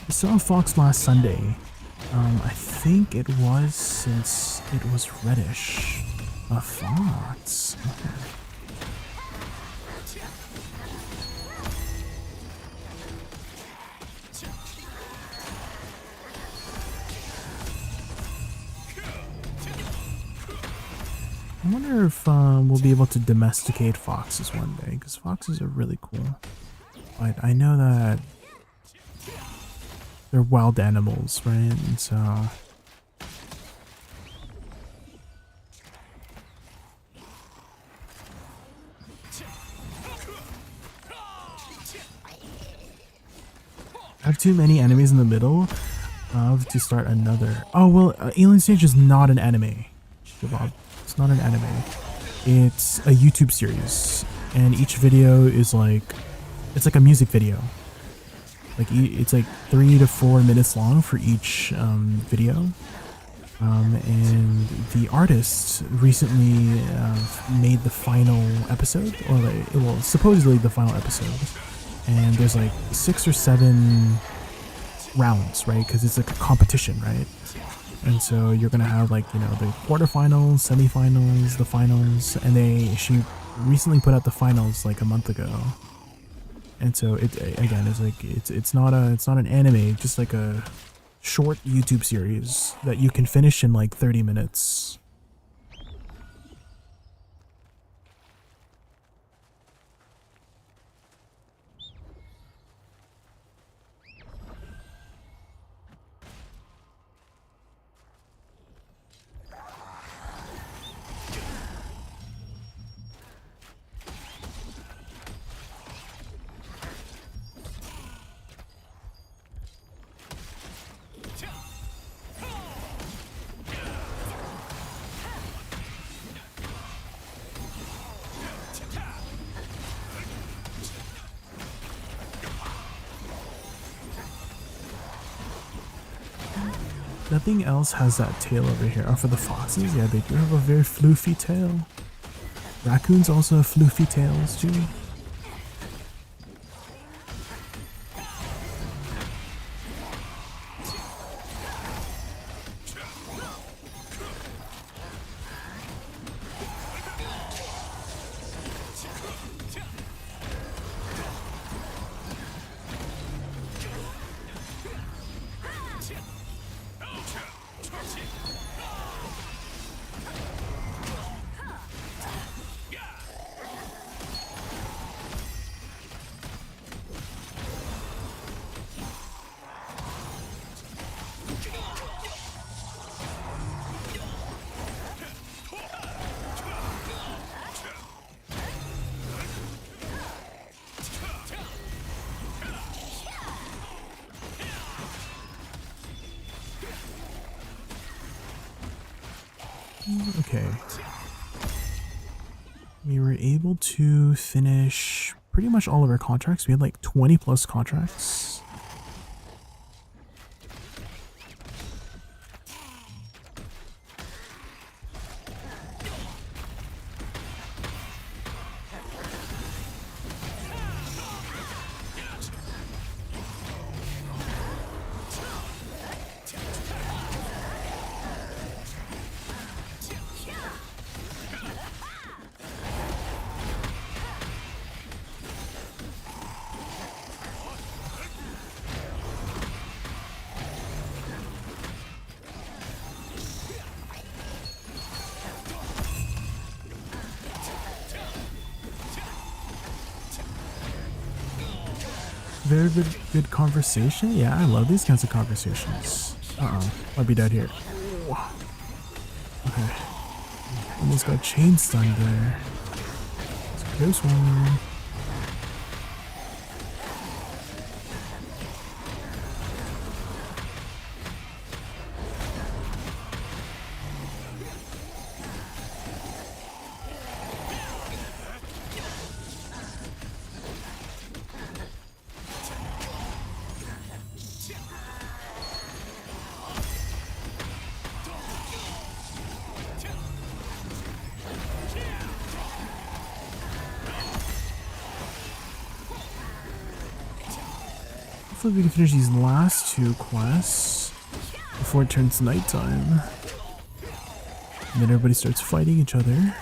I saw Fox last Sunday. I think it was since it was reddish. A Fox. Okay. I wonder if we'll be able to domesticate foxes one day, because foxes are really cool. But I know that they're wild animals, right? And so I have too many enemies in the middle to start another. Oh well, Alien Stage is not an anime. It's not an anime. It's a YouTube series, and each video is like, it's like a music video. Like it's like 3 to 4 minutes long for each video, and the artist recently made the final episode, or like, well, supposedly the final episode. And there's like 6 or 7 rounds, right? Because it's like a competition, right? And so you're gonna have like, you know, the quarterfinals, semifinals, the finals, and she recently put out the finals like a month ago. And so it again is like it's not an anime, just like a short YouTube series that you can finish in like 30 minutes. Nothing else has that tail over here. Oh, for the foxes, yeah, they do have a very floofy tail. Raccoons also have floofy tails too. Okay. We were able to finish pretty much all of our contracts. We had like 20 plus contracts. Very good conversation. Yeah, I love these kinds of conversations. Might be dead here. Okay. Almost got chain stunned there. It's a close one. Hopefully we can finish these last two quests before it turns nighttime. And then everybody starts fighting each other.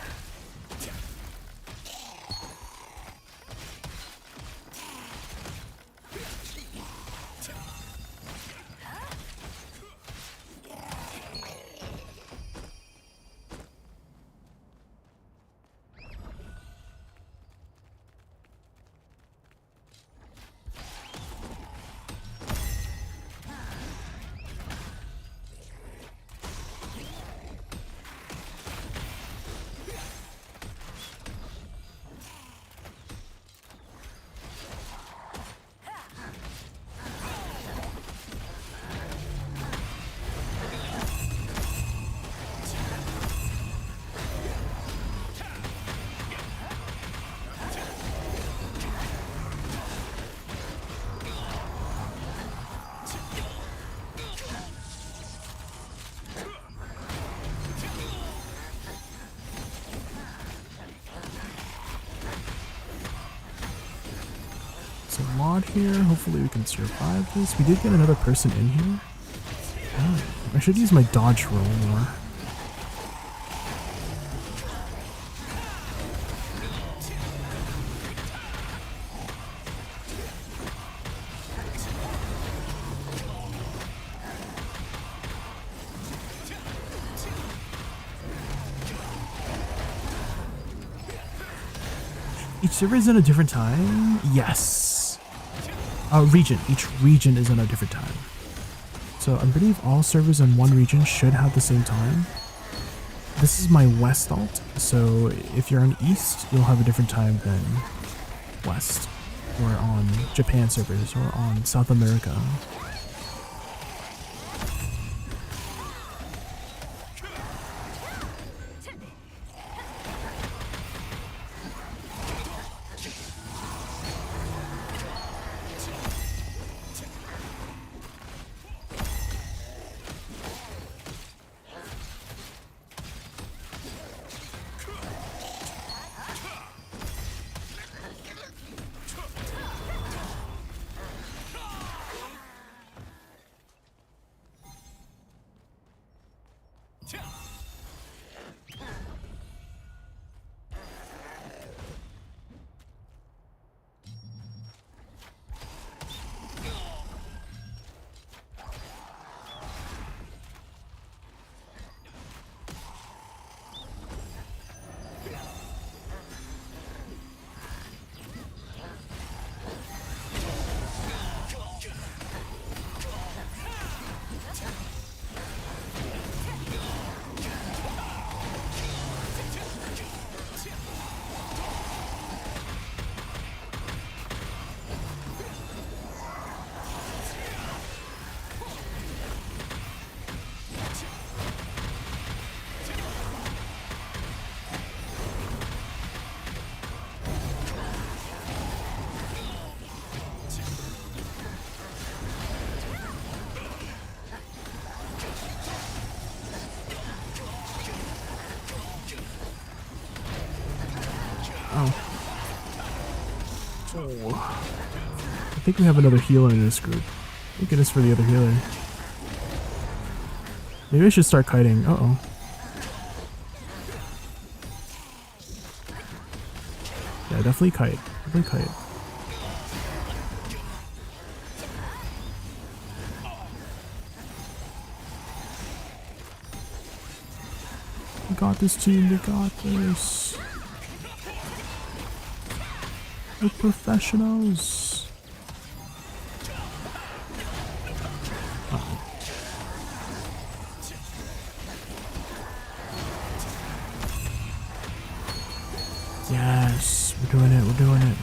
It's a mod here. Hopefully we can survive this. We did get another person in here. Oh, I should use my dodge roll more. Each server is at a different time? Yes. Region. Each region is on a different time. So I believe all servers in one region should have the same time. This is my west alt, so if you're on east, you'll have a different time than west, or on Japan servers, or on South America. Oh. I think we have another healer in this group. Thank goodness for the other healer. Maybe I should start kiting. Uh-oh. Yeah, definitely kite. Definitely kite. We got this, team. We got this. We're professionals. Uh-oh. Yes, we're doing it. We're doing it.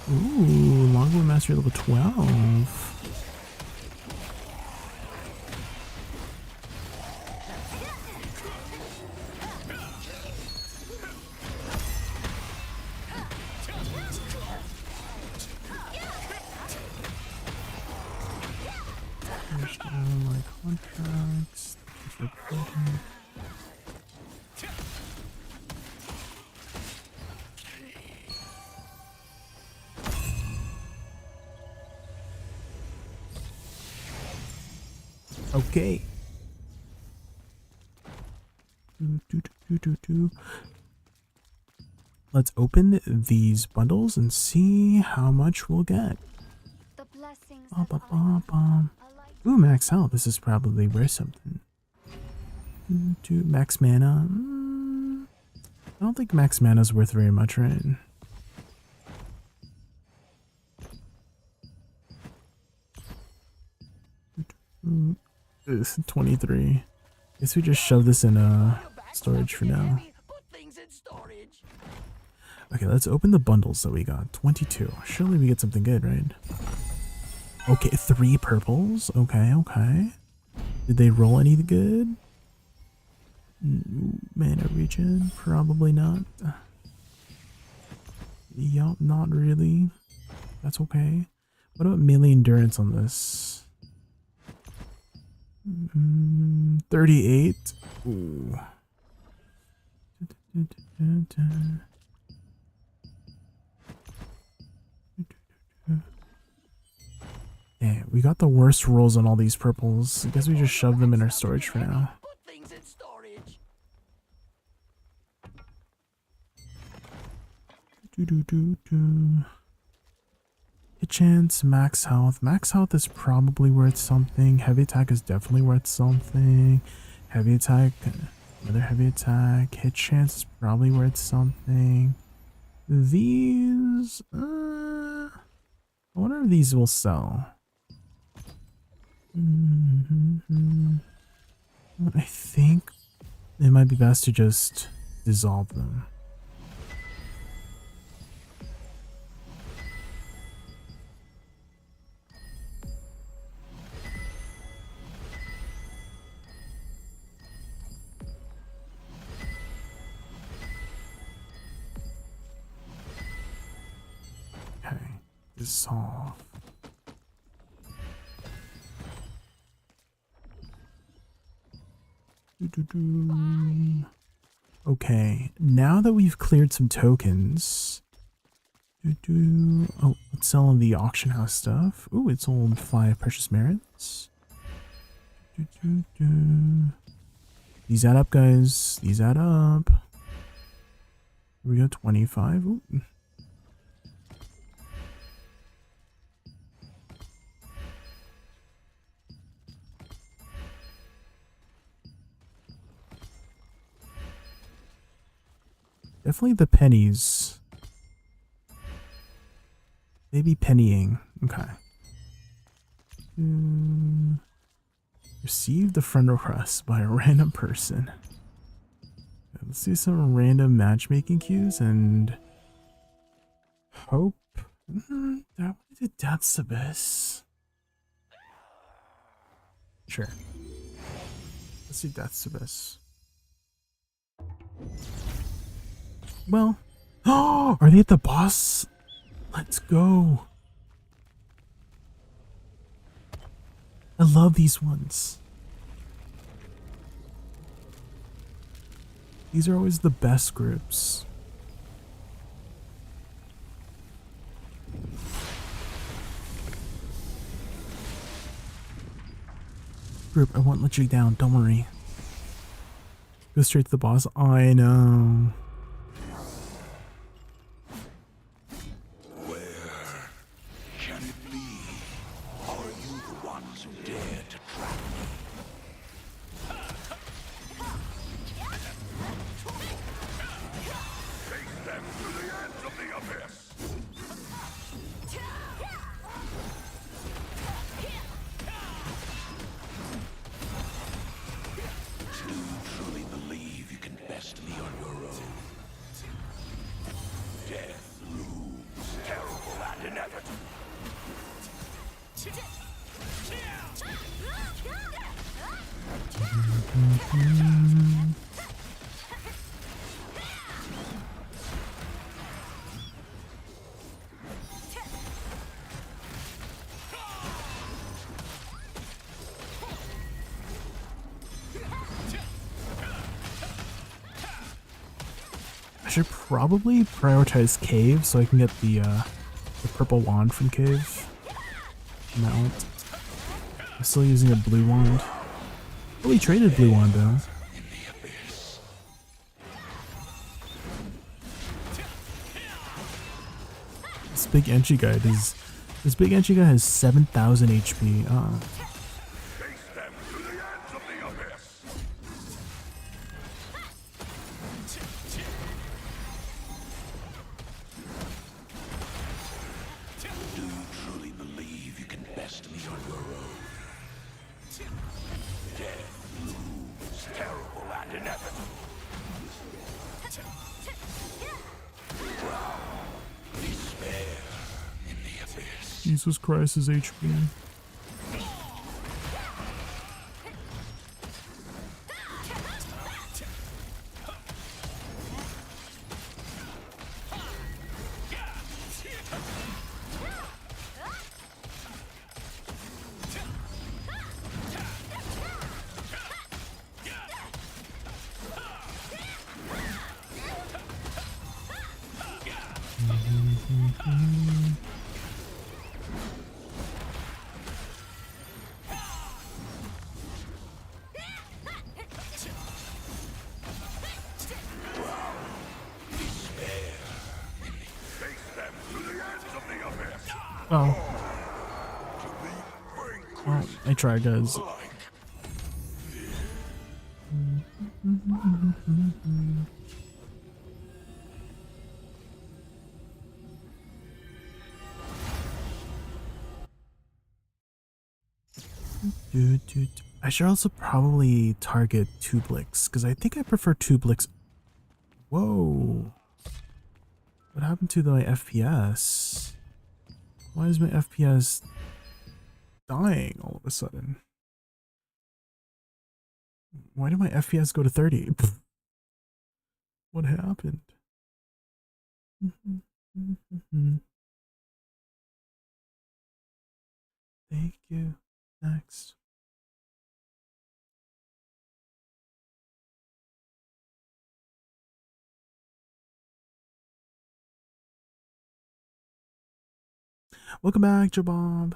Ooh, Longbow Mastery level 12. My contracts. Okay. Let's open these bundles and see how much we'll get. Ooh, max health. This is probably worth something. Max mana. I don't think max mana is worth very much, right? 23. Guess we just shove this in storage for now. Okay, let's open the bundles that we got. 22. Surely we get something good, right? Okay, 3 purples. Okay, okay. Did they roll any good? Mana regen? Probably not. Yup, not really. That's okay. What about melee endurance on this? 38. Ooh. Yeah, we got the worst rolls on all these purples. I guess we just shove them in our storage for now. Hit chance, max health. Max health is probably worth something. Heavy attack is definitely worth something. Heavy attack, another heavy attack. Hit chance is probably worth something. These, I wonder if these will sell. I think it might be best to just dissolve them. Okay, dissolve. Okay, now that we've cleared some tokens, oh, let's sell the auction house stuff. Ooh, it sold 5 precious merits. These add up, guys. These add up. Here we go, 25. Ooh. Definitely the pennies. Maybe pennying. Okay. Receive the friend request by a random person. Okay, let's do some random matchmaking queues and hope. That one did Depths Abyss. Sure. Let's do Depths Abyss. Well, oh, are they at the boss? Let's go. I love these ones. These are always the best groups. Group, I won't let you down, don't worry. Go straight to the boss. I know. Where can it be? Are you the ones who dare to trap me? Take them to the ends of the abyss! Do you truly believe you can best me on your own? Death looms terrible and inevitable. I should probably prioritize Cave so I can get the purple wand from Cave. Mount. I'm still using a blue wand. Fully traded blue wand though. This big entry guy has 7,000 HP. Do you truly believe you can best me on your own? Death looms terrible and inevitable. Despair in the abyss. Jesus Christ, his HP. Oh. Well, I tried, guys. I should also probably target Tublix, because I think I prefer Tublix. Whoa. What happened to my FPS? Why is my FPS dying all of a sudden? Why did my FPS go to 30? What happened? Thank you. Next. Welcome back, Jabob.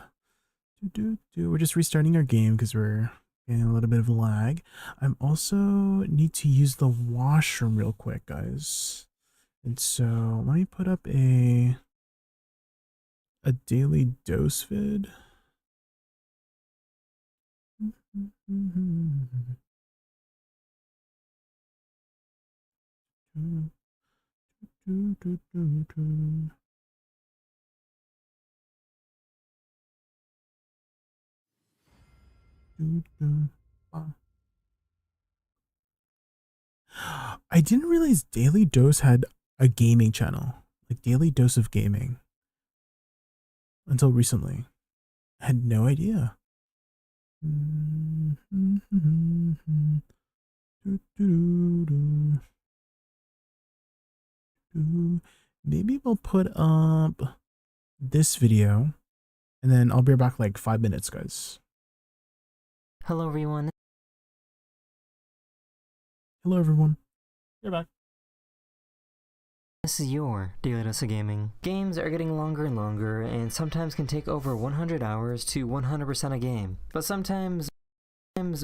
We're just restarting our game because we're getting a little bit of lag. I'm also need to use the washroom real quick, guys. And so let me put up a daily dose vid. I didn't realize Daily Dose had a gaming channel, like Daily Dose of Gaming, until recently. I had no idea. Maybe we'll put up this video and then I'll be back like 5 minutes, guys. Hello everyone. Hello everyone. You're back. This is your Daily Dose of Gaming. Games are getting longer and longer, and sometimes can take over 100 hours to 100% a game. But sometimes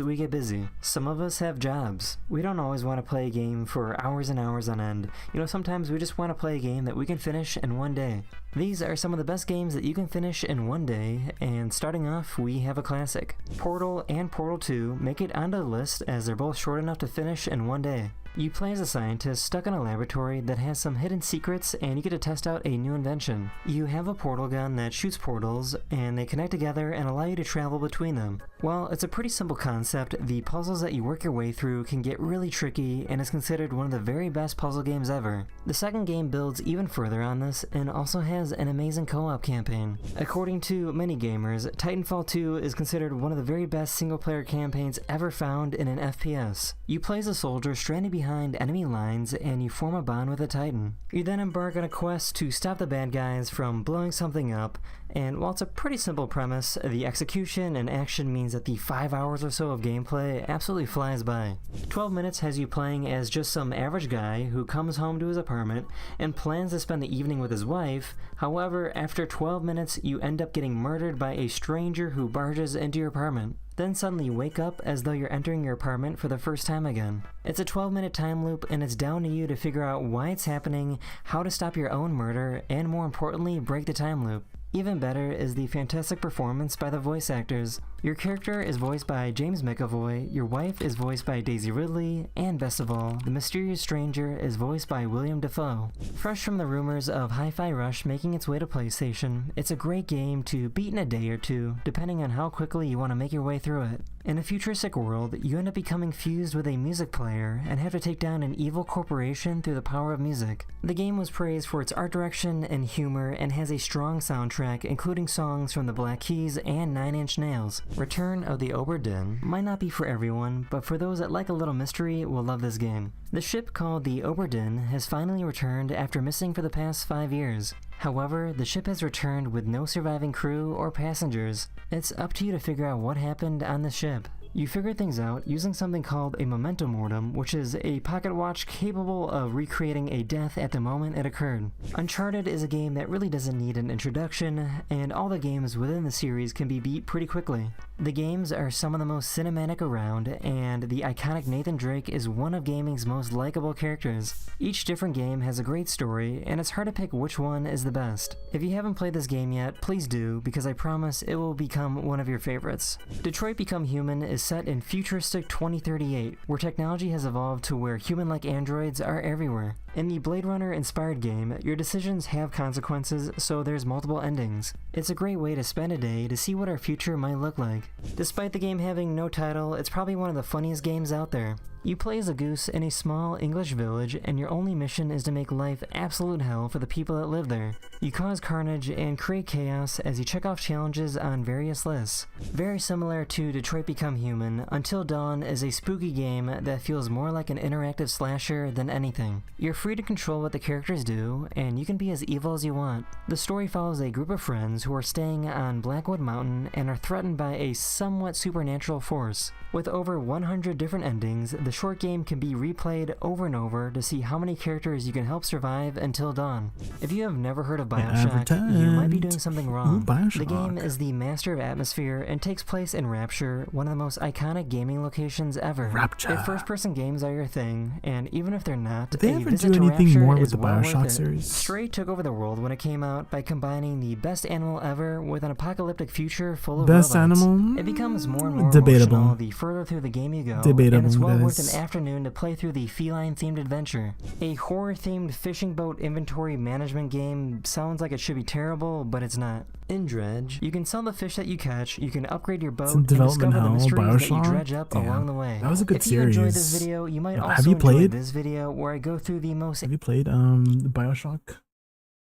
we get busy. Some of us have jobs. We don't always want to play a game for hours and hours on end. You know, sometimes we just want to play a game that we can finish in one day. These are some of the best games that you can finish in one day, and starting off, we have a classic. Portal and Portal 2 make it onto the list as they're both short enough to finish in one day. You play as a scientist stuck in a laboratory that has some hidden secrets, and you get to test out a new invention. You have a portal gun that shoots portals, and they connect together and allow you to travel between them. While it's a pretty simple concept, the puzzles that you work your way through can get really tricky and is considered one of the very best puzzle games ever. The second game builds even further on this and also has an amazing co-op campaign. According to many gamers, Titanfall 2 is considered one of the very best single-player campaigns ever found in an FPS. You play as a soldier stranded behind enemy lines and you form a bond with a Titan. You then embark on a quest to stop the bad guys from blowing something up, and while it's a pretty simple premise, the execution and action means that the 5 hours or so of gameplay absolutely flies by. 12 minutes has you playing as just some average guy who comes home to his apartment and plans to spend the evening with his wife. However, after 12 minutes, you end up getting murdered by a stranger who barges into your apartment. Then suddenly wake up as though you're entering your apartment for the first time again. It's a 12-minute time loop, and it's down to you to figure out why it's happening, how to stop your own murder, and more importantly, break the time loop. Even better is the fantastic performance by the voice actors. Your character is voiced by James McAvoy, your wife is voiced by Daisy Ridley, and best of all, the mysterious stranger is voiced by William Dafoe. Fresh from the rumors of Hi-Fi Rush making its way to PlayStation, it's a great game to beat in a day or two, depending on how quickly you want to make your way through it. In a futuristic world, you end up becoming fused with a music player and have to take down an evil corporation through the power of music. The game was praised for its art direction and humor and has a strong soundtrack, including songs from the Black Keys and Nine Inch Nails. Return of the Obra Dinn might not be for everyone, but for those that like a little mystery will love this game. The ship called the Obra Dinn has finally returned after missing for the past 5 years. However, the ship has returned with no surviving crew or passengers. It's up to you to figure out what happened on the ship. You figure things out using something called a memento mortem, which is a pocket watch capable of recreating a death at the moment it occurred. Uncharted is a game that really doesn't need an introduction, and all the games within the series can be beat pretty quickly. The games are some of the most cinematic around, and the iconic Nathan Drake is one of gaming's most likable characters. Each different game has a great story, and it's hard to pick which one is the best. If you haven't played this game yet, please do, because I promise it will become one of your favorites. Detroit Become Human is set in futuristic 2038, where technology has evolved to where human-like androids are everywhere. In the Blade Runner-inspired game, your decisions have consequences, so there's multiple endings. It's a great way to spend a day to see what our future might look like. Despite the game having no title, it's probably one of the funniest games out there. You play as a goose in a small English village, and your only mission is to make life absolute hell for the people that live there. You cause carnage and create chaos as you check off challenges on various lists. Very similar to Detroit Become Human, Until Dawn is a spooky game that feels more like an interactive slasher than anything. You're free to control what the characters do, and you can be as evil as you want. The story follows a group of friends who are staying on Blackwood Mountain and are threatened by a somewhat supernatural force. With over 100 different endings, the short game can be replayed over and over to see how many characters you can help survive until dawn. If you have never heard of BioShock, you might be doing something wrong. The game is the master of atmosphere and takes place in Rapture, one of the most iconic gaming locations ever. Rapture. If first-person games are your thing, and even if they're not, Did they a ever visit do to anything Rapture more with is the well worth BioShock it. series? Stray took over the world when it came out by combining the best animal ever with an apocalyptic future full of Best robots. animal? It becomes more and more Debatable. emotional the further through the game you go, Debatable, and it's well worth guys. an afternoon to play through the feline-themed adventure. A horror-themed fishing boat inventory management game sounds like it should be terrible, but it's not. In Dredge, you can sell the fish that you catch, you can upgrade your boat, in and development discover the hell, mysteries that you BioShock? dredge up Damn. along the way. That was a good if you enjoyed this series. video, you might Have also you enjoy played? this video where I go through the most... Have you played BioShock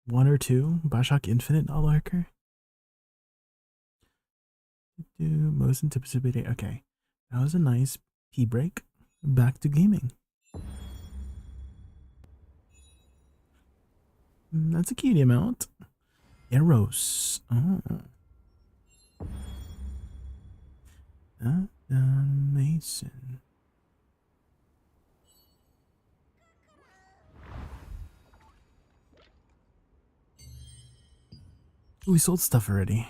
1 or 2? BioShock Infinite, all lurker? Most anticipated. Okay. That was a nice pee break. Back to gaming. That's a cutie amount. Eros. Oh. Mason. We sold stuff already.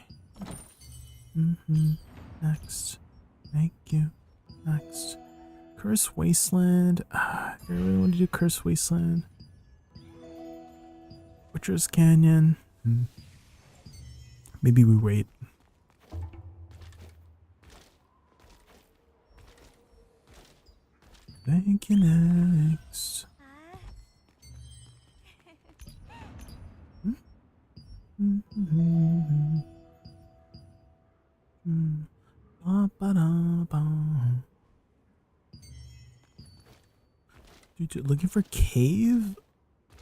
Next. Thank you. Next. Curse Wasteland. I really want to do Curse Wasteland. Butcher's Canyon. Maybe we wait. Thank you, next. Dude, looking for cave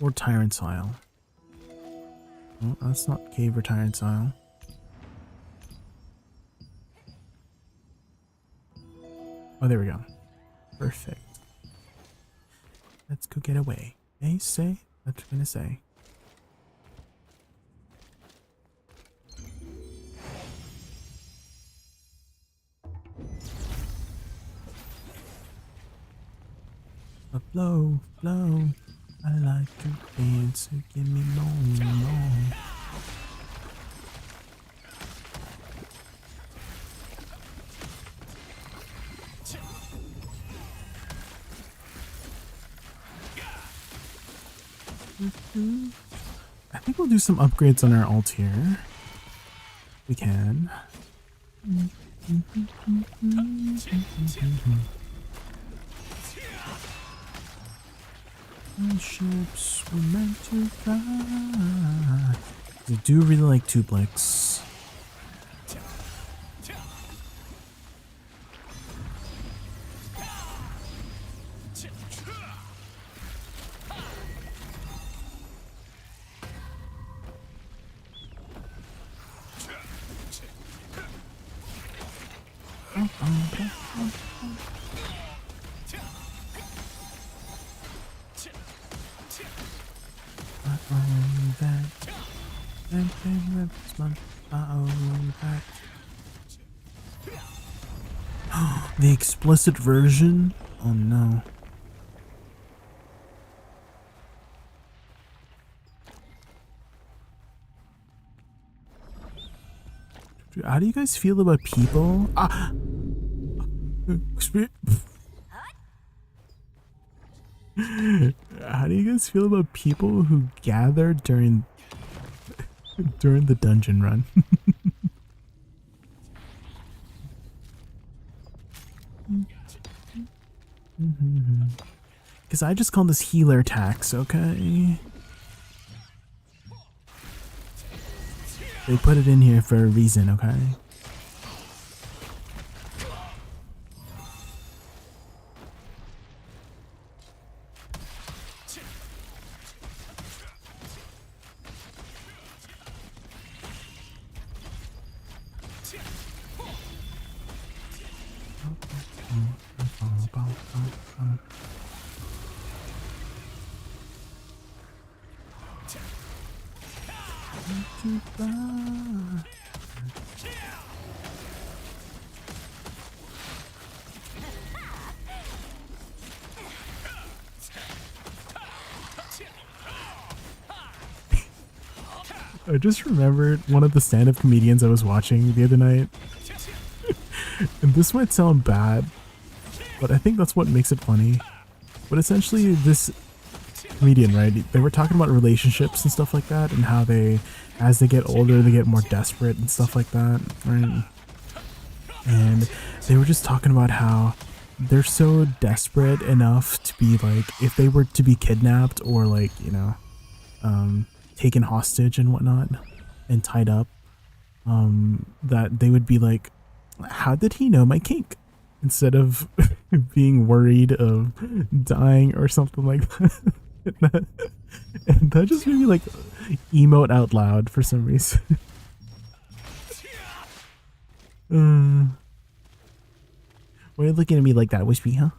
or tyrant's isle? Oh, that's not cave or tyrant's isle. Oh, there we go. Perfect. Let's go get away. Hey, say what you're gonna say. A flow, flow. I like to dance, so give me more. I think we'll do some upgrades on our ult here. We can. Our ships were meant to fly. I do really like Tublix. The explicit version? Oh no. How do you guys feel about people? Ah! How do you guys feel about people who gather during the dungeon run? Because I just call this healer tax, okay? They put it in here for a reason, okay? I just remembered one of the stand-up comedians I was watching the other night. And this might sound bad, but I think that's what makes it funny. But essentially, this comedian, right, they were talking about relationships and stuff like that, and how they, as they get older, they get more desperate and stuff like that, right? And they were just talking about how they're so desperate enough to be like, if they were to be kidnapped or like, you know, taken hostage and whatnot and tied up, that they would be like, how did he know my kink? Instead of being worried of dying or something like that. And that just made me like emote out loud for some reason. Why are you looking at me like that, Wispy, huh?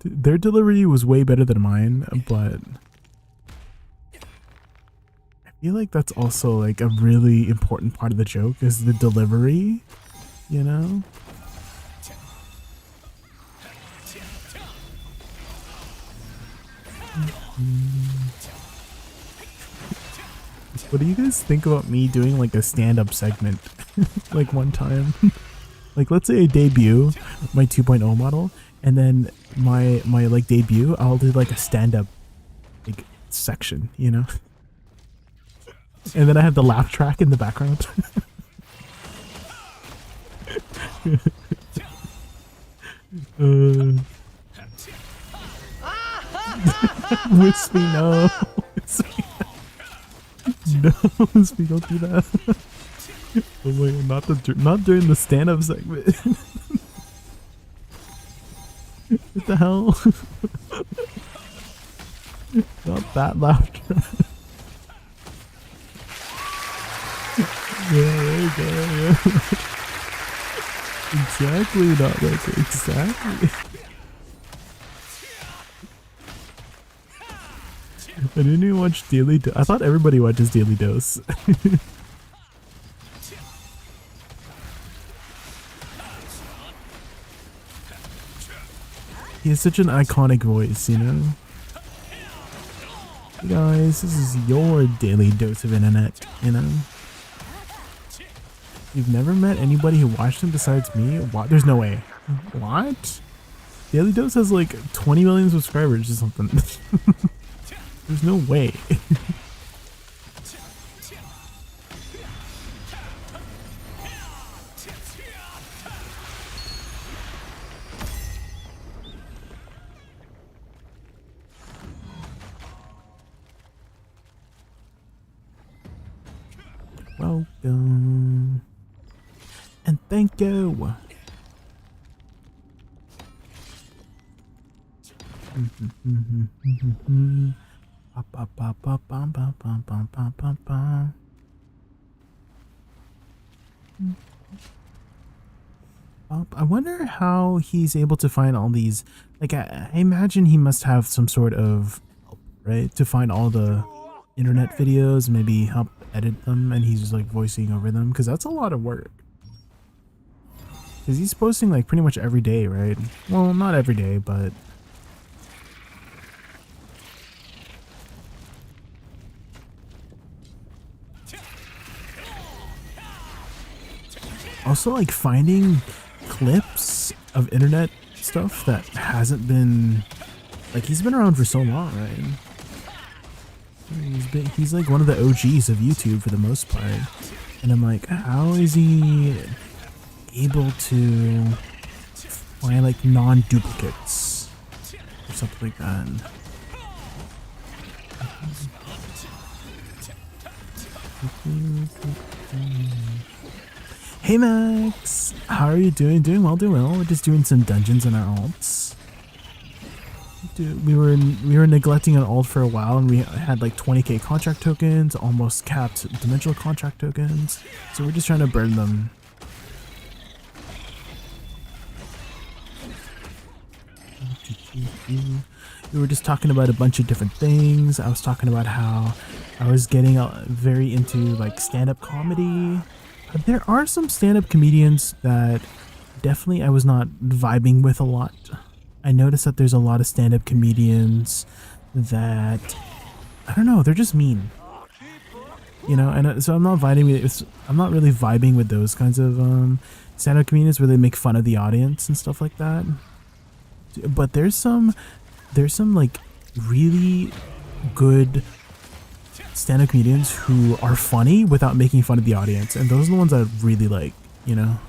Their delivery was way better than mine, but I feel like that's also like a really important part of the joke is the delivery, you know? What do you guys think about me doing like a stand-up segment? Like one time? Like let's say I debut my 2.0 model and then my like debut, I'll do like a stand-up like section, you know? And then I have the laugh track in the background. Wispy, no. Wispy. No, Wispy, don't do that. Oh my god, not during the stand-up segment. What the hell? Not that laughter. Yeah, there you go, yeah. Exactly, not like it. Exactly. I didn't even watch Daily Dose. I thought everybody watches Daily Dose. He has such an iconic voice, you know? Hey guys, this is your daily dose of internet, you know? You've never met anybody who watched him besides me? What? There's no way. What? Daily Dose has like 20 million subscribers or something. There's no way. Welcome. And thank you. I wonder how he's able to find all these. Like, I imagine he must have some sort of help, right, to find all the internet videos, maybe help edit them, and he's just like voicing over them, because that's a lot of work. Because he's posting like pretty much every day, right? Well, not every day, but also like finding clips of internet stuff that hasn't been, like, he's been around for so long, right? He's like one of the OGs of YouTube for the most part, and I'm like, how is he able to find like non-duplicates or something like that? Hey Max, how are you doing? Doing well, doing well. We're just doing some dungeons in our alts. Dude, we were neglecting an alt for a while, and we had like 20k contract tokens, almost capped dimensional contract tokens. So we're just trying to burn them. We were just talking about a bunch of different things. I was talking about how I was getting very into like stand-up comedy. There are some stand-up comedians that definitely I was not vibing with a lot. I noticed that there's a lot of stand-up comedians that, I don't know, they're just mean, you know. And so I'm not really vibing with those kinds of stand-up comedians where they make fun of the audience and stuff like that. But there's some like really good stand-up comedians who are funny without making fun of the audience, and those are the ones I really like, you know.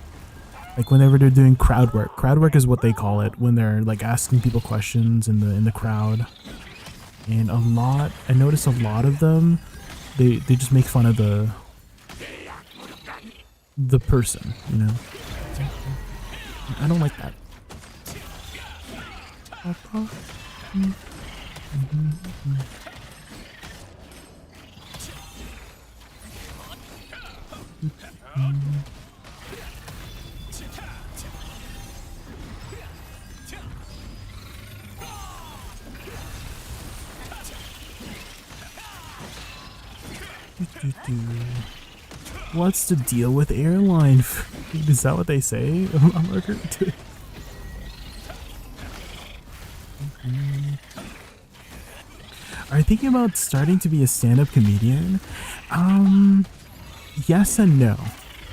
Like whenever they're doing crowd work. Crowd work is what they call it, when they're like asking people questions in the crowd. And I notice a lot of them, they just make fun of the person, you know. I don't like that. What's the deal with airline food? Is that what they say? are thinking about starting to be a stand-up comedian, yes and no.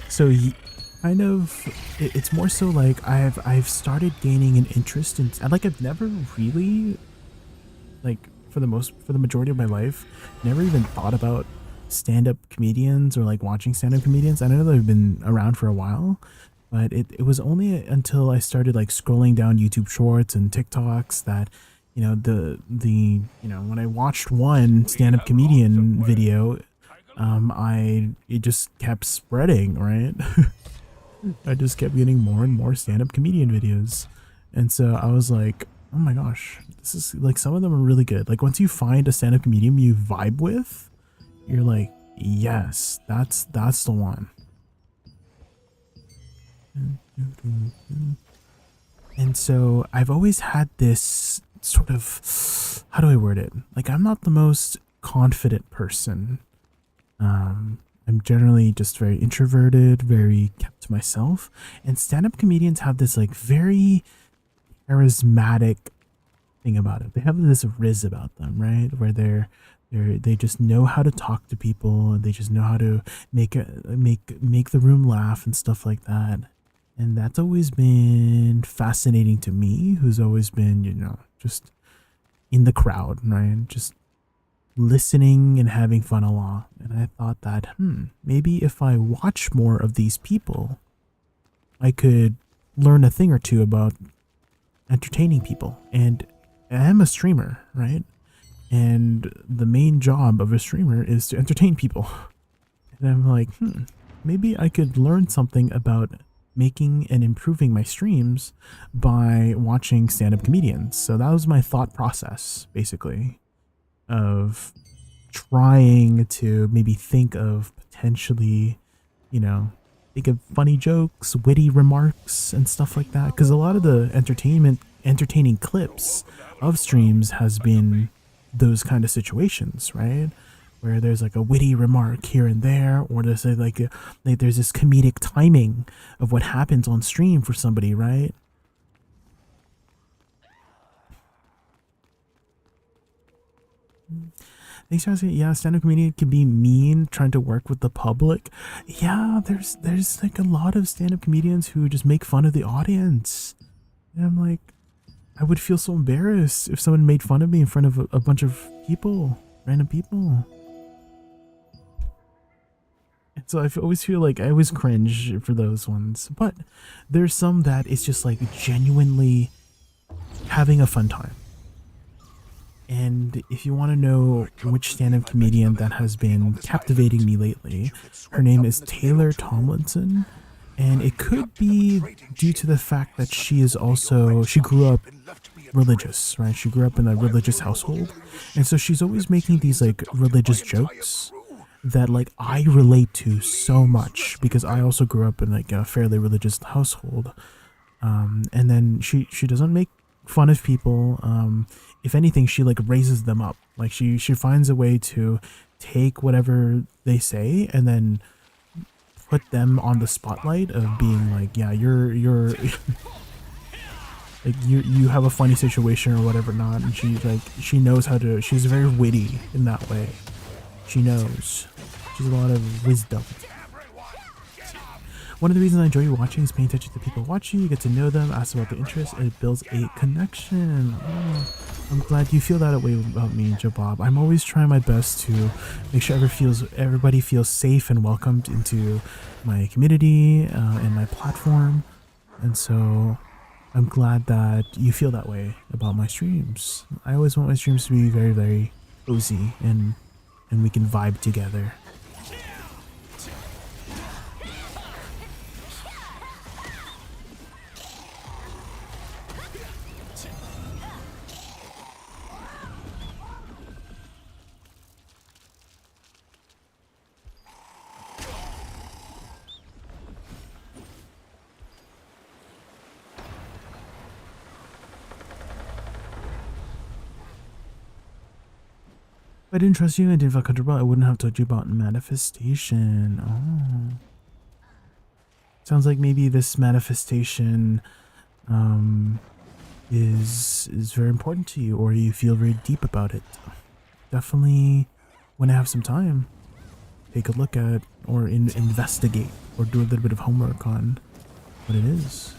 So kind of, it's more so like I've started gaining an interest in, like I've never really, like for the majority of my life, never even thought about stand-up comedians or like watching stand-up comedians. I know they've been around for a while, but it was only until I started like scrolling down YouTube shorts and TikToks that, you know, when I watched one stand-up comedian video, it just kept spreading, right? I just kept getting more and more stand-up comedian videos. And so I was like, oh my gosh, this is like, some of them are really good. Like once you find a stand-up comedian you vibe with, you're like, yes, that's the one. And so I've always had this sort of, how do I word it? Like I'm not the most confident person. I'm generally just very introverted, very kept to myself. And stand-up comedians have this like very charismatic thing about it. They have this riz about them, right? Where they just know how to talk to people, and they just know how to make the room laugh and stuff like that. And that's always been fascinating to me, who's always been, you know, just in the crowd, right? Just listening and having fun a lot. And I thought that, maybe if I watch more of these people, I could learn a thing or two about entertaining people. And I am a streamer, right? And the main job of a streamer is to entertain people. And I'm like, maybe I could learn something about making and improving my streams by watching stand-up comedians. So that was my thought process, basically, of trying to maybe think of potentially, you know, think of funny jokes, witty remarks and stuff like that. Because a lot of the entertaining clips of streams has been those kind of situations, right? Where there's like a witty remark here and there, or there's like there's this comedic timing of what happens on stream for somebody, right? Thanks for asking. Yeah, stand-up comedian can be mean, trying to work with the public. Yeah, there's like a lot of stand-up comedians who just make fun of the audience. And I'm like, I would feel so embarrassed if someone made fun of me in front of a bunch of people, random people. And so I always feel like I always cringe for those ones. But there's some that it's just like genuinely having a fun time. And if you want to know which stand-up comedian that has been captivating me lately, her name is Taylor Tomlinson. And it could be due to the fact that she grew up religious, right? She grew up in a religious household. And so she's always making these like religious jokes that like I relate to so much, because I also grew up in like a fairly religious household. And then she doesn't make fun of people. If anything, she like raises them up. Like she finds a way to take whatever they say and then put them on the spotlight of being like, yeah, you're like you have a funny situation or whatever not, and she knows how to, she's very witty in that way. She's a lot of wisdom. One of the reasons I enjoy watching is paying attention to people watching. You get to know them, ask about their interests, and it builds a connection. Oh, I'm glad you feel that way about me, Jabob. I'm always trying my best to make sure everybody feels safe and welcomed into my community and my platform. And so I'm glad that you feel that way about my streams. I always want my streams to be very, very cozy and we can vibe together. If I didn't trust you and didn't feel comfortable, I wouldn't have told you about manifestation. Oh. Sounds like maybe this manifestation is very important to you, or you feel very deep about it. definitely, when I have some time, take a look at or investigate or do a little bit of homework on what it is.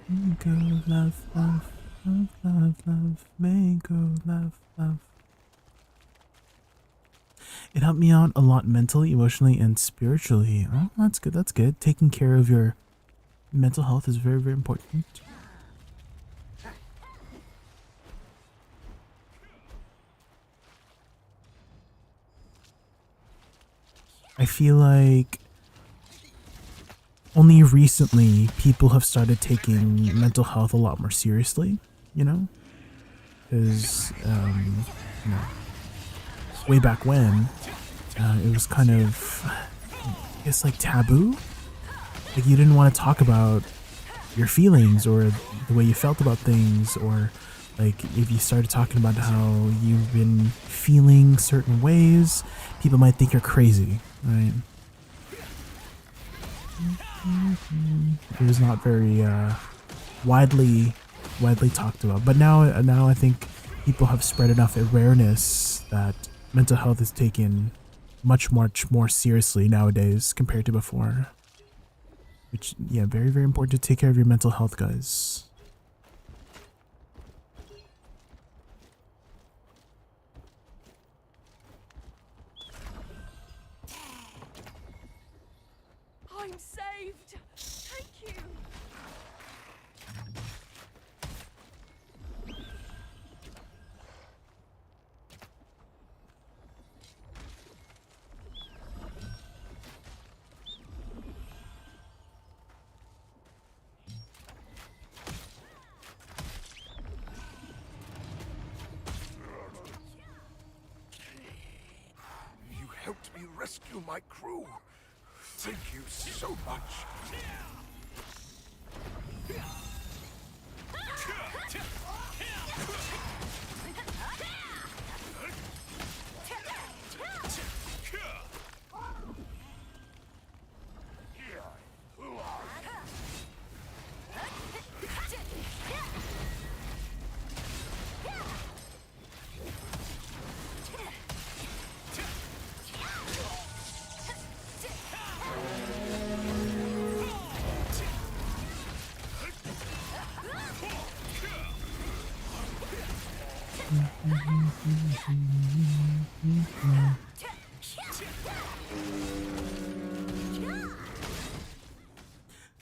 Mango, love, love, love, love, love, mango, love, love. It helped me out a lot mentally, emotionally, and spiritually. Oh, that's good, that's good. Taking care of your mental health is very, very important. I feel like only recently people have started taking mental health a lot more seriously, you know? Because, you know, way back when, it was kind of, I guess, like taboo. Like you didn't want to talk about your feelings or the way you felt about things, or like if you started talking about how you've been feeling certain ways, people might think you're crazy, right? It was not very widely talked about, but now I think people have spread enough awareness that mental health is taken much more seriously nowadays compared to before. Which, yeah, very, very important to take care of your mental health, guys. I'm saved. Thank you. You helped me rescue my crew. Thank you so much.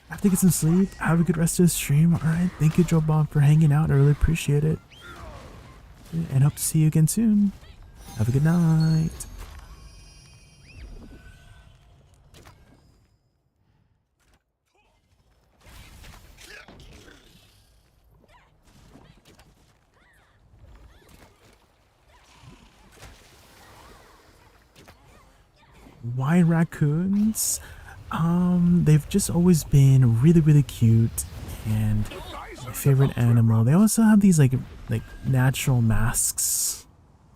I have to get some sleep. Have a good rest of the stream. Alright, thank you, Joe Bob, for hanging out. I really appreciate it. And hope to see you again soon. Have a good night. Why raccoons? They've just always been really, really cute and my favorite animal. They also have these like natural masks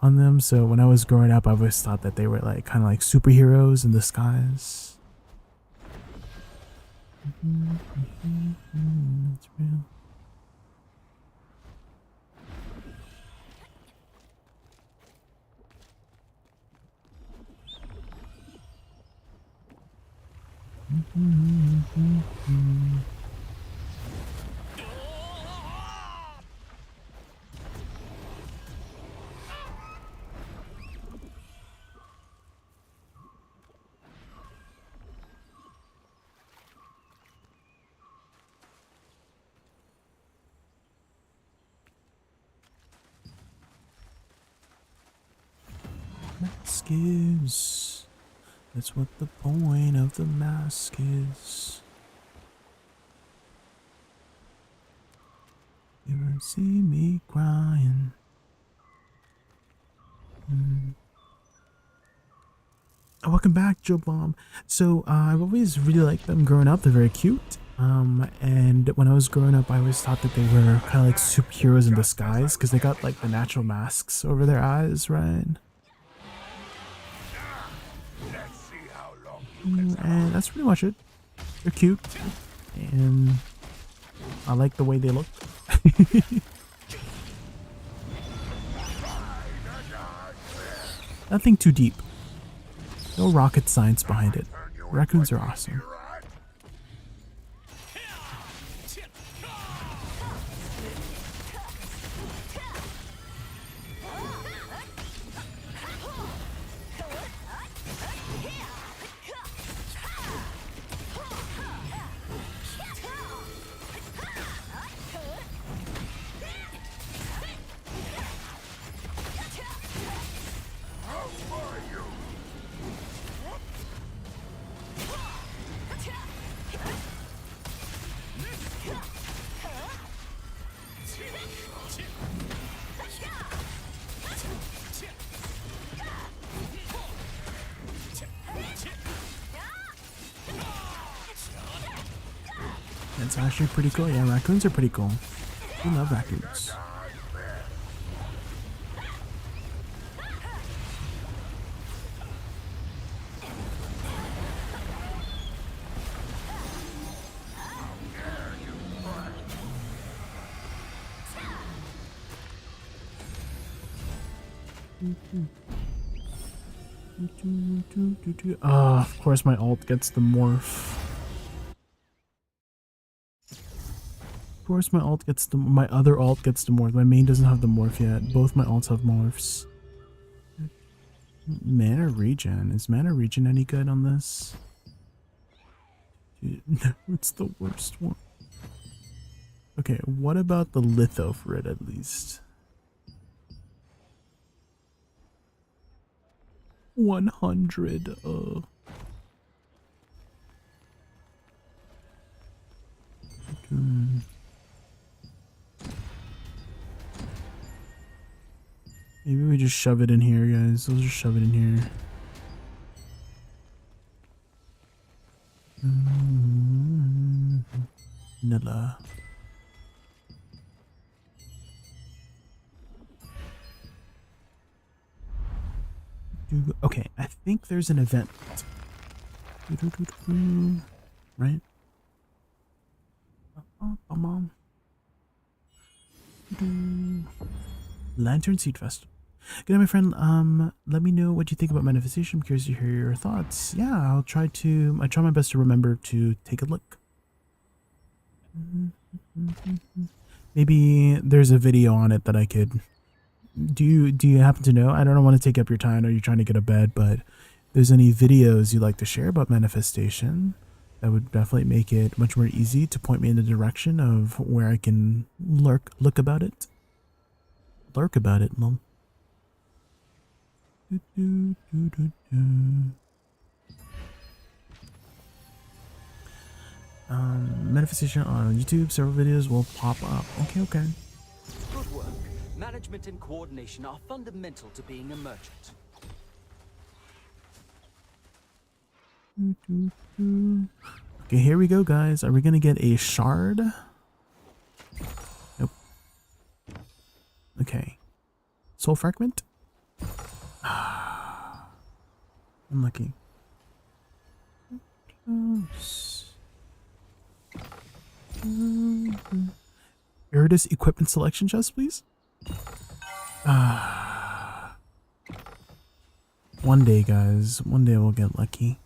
on them. So when I was growing up, I always thought that they were like kind of like superheroes in disguise. It's real. Mask is. That's what the point of the mask is. You won't see me crying. Welcome back, Joe Bomb. So I've always really liked them growing up. They're very cute. And when I was growing up, I always thought that they were kind of like superheroes in disguise because they got like the natural masks over their eyes, right? And that's pretty much it. They're cute, and I like the way they look. Nothing too deep. No rocket science behind it. Raccoons are awesome. It's actually pretty cool. Yeah, raccoons are pretty cool. We love raccoons. Of course my ult gets the morph. Of course my ult gets the my other ult gets the morph. My main doesn't have the morph yet. Both my ults have morphs. Mana regen. Is mana regen any good on this? Dude, no, it's the worst one. Okay, what about the litho for it at least? 100. Maybe we just shove it in here, guys. We'll just shove it in here. Vanilla. Okay, I think there's an event. Right? Lantern Seed Festival. Good day, my friend. Let me know what you think about manifestation. I'm curious to hear your thoughts. Yeah, I try my best to remember to take a look. Maybe there's a video on it that I could. Do you happen to know? I don't want to take up your time. I know you're trying to get to bed, but if there's any videos you'd like to share about manifestation, that would definitely make it much more easy to point me in the direction of where I can lurk about it, Mom. Manifestation on YouTube. Several videos will pop up. Okay. Good work. Management and coordination are fundamental to being a merchant. Okay, here we go, guys. Are we gonna get a shard? Nope. Okay. Soul fragment? Unlucky. Iridus equipment selection chest, please? One day, guys. One day we'll get lucky.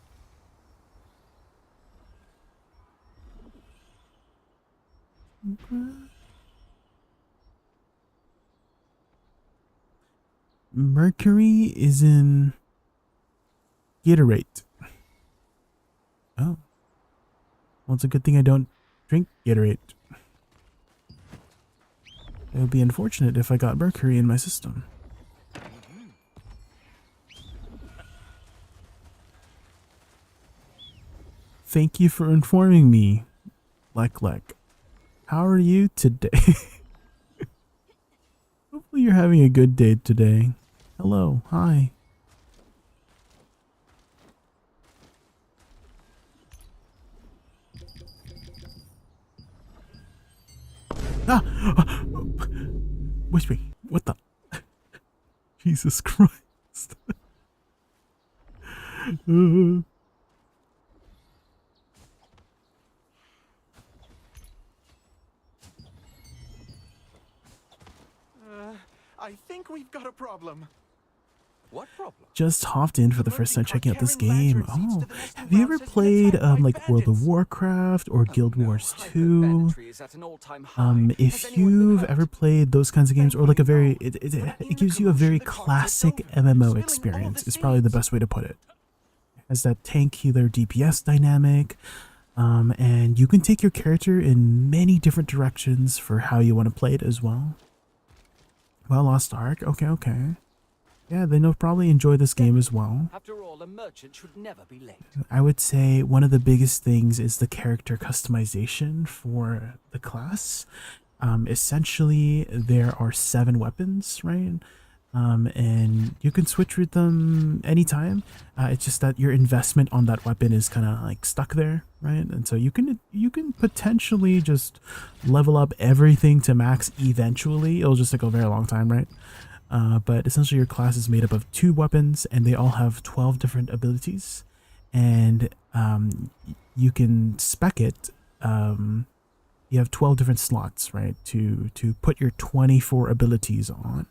Mercury is in Gatorade. Oh. Well, it's a good thing I don't drink Gatorade. It would be unfortunate if I got mercury in my system. Thank you for informing me, Lek. How are you today? Hopefully you're having a good day today. Hello, hi. Ah! Which way? What the? Jesus Christ. I think we've got a problem. What problem? Just hopped in for the first time checking out this game. Oh, have you ever played like World of Warcraft or Guild Wars 2? If you've ever played those kinds of games, or like a very, it gives you a very classic MMO experience. Is probably the best way to put it. It has that tank healer DPS dynamic, and you can take your character in many different directions for how you want to play it as well. Well, Lost Ark. Okay. Yeah, then you'll probably enjoy this game as well. After all, a merchant should never be late. I would say one of the biggest things is the character customization for the class. Essentially, there are 7 weapons, right? And you can switch with them anytime. It's just that your investment on that weapon is kind of like stuck there, right? And so you can potentially just level up everything to max eventually. It'll just take a very long time, right? But essentially your class is made up of 2 weapons, and they all have 12 different abilities, and you can spec it. You have 12 different slots, right, to put your 24 abilities on.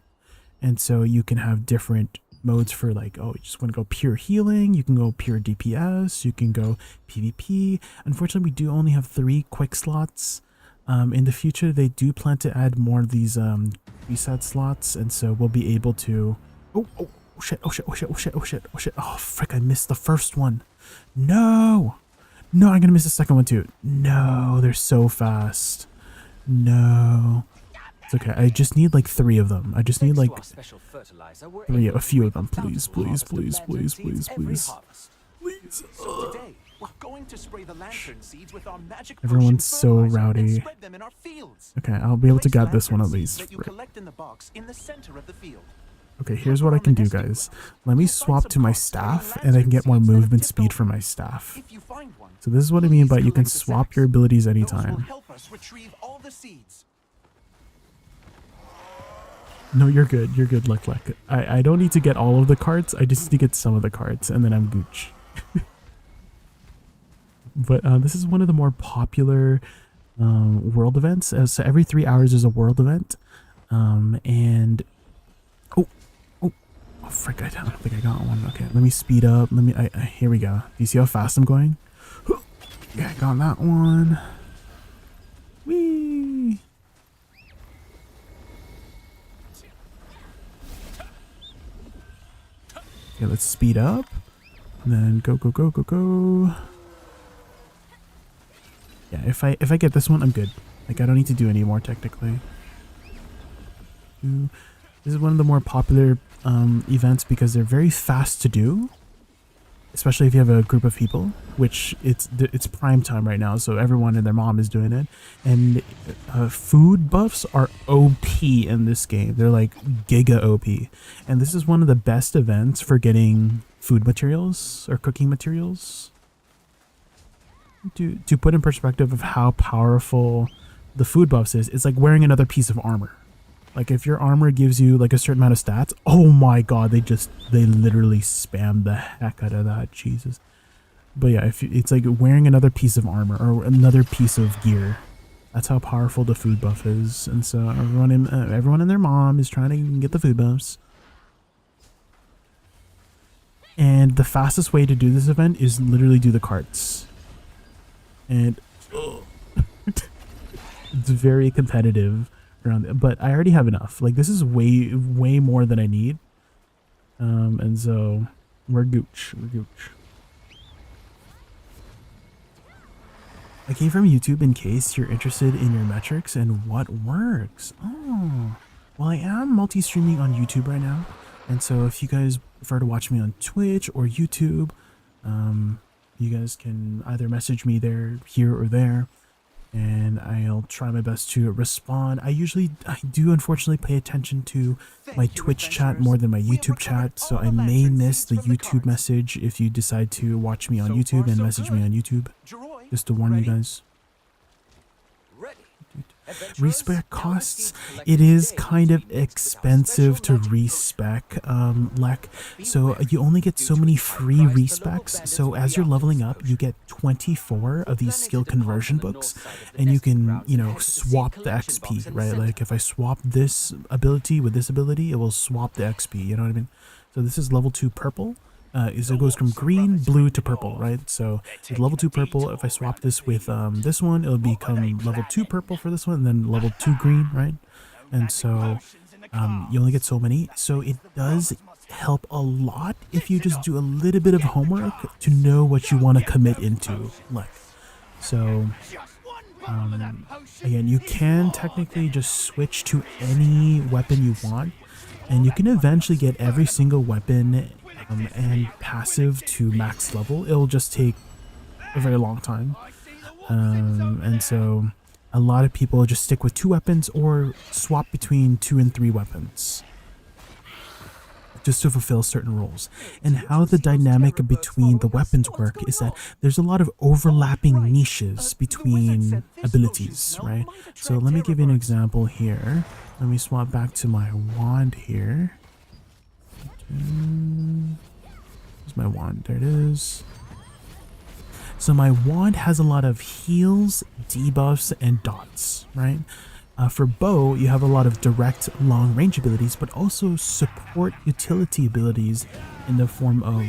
And so you can have different modes for, like, oh, you just want to go pure healing, you can go pure DPS, you can go PvP. Unfortunately, we do only have 3 quick slots. In the future, they do plan to add more of these reset slots, and so we'll be able to... Oh shit, oh frick, I missed the first one. No, I'm gonna miss the second one too. No, they're so fast. No. It's okay, I just need like 3 of them. I just need like a few of them, please. We're going to spray the lantern seeds with our magic Everyone's so rowdy. spread them in our fields. Okay, I'll be able to get this one at least. That you collect in the box in the center of the field. Okay, here's what I can do, guys. Let me swap to my staff, and I can get more movement speed from my staff. So this is what I mean by you can swap your abilities anytime. Help us retrieve all the seeds. No, you're good. You're good, Luck. I don't need to get all of the cards. I just need to get some of the cards, and then I'm gooch. But this is one of the more popular world events. So every 3 hours there's a world event. And oh frick, I don't think I got one. Okay, let me speed up. Here we go. Do you see how fast I'm going? Yeah, I got that one. Whee! Okay, let's speed up. And then go. Yeah, if I get this one, I'm good. Like, I don't need to do any more technically. This is one of the more popular events because they're very fast to do, especially if you have a group of people. Which it's prime time right now, so everyone and their mom is doing it. And food buffs are OP in this game. They're like giga OP, and this is one of the best events for getting food materials or cooking materials. To put in perspective of how powerful the food buffs is, it's like wearing another piece of armor. Like if your armor gives you like a certain amount of stats, oh my god, they literally spam the heck out of that. Jesus. But yeah, it's like wearing another piece of armor or another piece of gear. That's how powerful the food buff is. And so everyone and their mom is trying to get the food buffs. And the fastest way to do this event is literally do the carts. And it's very competitive around it, but I already have enough. Like this is way more than I need, and so we're gooch. I came from YouTube in case you're interested in your metrics and what works. Oh, well, I am multi-streaming on YouTube right now, and so if you guys prefer to watch me on Twitch or YouTube, you guys can either message me here or there, and I'll try my best to respond. I do unfortunately pay attention to my Twitch chat more than my YouTube chat, so I may miss the YouTube message if you decide to watch me on YouTube and message me on YouTube. Just to warn you guys. Respec costs, it is kind of expensive to respec, Lek. So you only get so many free respecs. So as you're leveling up, you get 24 of these skill conversion books, and you can, you know, swap the XP, right? Like if I swap this ability with this ability, it will swap the XP, you know what I mean? So this is level 2 purple. So it goes from green, blue to purple, right? So it's level 2 purple. If I swap this with this one, it'll become level 2 purple for this one, and then level 2 green, right? And so you only get so many. So it does help a lot if you just do a little bit of homework to know what you want to commit into. Like, so again, you can technically just switch to any weapon you want, and you can eventually get every single weapon and passive to max level. It'll just take a very long time, and so a lot of people just stick with 2 weapons or swap between 2 and 3 weapons just to fulfill certain roles. And how the dynamic between the weapons work is that there's a lot of overlapping niches between abilities, right? So let me give you an example here. Let me swap back to my wand here. Where's my wand? There it is. So my wand has a lot of heals, debuffs, and dots, right? For bow, you have a lot of direct long range abilities, but also support utility abilities in the form of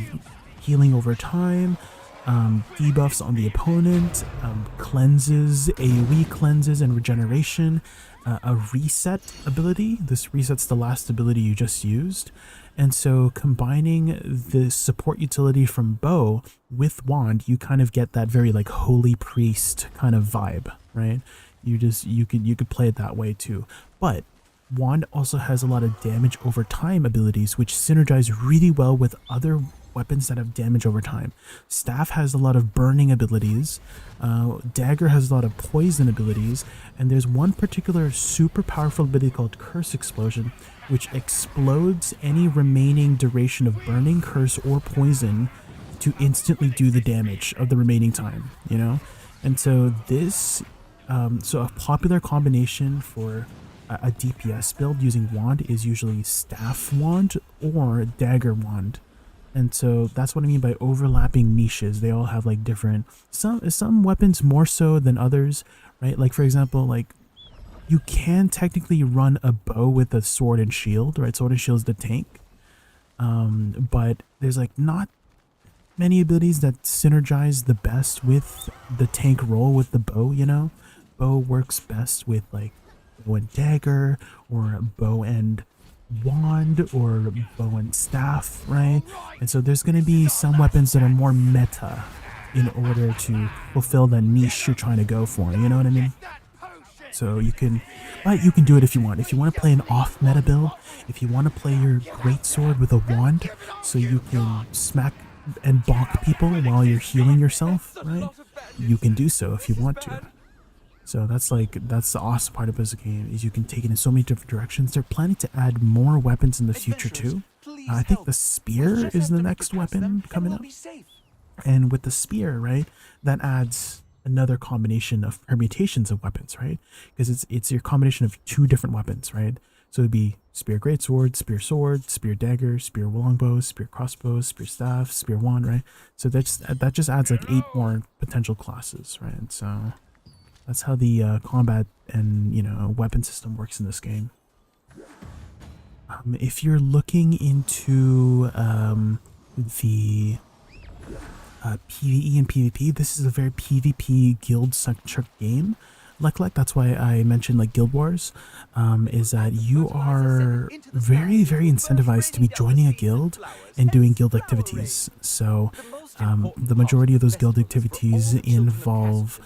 healing over time, debuffs on the opponent, cleanses, AoE cleanses and regeneration, a reset ability. This resets the last ability you just used. And so combining the support utility from bow with wand, you kind of get that very like holy priest kind of vibe, right? You could play it that way too. But wand also has a lot of damage over time abilities, which synergize really well with other weapons that have damage over time. Staff has a lot of burning abilities. Dagger has a lot of poison abilities, and there's one particular super powerful ability called Curse Explosion, which explodes any remaining duration of burning, curse, or poison to instantly do the damage of the remaining time, you know? And so this, so a popular combination for a DPS build using wand is usually staff wand or dagger wand. And so that's what I mean by overlapping niches. They all have like different, some weapons more so than others, right? Like for example, like you can technically run a bow with a sword and shield, right? Sword and shield is the tank. But there's like not many abilities that synergize the best with the tank role with the bow, you know? Bow works best with like bow and dagger, or bow and wand, or bow and staff, right? And so there's going to be some weapons that are more meta in order to fulfill the niche you're trying to go for, you know what I mean? So you can do it if you want. If you want to play an off meta build, if you want to play your greatsword with a wand so you can smack and bonk people while you're healing yourself, right? You can do so if you want to. So that's the awesome part of this game, is you can take it in so many different directions. They're planning to add more weapons in the future too. I think the spear is the next weapon coming up. And with the spear, right, that adds another combination of permutations of weapons, right? Because it's your combination of 2 different weapons, right? So it'd be spear greatsword, spear sword, spear dagger, spear longbow, spear crossbow, spear staff, spear wand, right? So that just adds like 8 more potential classes, right? So that's how the combat and, you know, weapon system works in this game. If you're looking into the PvE and PvP, this is a very PvP guild-centric game. Like that's why I mentioned like Guild Wars, is that you are very, very incentivized to be joining a guild and doing guild activities. So the majority of those guild activities involve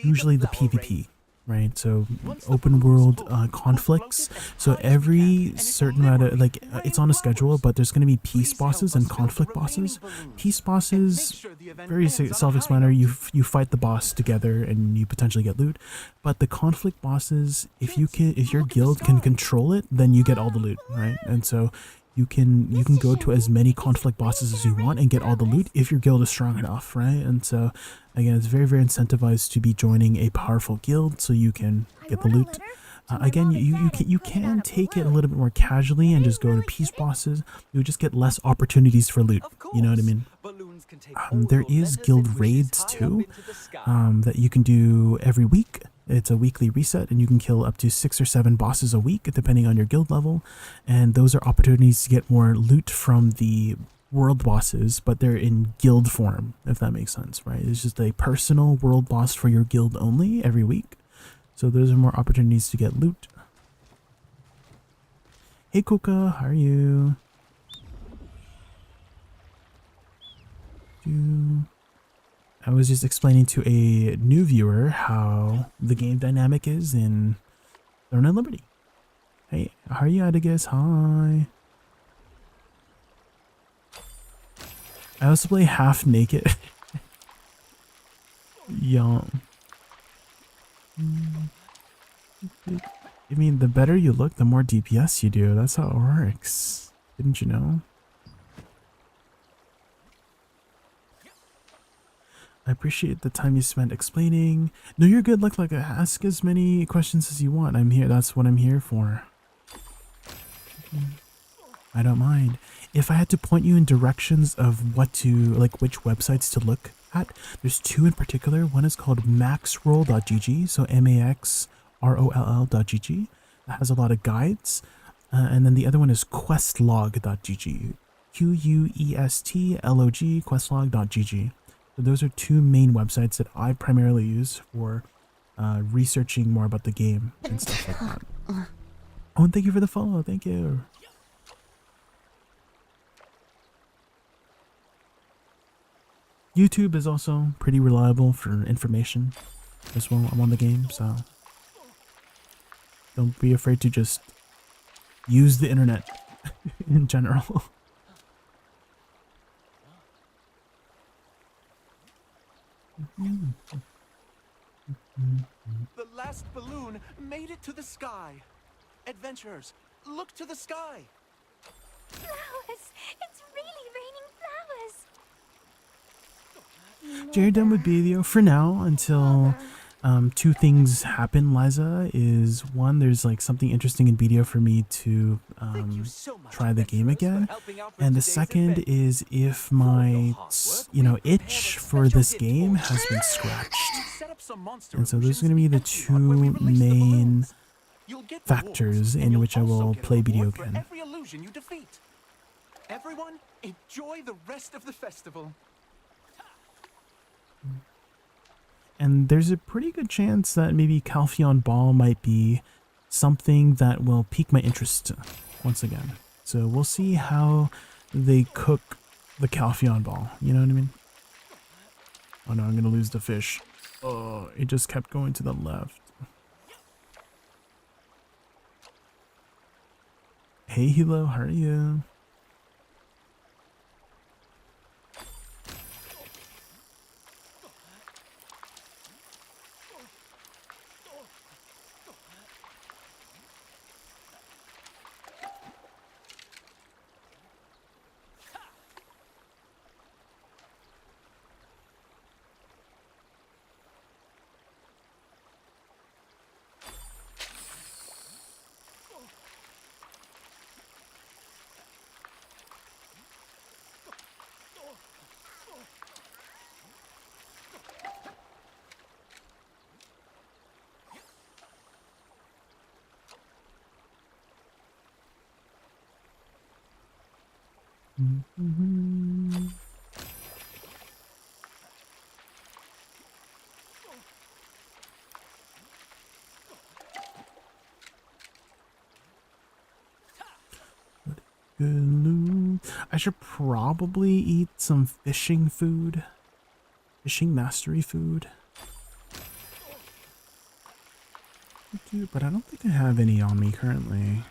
usually the PvP, right? So open world conflicts. So every certain amount of, like, it's on a schedule, but there's going to be peace bosses and conflict bosses. Peace bosses, very self-explanatory. You fight the boss together and you potentially get loot. But the conflict bosses, if your guild can control it, then you get all the loot, right? And so you can go to as many conflict bosses as you want and get all the loot if your guild is strong enough, right? And so again, it's very, very incentivized to be joining a powerful guild so you can get the loot. Again, you can take it a little bit more casually and just go to peace bosses. You just get less opportunities for loot. You know what I mean? There is guild raids too that you can do every week. It's a weekly reset, and you can kill up to 6 or 7 bosses a week, depending on your guild level. And those are opportunities to get more loot from the world bosses, but they're in guild form, if that makes sense, right? It's just a personal world boss for your guild only every week. So those are more opportunities to get loot. Hey Coca, how are you? I was just explaining to a new viewer how the game dynamic is in Throne of Liberty. Hey, how are you, Adigus? Hi. I also play half naked. Yum. I mean, the better you look, the more DPS you do. That's how it works. Didn't you know? I appreciate the time you spent explaining. No, you're good. Look, like, ask as many questions as you want. I'm here. That's what I'm here for. I don't mind. If I had to point you in directions of what to, like, which websites to look at, there's 2 in particular. One is called maxroll.gg, so maxroll.gg. That has a lot of guides. And then the other one is questlog.gg. Questlog, questlog.gg. So those are 2 main websites that I primarily use for researching more about the game and stuff like that. Oh, and thank you for the follow. Thank you. YouTube is also pretty reliable for information as well. I'm on the game, so don't be afraid to just use the internet in general. The last balloon made it to the sky. Adventurers, look to the sky. Flowers! It's really raining flowers! Jared done with video for now until 2 things happen, Liza. Is one, there's like something interesting in video for me to try the game again, and the second is if my itch for this game has been scratched. And so those are going to be the 2 main factors in which I will play video again. Every illusion you defeat. Everyone, enjoy the rest of the festival. And there's a pretty good chance that maybe Calpheon Ball might be something that will pique my interest once again. So we'll see how they cook the Calpheon Ball. You know what I mean? Oh no, I'm gonna lose the fish. Oh, it just kept going to the left. Hey Hilo, how are you? I should probably eat some fishing food. Fishing mastery food. But I don't think I have any on me currently.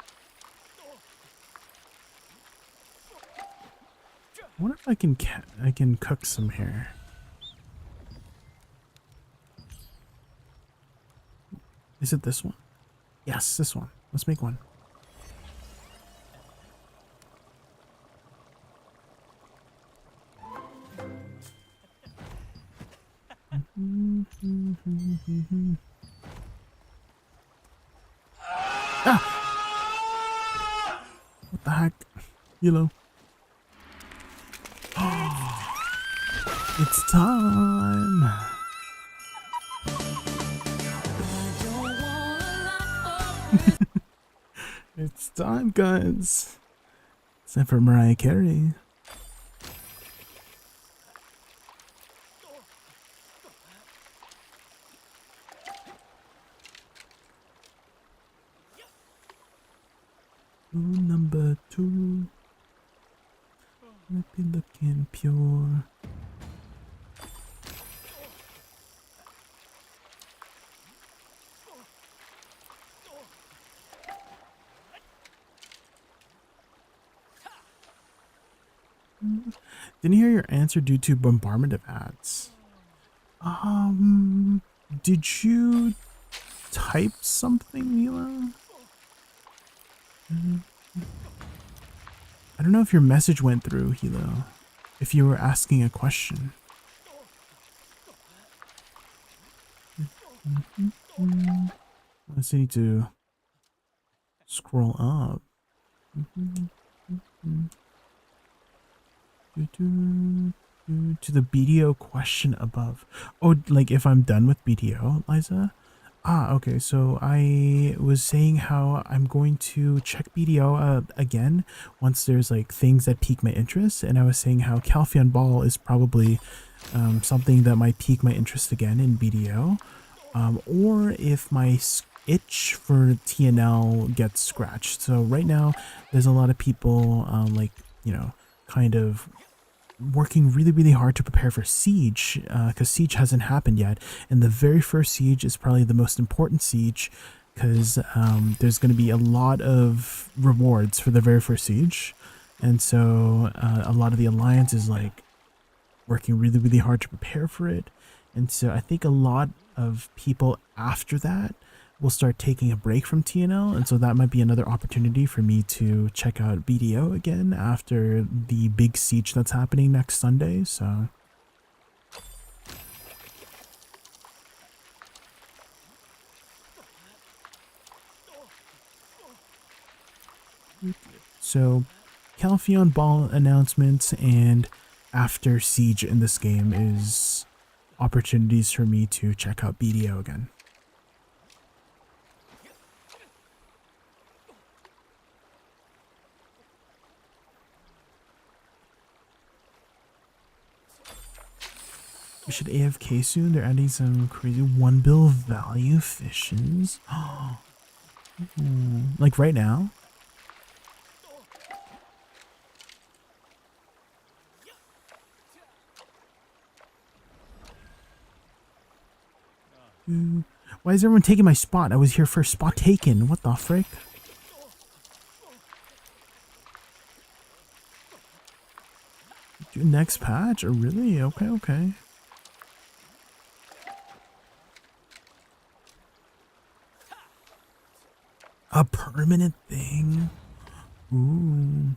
I wonder if I can cook some here. Is it this one? Yes, this one. Let's make one. What the heck? Hilo. It's time. It's time, guys. It's time for Mariah Carey. Number 2. Might be looking pure. Didn't hear your answer due to bombardment of ads. Did you type something, Mila? I don't know if your message went through, Hilo. If you were asking a question. Let's need to scroll up. To the BDO question above. Oh, like if I'm done with BDO, Liza? Ah, okay, so I was saying how I'm going to check BDO again once there's like things that pique my interest, and I was saying how Calpheon Ball is probably something that might pique my interest again in BDO, or if my itch for TNL gets scratched. So right now there's a lot of people like, you know, kind of working really hard to prepare for Siege, because Siege hasn't happened yet, and the very first Siege is probably the most important Siege, because there's going to be a lot of rewards for the very first Siege, and so a lot of the Alliance is like working really hard to prepare for it, and so I think a lot of people after that will start taking a break from TNL, and so that might be another opportunity for me to check out BDO again after the big Siege that's happening next Sunday, so... So, Calpheon Ball announcements and after Siege in this game is opportunities for me to check out BDO again. We should AFK soon. They're adding some crazy 1 bill value fishes. Like right now? Why is everyone taking my spot? I was here first. Spot taken. What the frick? Do next patch? Oh, really? Okay. A permanent thing? Ooh.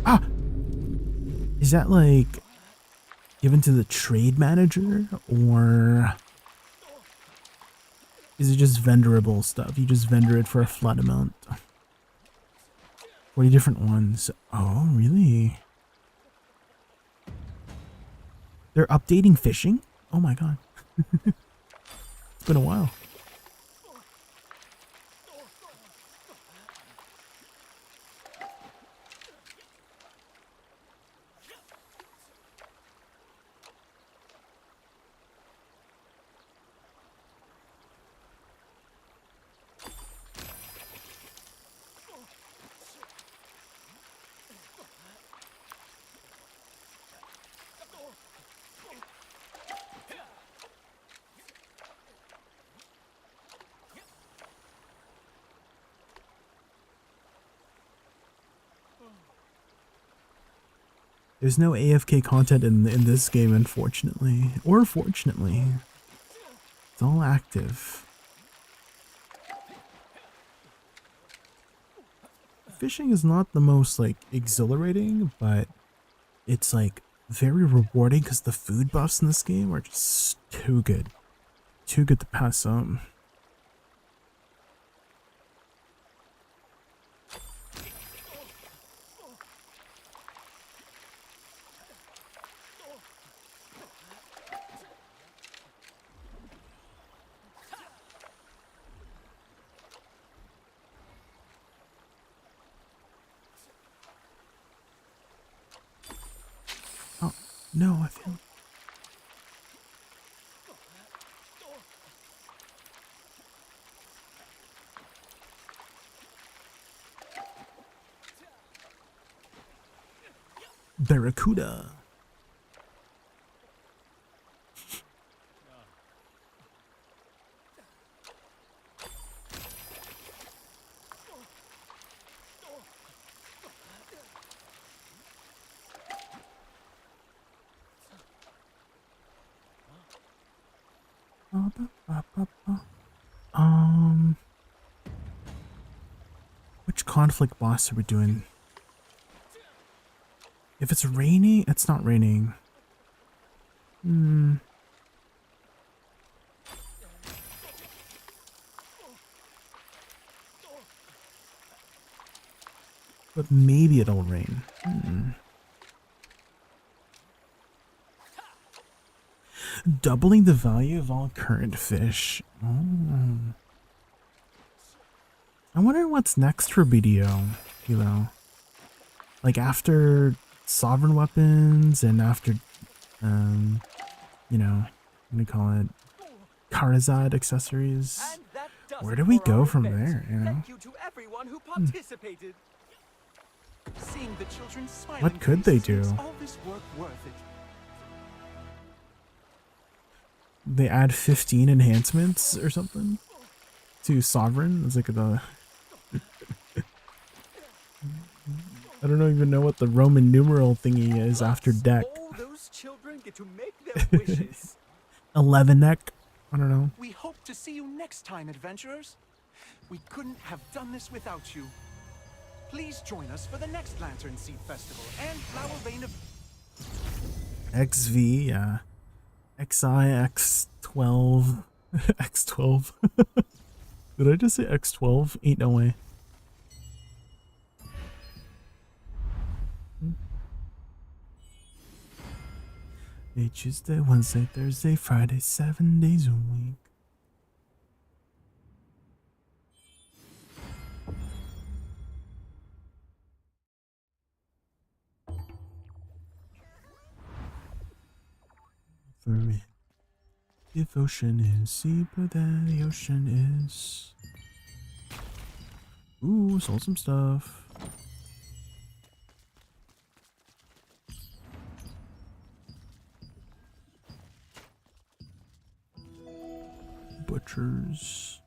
Ah! Is that like given to the trade manager, or is it just vendorable stuff? You just vendor it for a flat amount. 40 different ones. Oh, really? They're updating fishing? Oh my god. It's been a while. There's no AFK content in this game, unfortunately. Or fortunately. It's all active. Fishing is not the most, like, exhilarating, but it's, like, very rewarding because the food buffs in this game are just too good. Too good to pass up. Oh, no, I feel. Barracuda. Which conflict boss are we doing? If it's raining, it's not raining. But maybe it'll rain. Doubling the value of all current fish. Oh. I wonder what's next for BDO, you know? Like after sovereign weapons and after, you know, what do you call it? Karazad accessories. Where do we go from there, you know? Thank you to everyone who participated. Seeing the children's smiling What could they faces do? makes all this work worth it. They add 15 enhancements or something to sovereign. It's like the I don't even know what the Roman numeral thingy is after deck. All those children get to make their wishes. 11 neck. I don't know. We hope to see you next time, adventurers. We couldn't have done this without you. Please join us for the next Lantern Seed Festival and Flower Vein of... XV, yeah. XI, X12, X12. Did I just say X12? Ain't no way. Monday, Tuesday, Wednesday, Thursday, Friday, 7 days a week. For me, if ocean is deeper than the ocean is. Ooh, sold some stuff. Butchers.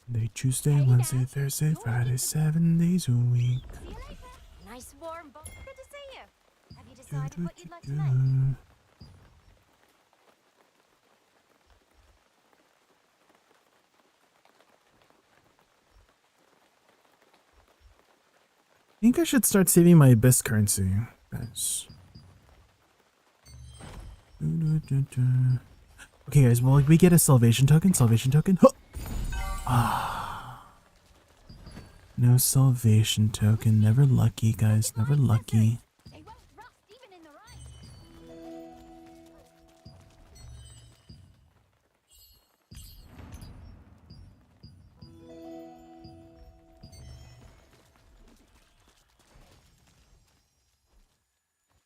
Monday, Tuesday, Wednesday, Thursday, Friday, 7 days a week. Nice warm boat. Good to see you. Have you decided what you'd like to make? I think I should start saving my Abyss currency, guys. Okay, guys, will we get a salvation token? Salvation token? Huh! Ah. No salvation token. Never lucky, guys. Never lucky.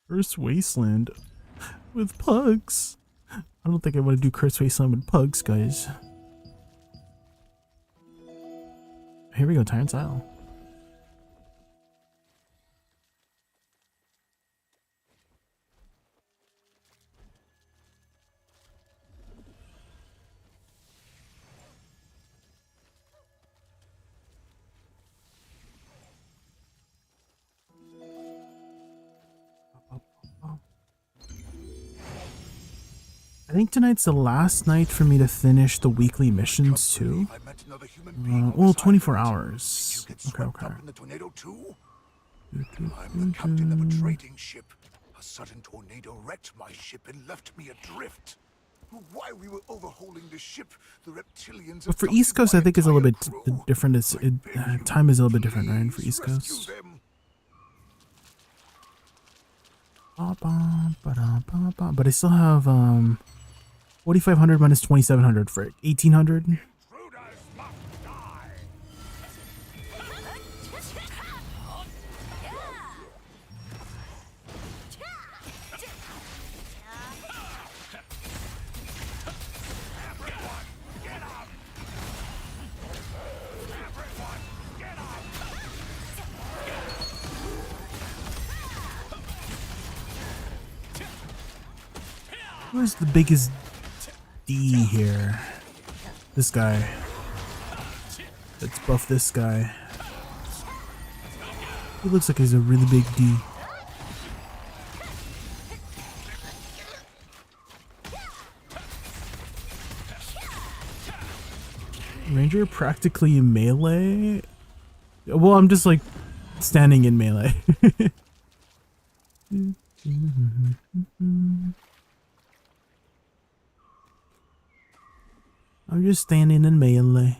Curse Wasteland with pugs. I don't think I want to do Curse Wasteland with pugs, guys. Here we go, Tyrant's Isle. I think tonight's the last night for me to finish the weekly missions too. Well, 24 hours. Okay, okay. In the tornado too? I'm the captain of a trading ship. A sudden tornado wrecked my ship and left me adrift. While we were overhauling the ship, the reptilians. But for East Coast, I think it's a little bit different. Time is a little bit different, right? For East Coast. But I still have 4,500 minus 2,700 for 1,800. Who's the biggest D here? This guy. Let's buff this guy. He looks like he's a really big D. Ranger practically melee? Well, I'm just like standing in melee. I'm just standing in melee.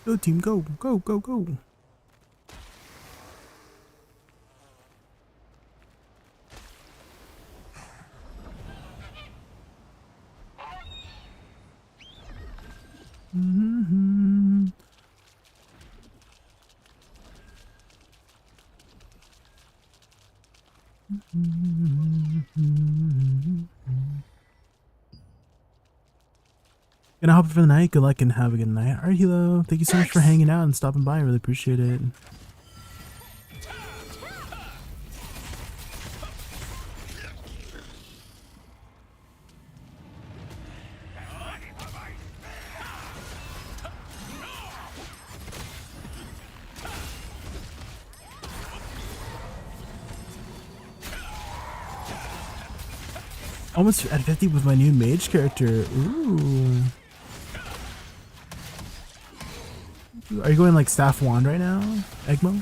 Go team, go, go, go, go. Gonna hop up for the night. Good luck and have a good night. Alright, Hilo. Thank you so much for hanging out and stopping by. I really appreciate it. Almost at 50 with my new mage character. Ooh. Are you going like staff wand right now, Egmo?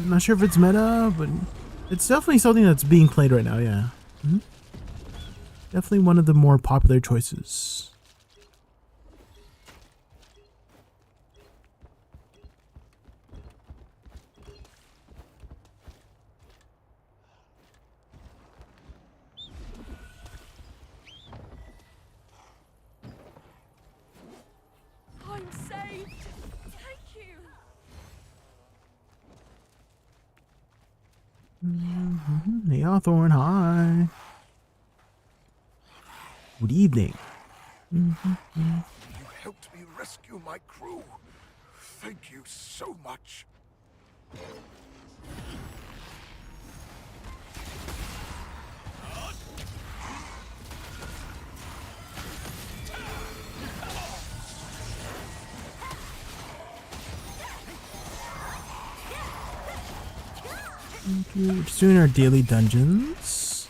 Not sure if it's meta, but it's definitely something that's being played right now, yeah. Definitely one of the more popular choices. I'm saved. Thank you. Hey, Hawthorne, hi. Good evening. You helped me rescue my crew. Thank you so much. Thank you. We're just doing our daily dungeons.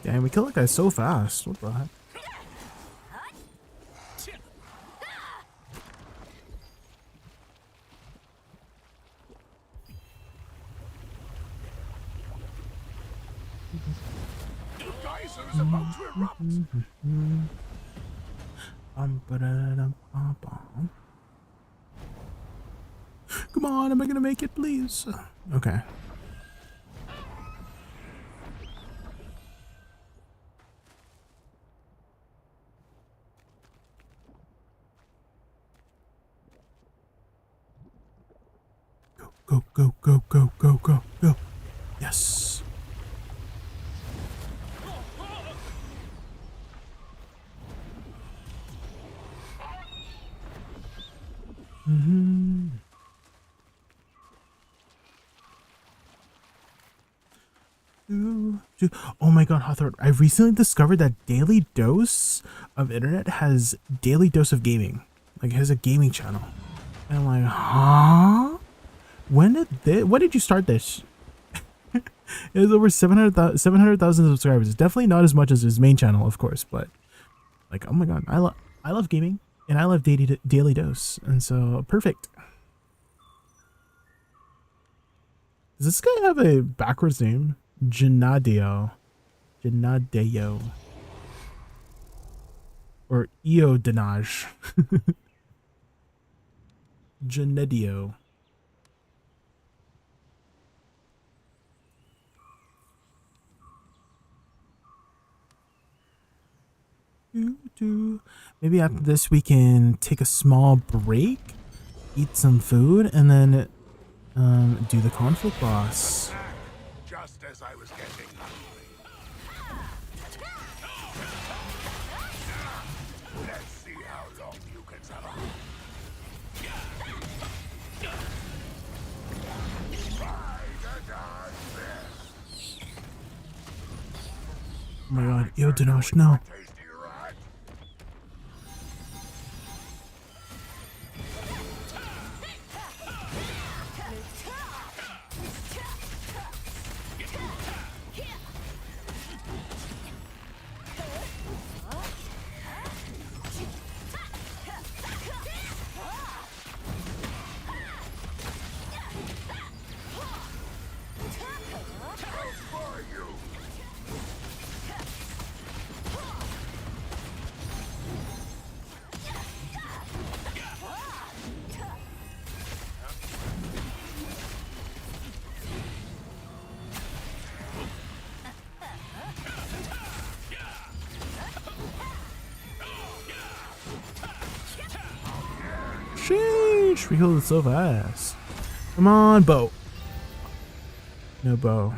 Damn, we killed that guy so fast. What the heck? The geyser is about to erupt. Come on, am I gonna make it, please? Okay. Go, go, go, go, go, go, go. Yes. Mm-hmm. Oh my god, Hawthorne, I recently discovered that Daily Dose of Internet has Daily Dose of Gaming. Like, it has a gaming channel. And I'm like, huh? When did you start this? It has over 700,000 subscribers. It's definitely not as much as his main channel, of course, but like, oh my god, I love gaming and I love Daily Dose, and so perfect. Does this guy have a backwards name? Janadeo. Or Eodanaj. Janedio. Maybe after this we can take a small break, eat some food, and then do the conflict boss. Just as I was getting let's see how long you can survive. Oh my god, Eodanos, no. Sheesh, we healed it so fast. Come on, bow. No bow.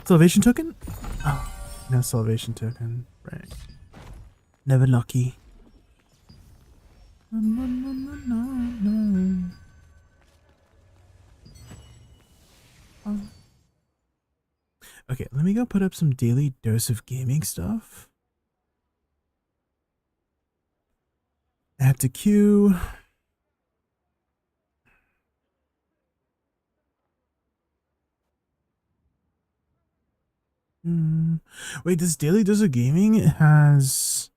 Salvation token? Oh, no salvation token. Right. Never lucky. Okay, let me go put up some Daily Dose of Gaming stuff. Add to queue. Wait, this Daily Dose of Gaming it hasn't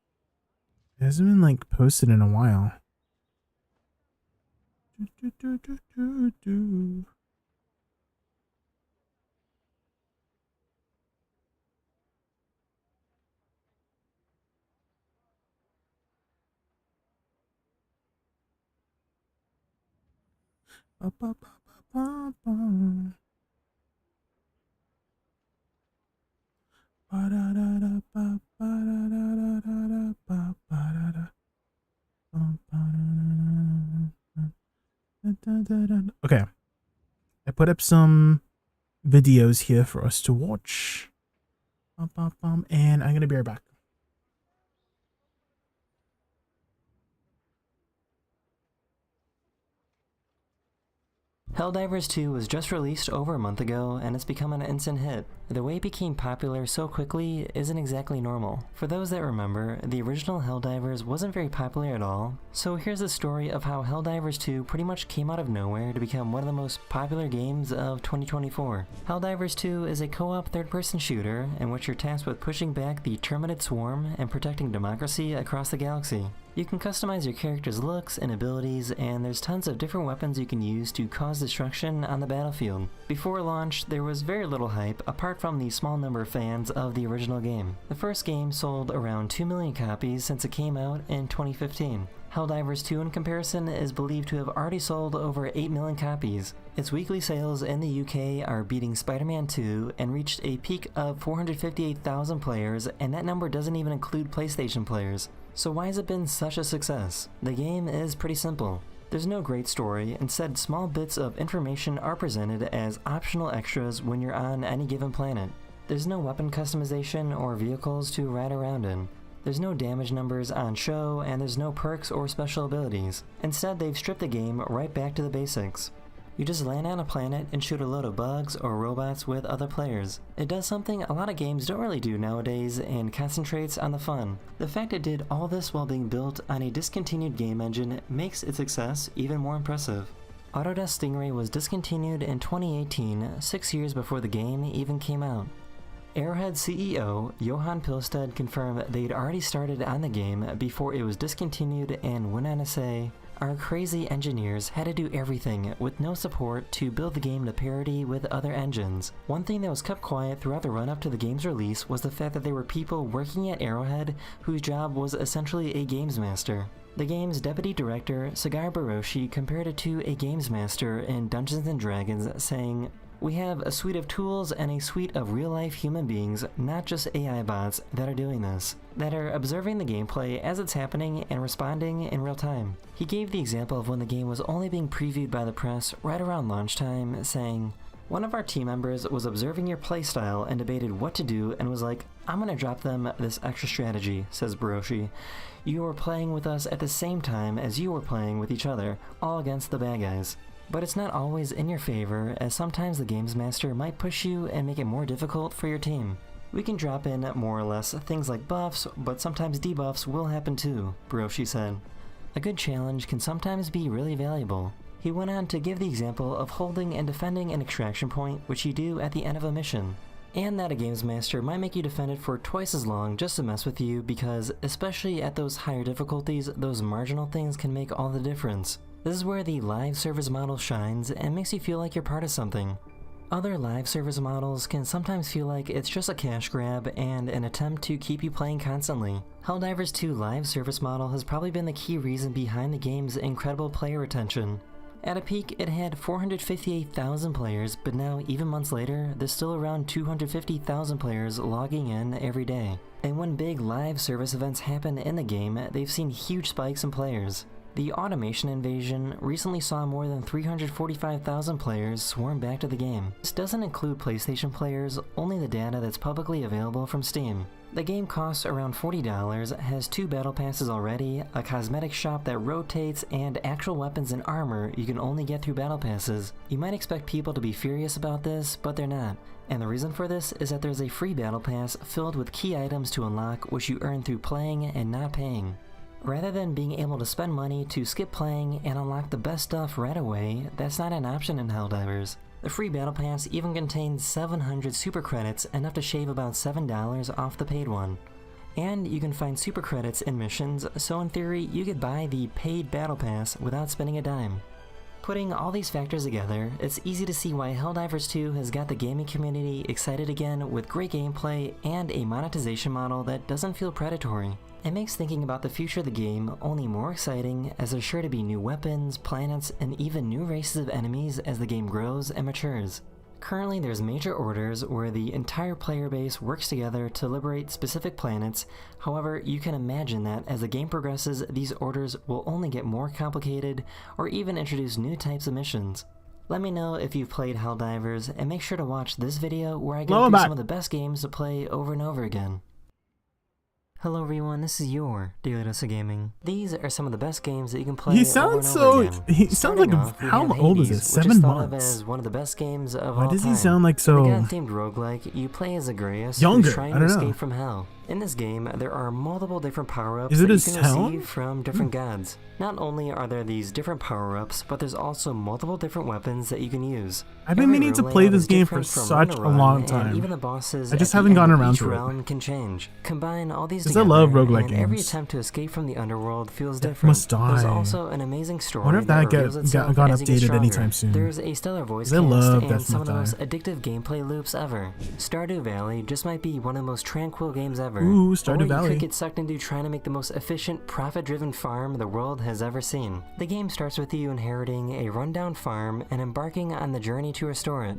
been like posted in a while. Okay, I put up some videos here for us to watch, and I'm gonna be right back. Helldivers 2 was just released over a month ago, and it's become an instant hit. The way it became popular so quickly isn't exactly normal. For those that remember, the original Helldivers wasn't very popular at all, so here's the story of how Helldivers 2 pretty much came out of nowhere to become one of the most popular games of 2024. Helldivers 2 is a co-op third-person shooter in which you're tasked with pushing back the Terminid swarm and protecting democracy across the galaxy. You can customize your character's looks and abilities, and there's tons of different weapons you can use to cause destruction on the battlefield. Before launch, there was very little hype apart from the small number of fans of the original game. The first game sold around 2 million copies since it came out in 2015. Helldivers 2 in comparison is believed to have already sold over 8 million copies. Its weekly sales in the UK are beating Spider-Man 2 and reached a peak of 458,000 players, and that number doesn't even include PlayStation players. So why has it been such a success? The game is pretty simple. There's no great story, instead small bits of information are presented as optional extras when you're on any given planet. There's no weapon customization or vehicles to ride around in. There's no damage numbers on show, and there's no perks or special abilities. Instead, they've stripped the game right back to the basics. You just land on a planet and shoot a load of bugs or robots with other players. It does something a lot of games don't really do nowadays and concentrates on the fun. The fact it did all this while being built on a discontinued game engine makes its success even more impressive. Autodesk Stingray was discontinued in 2018, 6 years before the game even came out. Arrowhead CEO Johan Pilstad confirmed they'd already started on the game before it was discontinued and went on to say, "Our crazy engineers had to do everything with no support to build the game to parity with other engines." One thing that was kept quiet throughout the run-up to the game's release was the fact that there were people working at Arrowhead whose job was essentially a games master. The game's deputy director, Sagar Baroshi, compared it to a games master in Dungeons & Dragons, saying, "We have a suite of tools and a suite of real-life human beings, not just AI bots, that are doing this, that are observing the gameplay as it's happening and responding in real time." He gave the example of when the game was only being previewed by the press right around launch time, saying, "One of our team members was observing your playstyle and debated what to do and was like, I'm gonna drop them this extra strategy," says Baroshi. "You were playing with us at the same time as you were playing with each other, all against the bad guys." But it's not always in your favor, as sometimes the games master might push you and make it more difficult for your team. "We can drop in more or less things like buffs, but sometimes debuffs will happen too," Baroshi said. A good challenge can sometimes be really valuable. He went on to give the example of holding and defending an extraction point, which you do at the end of a mission. And that a games master might make you defend it for twice as long just to mess with you because, especially at those higher difficulties, those marginal things can make all the difference. This is where the live service model shines and makes you feel like you're part of something. Other live service models can sometimes feel like it's just a cash grab and an attempt to keep you playing constantly. Helldivers 2 live service model has probably been the key reason behind the game's incredible player retention. At a peak, it had 458,000 players, but now, even months later, there's still around 250,000 players logging in every day. And when big live service events happen in the game, they've seen huge spikes in players. The Automation Invasion recently saw more than 345,000 players swarm back to the game. This doesn't include PlayStation players, only the data that's publicly available from Steam. The game costs around $40, has 2 battle passes already, a cosmetic shop that rotates, and actual weapons and armor you can only get through battle passes. You might expect people to be furious about this, but they're not. And the reason for this is that there's a free battle pass filled with key items to unlock which you earn through playing and not paying. Rather than being able to spend money to skip playing and unlock the best stuff right away, that's not an option in Helldivers. The free battle pass even contains 700 super credits, enough to shave about $7 off the paid one. And you can find super credits in missions, so in theory you could buy the paid battle pass without spending a dime. Putting all these factors together, it's easy to see why Helldivers 2 has got the gaming community excited again with great gameplay and a monetization model that doesn't feel predatory. It makes thinking about the future of the game only more exciting, as there's sure to be new weapons, planets, and even new races of enemies as the game grows and matures. Currently there's major orders where the entire player base works together to liberate specific planets. However, you can imagine that as the game progresses, these orders will only get more complicated or even introduce new types of missions. Let me know if you've played Helldivers, and make sure to watch this video where I go through some of the best games to play over and over again. Hello everyone, this is your Daily Dose of Gaming. These are some of the best games that you can play He over sounds and over so. again. He sounds like. Starting off, we How have old is Hades, this? which 7 is thought of months. as one of the best games of Why all does he time. sound like so In the god-themed roguelike, you play as Agreus, younger? who's trying I to don't know. escape from hell. In this game, there are multiple different power-ups Is it that you his can town? receive from different gods. Not only are there these different power-ups, but there's also multiple different weapons that you can use. I've been Every meaning to room play layout this is game for different from such run to a run, long and time. even the bosses I just at the haven't end gotten of around each to it. realm can change. Combine all these 'Cause I together, love roguelike and every games. attempt to escape from the underworld feels That different. must There's die. also an amazing story Wonder if that reveals got itself got as you get updated stronger. anytime soon. There's a stellar voice 'Cause I cast love and Death some of the Must most addictive gameplay loops ever. Stardew Valley just might be one of the most tranquil games ever. Ooh, Stardew or Valley. you could get sucked into trying to make the most efficient, profit-driven farm the world has ever seen. The game starts with you inheriting a rundown farm and embarking on the journey to restore it.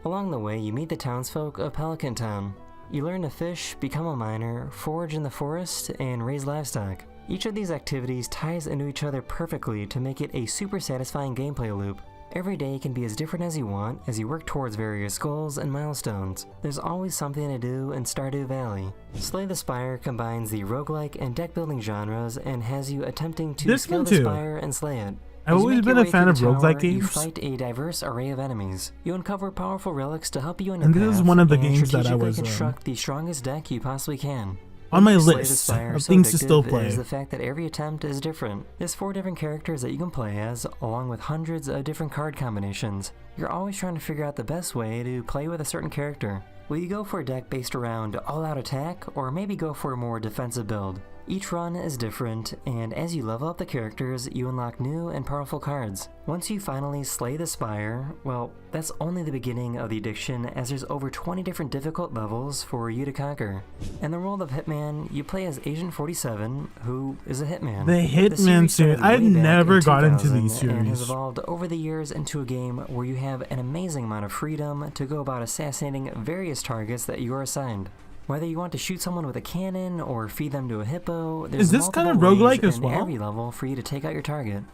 Along the way, you meet the townsfolk of Pelican Town. You learn to fish, become a miner, forage in the forest, and raise livestock. Each of these activities ties into each other perfectly to make it a super satisfying gameplay loop. Every day can be as different as you want as you work towards various goals and milestones. There's always something to do in Stardew Valley. Slay the Spire combines the roguelike and deck building genres and has you attempting to This skill one the too. spire and slay it. I've As you always make your been a way fan through of the tower, roguelike You games. fight a diverse array of enemies. You uncover powerful relics to help you on your And this is path, one of the and games that I strategically was, construct the strongest deck you possibly can. on my What makes Slay the list Spire of so things to still addictive play. is the fact that every attempt is different. There's 4 different characters that you can play as, along with hundreds of different card combinations. You're always trying to figure out the best way to play with a certain character. Will you go for a deck based around all-out attack, or maybe go for a more defensive build? Each run is different, and as you level up the characters, you unlock new and powerful cards. Once you finally slay the Spire, well, that's only the beginning of the addiction, as there's over 20 different difficult levels for you to conquer. In the role of Hitman, you play as Agent 47, who is a hitman. The Hitman series series. started I've way back never in got into 2000 these and has series. evolved over the years into a game where you have an amazing amount of freedom to go about assassinating various targets that you are assigned. Whether you want to shoot someone with a cannon or feed them to a hippo, there's Is this kind of multiple ways roguelike as in well? every level for you to take out your target.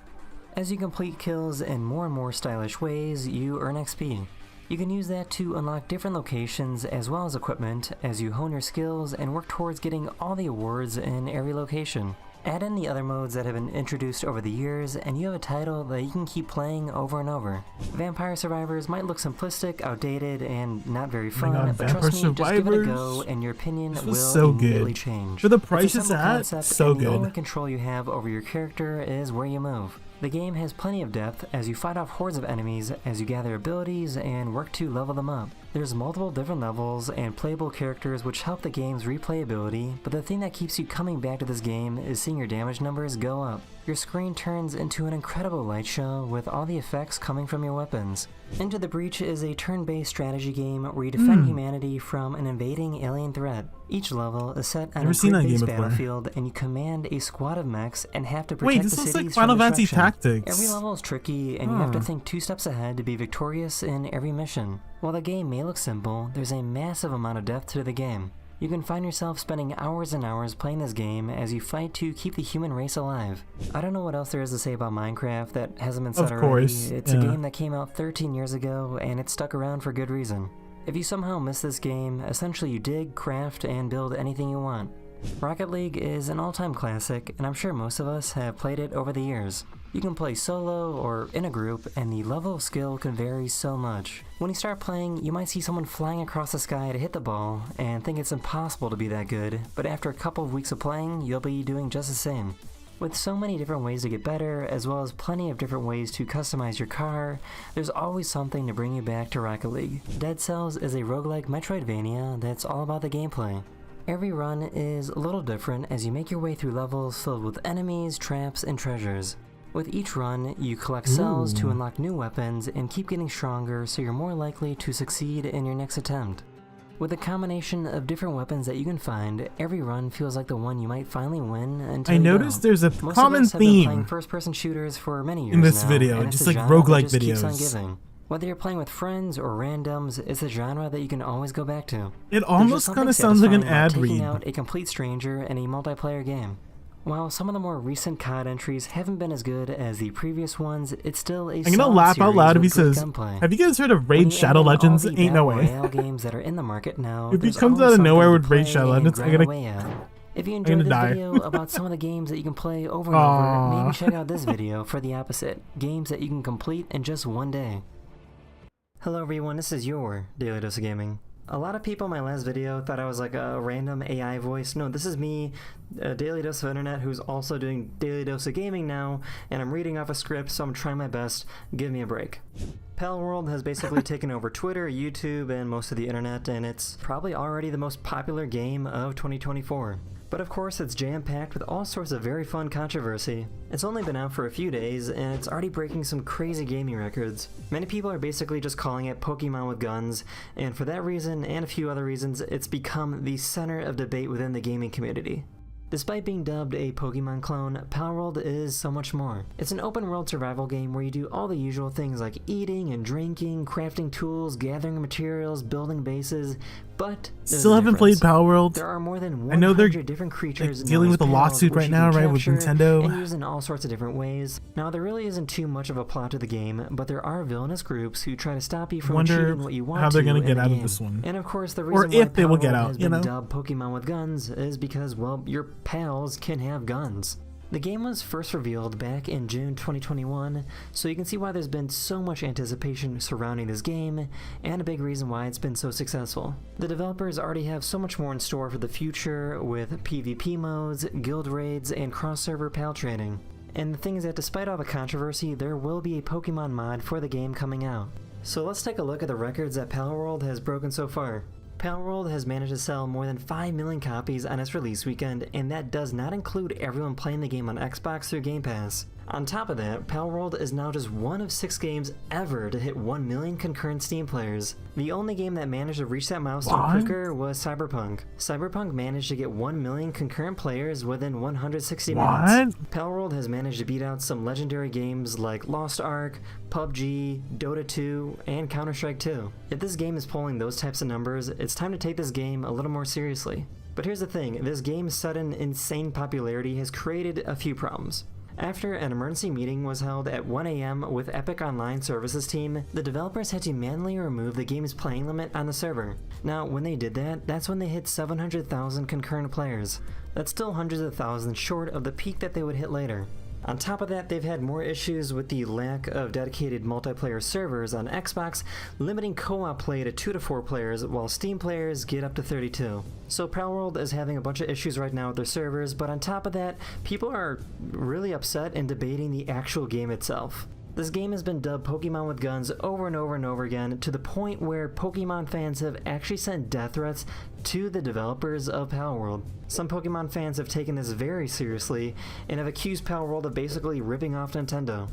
As you complete kills in more and more stylish ways, you earn XP. You can use that to unlock different locations as well as equipment as you hone your skills and work towards getting all the awards in every location. Add in the other modes that have been introduced over the years, and you have a title that you can keep playing over and over. Vampire Survivors might look simplistic, outdated, and not very fun, God, but Vampire trust me, just give it a Survivors? go, and your opinion This will was so immediately good. change. For the It's a price it's simple at, concept, so and the only good. control you have over your character is where you move. The game has plenty of depth as you fight off hordes of enemies as you gather abilities and work to level them up. There's multiple different levels and playable characters which help the game's replayability, but the thing that keeps you coming back to this game is seeing your damage numbers go up. Your screen turns into an incredible light show with all the effects coming from your weapons. Into the Breach is a turn-based strategy game where you defend humanity from an invading alien threat. Each level is set on Never a seen that grid-based game before. battlefield, and you command a squad of mechs and have to protect Wait, the this looks cities like Final from Fantasy destruction. Tactics. Every level is tricky, and you have to Huh. think 2 steps ahead to be victorious in every mission. While the game may look simple, there's a massive amount of depth to the game. You can find yourself spending hours and hours playing this game as you fight to keep the human race alive. I don't know what else there is to say about Minecraft that hasn't been said Of already. course, It's a yeah. game that came out 13 years ago, and it's stuck around for good reason. If you somehow miss this game, essentially you dig, craft, and build anything you want. Rocket League is an all-time classic, and I'm sure most of us have played it over the years. You can play solo or in a group, and the level of skill can vary so much. When you start playing, you might see someone flying across the sky to hit the ball, and think it's impossible to be that good, but after a couple of weeks of playing, you'll be doing just the same. With so many different ways to get better, as well as plenty of different ways to customize your car, there's always something to bring you back to Rocket League. Dead Cells is a roguelike Metroidvania that's all about the gameplay. Every run is a little different as you make your way through levels filled with enemies, traps, and treasures. With each run, you collect cells to unlock new weapons and keep getting stronger so you're more likely to succeed in your next attempt. With a combination of different weapons that you can find, every run feels like the one you might finally win until I you noticed don't. there's a Most common of us have been playing theme first-person shooters for many years in this now, video, and it's just a like genre that roguelike just keeps on videos. giving. Whether you're playing with friends or randoms, it's a genre that you can always go back to. It There's almost just something kinda sounds like an satisfying about ad taking read. out a complete stranger in a multiplayer game. While some of the more recent COD entries haven't been as good as the previous ones, it's still a I'm gonna solid laugh out series loud if he with good says, gunplay. "Have you guys heard of When Raid you Shadow add in all Legends? the Ain't no battle way." royale games that are in the market now, If he there's comes always out of nowhere something with to Raid play Shadow and Legends, I grind gotta away at. If you I'm enjoyed gonna this die. video about some of the games that you can play over and over, maybe check out this video for the opposite, games that you can complete in just one day. Hello everyone, this is your Daily Dose of Gaming. A lot of people in my last video thought I was like a random AI voice. No, this is me, a Daily Dose of Internet, who's also doing Daily Dose of Gaming now, and I'm reading off a script, so I'm trying my best. Give me a break. Palworld has basically taken over Twitter, YouTube, and most of the internet, and it's probably already the most popular game of 2024. But of course, it's jam-packed with all sorts of very fun controversy. It's only been out for a few days, and it's already breaking some crazy gaming records. Many people are basically just calling it Pokemon with guns, and for that reason, and a few other reasons, it's become the center of debate within the gaming community. Despite being dubbed a Pokemon clone, Palworld is so much more. It's an open-world survival game where you do all the usual things like eating and drinking, crafting tools, gathering materials, building bases, but Still haven't played Palworld. There are more than 100 I know they're different creatures like, dealing with a lawsuit right now, right, with Nintendo. And used in all sorts of different ways. Now, there really isn't too much of a plot to the game, but there are villainous groups who try to stop you from Wonder achieving what you want how they're gonna get out of this one. And of course, the Or reason if why they will get Palworld out, has you been know? dubbed Pokemon with guns is because, well, your pals can have guns. The game was first revealed back in June 2021, so you can see why there's been so much anticipation surrounding this game, and a big reason why it's been so successful. The developers already have so much more in store for the future with PvP modes, guild raids, and cross-server pal trading. And the thing is that despite all the controversy, there will be a Pokemon mod for the game coming out. So let's take a look at the records that Palworld has broken so far. Palworld has managed to sell more than 5 million copies on its release weekend, and that does not include everyone playing the game on Xbox through Game Pass. On top of that, Palworld is now just one of 6 games ever to hit 1 million concurrent Steam players. The only game that managed to reach that milestone quicker was Cyberpunk. Cyberpunk managed to get 1 million concurrent players within 160 minutes. Palworld has managed to beat out some legendary games like Lost Ark, PUBG, Dota 2, and Counter-Strike 2. If this game is pulling those types of numbers, it's time to take this game a little more seriously. But here's the thing, this game's sudden insane popularity has created a few problems. After an emergency meeting was held at 1 AM with Epic Online Services team, the developers had to manually remove the game's playing limit on the server. Now, when they did that, that's when they hit 700,000 concurrent players. That's still hundreds of thousands short of the peak that they would hit later. On top of that, they've had more issues with the lack of dedicated multiplayer servers on Xbox, limiting co-op play to 2 to 4 players, while Steam players get up to 32. So Palworld is having a bunch of issues right now with their servers, but on top of that, people are really upset and debating the actual game itself. This game has been dubbed Pokemon with guns over and over and over again, to the point where Pokemon fans have actually sent death threats to the developers of Palworld. Some Pokemon fans have taken this very seriously and have accused Palworld of basically ripping off Nintendo.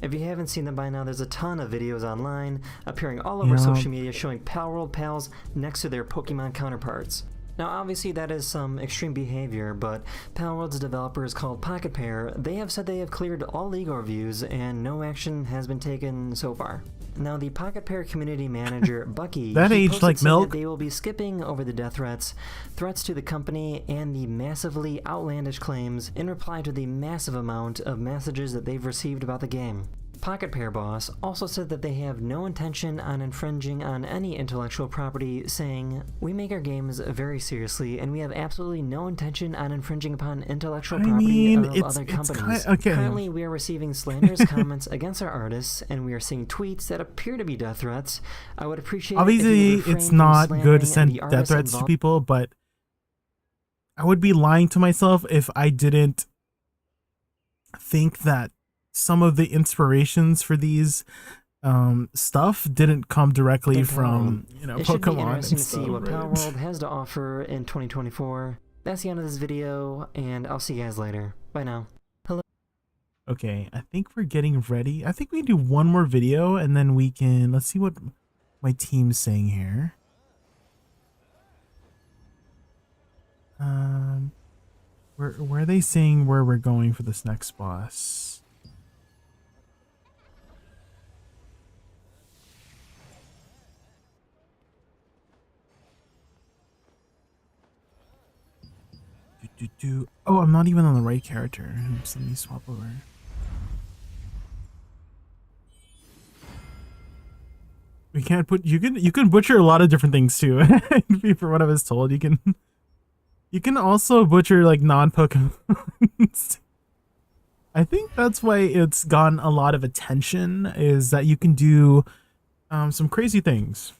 If you haven't seen them by now, there's a ton of videos online appearing all over social media showing Palworld pals next to their Pokemon counterparts. Now obviously that is some extreme behavior, but Palworld's developers called Pocket Pair, they have said they have cleared all legal reviews and no action has been taken so far. Now the Pocket Pair community manager, Bucky, that he aged posted like saying milk. that they will be skipping over the death threats to the company, and the massively outlandish claims in reply to the massive amount of messages that they've received about the game. Pocket Pair boss also said that they have no intention on infringing on any intellectual property, saying, "We make our games very seriously, and we have absolutely no intention on infringing upon intellectual property of other companies. Currently, we are receiving slanderous comments against our artists, and we are seeing tweets that appear to be death threats. I would appreciate Obviously, if you refrain it's from not slandering good to send the death artists threats to involved." people, but I would be lying to myself if I didn't think that some of the inspirations for these stuff didn't come directly from, you know, It should be Pokemon interesting and to see stuff. what Palworld has to offer in 2024. That's the end of this video, and I'll see you guys later. Bye now. Hello. Okay, I think we're getting ready. I think we can do one more video and then we can, let's see what my team's saying here. Where are they saying where we're going for this next boss? Oh, I'm not even on the right character. Oops, let me swap over. We can't put, you can butcher a lot of different things too. For what I was told, you can You can also butcher like non-Pokemon. I think that's why it's gotten a lot of attention, is that you can do some crazy things.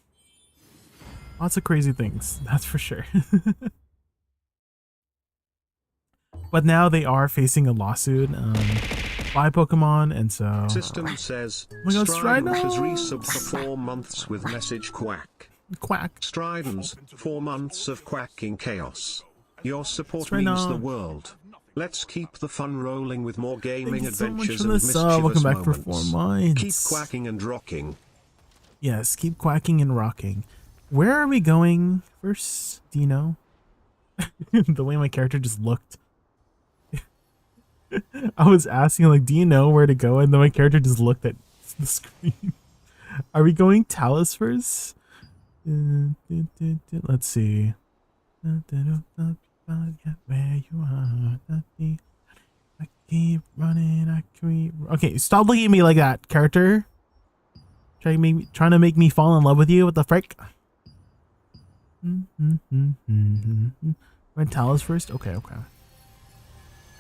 Lots of crazy things, that's for sure. But now they are facing a lawsuit by Pokemon, and so... System says, Oh my God, Strident has Strident! resubbed for 4 months with message quack. Quack. Strident, 4 months of quacking chaos. Your support Strident. means the world. Let's keep the fun rolling with more gaming Thank you so much adventures for and the mischievous sub. Welcome back for moments. 4 months. Keep quacking and rocking. Yes, keep quacking and rocking. Where are we going first? Do you know? The way my character just looked. I was asking, like, do you know where to go? And then my character just looked at the screen. Are we going Talus first? Let's see. Where you are. I keep running. I keep... Okay, stop looking at me like that, character. Trying to make me fall in love with you. What the frick? Went Talus first? Okay, okay.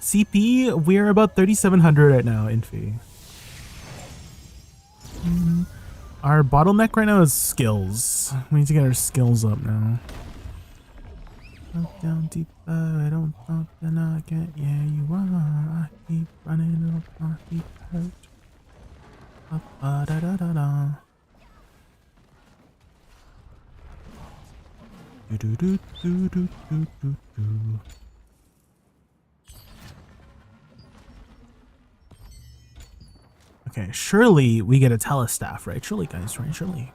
CP, we're about 3,700 right now in fee. Our bottleneck right now is skills. We need to get our skills up now. Up, down, deeper, I don't stop, then I get, yeah, you are. I keep running up, I keep hurt. Up, da da da da. Do do do do do do do do. Okay, surely we get a telestaff, right? Surely, guys, right? Surely.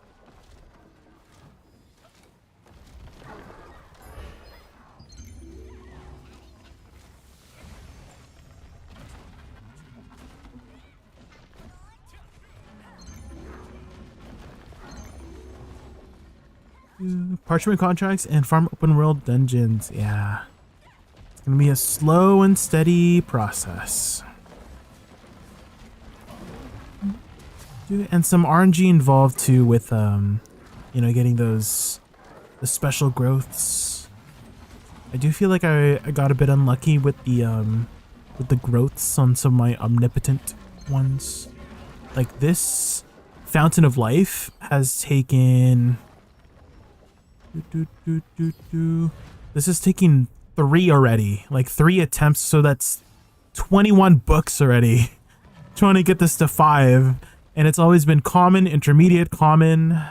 Parchment contracts and farm open world dungeons. Yeah. It's gonna be a slow and steady process. And some RNG involved too with you know, getting those the special growths. I do feel like I got a bit unlucky with the growths on some of my omnipotent ones. Like this Fountain of Life has taken this is taking 3 already, like 3 attempts, so that's 21 books already. Trying to get this to 5, and it's always been common, intermediate, common,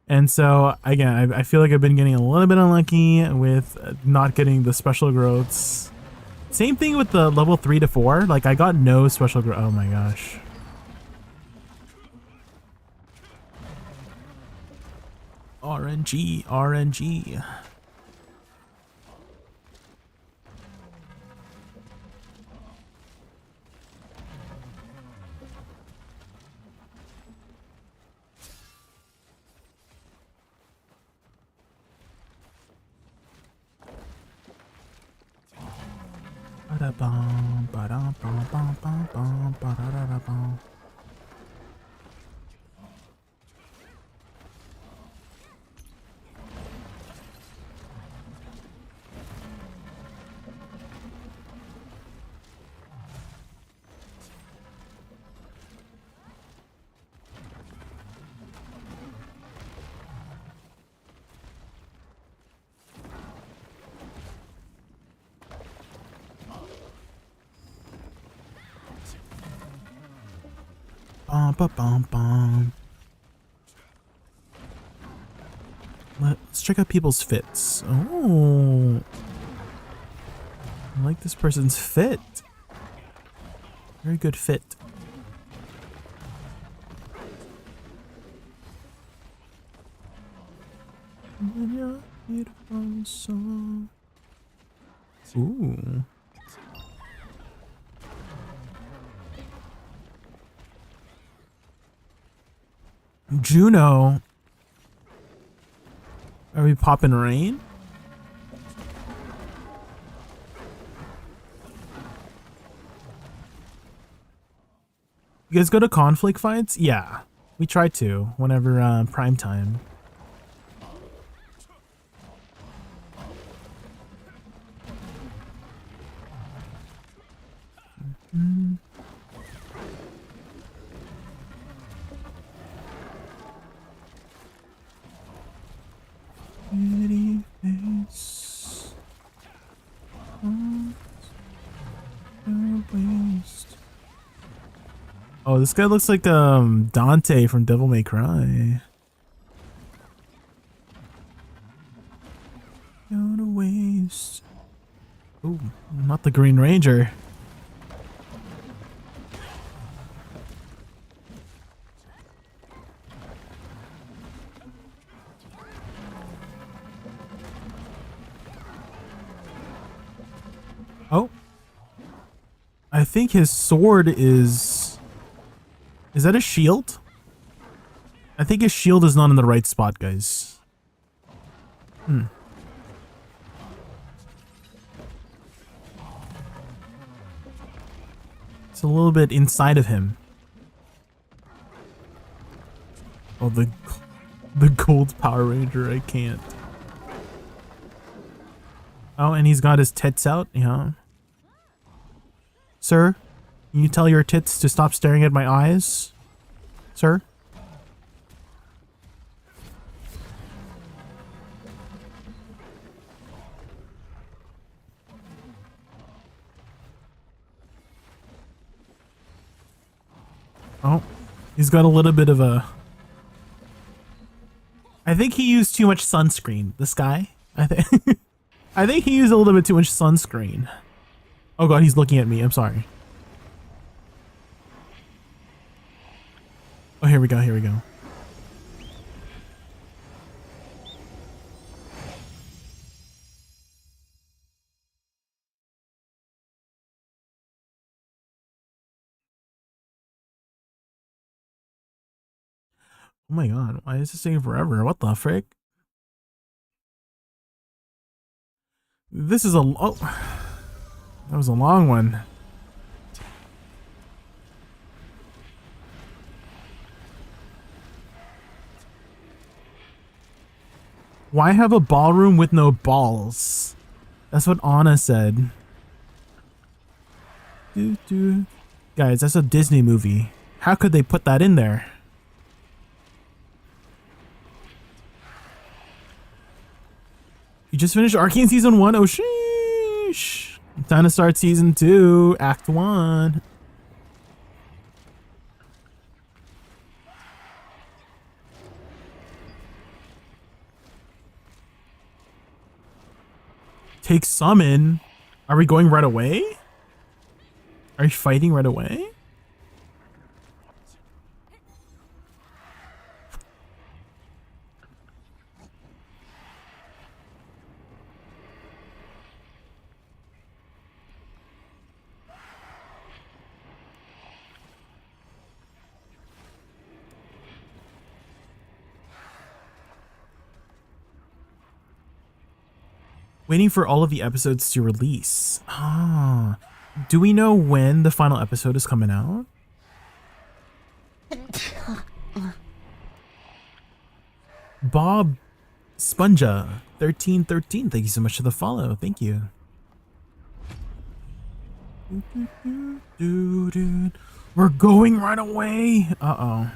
and so again, I feel like I've been getting a little bit unlucky with not getting the special growths. Same thing with the level 3 to 4. Like I got no special growth. Oh my gosh. RNG, RNG. Ba-da-bum, ba-da-bum, bum, bum, bum, ba-da-da-da-bum. Bum, ba, bum, bum. Let's check out people's fits. Oh, I like this person's fit. Very good fit. Beautiful song. Ooh. Juno. Are we popping rain? You guys go to conflict fights? Yeah, we try to whenever prime time. Pretty face on your waist. Oh, this guy looks like Dante from Devil May Cry. Go to waste. Oh, not the Green Ranger. Oh. I think his sword is... Is that a shield? I think his shield is not in the right spot, guys. It's a little bit inside of him. Oh, the gold Power Ranger, I can't. Oh, and he's got his tits out, yeah. Sir, can you tell your tits to stop staring at my eyes? Sir? Oh, he's got a little bit of a... I think he used too much sunscreen, this guy. I think I think he used a little bit too much sunscreen. Oh god, he's looking at me. I'm sorry. Oh, here we go. Here we go. Oh my god, why is this taking forever? What the frick? This is a... Oh, that was a long one. Why have a ballroom with no balls? That's what Anna said. Guys, that's a Disney movie. How could they put that in there? You just finished Arcane Season 1? Oh, sheesh. Time to start Season 2, Act 1. Take summon? Are we going right away? Are you fighting right away? Waiting for all of the episodes to release. Ah, do we know when the final episode is coming out? Bob Sponja 1313, thank you so much for the follow. Thank you. We're going right away. Uh-oh.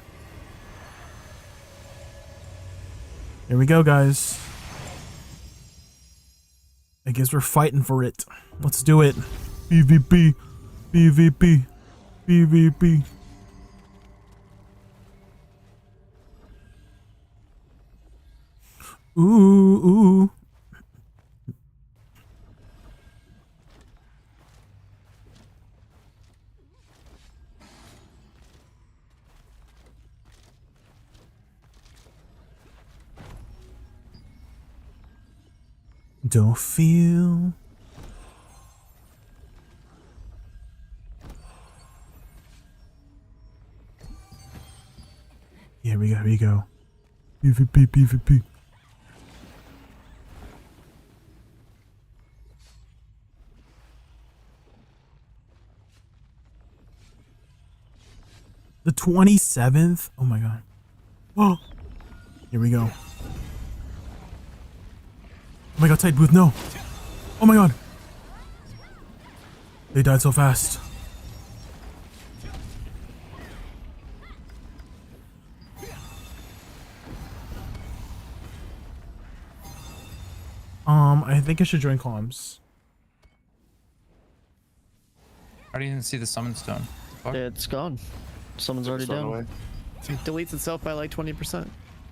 Here we go, guys. I guess we're fighting for it. Let's do it. PvP. PvP. PvP. Ooh, ooh. Don't feel. Here we go, here we go. PvP, PvP. The 27th? Oh my god. Oh! Here we go. Oh my god, tight booth, no! Oh my god! They died so fast. I think I should join comms. How do you even see the summon stone? Fuck? It's gone. Someone's already Stone down. away. It deletes itself by like 20%.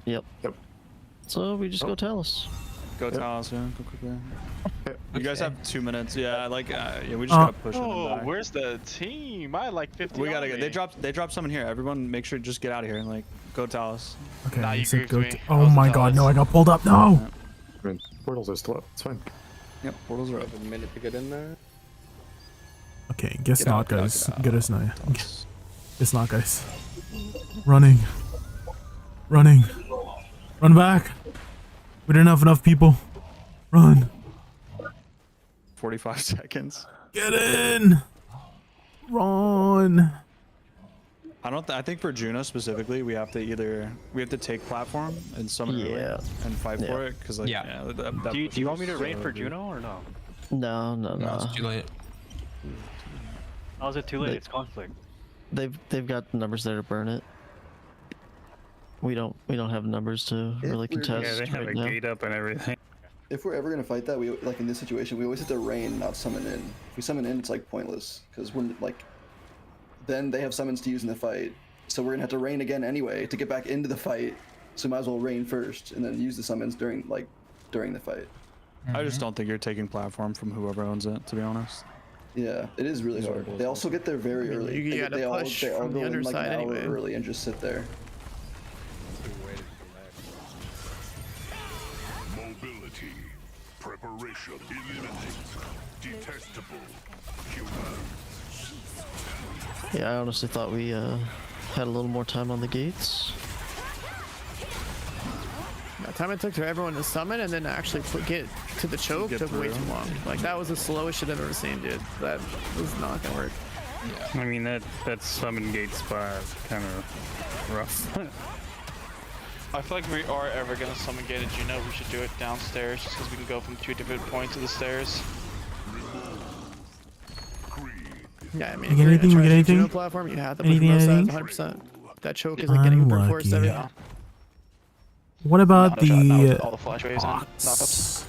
Yep. Yep. So we just go Talus. Go Yep. Talos, yeah. Go quickly. You guys Okay. have 2 minutes. Yeah, like yeah, we just gotta push them Oh, back. where's the team? I had like 50. We gotta on get. me. They dropped someone here. Everyone, make sure just get out of here. Like, go Talos. Okay, Nah, he you said griefed go me. to- I Oh was my a god, no, Talos. I got pulled up. No! I mean, portals are still up. It's fine. Yep, portals are up. A minute to get in there. Okay, guess Get not, out, get out, guys. get out. Guess not. Guess not, guys. Running. Running. Run back. We didn't have enough people. Run. 45 seconds. Get in. Run. I think for Juno specifically, we have to take platform and summon early and fight for it because like that Do you pushes want me to us raid so for good. Juno or no? No, no, No, no. it's too late. How is it too late? They- It's conflict. They've got the numbers there to burn it. We don't have numbers to really contest Yeah, they have right a now. gate up and everything. If we're ever gonna fight that, we like in this situation, we always have to rain, not summon in. If we summon in, it's like pointless because we're like, then they have summons to use in the fight. So we're gonna have to rain again anyway to get back into the fight. So might as well rain first and then use the summons during the fight. I just don't think you're taking platform from whoever owns it, to be honest. Yeah, it is really hard. They also get there very early. You gotta push they all from the go in like underside an hour anyway. early and just sit there. Mobility. Preparation. Eliminate. Detestable. Human. Yeah, I honestly thought we had a little more time on the gates. The time it took for everyone to summon and then actually get to the choke Get took way through. too long. Like that was the slowest shit I've ever seen, dude. That was not gonna work. Yeah. I mean that summon gate spot is kind of rough. I feel like we are ever gonna summon gate at Juno. We should do it downstairs just because we can go from 2 different points of the stairs. Yeah, I mean, We if get you're anything? gonna We try get to do Juno anything? platform, you have to push Anything, both sides anything? 100%. That choke isn't getting brute forced Unlucky. every. What about Not the with all the flash waves and box?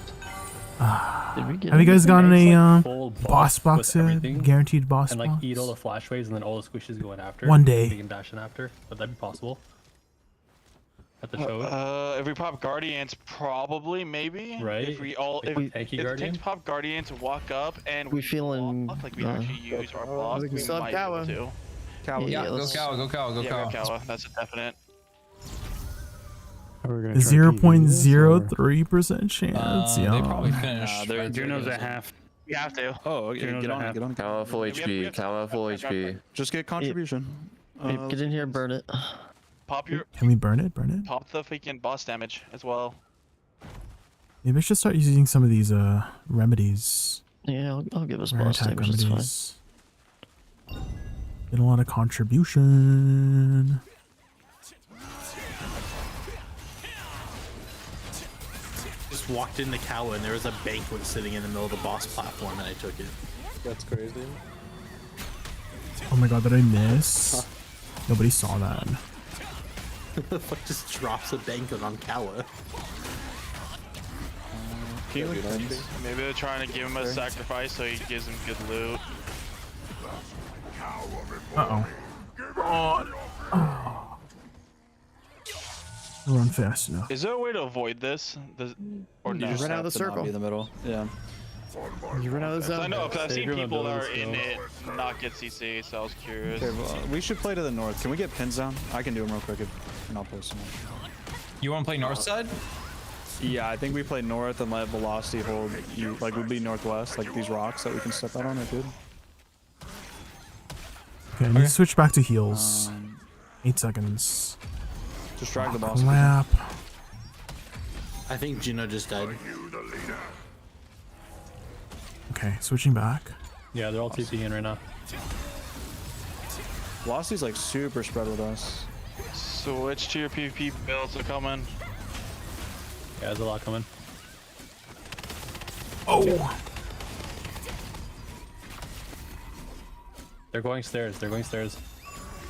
knockups. Did we get Have you guys gotten a full boss box? with everything Guaranteed boss and like box? eat all the flash waves and then all the squishes going after. One day. We can dash in after. Would that be possible? At the show? If we pop Guardians, probably, maybe. Right. If we all, if, Tanky if Guardian? it takes pop Guardian to walk up and We feeling block, like we actually use our block, we still have might be able Kawa. to. Kawa. Yeah, go let's- Kawa, go Kawa, go Yeah, Kawa. we have Kawa. That's a definite. 0.03% chance. They Yeah. probably finished. Nah, right Juno's there. a half. We have to. Oh, okay. Juno's Get a on it. half. Get on it. Kala full we have HP. to- Kala full HP. Just get contribution. Hey, get in here and burn it. Pop your, Can we burn it? Burn it? pop the freaking boss damage as well. Maybe I should start using some of these remedies. Yeah, I'll give us Rare boss attack damage. It's fine. remedies. Get a lot of contribution. Just walked into Kawa and there was a banquet sitting in the middle of the boss platform and I took it. That's crazy. Oh my god, did I miss? Nobody saw that. The fuck just drops a banquet on Kawa? Maybe they're trying to give him a sacrifice so he gives him good loot. Uh-oh. Oh. Run fast enough. Is there a way to avoid this? Or no? just run out of the To not circle. be in the middle. Yeah. You run out of the zone. I know, because I've Save seen your people that are mobility in skill. it not get CC, so I was curious. Okay, well, we should play to the north. Can we get pins down? I can do them real quick and I'll post them. You want to play north side? Yeah, I think we play north and let velocity hold you. Like we'd be northwest, like these rocks that we can step out on are good. Okay, I need to switch back to heals. 8 seconds. Just drag the boss. Clap. I think Juno just died. Okay, switching back. Yeah, they're all TPing in right now. Velocity's like super spread with us. Switch to your PvP builds are coming. Yeah, there's a lot coming. Oh! They're going stairs. They're going stairs.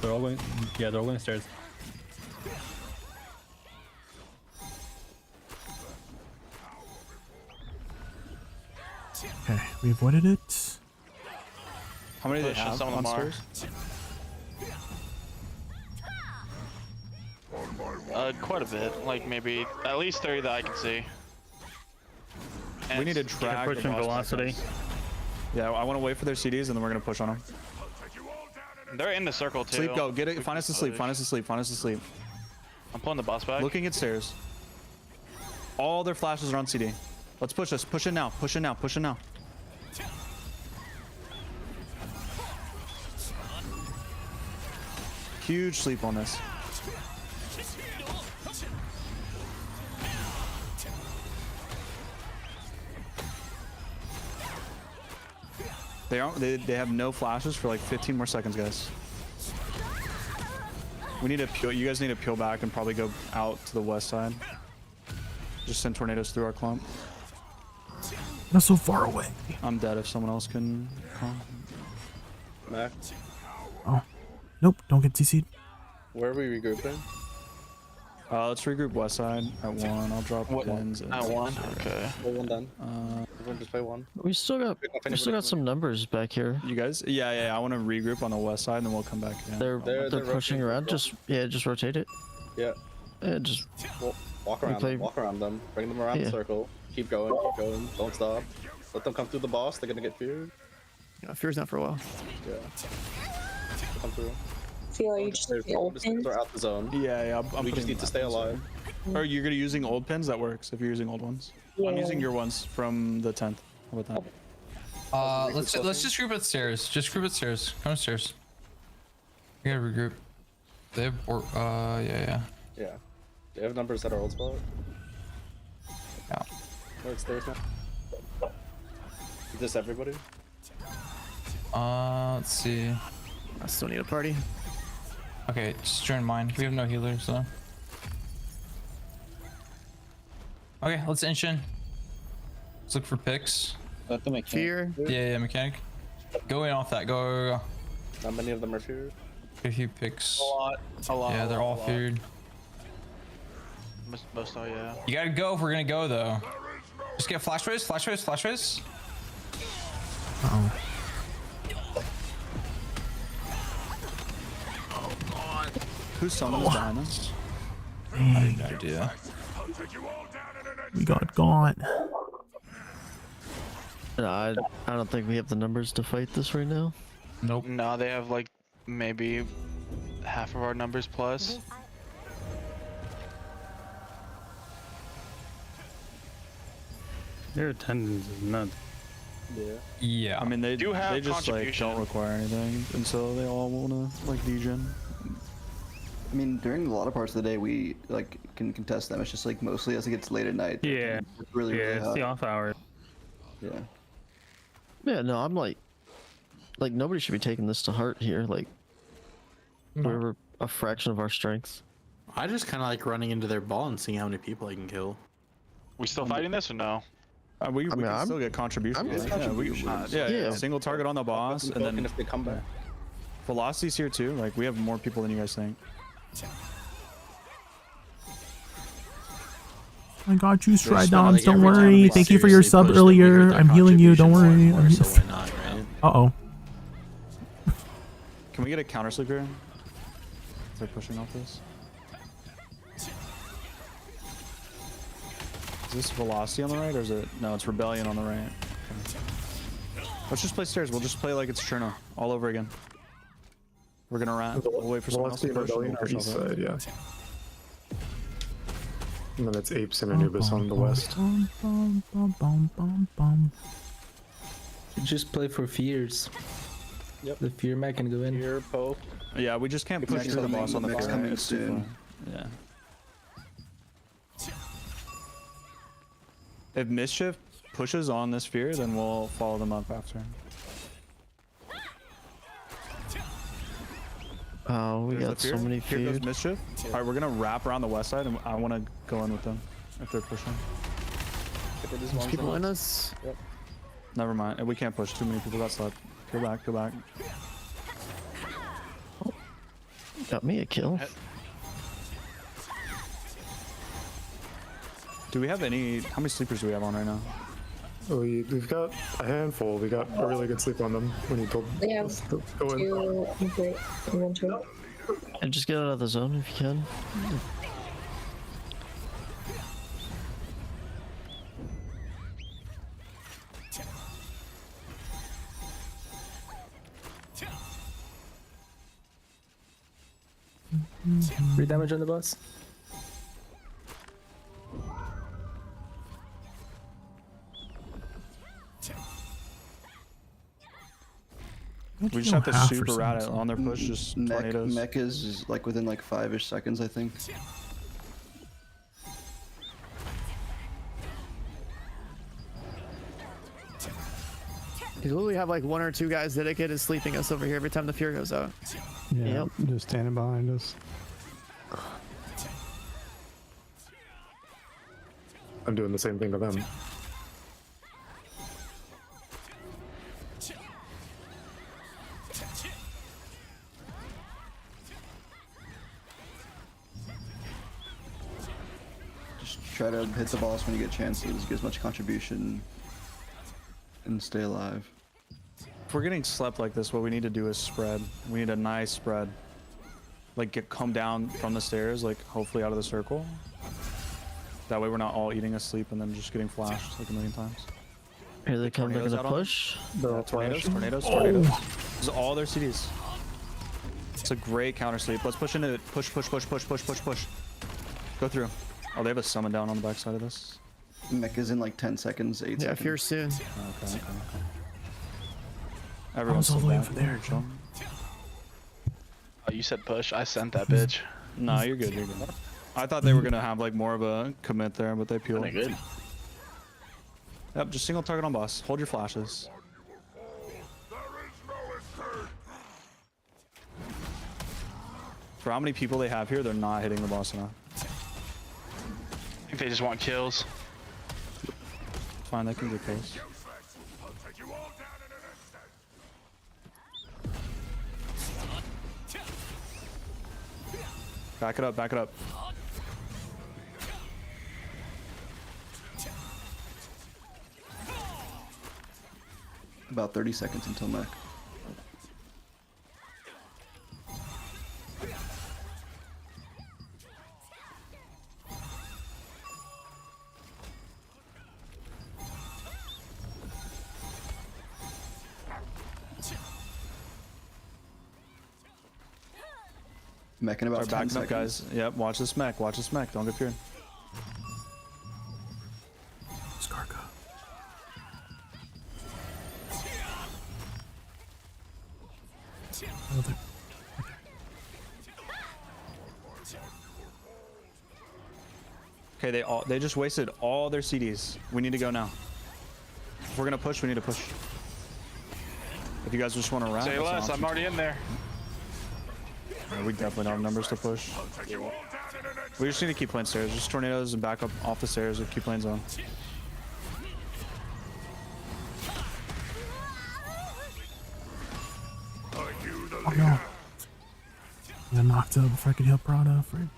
They're all going. Yeah, they're all going stairs. Okay, we avoided it. How many do they Pushing have some of them are. monsters? Quite a bit. Like maybe at least 30 that I can see. And We need to drag the pushing boss velocity. back. Yeah, I want to wait for their CDs and then we're gonna push on them. They're in the circle too. Sleep, go. Get it. Find us to sleep. Find us to sleep. Find us to sleep. I'm pulling the boss back. Looking at stairs. All their flashes are on CD. Let's push this. Push it now. Push it now. Push it now. Huge sleep on this. They have no flashes for like 15 more seconds, guys. We need to peel. You guys need to peel back and probably go out to the west side. Just send tornadoes through our clump. Not so far away. I'm dead if someone else can come. Mac, Oh. Nope, don't get CC'd. where are we regrouping? Let's regroup west side at 1. I'll drop pins. At 1? Okay. Play one done. Everyone just play one. We still got some numbers back here. You guys? Yeah. I want to regroup on the west side and then we'll come back again. They're pushing around. Just rotate it. Yeah. Yeah, just Walk around them. Walk around them. Bring them around the circle. Keep going. Keep going. Don't stop. Let them come through the boss. They're gonna get feared. Yeah, fear's not for a while. Yeah. Come through. Feel you just the old pins? Are out the zone. Yeah. We just need to stay alive. Or you're gonna using old pins? That works if you're using old ones. Yeah. I'm using your ones from the 10th. How about that? Let's just group upstairs. Just group upstairs. Come upstairs. We gotta regroup. They have yeah. Yeah. They have numbers at our old spot. Yeah. We're upstairs now. Is this everybody? Let's see. I still need a party. Okay, just join mine. We have no healers though. Okay, let's inch in. Let's look for picks. Fear. Yeah, mechanic. Go in off that. Go. Not many of them are feared. A few picks. A lot. Yeah, they're all feared. Most are, yeah. You gotta go if we're gonna go though. Just get flash rays. Uh-oh. Who's summoning behind us? I have no idea. We got gaunt. No, I don't think we have the numbers to fight this right now. Nope. No, they have like maybe half of our numbers plus. Their attendance is nuts. Yeah. I mean, they do have they just like don't require anything, and so they all wanna like degen. I mean, during a lot of parts of the day, we like can contest them. It's just like mostly as it gets late at night. Yeah. It's really It's hot. the off hours. Yeah. Yeah, no, I'm like nobody should be taking this to heart here. Like, we're a fraction of our strengths. I just kind of like running into their ball and seeing how many people I can kill. We still fighting this or no? We can still get contributions. Yeah, single target on the boss, and then if they come back. Velocity's here too. Like we have more people than you guys think. I got you, Stridons. Don't worry. Thank you for your sub earlier. I'm healing you. Don't worry. Uh-oh. Can we get a counter sleep here? They're pushing off this. Is this Velocity on the right, or is it? No, it's Rebellion on the right. Okay. Let's just play stairs. We'll just play like it's Cherno all over again. We're gonna run. We'll wait for someone else to push. Rebellion are east side, yeah. And then it's Apes and Anubis on the west. Just play for fears. Yep. The fear mech can go in. Fear, poke. Yeah, we just can't push through the boss on the next far coming right. soon. Yeah. If Mischief pushes on this fear, then we'll follow them up after. Oh, we got so many Here goes feared. Mischief. All right, we're gonna wrap around the west side, and I want to go in with them if they're pushing. There's people in us. Yep. Never mind. We can't push. Too many people got slept. Go back. Go back. Got me a kill. Do we have any? How many sleepers do we have on right now? We've got a handful. We got a really good sleep on them when you told They have us to go in. 2 complete inventory. And just get out of the zone if you can. Free damage on the boss. We just have to super rat it on their push, just tornadoes. Mech is like within like 5-ish seconds, I think. Because we have like 1 or 2 guys dedicated sleeping us over here every time the Fury goes out. Yeah, just standing behind us. I'm doing the same thing to them. Just try to hit the boss when you get chances, get as much contribution, and stay alive. If we're getting slept like this, what we need to do is spread. We need a nice spread. Like come down from the stairs, like hopefully out of the circle. That way we're not all eating asleep and then just getting flashed like a million times. Here they come, they're Tornadoes gonna out on push. Tornadoes. This is all their CDs. It's a great counter sleep. Let's push into it. Push. Go through. Oh, they have a summon down on the backside of this. Mech is in like 10 seconds, 8 seconds. Yeah, Fury soon. Okay. Everyone's all the way back. over there. Oh, you said push. I sent that bitch. Nah, you're good. I thought they were gonna have like more of a commit there, but they peeled. Good. Yep, just single target on boss. Hold your flashes. For how many people they have here, they're not hitting the boss enough. I think they just want kills. Fine, they can get kills. Back it up. About 30 seconds until mech. Mech in about 10 backing seconds. up, guys. Yep, watch this mech. Don't get feared. Skarka. Okay, they just wasted all their CDs. We need to go now. If we're gonna push, we need to push. If you guys just want to wrap, Say less. I'm already in there. We definitely don't have numbers to push. We just need to keep playing stairs. Just tornadoes and back up off the stairs and keep playing zone. Oh no. I got knocked out before I could heal Prada. Frick.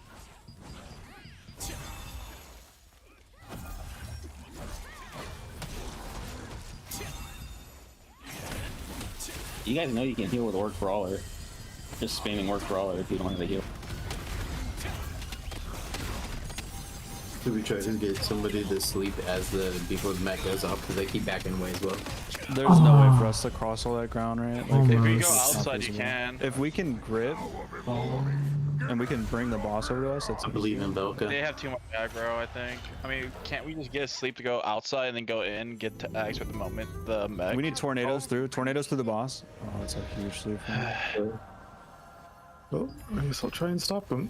You guys know you can heal with Orc Brawler. Just spamming Orc Brawler if you don't have a heal. Should we try to get somebody to sleep as before the mech goes off, because they keep backing away as well? There's no way for us to cross all that ground, right? Like, If you go outside, you can. If we can grip and we can bring the boss over to us, that's. I believe in Belka. They have too much aggro, I think. I mean, can't we just get a sleep to go outside and then go in, get to Axe with the moment the mech? We need tornadoes through the boss. Oh, that's a huge sleep. Well, I guess I'll try and stop them.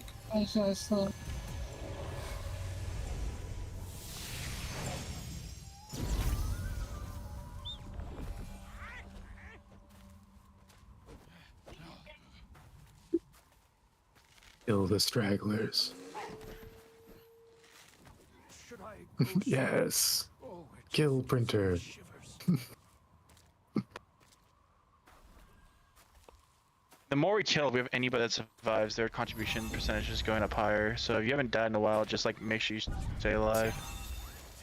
Kill the stragglers. Yes. Kill printer. The more we kill, if we have anybody that survives, their contribution percentage is going up higher. So if you haven't died in a while, just like make sure you stay alive.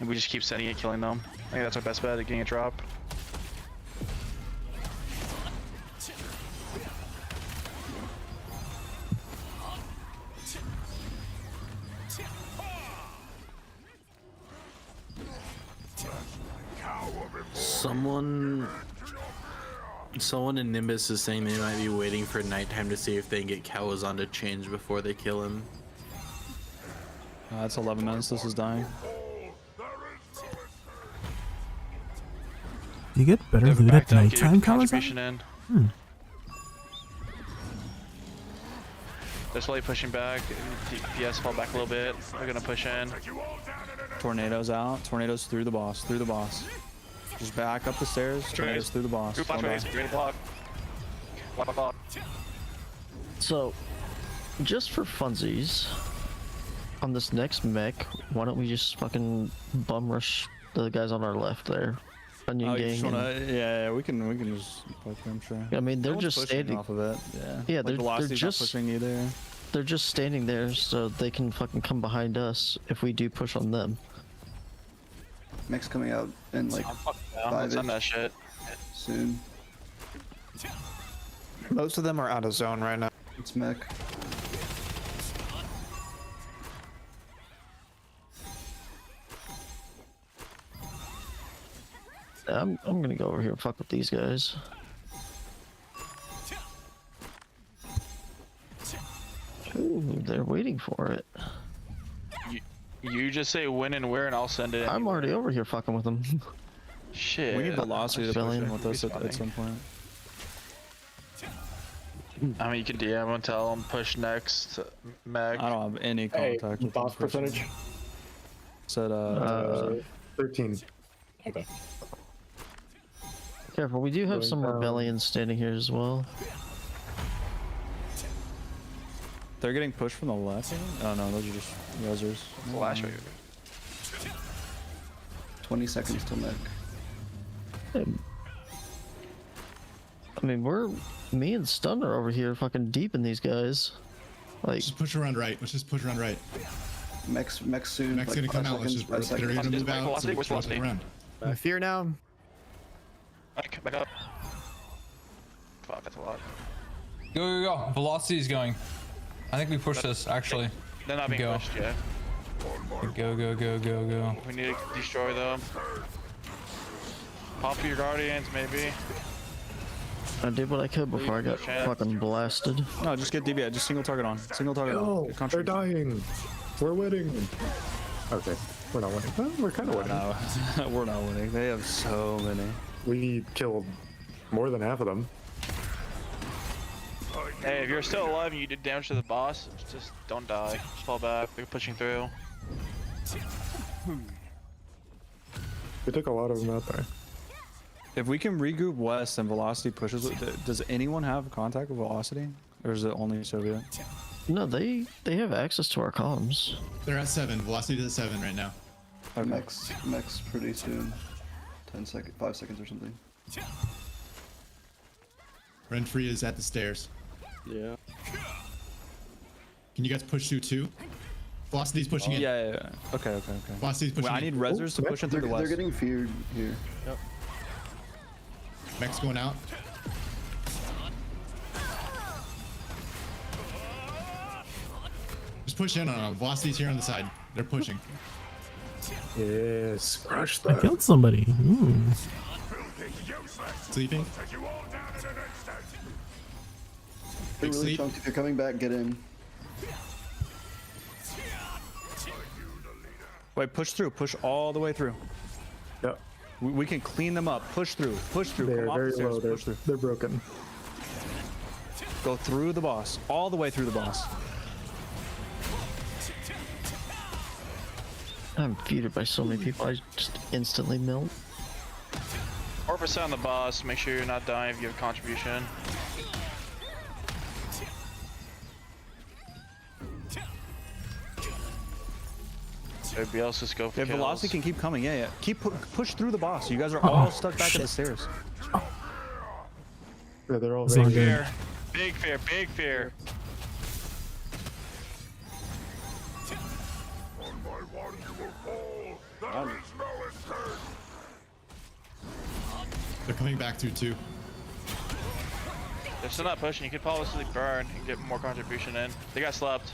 And we just keep sending it, killing them. I think that's our best bet at getting a drop. Someone in Nimbus is saying they might be waiting for nighttime to see if they can get Cowazon to change before they kill him. That's 11 minutes. This is dying. You get better Move it loot back at down, get your nighttime, contribution Kawazan? in. They're slowly pushing back. DPS fall back a little bit. They're gonna push in. Tornadoes out. Tornadoes through the boss. Through the boss. Just back up the stairs. Tornadoes through the boss. Group block raise. Great block. Block. So, just for funsies, on this next mech, why don't we just fucking bum rush the guys on our left there? Onion Oh, you gang. just wanna, yeah, we can just poke them, sure. I mean, they're No one's just pushing standing off of it. Yeah. Yeah, Like, they're Velocity's just not pushing either. They're just standing there so they can fucking come behind us if we do push on them. Mech's coming out in like Let's end that shit. soon. Most of them are out of zone right now. It's mech. I'm gonna go over here and fuck with these guys. Ooh, they're waiting for it. You just say when and where, and I'll send it. I'm already over here fucking with them. Shit. We need Velocity to push Billion. in with us at some point. I mean, you can DM and tell them push next mech. I don't have any contact with boss this person. percentage? Said 13. Okay. Careful, we do have Going some down. rebellions standing here as well. They're getting pushed from the left. Oh no, those are just resers. Flash. 20 seconds till mech. I mean, me and Stun are over here fucking deep in these guys. Like, just push around right. Let's just push around right. Mech soon. Mech's like gonna come 5 out. Let's seconds, just 5 they're seconds. gonna move out. So Velocity, let's velocity. around. I fear now. Back up. Fuck, that's a lot. Go. Velocity's going. I think we push this, actually. They're not being Go. pushed yet. Go. We need to destroy them. Pop your guardians, maybe. I did what I could before I got fucking blasted. No, just get DBI. Just single target on. Single target on. No, Good they're contribution. dying. We're winning. Okay, we're not winning. Well, we're kind of winning. No, we're not winning. They have so many. We killed more than half of them. Hey, if you're still alive and you did damage to the boss, just don't die. Just fall back. They're pushing through. We took a lot of them out there. If we can regroup west and Velocity pushes, does anyone have contact with Velocity? Or is it only Soviet? No, they have access to our comms. They're at 7. Velocity to 7 right now. Okay. Mech's pretty soon. 5 seconds or something. Renfree is at the stairs. Yeah. Can you guys push through too? Velocity's pushing in. Yeah. Okay. Velocity's pushing Wait, I need resers to push in through the west. They're getting feared here. Yep. Mech's going out. Just push in on them. Velocity's here on the side. They're pushing. Yes, crush I that. killed somebody. Ooh. Sleeping. They're Big really sleep. chunked. If you're coming back, get in. Wait, push through. Push all the way through. Yep. We can clean them up. Push through. Push through. They're Come off very the stairs. low. Push through. They're broken. Go through the boss. All the way through the boss. I'm feuded by so many people, I just instantly melt. 4% on the boss. Make sure you're not dying if you have a contribution. Everybody else just go for If kills. Velocity can keep coming, yeah. Keep push through the boss. You guys are all stuck back at the stairs. Yeah, they're all It's very all good. Fear. Big fear. Big fear. God. They're coming back to 2. They're still not pushing. You could probably burn and get more contribution in. They got slept.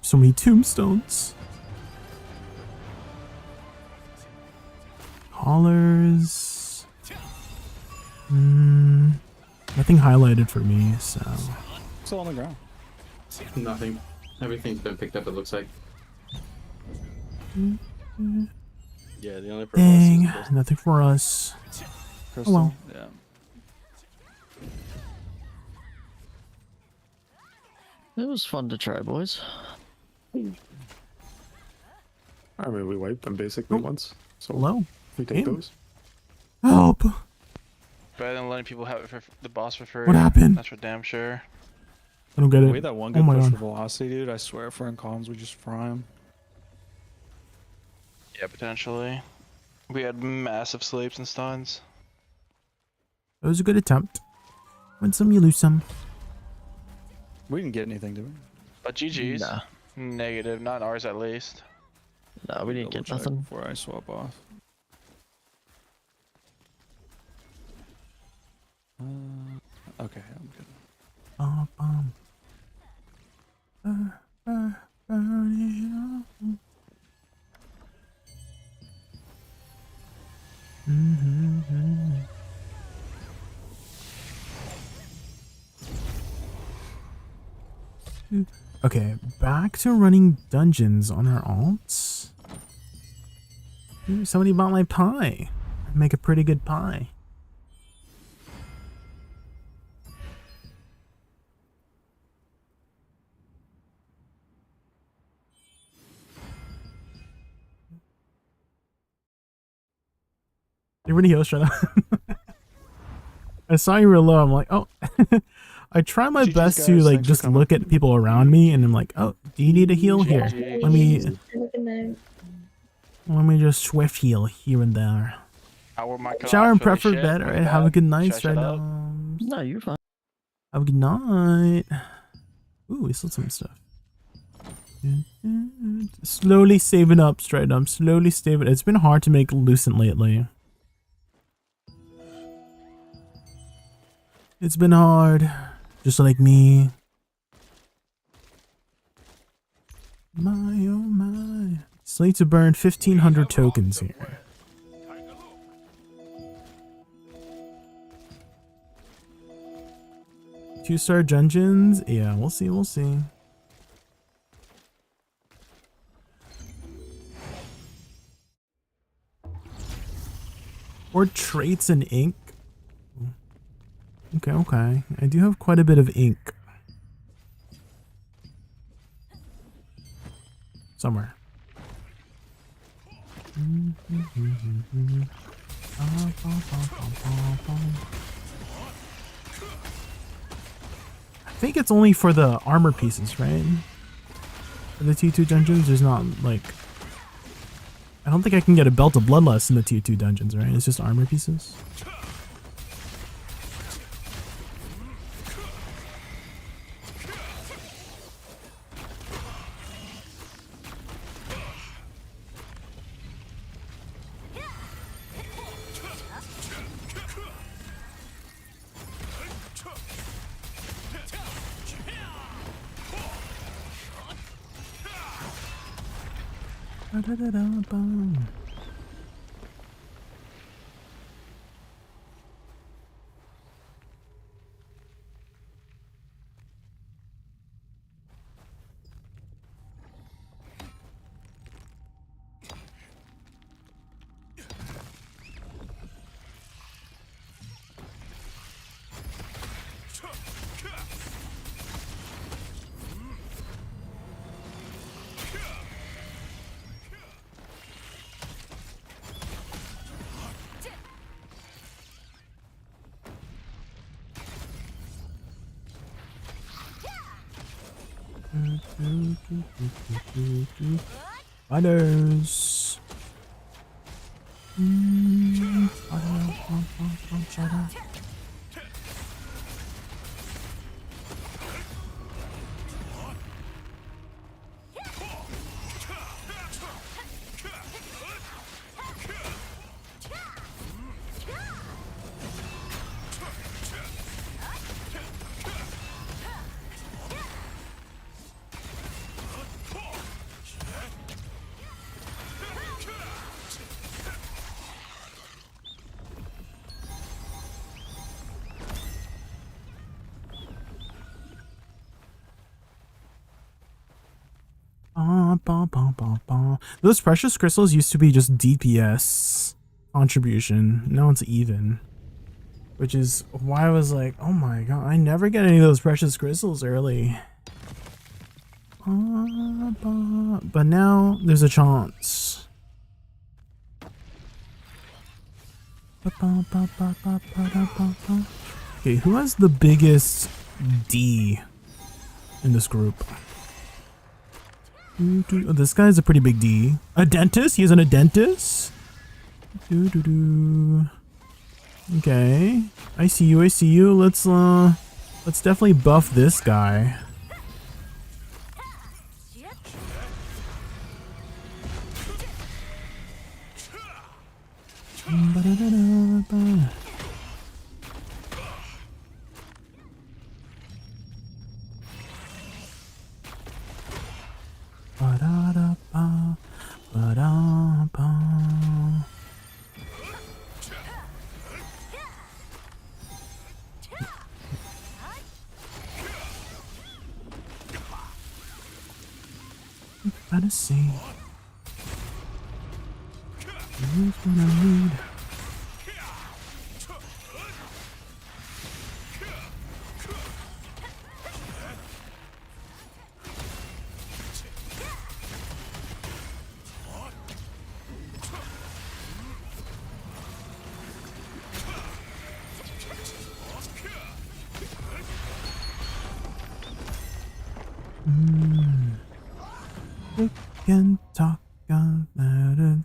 So many tombstones. Collars. Nothing highlighted for me, so. Still on the ground. Nothing. Everything's been picked up, it looks like. Yeah, the only Dang, nothing for us. Crystal? Oh well. Yeah. It was fun to try, boys. I mean, we wiped them basically once. So Hello. we take those. Help. Better than letting people have it for the boss for free. What happened? That's for damn sure. I don't get it. We had that one Oh good my push God. for velocity, dude. I swear, if we're in comms, we just fry him. Yeah, potentially. We had massive sleeps and stuns. It was a good attempt. Win some, you lose some. We didn't get anything, did we? But GG's. Nah. Negative, not ours at least. Nah, we didn't get nothing. Before I swap off. Okay, I'm good. Okay, back to running dungeons on our alts. Ooh, somebody bought my pie. Make a pretty good pie. Everybody host right now. I saw you real low. I'm like, oh. I try my best to like just look at people around me, and I'm like, oh, do you need a heal here? Let me just swift heal here and there. Shower and prep for bed. All right, have a good night, Stride. No, you're fine. Have a good night. Ooh, we still some stuff. Slowly saving up, Stride. I'm slowly saving. It's been hard to make Lucent lately. It's been hard, just like me. My oh my. Still need to burn 1,500 tokens here. Two-star dungeons? Yeah, we'll see, we'll see. Or traits and ink. Okay, okay. I do have quite a bit of ink. Somewhere. I think it's only for the armor pieces, right? For the T2 dungeons, there's not like... I don't think I can get a belt of bloodlust in the T2 dungeons, right? It's just armor pieces. Da-da-da-da-bum. Spiders. Spider. Those precious crystals used to be just DPS contribution. Now it's even. Which is why I was like, oh my god, I never get any of those precious crystals early. But now there's a chance. Okay, who has the biggest D in this group? Oh, this guy's a pretty big D. A dentist? He isn't a dentist? Okay. I see you, I see you. Let's definitely buff this guy. Gotta see. Here's what I need. We can talk about it.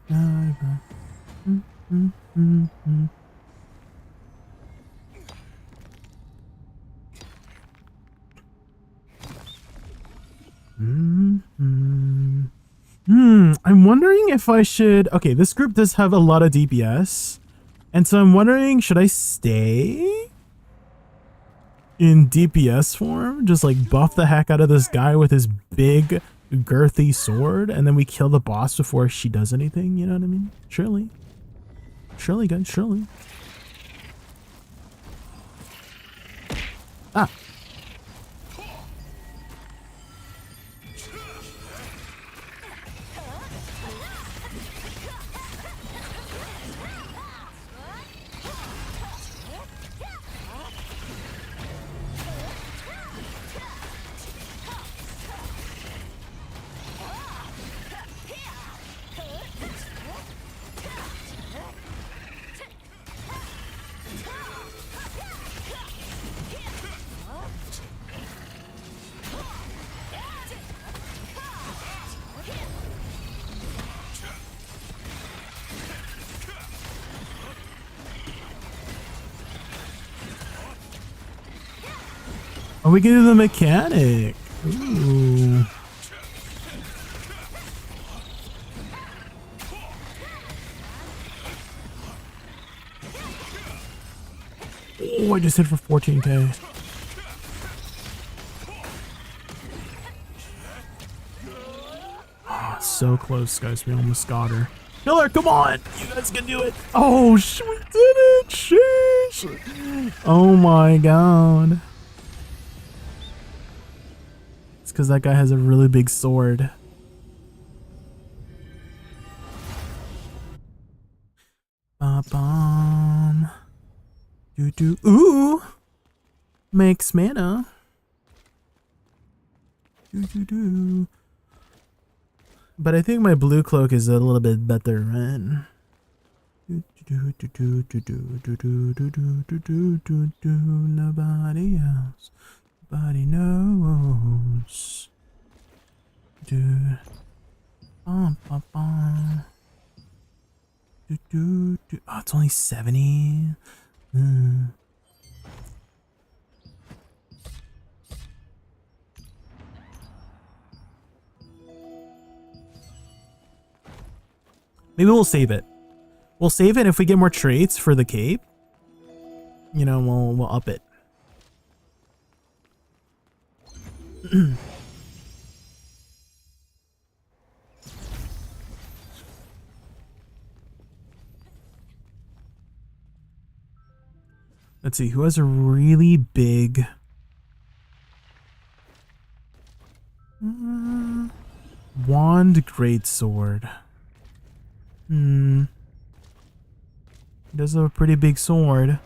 I'm wondering if I should. Okay, this group does have a lot of DPS, and so I'm wondering, should I stay in DPS form? Just like buff the heck out of this guy with his big girthy sword, and then we kill the boss before she does anything, you know what I mean? Surely. Surely, guys, surely. Ah. Oh, we can do the mechanic. Ooh. Oh, I just hit for 14k. Oh, so close, guys. We almost got her. Kill her, come on! You guys can do it! Oh, we did it! Sheesh! Oh my god. It's because that guy has a really big sword. Ba-bum. Do-do. Ooh! Makes mana. Do-do-do. But I think my blue cloak is a little bit better, right? Nobody else. Nobody knows. do. Bum, bum, bum. Do, do, do. Oh, it's only 70. Maybe we'll save it. We'll save it if we get more traits for the cape. You know, we'll up it. Let's see, who has a really big wand greatsword? He does have a pretty big sword.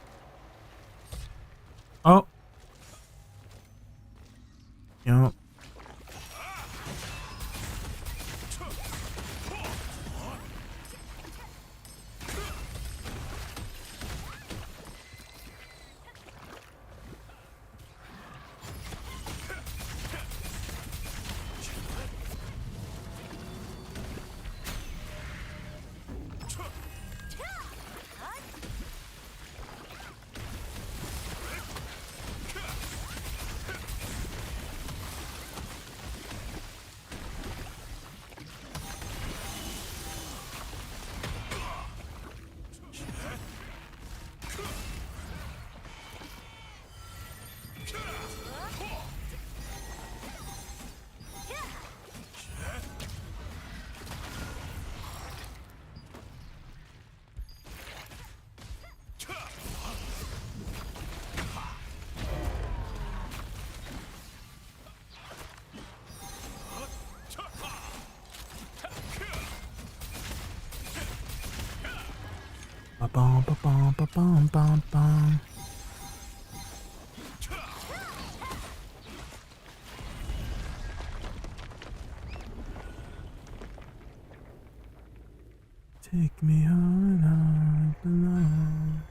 Oh. Yep. Ba-bum, ba-bum, ba-bum, bum, bum. Take me on I belong.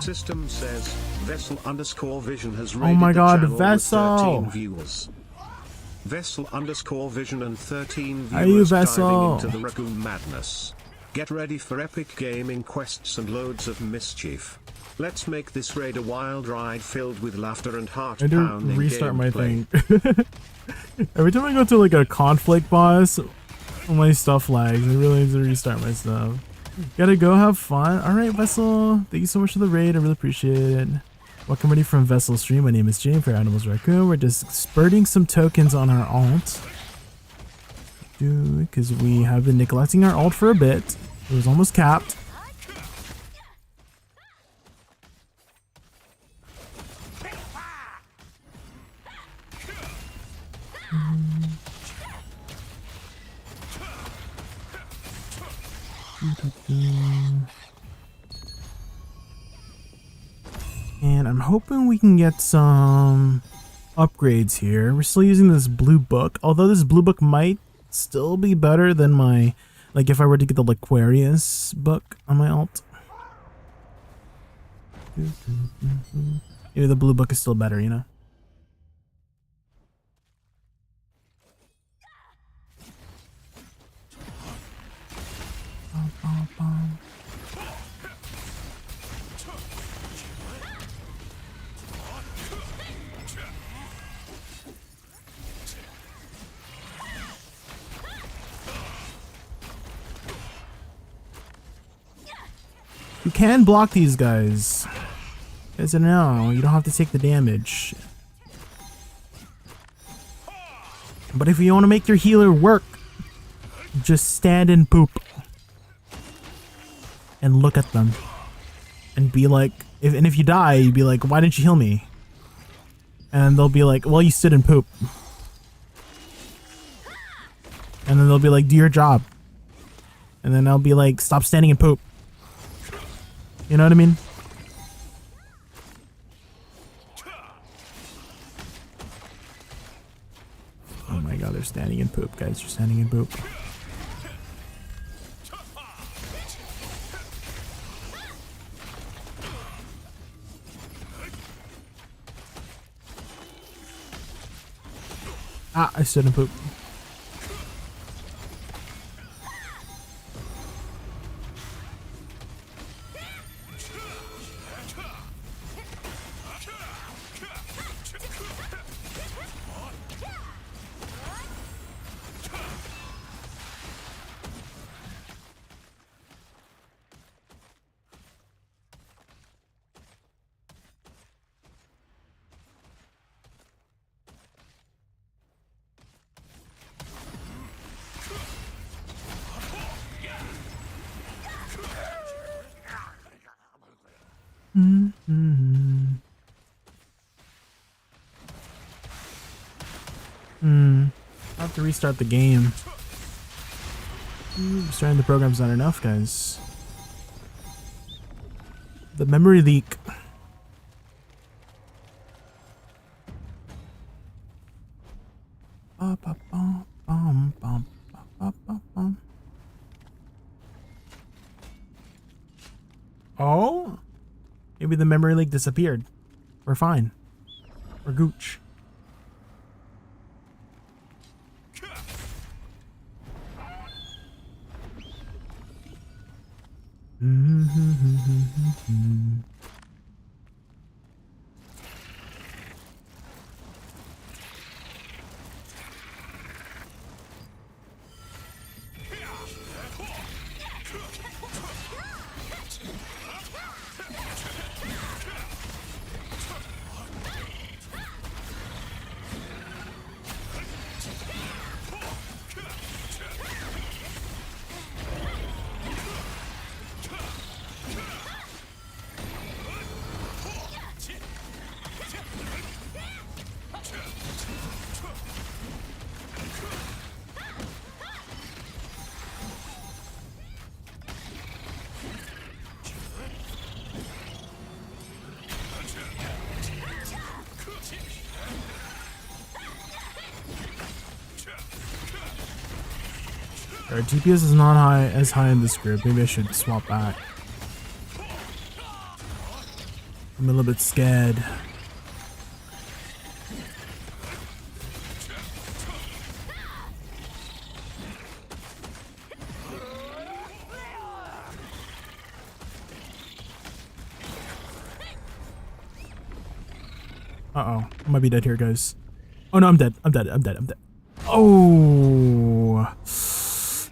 System says Vessel_Vision has Oh raided my God, the channel Vessel! with 13 viewers. Vessel_Vision and 13 Are you viewers Vessel? diving into the Ragu madness. Get ready for epic gaming quests and loads of mischief. Let's make this raid a wild ride filled with laughter and I heart-pounding had to restart my gameplay. thing. Every time I go to like a conflict boss, my stuff lags. I really need to restart my stuff. Gotta go have fun. Alright, Vessel. Thank you so much for the raid. I really appreciate it. Welcome ready from Vessel Stream. My name is Jane for Animals Raccoon. We're just spurting some tokens on our alt. Because we have been neglecting our alt for a bit. It was almost capped. And I'm hoping we can get some upgrades here. We're still using this blue book, although this blue book might still be better than my, like if I were to get the Aquarius book on my alt. Maybe the blue book is still better, you know? You can block these guys. As I know, you don't have to take the damage. But if you want to make your healer work, just stand and poop. And look at them. And be like, if you die, you'd be like, why didn't you heal me? And they'll be like, well, you stood and poop. And then they'll be like, do your job. And then I'll be like, stop standing and poop. You know what I mean? Oh my god, they're standing in poop, guys. They're standing in poop. Ah, I stood in poop. I have to restart the game. Restarting the program's not enough, guys. The memory leak. Oh? Maybe the memory leak disappeared. We're fine. We're gooch. Our DPS is not as high in this group. Maybe I should swap back. I'm a little bit scared. Uh-oh. I might be dead here, guys. Oh no, I'm dead. I'm dead. I'm dead. I'm dead. Oh.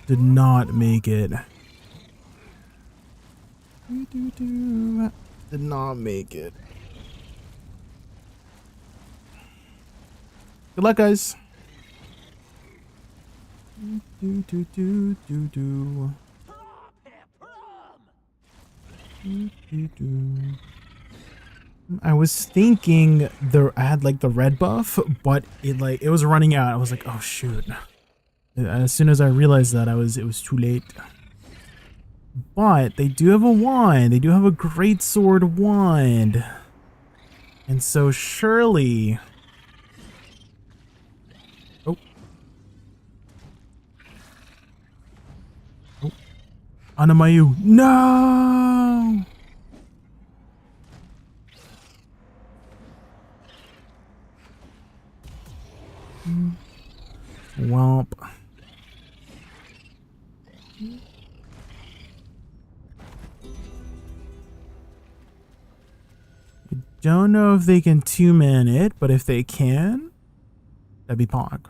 Did not make it. Did not make it. Good luck, guys. I was thinking I had like the red buff, but it was running out. I was like, oh shoot. As soon as I realized that, it was too late. But they do have a wand. They do have a great sword wand. And so surely... Oh. Oh. Anamayu. No! Womp. I don't know if they can two-man it, but if they can, that'd be pog.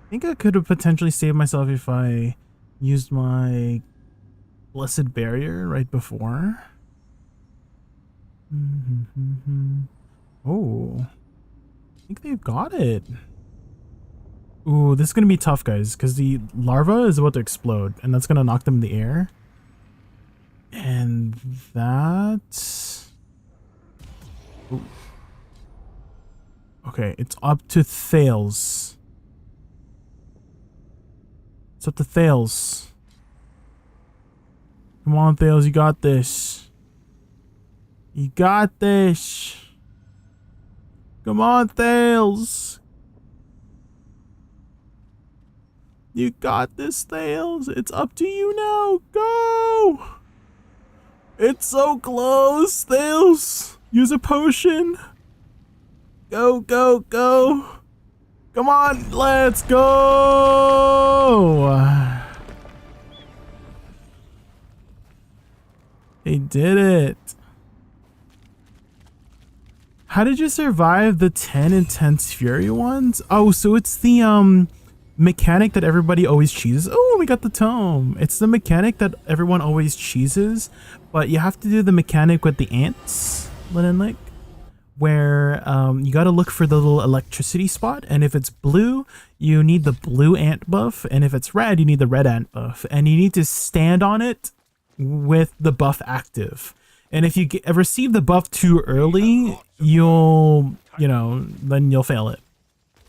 I think I could have potentially saved myself if I used my Blessed Barrier right before. Oh, I think they've got it. Ooh, this is gonna be tough, guys, because the larva is about to explode, and that's gonna knock them in the air. And that... Ooh. Okay, it's up to Thales. It's up to Thales. Come on, Thales, you got this. You got this. Come on, Thales. You got this, Thales. It's up to you now. Go! It's so close, Thales. Use a potion. Go, go, go. Come on, let's go. They did it. How did you survive the 10 Intense Fury ones? Oh, so it's the mechanic that everybody always cheeses. Oh, we got the tome. It's the mechanic that everyone always cheeses, but you have to do the mechanic with the ants, Linenlick, where you got to look for the little electricity spot, and if it's blue, you need the blue ant buff, and if it's red, you need the red ant buff, and you need to stand on it with the buff active. And if you receive the buff too early, then you'll fail it.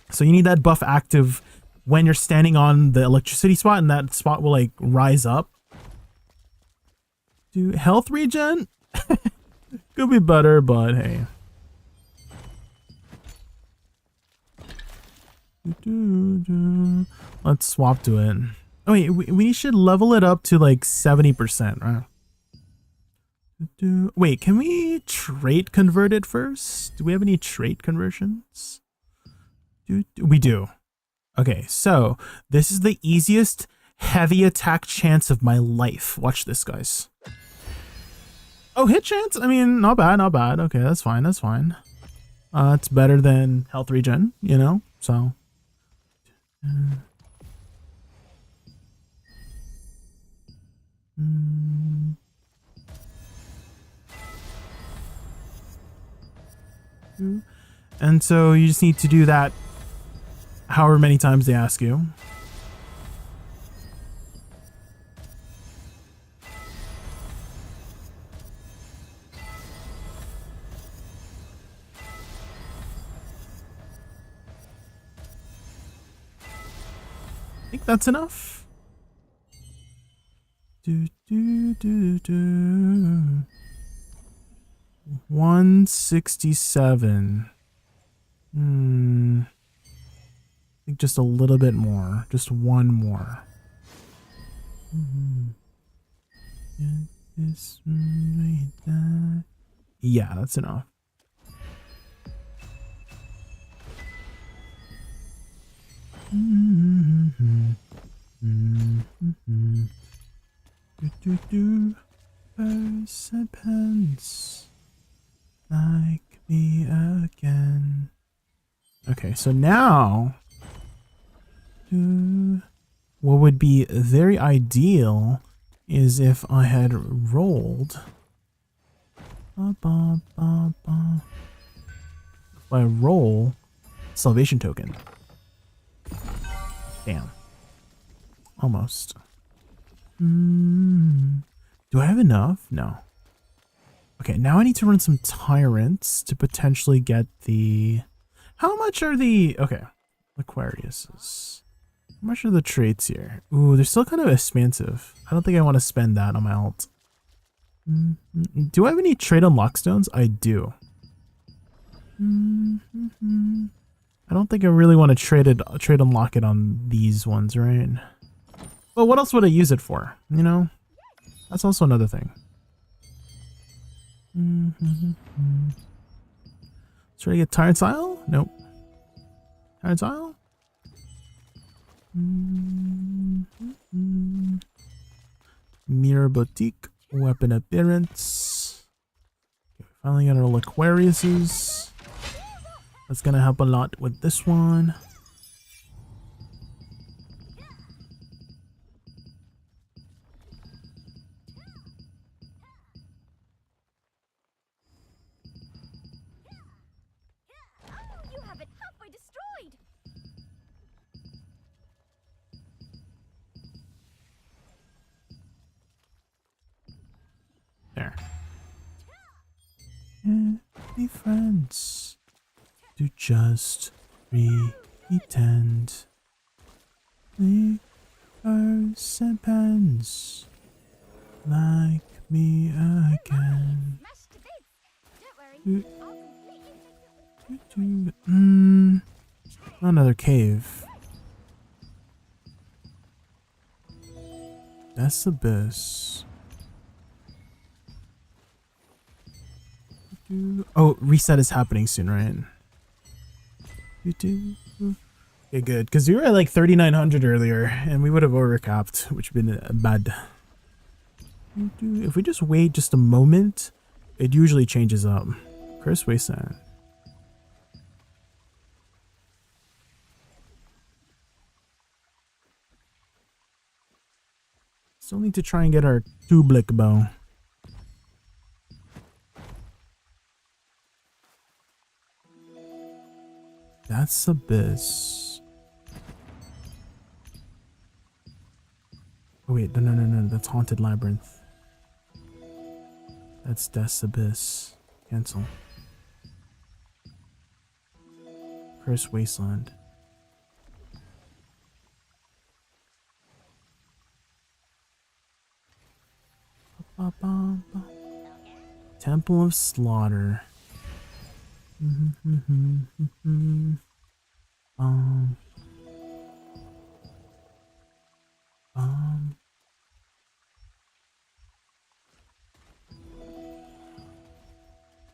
So you need that buff active when you're standing on the electricity spot, and that spot will like rise up. Do health regen? Could be better, but hey. Let's swap to it. Oh wait, we should level it up to like 70%, right? Wait, can we trait convert it first? Do we have any trait conversions? We do. Okay, so this is the easiest heavy attack chance of my life. Watch this, guys. Oh, hit chance? I mean, not bad, not bad. Okay, that's fine, that's fine. It's better than health regen, you know? So... And so you just need to do that however many times they ask you. I think that's enough. 167. I think just a little bit more. Just one more. Yeah, that's enough. Participants like me again. Okay, so now what would be very ideal is if I had rolled if I roll salvation token. Damn. Almost. Do I have enough? No. Okay, now I need to run some tyrants to potentially get the... How much are the... Okay, Aquariuses. How much are the traits here? Ooh, they're still kind of expensive. I don't think I want to spend that on my ult. Do I have any trait unlock stones? I do. I don't think I really want to trade unlock it on these ones, right? But what else would I use it for? You know? That's also another thing. Try to get Tyrant's Isle? Nope. Tyrant's Isle? Mirror Boutique. Weapon Appearance. Okay, finally got our Aquariuses. That's gonna help a lot with this one. There. And be friends to just pretend. The earth and pens like me again. Another cave. That's the best. Oh, reset is happening soon, right? Okay, good. Because we were at like 3,900 earlier, and we would have overcapped, which would have been bad. If we just wait just a moment, it usually changes up. Curse Wasteland. Still need to try and get our Tublick bow. That's Abyss. Oh wait, no, that's Haunted Labyrinth. That's Death's Abyss. Cancel. Curse Wasteland. Temple of Slaughter.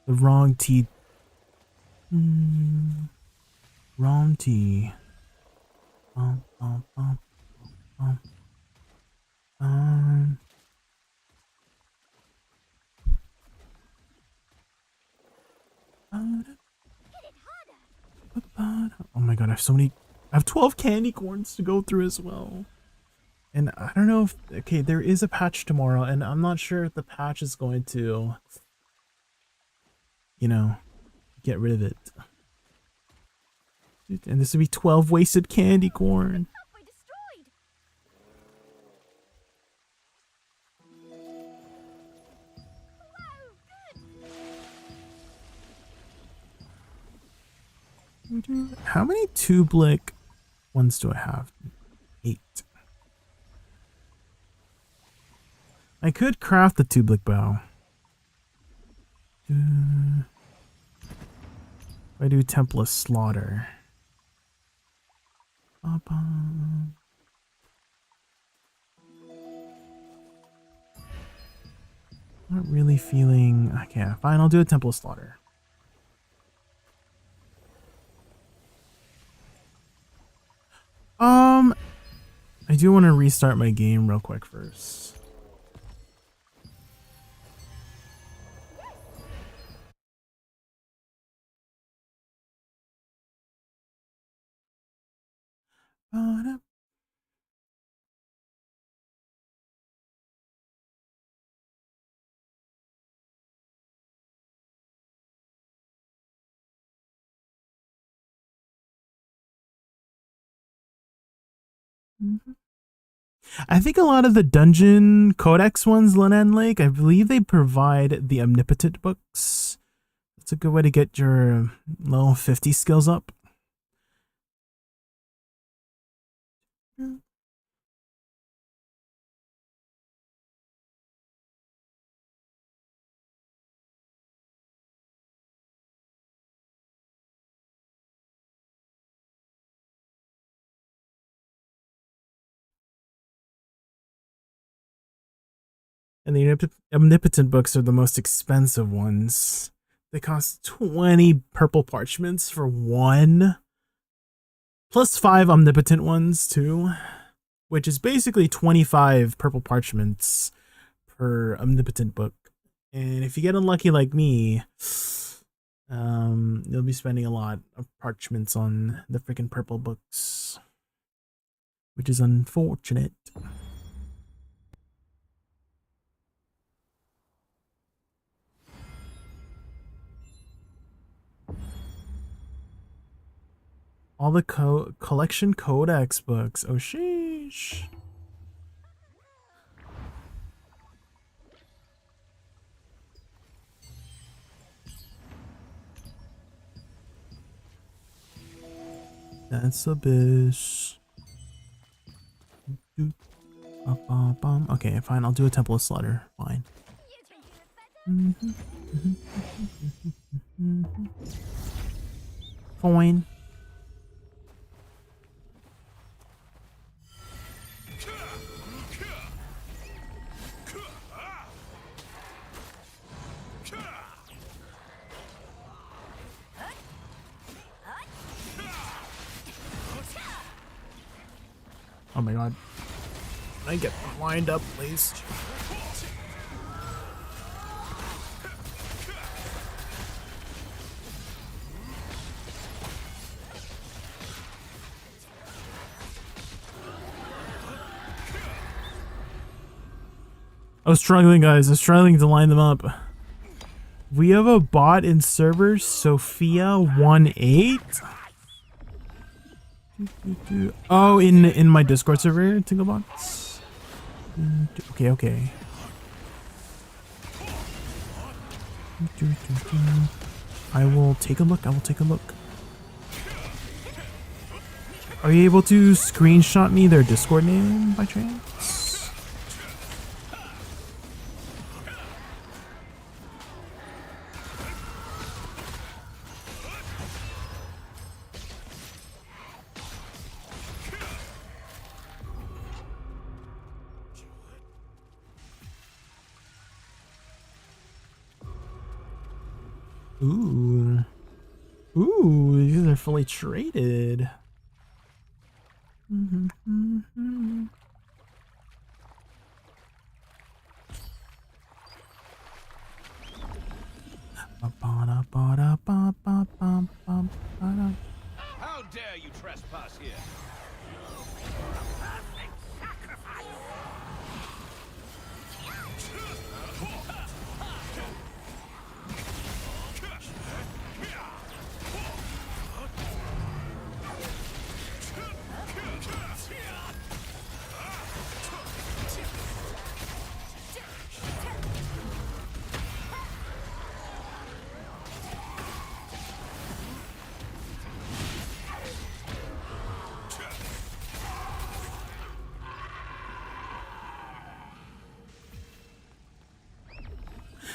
The wrong T. Wrong T. Oh my god, I have so many. I have 12 candy corns to go through as well. And I don't know if. Okay, there is a patch tomorrow, and I'm not sure if the patch is going to, you know, get rid of it. And this would be 12 wasted candy corn. How many Tublick ones do I have? 8. I could craft the Tublick bow. If I do Temple of Slaughter. Not really feeling. Okay, fine. I'll do a Temple of Slaughter. I do want to restart my game real quick first. I think a lot of the dungeon codex ones, Linan Lake, I believe they provide the omnipotent books. It's a good way to get your level 50 skills up. And the omnipotent books are the most expensive ones. They cost 20 purple parchments for one. Plus 5 omnipotent ones too. Which is basically 25 purple parchments per omnipotent book. And if you get unlucky like me, you'll be spending a lot of parchments on the freaking purple books. Which is unfortunate. All the collection codex books. Oh, sheesh. That's a bitch. Okay, fine. I'll do a Temple of Slaughter. Fine. Fine. Oh my god. Can I get lined up, please? I was struggling, guys. I was struggling to line them up. We have a bot in server, Sophia18. Oh, in my Discord server, Tinglebots. Okay. I will take a look. Are you able to screenshot me their Discord name by chance? Ooh, these are fully traded. How dare you trespass here?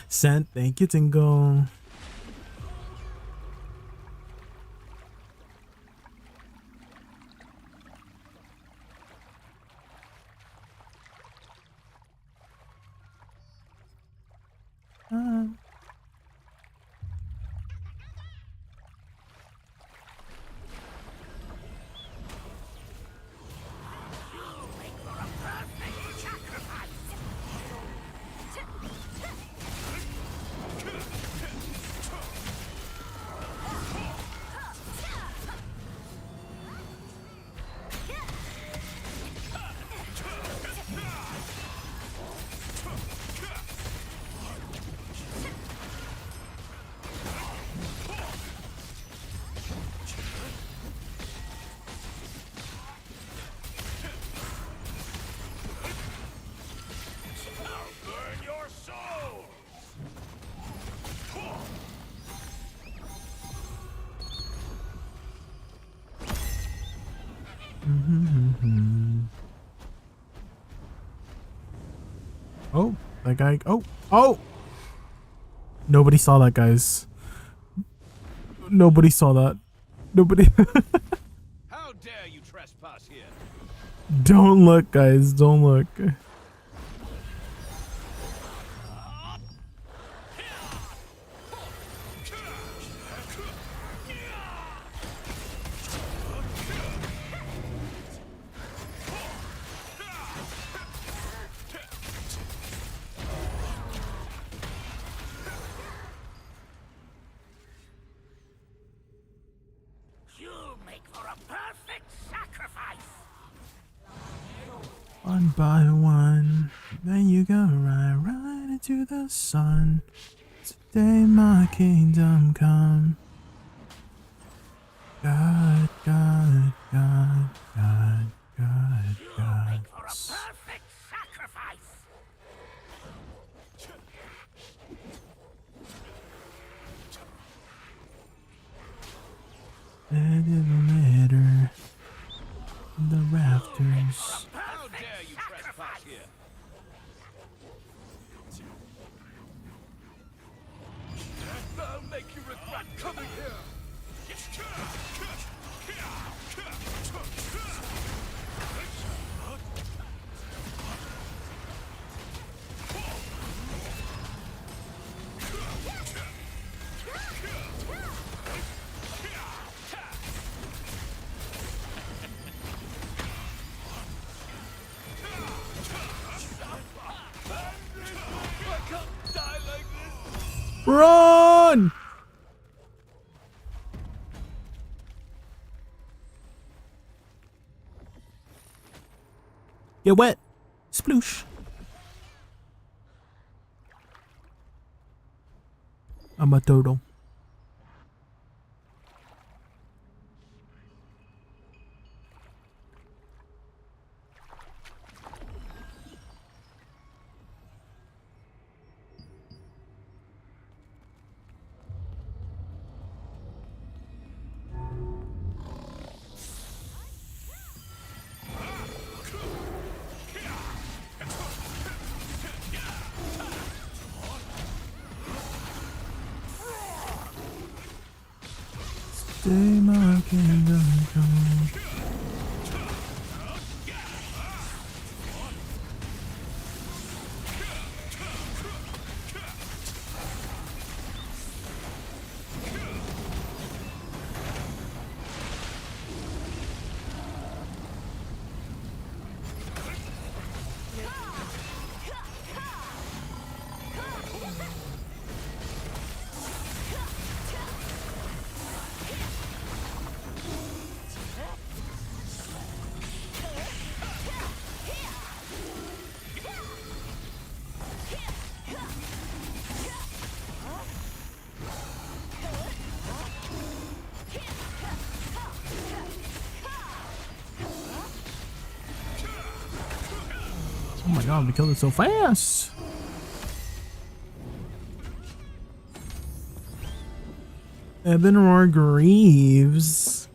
Sent, thank you, Tingle. Oh, that guy. Oh! Nobody saw that, guys. Nobody saw that. Nobody. How dare you trespass here? Don't look, guys. Don't look. One by one, then you go right into the sun. Today my kingdom come. God, God, God, God, God, God. It didn't matter. The rafters. How dare you trespass here? I'll make you regret coming here. Run! Get wet. Sploosh. I'm a turtle. Stay my kingdom come. Oh my god, we killed it so fast! Ebenor Greaves.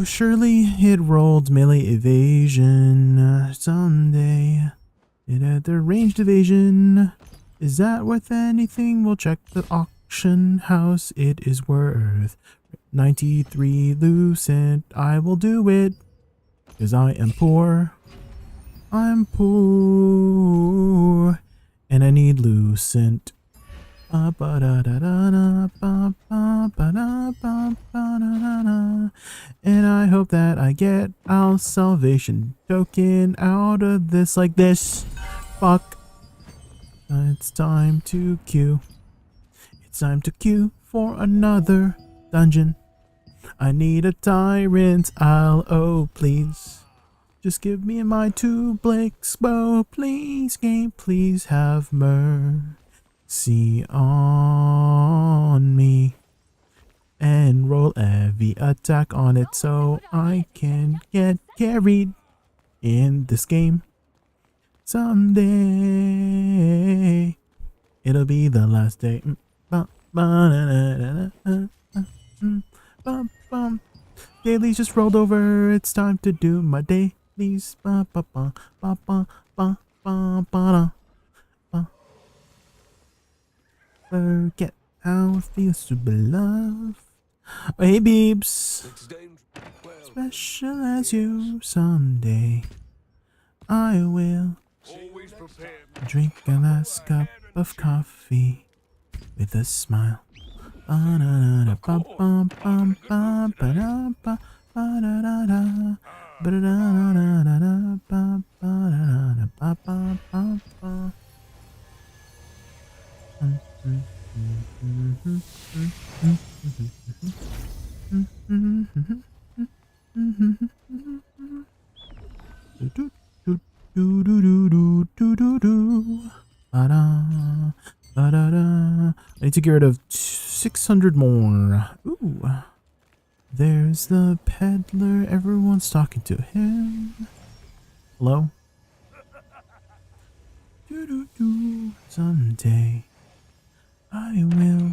Surely it rolled melee evasion someday. It had the ranged evasion. Is that worth anything? We'll check the auction house. It is worth 93 lucent. I will do it. Because I am poor. I'm poor. And I need lucent. And I hope that I get our salvation token out of this like this. Fuck. It's time to queue. It's time to queue for another dungeon. I need a tyrant. Oh, please. Just give me my 2 blicks bow, please. Game, please have mercy on me. And roll every attack on it so I can get carried in this game. Someday it'll be the last day. Dailies just rolled over. It's time to do my dailies. Forget how it feels to be loved. Oh, hey, Beebs. Special as you someday. I will drink a last cup of coffee with a smile. Da-da-da. I need to get rid of 600 more. Ooh. There's the peddler. Everyone's talking to him. Hello? Do-do-do. Someday I will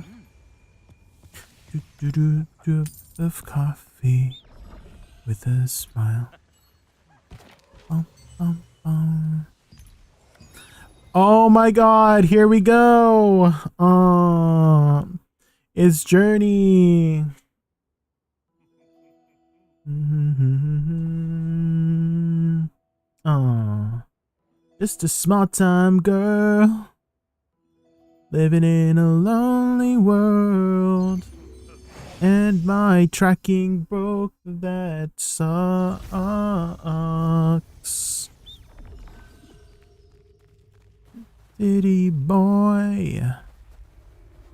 do of coffee with a smile. Bum, bum, bum. Oh my god, here we go. It's Journey. Just a small time girl living in a lonely world, and my tracking broke. That sucks. City boy,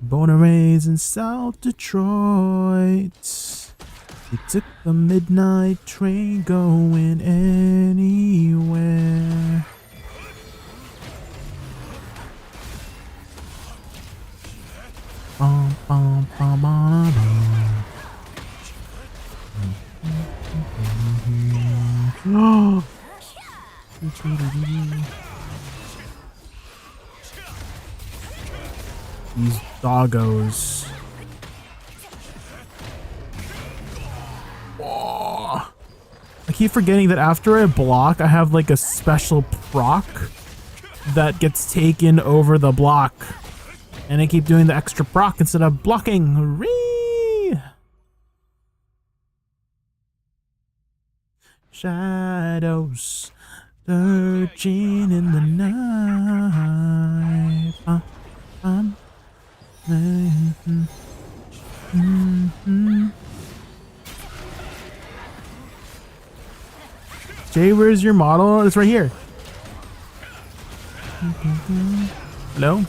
born and raised in South Detroit. We took the midnight train going anywhere. Bum, bum, bum, bum, bum. These doggos. Oh. I keep forgetting that after I block, I have like a special proc that gets taken over the block. And I keep doing the extra proc instead of blocking. Ree! Shadows searching in the night. Jay, where's your model? It's right here. Hello?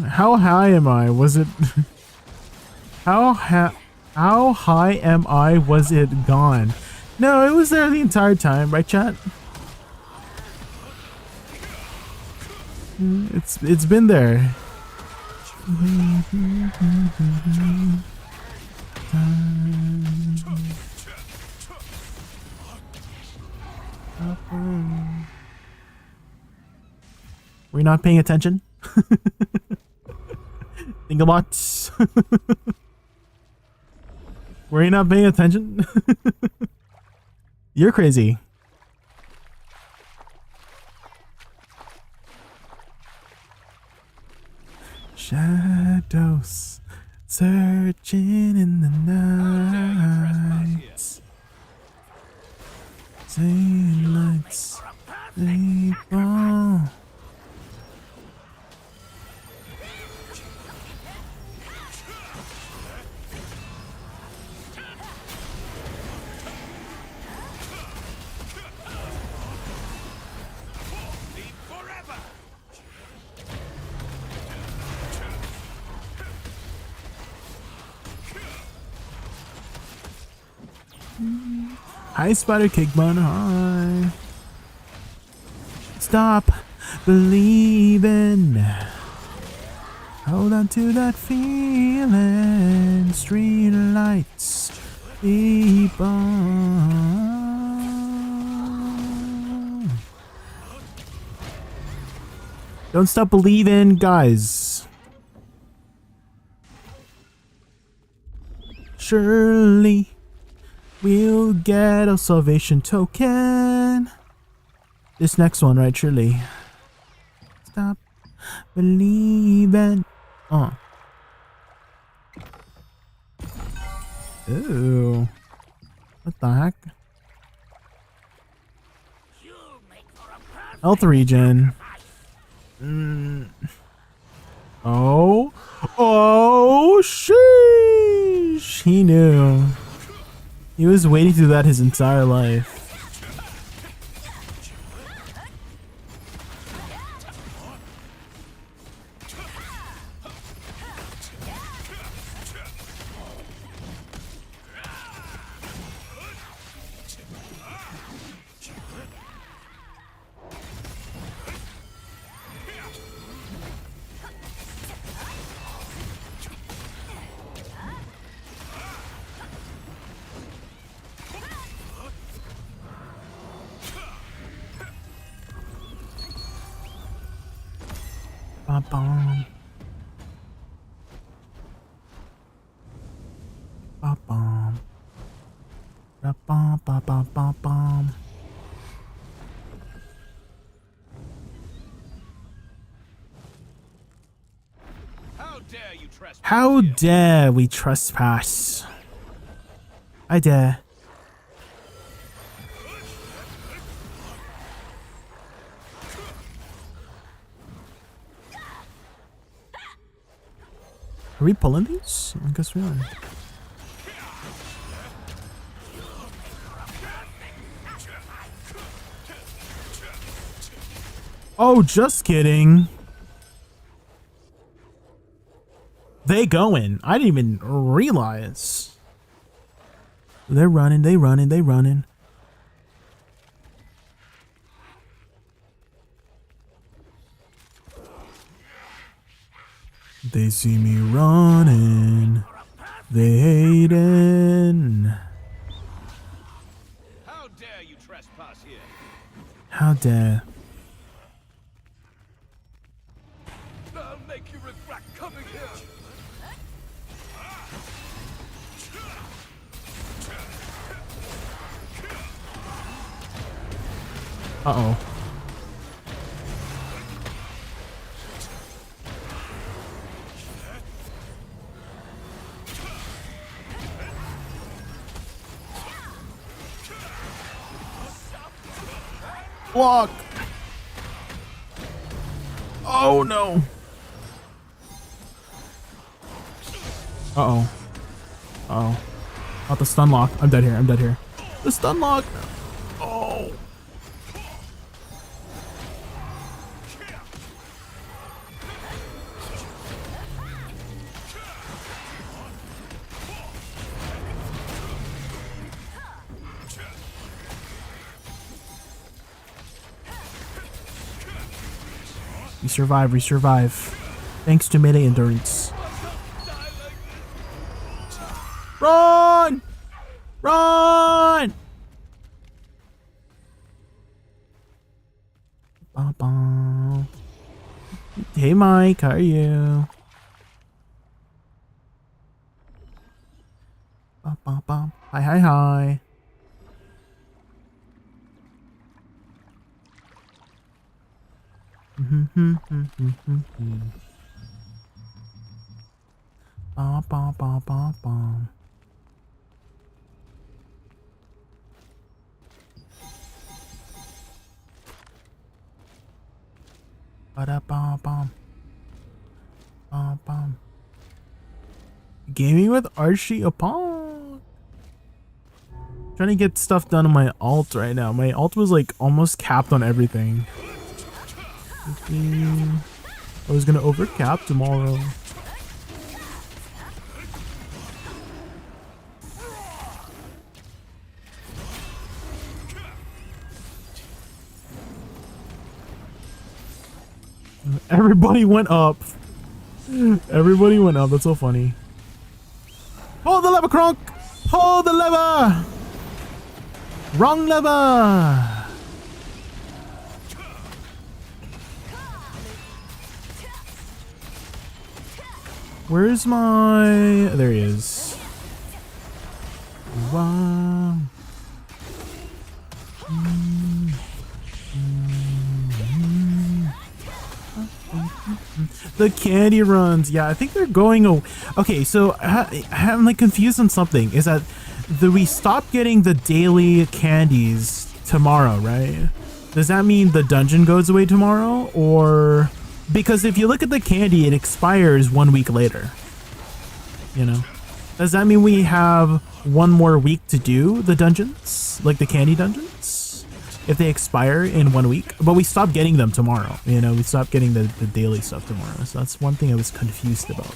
How high am I? Was it... How high am I? Was it gone? No, it was there the entire time, right, chat? It's been there. Were you not paying attention? Think a lot. Were you not paying attention? You're crazy. Shadows searching in the night. Same lights, they fall. Hi, Spider Kickbun, hi. Stop believing. Hold on to that feeling. Street lights keep on. Don't stop believing, guys. Surely we'll get a salvation token. This next one, right? Surely. Stop believing. Ooh. What the heck? Health regen. Oh. Oh, sheesh. He knew. He was waiting to do that his entire life. Ba-bum. Ba-bum. Ba-bum, ba-bum, ba-bum. How dare we trespass? I dare. Are we pulling these? I guess we are. Oh, just kidding. They going. I didn't even realize. They're running, they running, they running. They see me running. They hating. How dare you trespass here? How dare. I'll make you regret coming here. Uh-oh. Block. Oh no. Uh-oh. Uh-oh. Not the stun lock. I'm dead here. I'm dead here. The stun lock. Oh. We survive, we survive. Thanks to melee endurance. Run! Run! Ba-ba. Hey Mike, how are you? Ba-ba-ba. Hi, hi, hi. Ba ba ba ba ba. Ba da ba ba. Ba ba. Gaming with Archie upon. Trying to get stuff done on my alt right now. My alt was like almost capped on everything. I was gonna overcap tomorrow. Everybody went up. Everybody went up. That's so funny. Pull the lever, Kronk! Pull the lever! Wrong lever! Where's my... There he is. Wow. The candy runs. Yeah, I think they're going... Okay, so I'm like confused on something. Is that we stop getting the daily candies tomorrow, right? Does that mean the dungeon goes away tomorrow? Or... Because if you look at the candy, it expires 1 week later. You know? Does that mean we have 1 more week to do the dungeons? Like the candy dungeons? If they expire in 1 week? But we stop getting them tomorrow. You know, we stop getting the daily stuff tomorrow. So that's one thing I was confused about.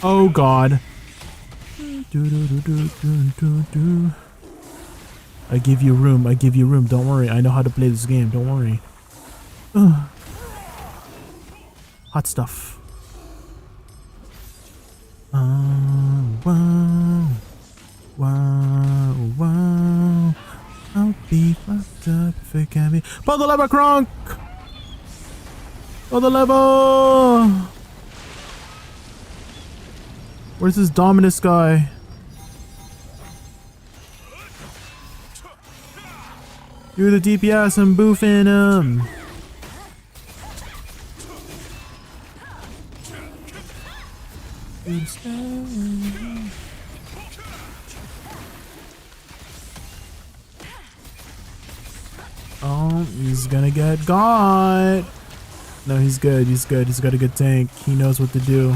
Oh god. I give you room. I give you room. Don't worry. I know how to play this game. Don't worry. Hot stuff. Wow. Wow. Wow. I'll be fucked up if it can be. Pull the lever, Kronk! Oh, the level! Where's this Dominus guy? Do the DPS and boofing him. Oh, he's gonna get got. No, he's good. He's good. He's got a good tank. He knows what to do.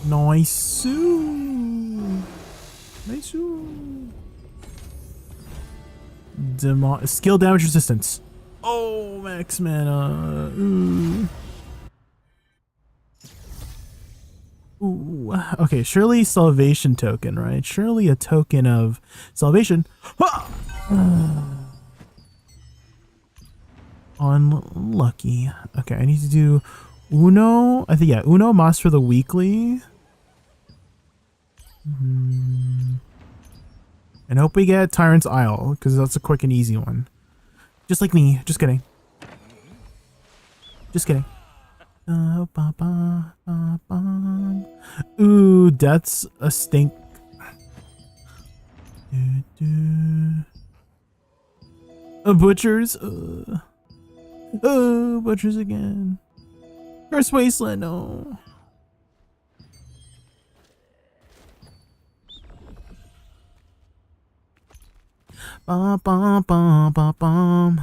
Nice. Nice. Skill damage resistance. Oh, max mana. Ooh. Ooh. Okay, surely salvation token, right? Surely a token of salvation. Unlucky. Okay, I need to do Uno. I think, yeah, Uno Mas for the weekly. And hope we get Tyrant's Isle, because that's a quick and easy one. Just like me. Just kidding. Just kidding. Ooh, that's a stink. Butchers. Oh, butchers again. First Wasteland, no. Bum, bum, bum, bum, bum.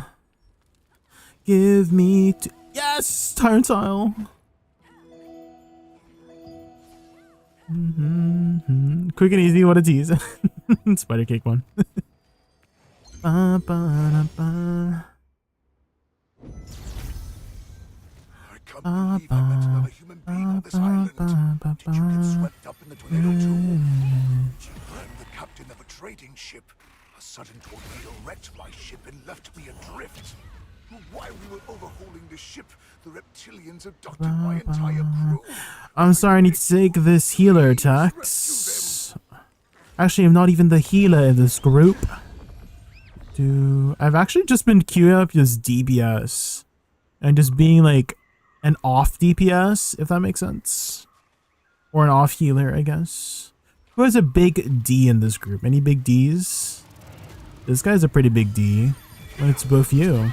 Give me yes, Tyrant's Isle. Quick and easy, what a tease. Spider cake one. Ba, ba, ba. I can't believe I met another human being on this island. Did you get swept up in the tornado too? I'm the captain of a trading ship. A sudden tornado wrecked my ship and left me adrift. While we were overhauling the ship, the reptilians abducted my entire crew. I'm sorry, I need to take this healer attacks. Actually, I'm not even the healer in this group. I've actually just been queuing up this DPS and just being like an off DPS, if that makes sense. Or an off healer, I guess. Who has a big D in this group? Any big Ds? This guy's a pretty big D. Well, it's both you.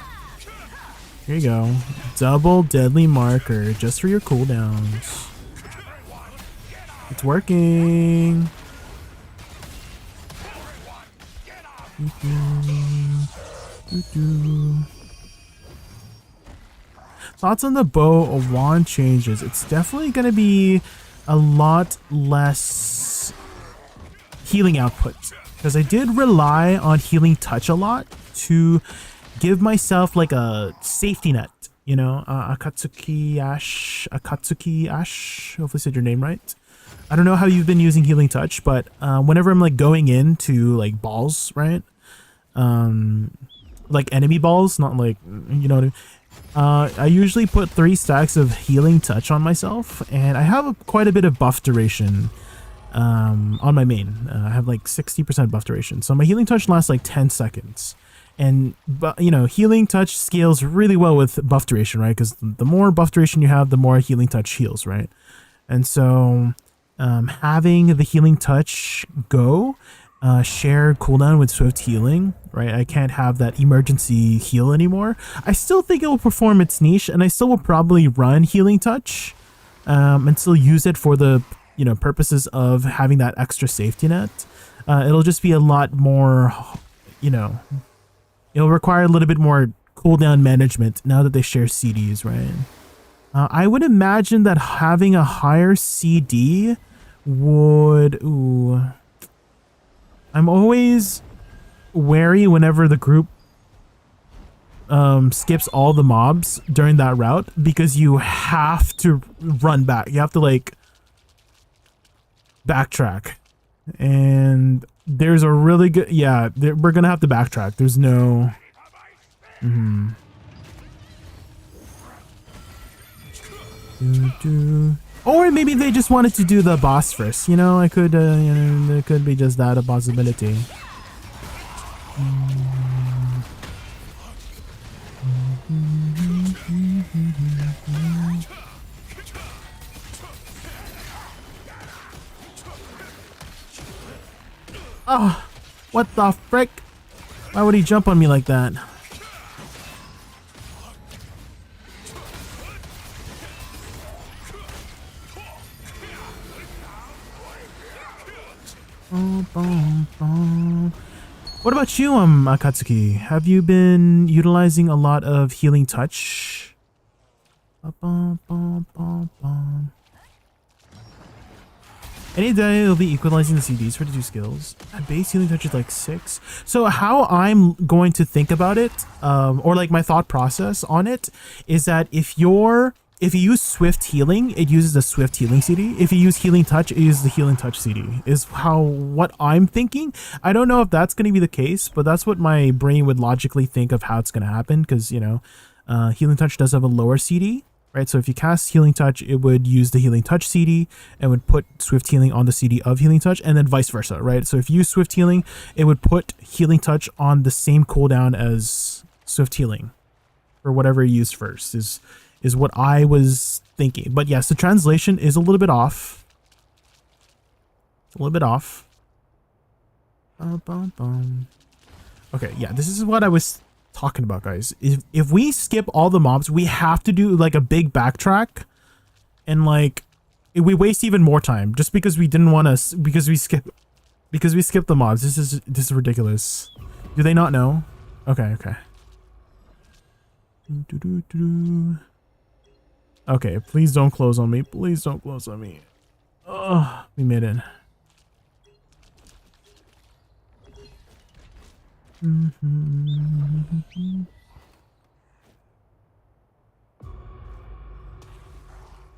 Here you go. Double deadly marker just for your cooldowns. It's working. Thoughts on the bow of wand changes. It's definitely going to be a lot less healing output, because I did rely on healing touch a lot to give myself like a safety net, you know. Akatsuki Ash, hopefully I said your name right. I don't know how you've been using healing touch, but whenever I'm like going into like balls, right, like enemy balls, not like, you know what I mean? I usually put 3 stacks of healing touch on myself, and I have quite a bit of buff duration on my main. I have like 60% buff duration, so my healing touch lasts like 10 seconds. And, you know, healing touch scales really well with buff duration, right? Because the more buff duration you have, the more healing touch heals, right? And so having the healing touch go share cooldown with swift healing, right? I can't have that emergency heal anymore. I still think it will perform its niche, and I still will probably run healing touch and still use it for the, you know, purposes of having that extra safety net. It'll just be a lot more, you know, it'll require a little bit more cooldown management now that they share CDs, right? I would imagine that having a higher CD would... Ooh. I'm always wary whenever the group skips all the mobs during that route, because you have to run back. You have to, like, backtrack. And there's a really good... Yeah, we're gonna have to backtrack. There's no... Or maybe they just wanted to do the boss first, you know? I could, you know, there could be just that a possibility. Oh, what the frick? Why would he jump on me like that? What about you, Akatsuki? Have you been utilizing a lot of healing touch? Any day it'll be equalizing the CDs for the two skills. And base healing touch is like 6. So how I'm going to think about it, or like my thought process on it, is that if you use Swift Healing, it uses the Swift Healing CD. If you use Healing Touch, it uses the Healing Touch CD. Is what I'm thinking. I don't know if that's going to be the case, but that's what my brain would logically think of how it's going to happen. Because, you know, Healing Touch does have a lower CD, right? So if you cast Healing Touch, it would use the Healing Touch CD and would put Swift Healing on the CD of Healing Touch, and then vice versa, right? So if you use Swift Healing, it would put Healing Touch on the same cooldown as Swift Healing, or whatever you use first, is what I was thinking. But yes, the translation is a little bit off. A little bit off. Okay, yeah, this is what I was talking about, guys. If we skip all the mobs, we have to do like a big backtrack, and like we waste even more time just because we didn't want to, because we skipped the mobs. This is ridiculous. Do they not know? Okay. Okay, please don't close on me. Please don't close on me. Oh, we made it.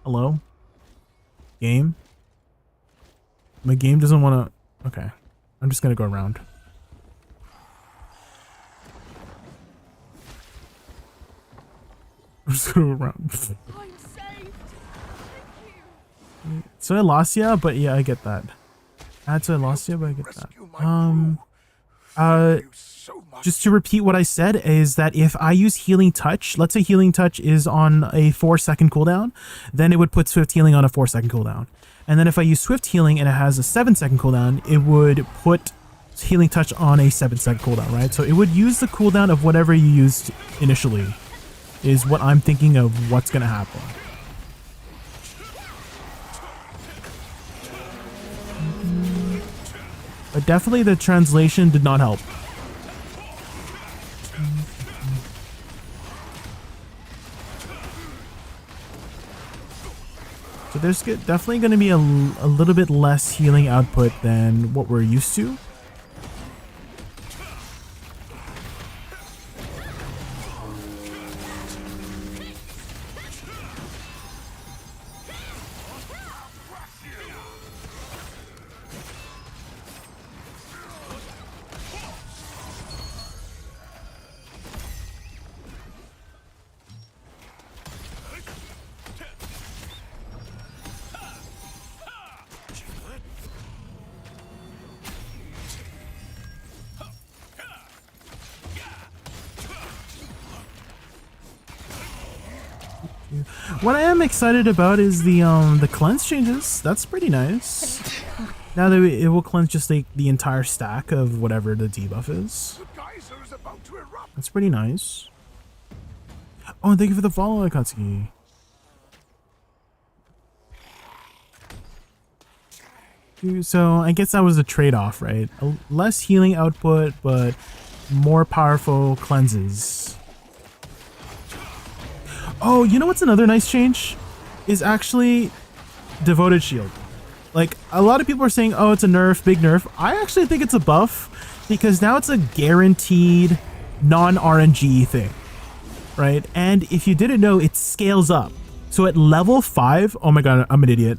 Hello? Game? My game doesn't want to... Okay. I'm just going to go around. I'm just going to go around. So I lost ya, but yeah, I get that. So I lost ya, but I get that. Just to repeat what I said is that if I use Healing Touch, let's say Healing Touch is on a 4-second cooldown, then it would put Swift Healing on a 4-second cooldown. And then if I use Swift Healing and it has a 7-second cooldown, it would put Healing Touch on a 7-second cooldown, right? So it would use the cooldown of whatever you used initially, is what I'm thinking of what's going to happen. But definitely the translation did not help. So there's definitely going to be a little bit less healing output than what we're used to. What I am excited about is the cleanse changes. That's pretty nice. Now that it will cleanse just like the entire stack of whatever the debuff is. That's pretty nice. Oh, and thank you for the follow, Akatsuki. So I guess that was a trade-off, right? Less healing output, but more powerful cleanses. Oh, you know what's another nice change? Is actually Devoted Shield. Like, a lot of people are saying, oh, it's a nerf, big nerf. I actually think it's a buff, because now it's a guaranteed non-RNG thing, right? And if you didn't know, it scales up. So at level 5, oh my god, I'm an idiot.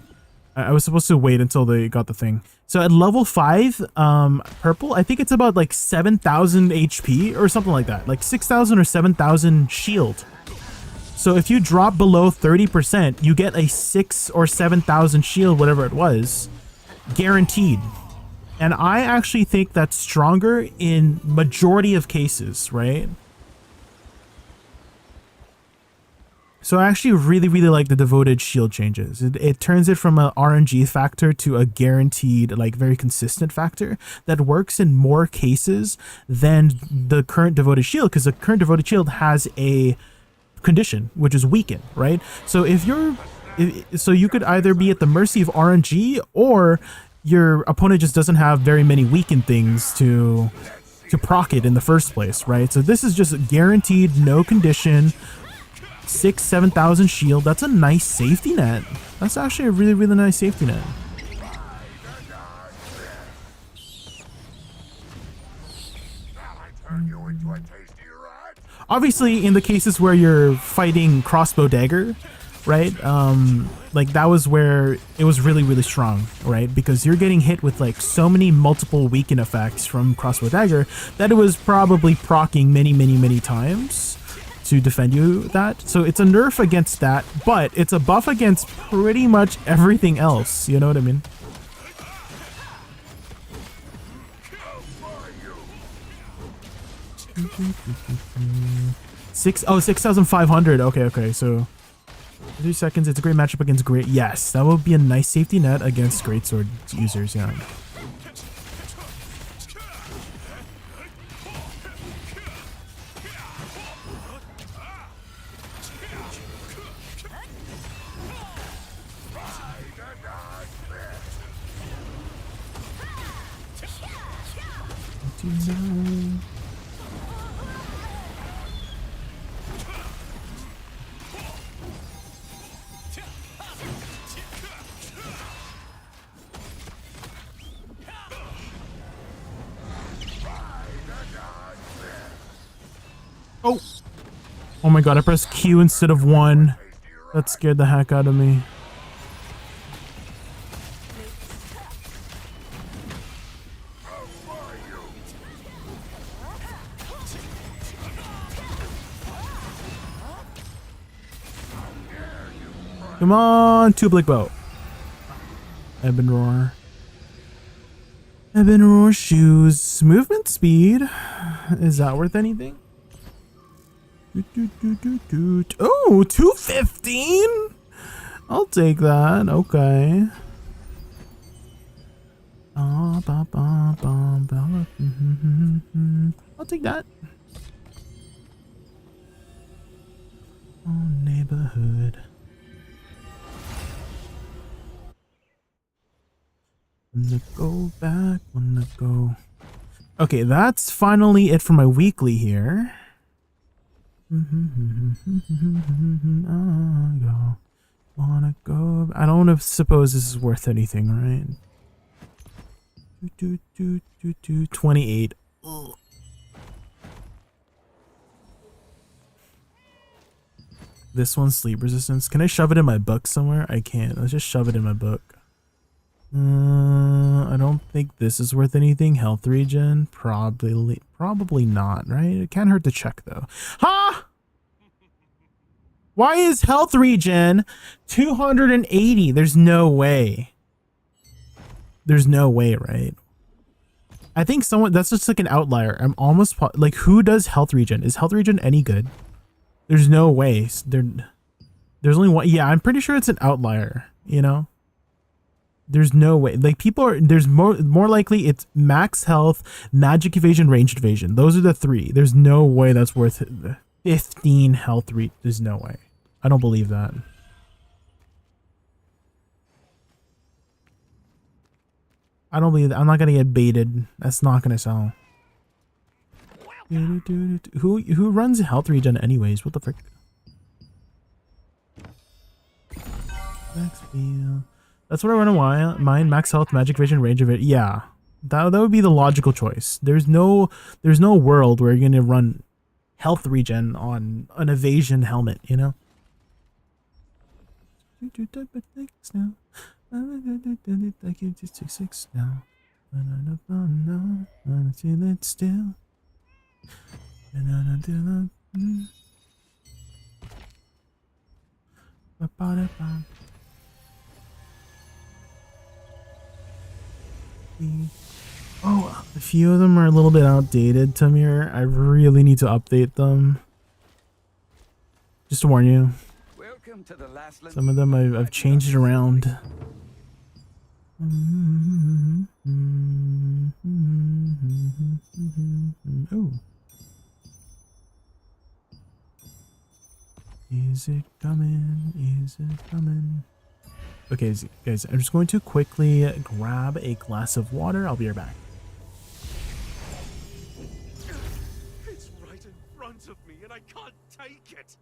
I was supposed to wait until they got the thing. So at level 5, purple, I think it's about like 7,000 HP or something like that. Like 6,000 or 7,000 shield. So if you drop below 30%, you get a 6,000 or 7,000 shield, whatever it was, guaranteed. And I actually think that's stronger in majority of cases, right? So I actually really like the devoted shield changes. It turns it from a RNG factor to a guaranteed, like very consistent factor that works in more cases than the current devoted shield, because the current devoted shield has a condition which is weaken, right? So so you could either be at the mercy of RNG, or your opponent just doesn't have very many weakened things to proc it in the first place, right? So this is just guaranteed, no condition, 6,000-7,000 shield. That's a nice safety net. That's actually a really nice safety net. Obviously, in the cases where you're fighting crossbow dagger, right? Like that was where it was really strong, right? Because you're getting hit with like so many multiple weaken effects from crossbow dagger that it was probably proccing many times to defend you that. So it's a nerf against that, but it's a buff against pretty much everything else. You know what I mean? Oh, 6,500. Okay. So 3 seconds. It's a great matchup against great. Yes, that would be a nice safety net against greatsword users. Yeah. Oh my god, I pressed Q instead of 1. That scared the heck out of me. Come on, Tublik bow. Ebon Roar. Ebon Roar shoes. Movement speed. Is that worth anything? Oh, 215? I'll take that. Okay. I'll take that. Oh, neighborhood. Wanna go back, wanna go. Okay, that's finally it for my weekly here. Wanna go. I don't suppose this is worth anything, right? 28. Ugh. This one's sleep resistance. Can I shove it in my book somewhere? I can't. Let's just shove it in my book. I don't think this is worth anything. Health regen, probably not, right? It can't hurt to check though. Huh? Why is health regen 280? There's no way. There's no way, right? I think that's just like an outlier. I'm almost like, who does health regen? Is health regen any good? There's no way. There's only one. Yeah, I'm pretty sure it's an outlier, you know? There's no way. Like, there's more likely it's max health, magic evasion, ranged evasion. Those are the 3. There's no way that's worth 15 health There's no way. I don't believe that. I don't believe that. I'm not gonna get baited. That's not gonna sell. Who runs health regen anyways? What the frick? Max feel. That's what I want to mine. Max health, magic vision, range of it. Yeah, that would be the logical choice. There's no world where you're gonna run health regen on an evasion helmet, you know. Now. Still. Oh, a few of them are a little bit outdated, Tamir. I really need to update them. Just to warn you. Some of them I've changed around. Oh. Is it coming? Is it coming? Okay, guys, I'm just going to quickly grab a glass of water. I'll be right back. It's right in front of me and I can't take it.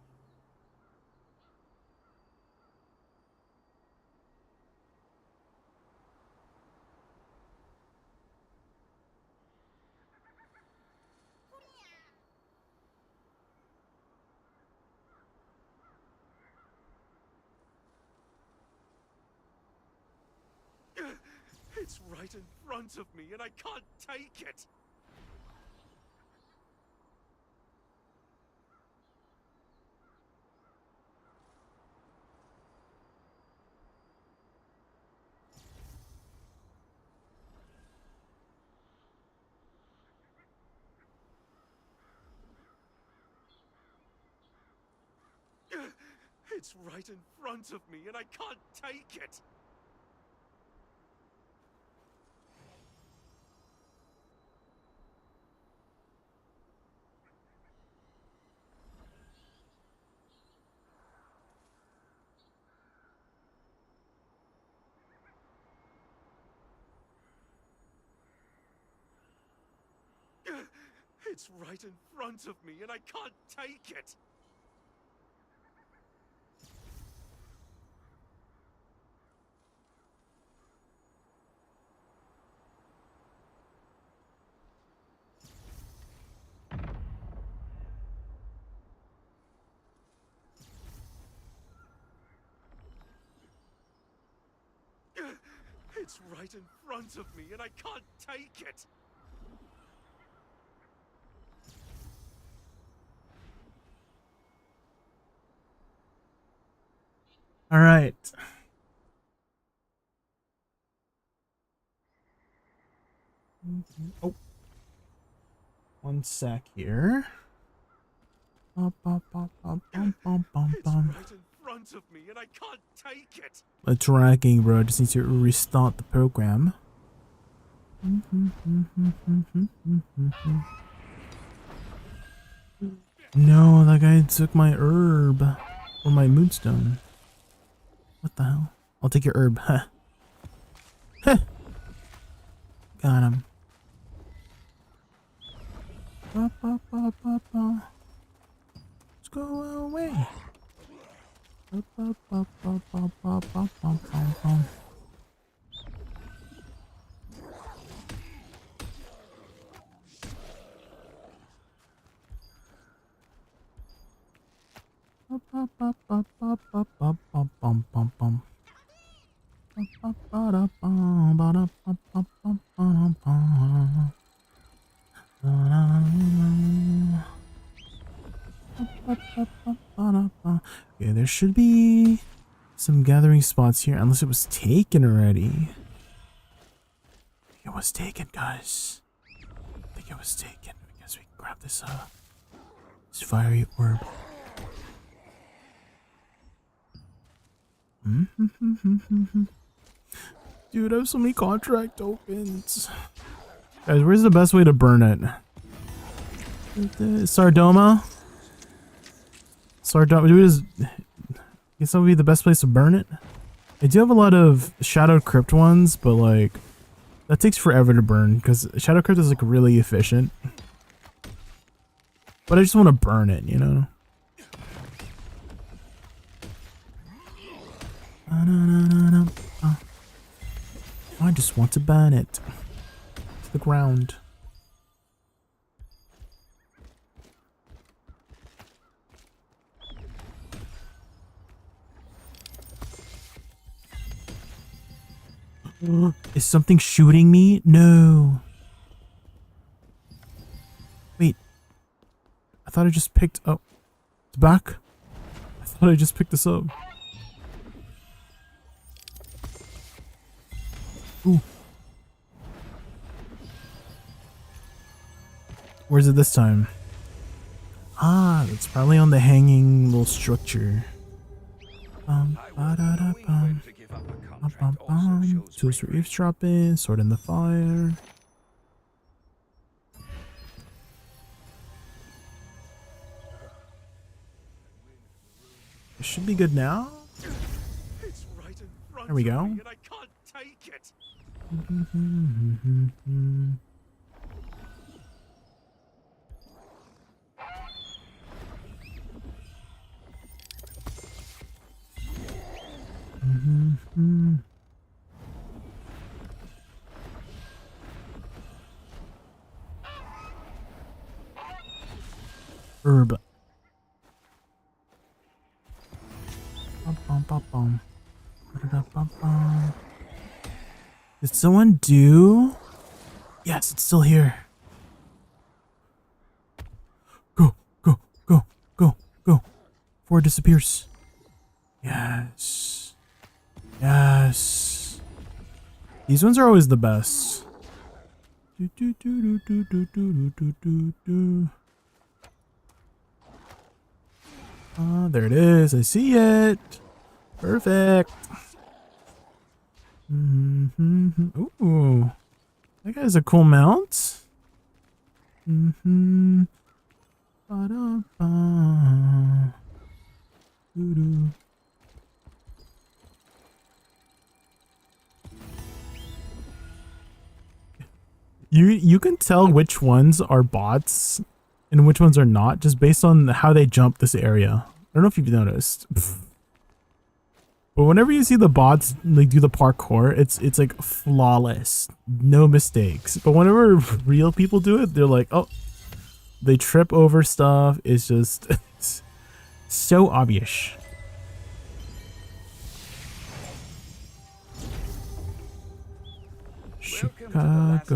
It's right in front of me and I can't take it. It's right in front of me and I can't take it. It's right in front of me and I can't take it. It's right in front of me and I can't take it. All right. Oh. One sec here. It's right in front of me and I can't take it. It's dragging, bro. I just need to restart the program. No, that guy took my herb. Or my moonstone. What the hell? I'll take your herb. Huh. Huh. Got him. Let's go away. Okay, there should be some gathering spots here, unless it was taken already. I think it was taken, guys. I think it was taken. I guess we can grab this fiery orb. Dude, I have so many contract tokens. Guys, where's the best way to burn it? Sardoma? Sardoma, guess that would be the best place to burn it. I do have a lot of Shadow Crypt ones, but like, that takes forever to burn, because Shadow Crypt is like really efficient. But I just want to burn it, you know? I just want to burn it to the ground. Is something shooting me? No. Wait. I thought I just picked up. It's back. I thought I just picked this up. Ooh. Where's it this time? Ah, it's probably on the hanging little structure. Ba-da-da-bum. Bum. Tools for eavesdropping, sword in the fire. It should be good now. There we go. Herb. Did someone do? Yes, it's still here. Go, go, go, go, go. Before it disappears. Yes. Yes. These ones are always the best. Do, do, do, do, do, do, do, do, do. Ah, there it is. I see it. Perfect. Ooh. That guy's a cool mount. Ba-da-ba. Doo-doo. You can tell which ones are bots and which ones are not just based on how they jump this area. I don't know if you've noticed. But whenever you see the bots like do the parkour, it's like flawless, no mistakes. But whenever real people do it, they're like, oh, they trip over stuff. It's just it's so obvious. Chicago.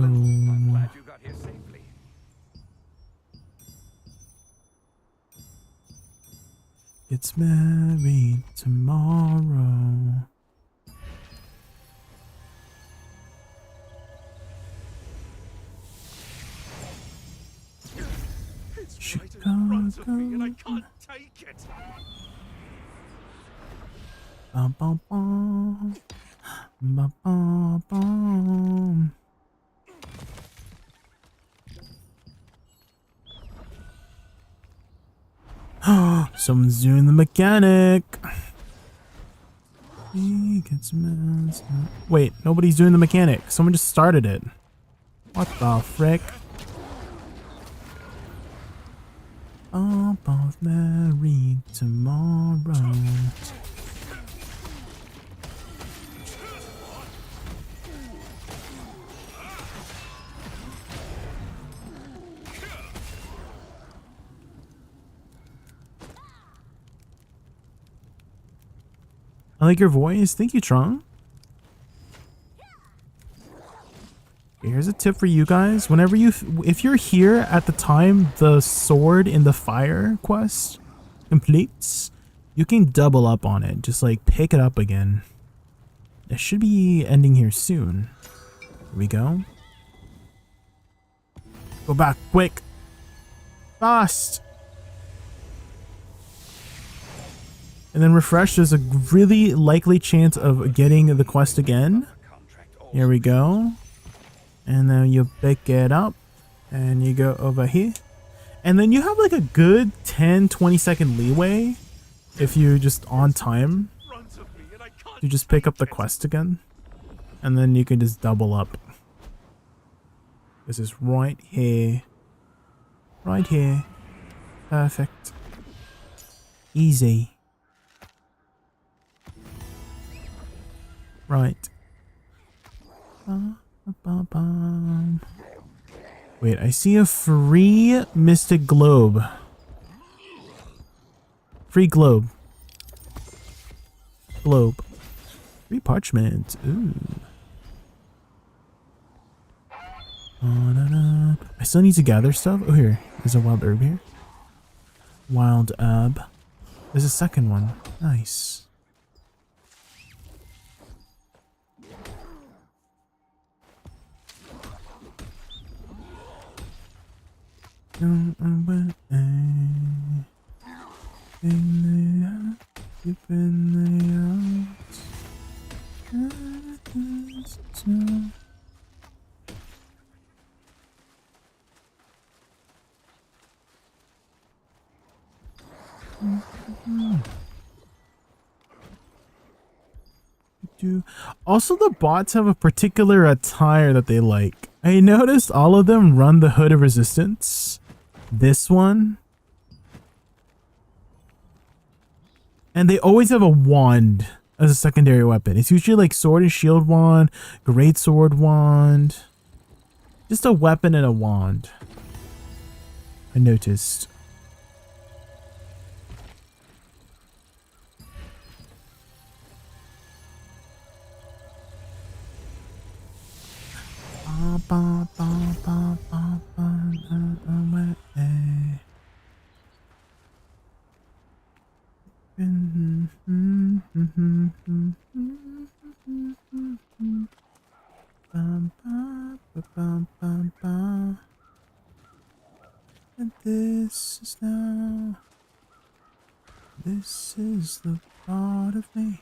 Gets married tomorrow. Chicago. Bum, bum, bum. Bum, bum, bum. Someone's doing the mechanic. He gets messed up. Wait, nobody's doing the mechanic. Someone just started it. What the frick? All both married tomorrow. I like your voice. Thank you, Trong. Here's a tip for you guys. Whenever if you're here at the time the sword in the fire quest completes, you can double up on it. Just like pick it up again. It should be ending here soon. Here we go. Go back quick. Fast. And then refresh. There's a really likely chance of getting the quest again. Here we go. And then you pick it up and you go over here. And then you have like a good 10-20 second leeway if you just on time. You just pick up the quest again. And then you can just double up. This is right here. Right here. Perfect. Easy. Right. Wait, I see a free mystic globe. Free globe. Globe. Free parchment. Ooh. I still need to gather stuff. Oh, here. There's a wild herb here. Wild herb. There's a second one. Nice. Keeping the odds. Also, the bots have a particular attire that they like. I noticed all of them run the Hood of Resistance. This one. And they always have a wand as a secondary weapon. It's usually like sword and shield wand, great sword wand. Just a weapon and a wand. I noticed. And this is now. This is the part of me.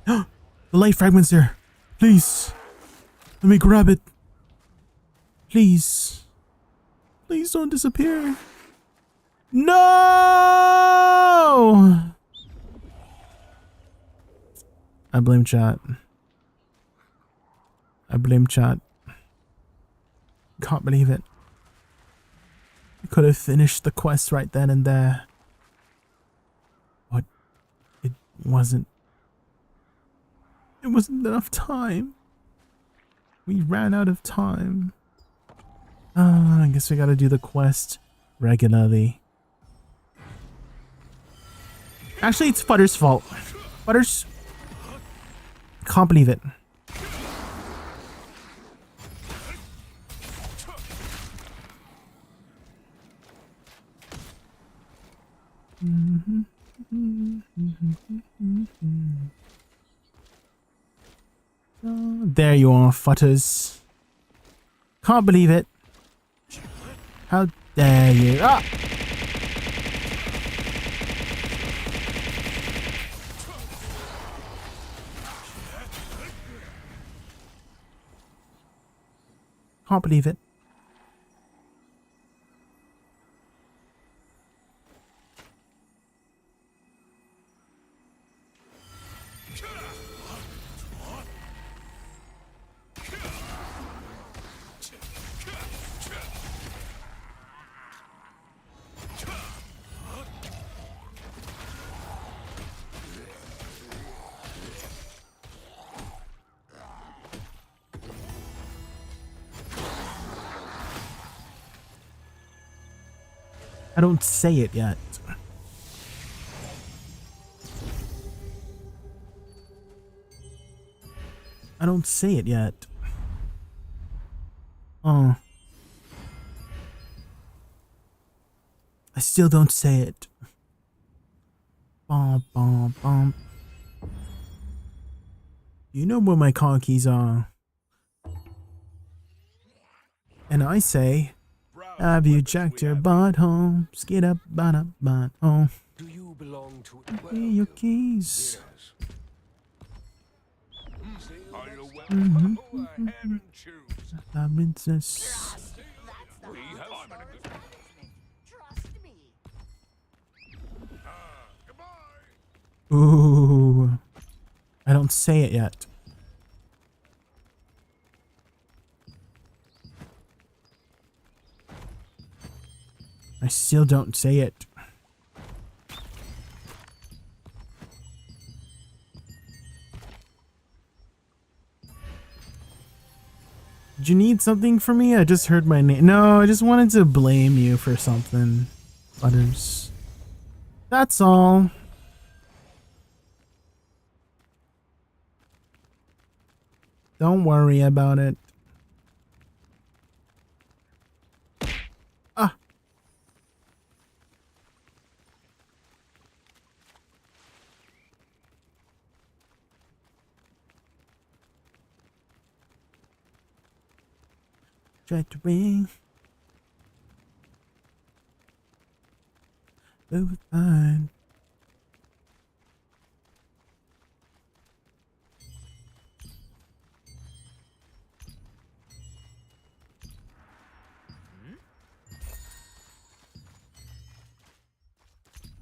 The light fragment's there. Please. Let me grab it. Please. Please don't disappear. No! I blame chat. I blame chat. Can't believe it. I could have finished the quest right then and there. But it wasn't. It wasn't enough time. We ran out of time. I guess we gotta do the quest regularly. Actually, it's Futter's fault. Futter's... Can't believe it. There you are, Futters. Can't believe it. How dare you? Ah! Can't believe it. I don't say it yet. I don't say it yet. Oh. I still don't say it. Bum, bum, bum. You know where my car keys are. And I say, have you checked your butthole? Skid up, butthole. Do you belong to Where are your keys? Princess. Ooh. I don't say it yet. I still don't say it. Did you need something from me? I just heard my name. No, I just wanted to blame you for something. Butters. That's all. Don't worry about it. Ah. Try to ring. Move fine.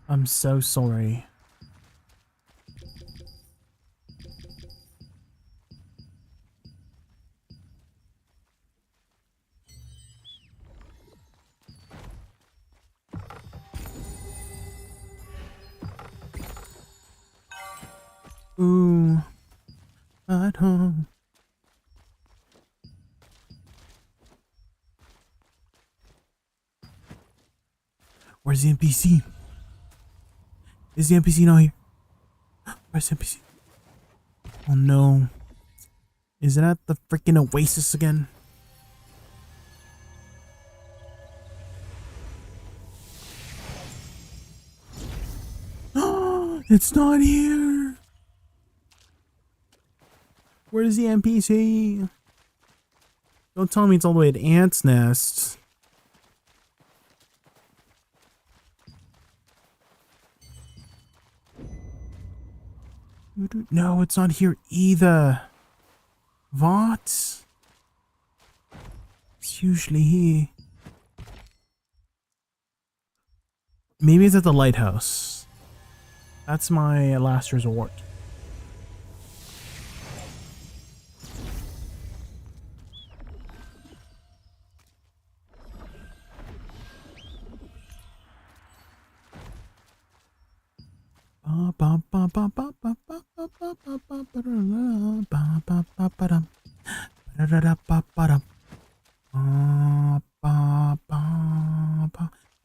I'm so sorry. Ooh, at home. Where's the NPC? Is the NPC not here? Where's the NPC? Oh no. Is it at the freaking Oasis again? It's not here. Where's the NPC? Don't tell me it's all the way at Ant's Nest. No, it's not here either. What? It's usually here. Maybe it's at the lighthouse. That's my last resort.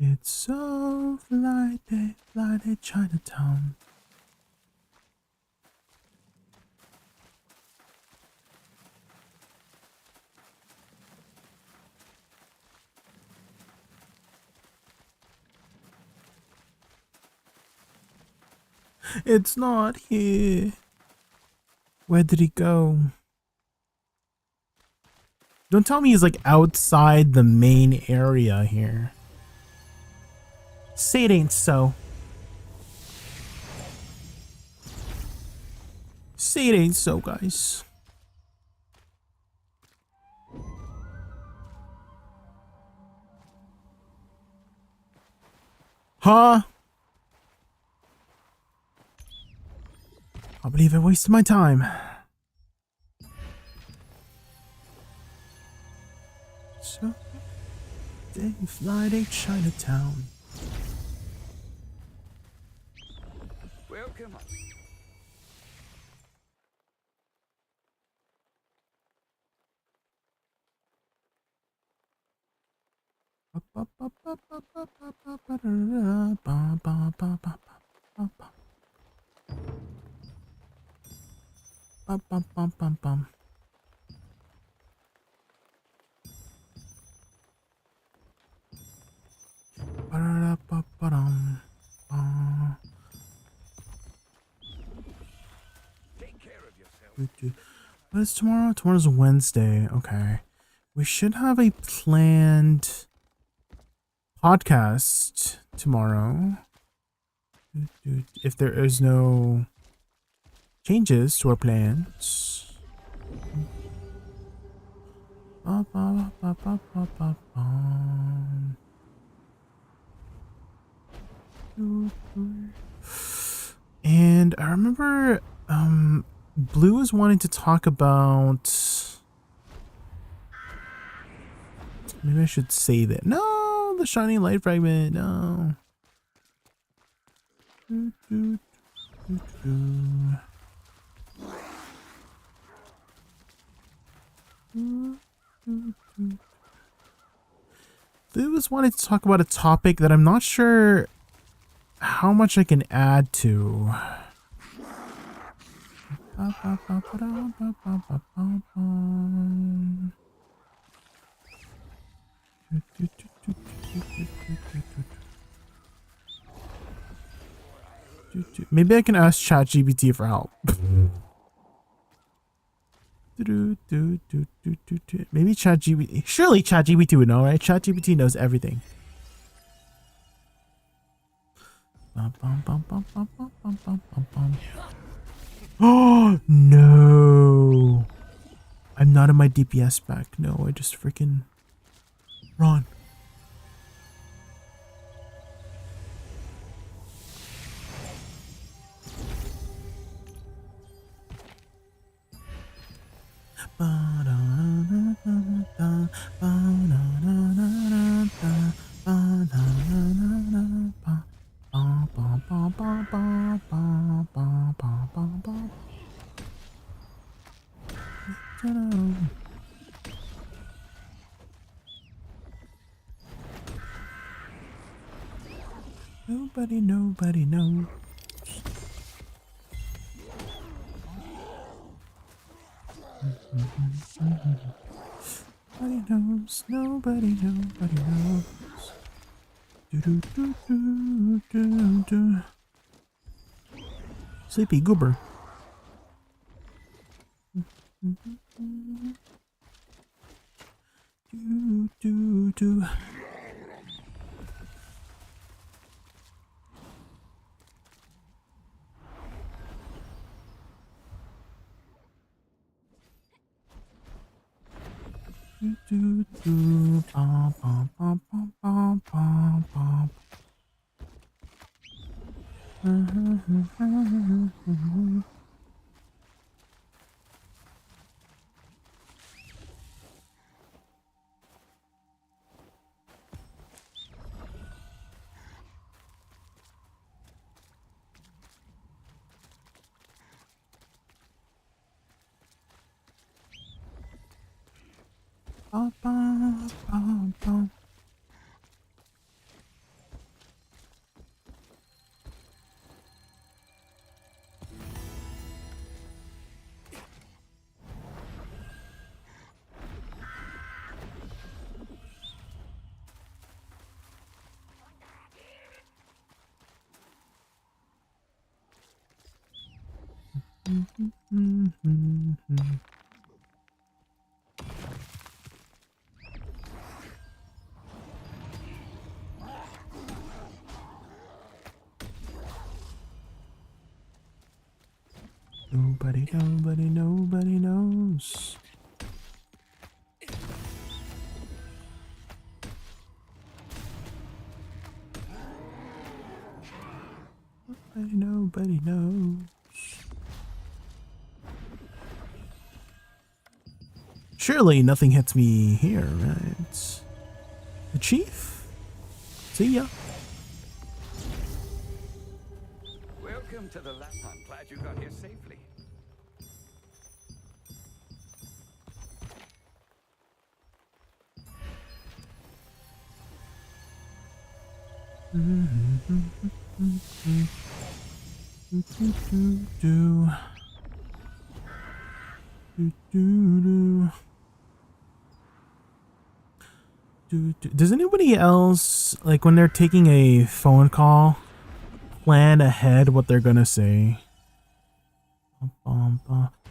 It's so flighty, Chinatown. It's not here. Where did he go? Don't tell me he's like outside the main area here. Say it ain't so. Say it ain't so, guys. Huh? I believe I wasted my time. So, they fly to Chinatown. Welcome. But it's tomorrow. Tomorrow's Wednesday. Okay. We should have a planned podcast tomorrow. If there is no changes to our plans. And I remember Blue was wanting to talk about, maybe I should save it. No, the shining light fragment. No. Blue was wanting to talk about a topic that I'm not sure how much I can add to. Maybe I can ask ChatGPT for help. Maybe ChatGPT. Surely ChatGPT would know, right? ChatGPT knows everything. Oh no! I'm not in my DPS back. No, I just freaking run. Nobody knows. Nobody knows, nobody knows. Do. Sleepy goober. Do. Nobody knows. Nobody knows. Surely nothing hits me here, right? The chief? See ya. Welcome to the lab. I'm glad you got here safely. Does anybody else, like when they're taking a phone call, plan ahead what they're gonna say?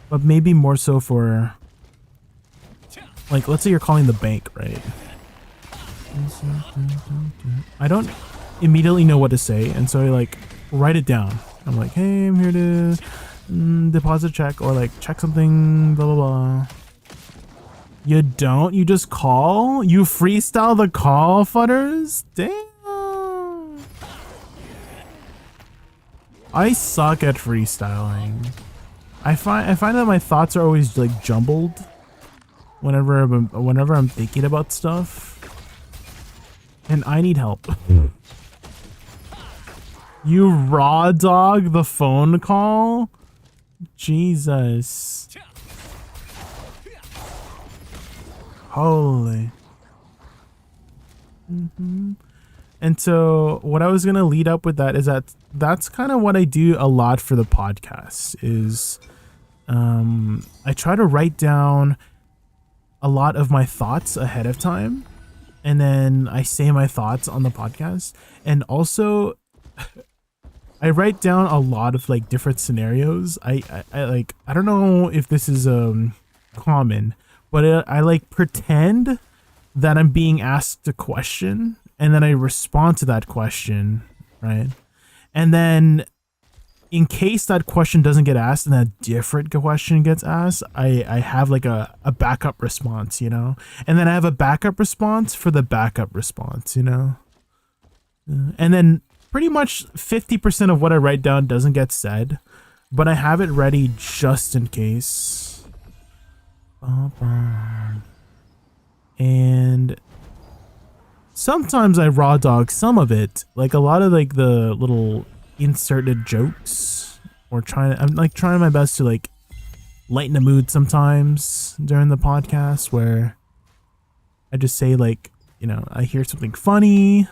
But maybe more so for, like, let's say you're calling the bank, right? I don't immediately know what to say, and so I like write it down. I'm like, hey, I'm here to deposit check, or like check something, blah blah blah. You don't? You just call? You freestyle the call, futters? Damn. I suck at freestyling. I find that my thoughts are always like jumbled whenever I'm thinking about stuff. And I need help. You raw dog the phone call? Jesus. Holy. And so what I was going to lead up with that is that's kind of what I do a lot for the podcast is I try to write down a lot of my thoughts ahead of time, and then I say my thoughts on the podcast. And also I write down a lot of like different scenarios. I don't know if this is common, but I like pretend that I'm being asked a question and then I respond to that question, right? And then in case that question doesn't get asked and a different question gets asked, I have like a backup response, you know? And then I have a backup response for the backup response, you know? And then pretty much 50% of what I write down doesn't get said, but I have it ready just in case. And sometimes I raw dog some of it, like a lot of like the little inserted jokes, or I'm like trying my best to like lighten the mood sometimes during the podcast, where I just say like, you know, I hear something funny,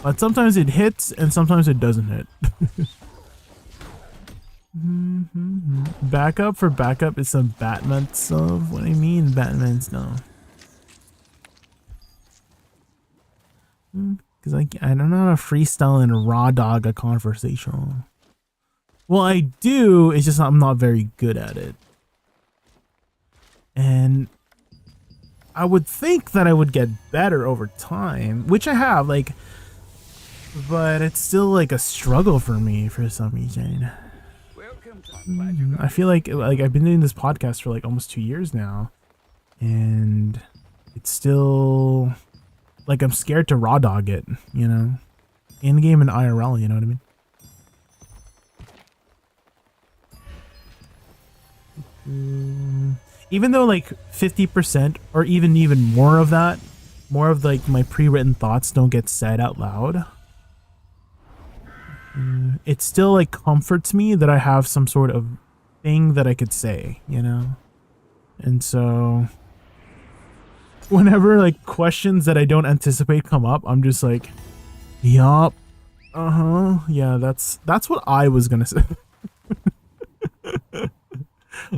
but sometimes it hits and sometimes it doesn't hit. Backup for backup is some Batman stuff. What do you mean Batman stuff? Because I don't know how to freestyle and raw dog a conversation. Well, I do, it's just I'm not very good at it. And I would think that I would get better over time, which I have, like, but it's still like a struggle for me for some reason. I feel like I've been doing this podcast for like almost 2 years now, and it's still like I'm scared to raw dog it, you know, in game and IRL, you know what I mean? Even though like 50% or even more of that, more of like my pre-written thoughts don't get said out loud, it still like comforts me that I have some sort of thing that I could say, you know? And so whenever like questions that I don't anticipate come up, I'm just like, yup, yeah, that's what I was gonna say.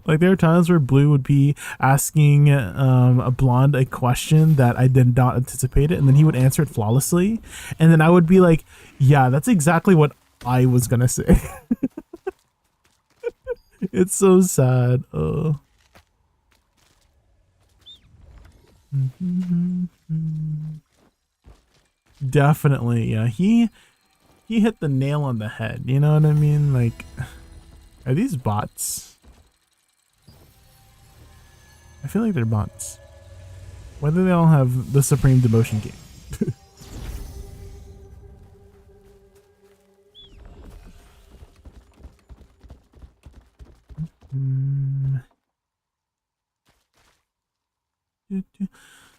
Like there are times where Blue would be asking a blonde a question that I did not anticipate it, and then he would answer it flawlessly, and then I would be like, yeah, that's exactly what I was gonna say. It's so sad. Definitely, yeah. He hit the nail on the head, you know what I mean? Like, are these bots? I feel like they're bots. Why do they all have the Supreme Devotion game?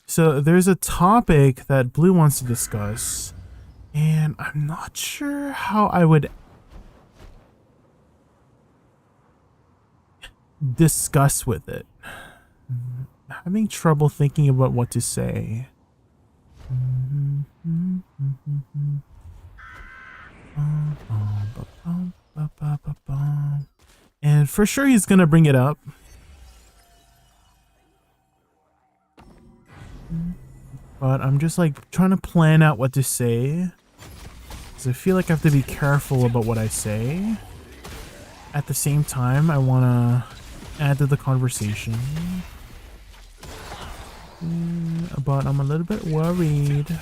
So there's a topic that Blue wants to discuss, and I'm not sure how I would discuss with it. I'm having trouble thinking about what to say. And for sure he's gonna bring it up. But I'm just like trying to plan out what to say, because I feel like I have to be careful about what I say. At the same time, I want to add to the conversation. But I'm a little bit worried.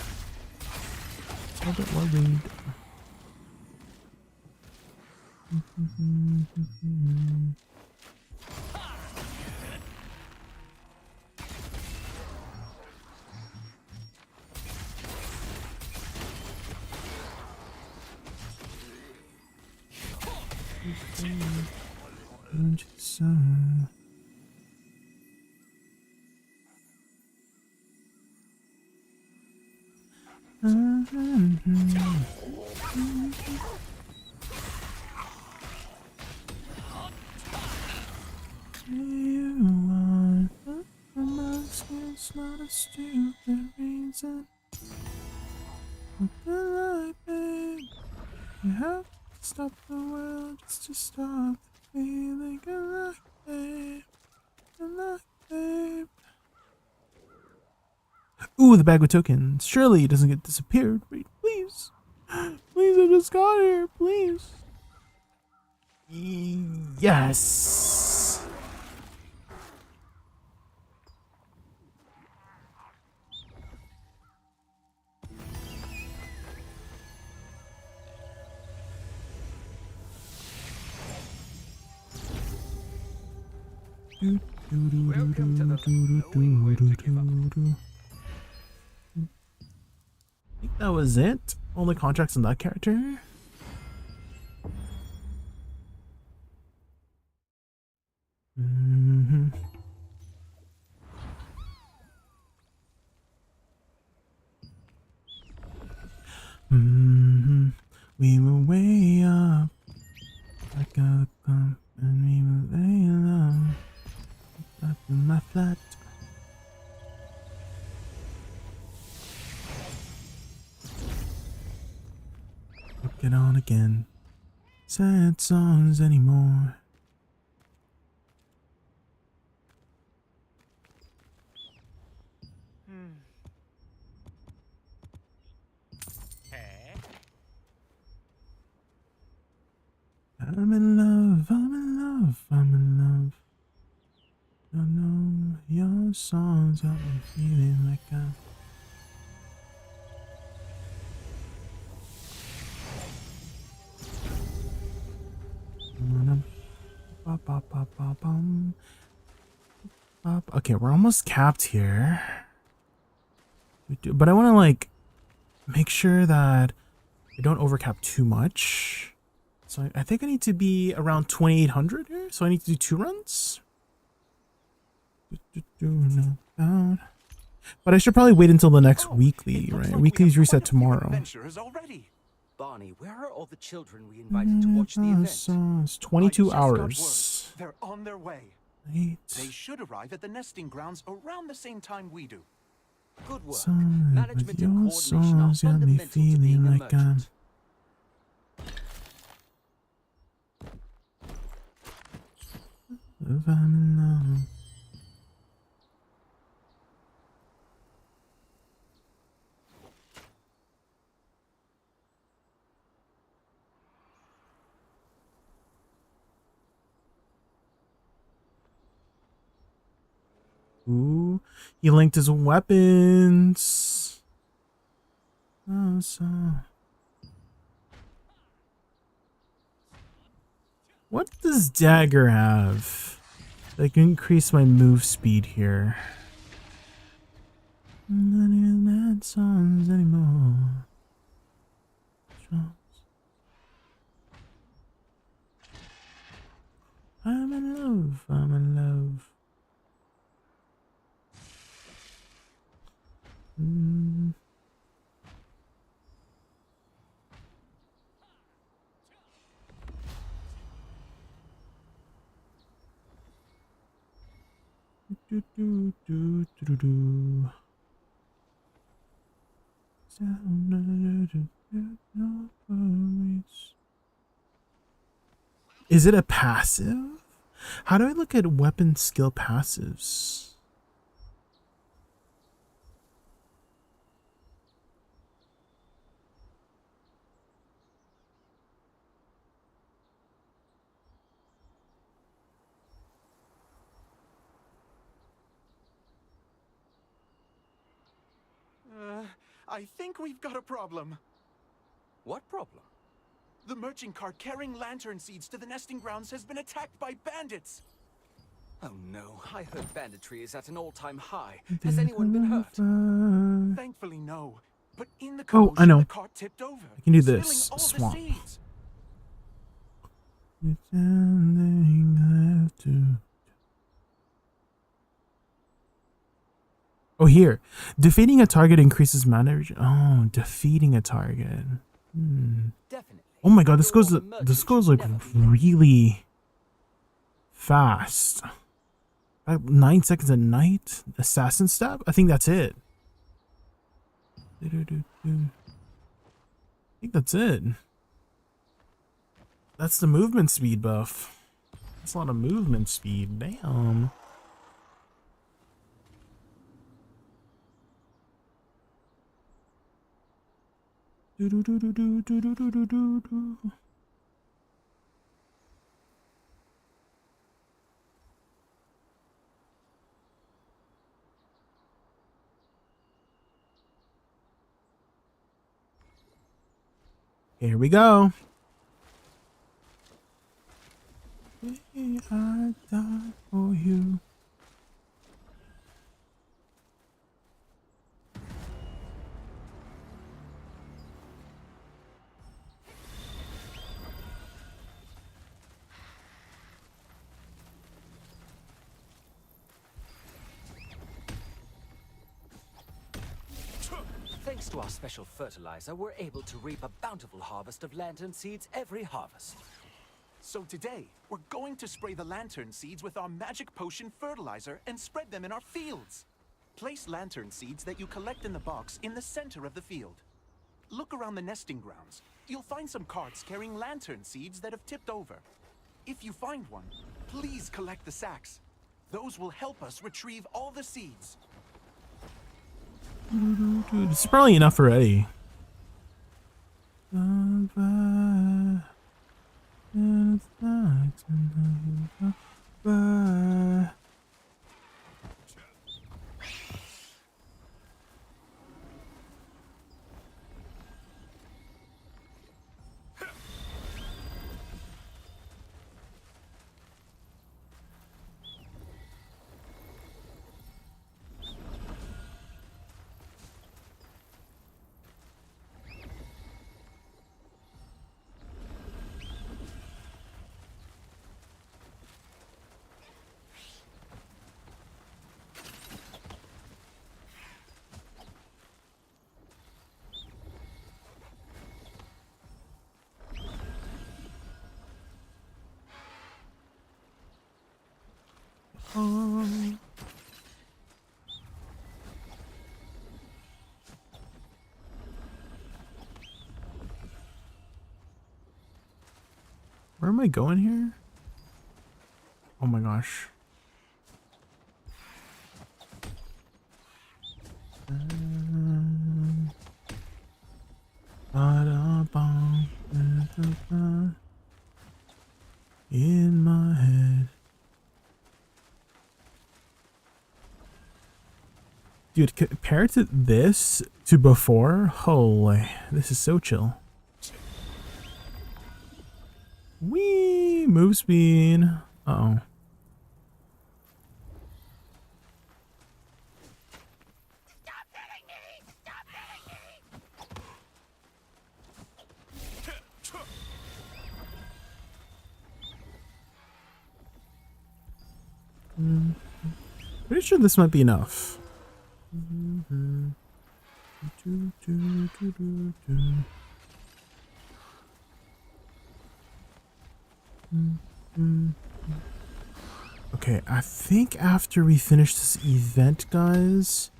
It's not a stupid reason. What the babe? You have to stop the world just to stop the feeling. Good luck, babe. Good luck, babe. Ooh, the bag with tokens. Surely it doesn't get disappeared. Wait, please. Please, I just got here. Please. Yes. Welcome to the knowing when to give up. I think that was it. Only contracts on that character. We were way up, like a clump, and we were way low, up in my flat. Look it on again. Sad songs anymore. I'm in love, I'm in love, I'm in love. I know your songs got me feeling like I'm. Okay, we're almost capped here. But I want to like make sure that I don't overcap too much. So I think I need to be around 2800 here. So I need to do 2 runs. But I should probably wait until the next weekly, right? Weekly's reset tomorrow. Barney, where are all the children we invited to watch the event? It's 22 hours. They're on their way. Right. They should arrive at the nesting grounds around the same time we do. Good work. Son, Management but and your coordination are songs got me fundamental to being feeling a like I'm. merchant. If I'm in love. Ooh, he linked his weapons. Oh, so. What does dagger have? I can increase my move speed here. Not even that songs anymore. I'm in love. I'm in love. Is it a passive? How do I look at weapon skill passives? I think we've got a problem. What problem? The merchant cart carrying lantern seeds to the nesting grounds has been attacked by bandits. Oh no, I heard banditry is at an all-time high. Has anyone been hurt? Thankfully, no. But in the Oh, I commotion, know. the cart tipped over, I can do spilling this. all Swamp. the seeds. Oh, here. Defeating a target increases mana. Oh, defeating a target. Oh my god, this goes like really fast. Like 9 seconds a night. Assassin stab? I think that's it. I think that's it. That's the movement speed buff. That's a lot of movement speed. Damn. Here we go. I died for you. Thanks to our special fertilizer, we're able to reap a bountiful harvest of lantern seeds every harvest. So today, we're going to spray the lantern seeds with our magic potion fertilizer and spread them in our fields. Place lantern seeds that you collect in the box in the center of the field. Look around the nesting grounds. You'll find some carts carrying lantern seeds that have tipped over. If you find one, please collect the sacks. Those will help us retrieve all the seeds. Dude, this is probably enough already. Where am I going here? Oh my gosh. In my head. Dude, compared to this to before, holy, this is so chill. Wee, move speed. Uh-oh. Pretty sure this might be enough. Okay, I think after we finish this event, guys,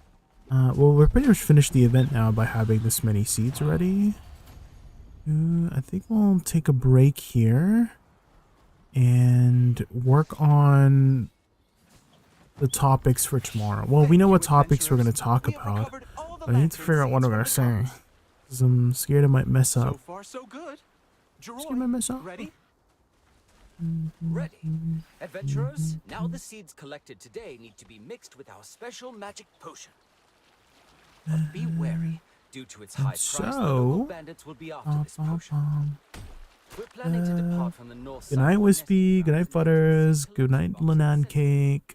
well, we're pretty much finished the event now by having this many seeds already. I think we'll take a break here and work on the topics for tomorrow. Well, we know what topics we're going to talk about, but I need to figure out what I'm going to say, because I'm scared I might mess up. So far, so good. Scared I might mess up. Ready? Ready. Adventurers, now the seeds collected today need to be mixed with our special magic potion. But be wary. Due to its high price, the local bandits will be after this potion. We're planning to depart from the north Good night, Wispy. Good night, Butters. Good night, Lanan Cake.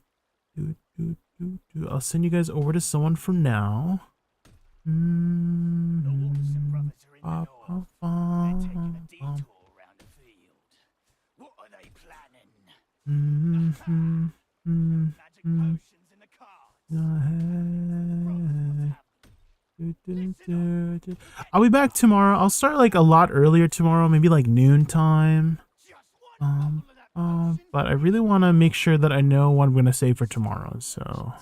I'll send you guys over to someone for now. I'll be back tomorrow. I'll start like a lot earlier tomorrow, maybe like noon time. But I really want to make sure that I know what I'm going to say for tomorrow, so.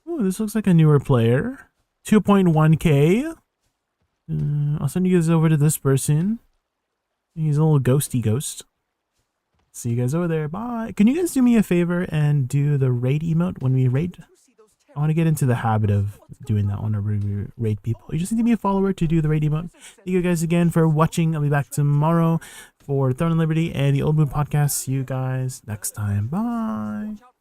Oh, this looks like a newer player. 2.1k. I'll send you guys over to this person. He's a little ghosty ghost. See you guys over there. Bye. Can you guys do me a favor and do the raid emote when we raid? I want to get into the habit of doing that whenever we raid people. You just need to be a follower to do the raid emote. Thank you guys again for watching. I'll be back tomorrow. for Throne and Liberty and the Old Moon Podcast. See you guys next time. Bye.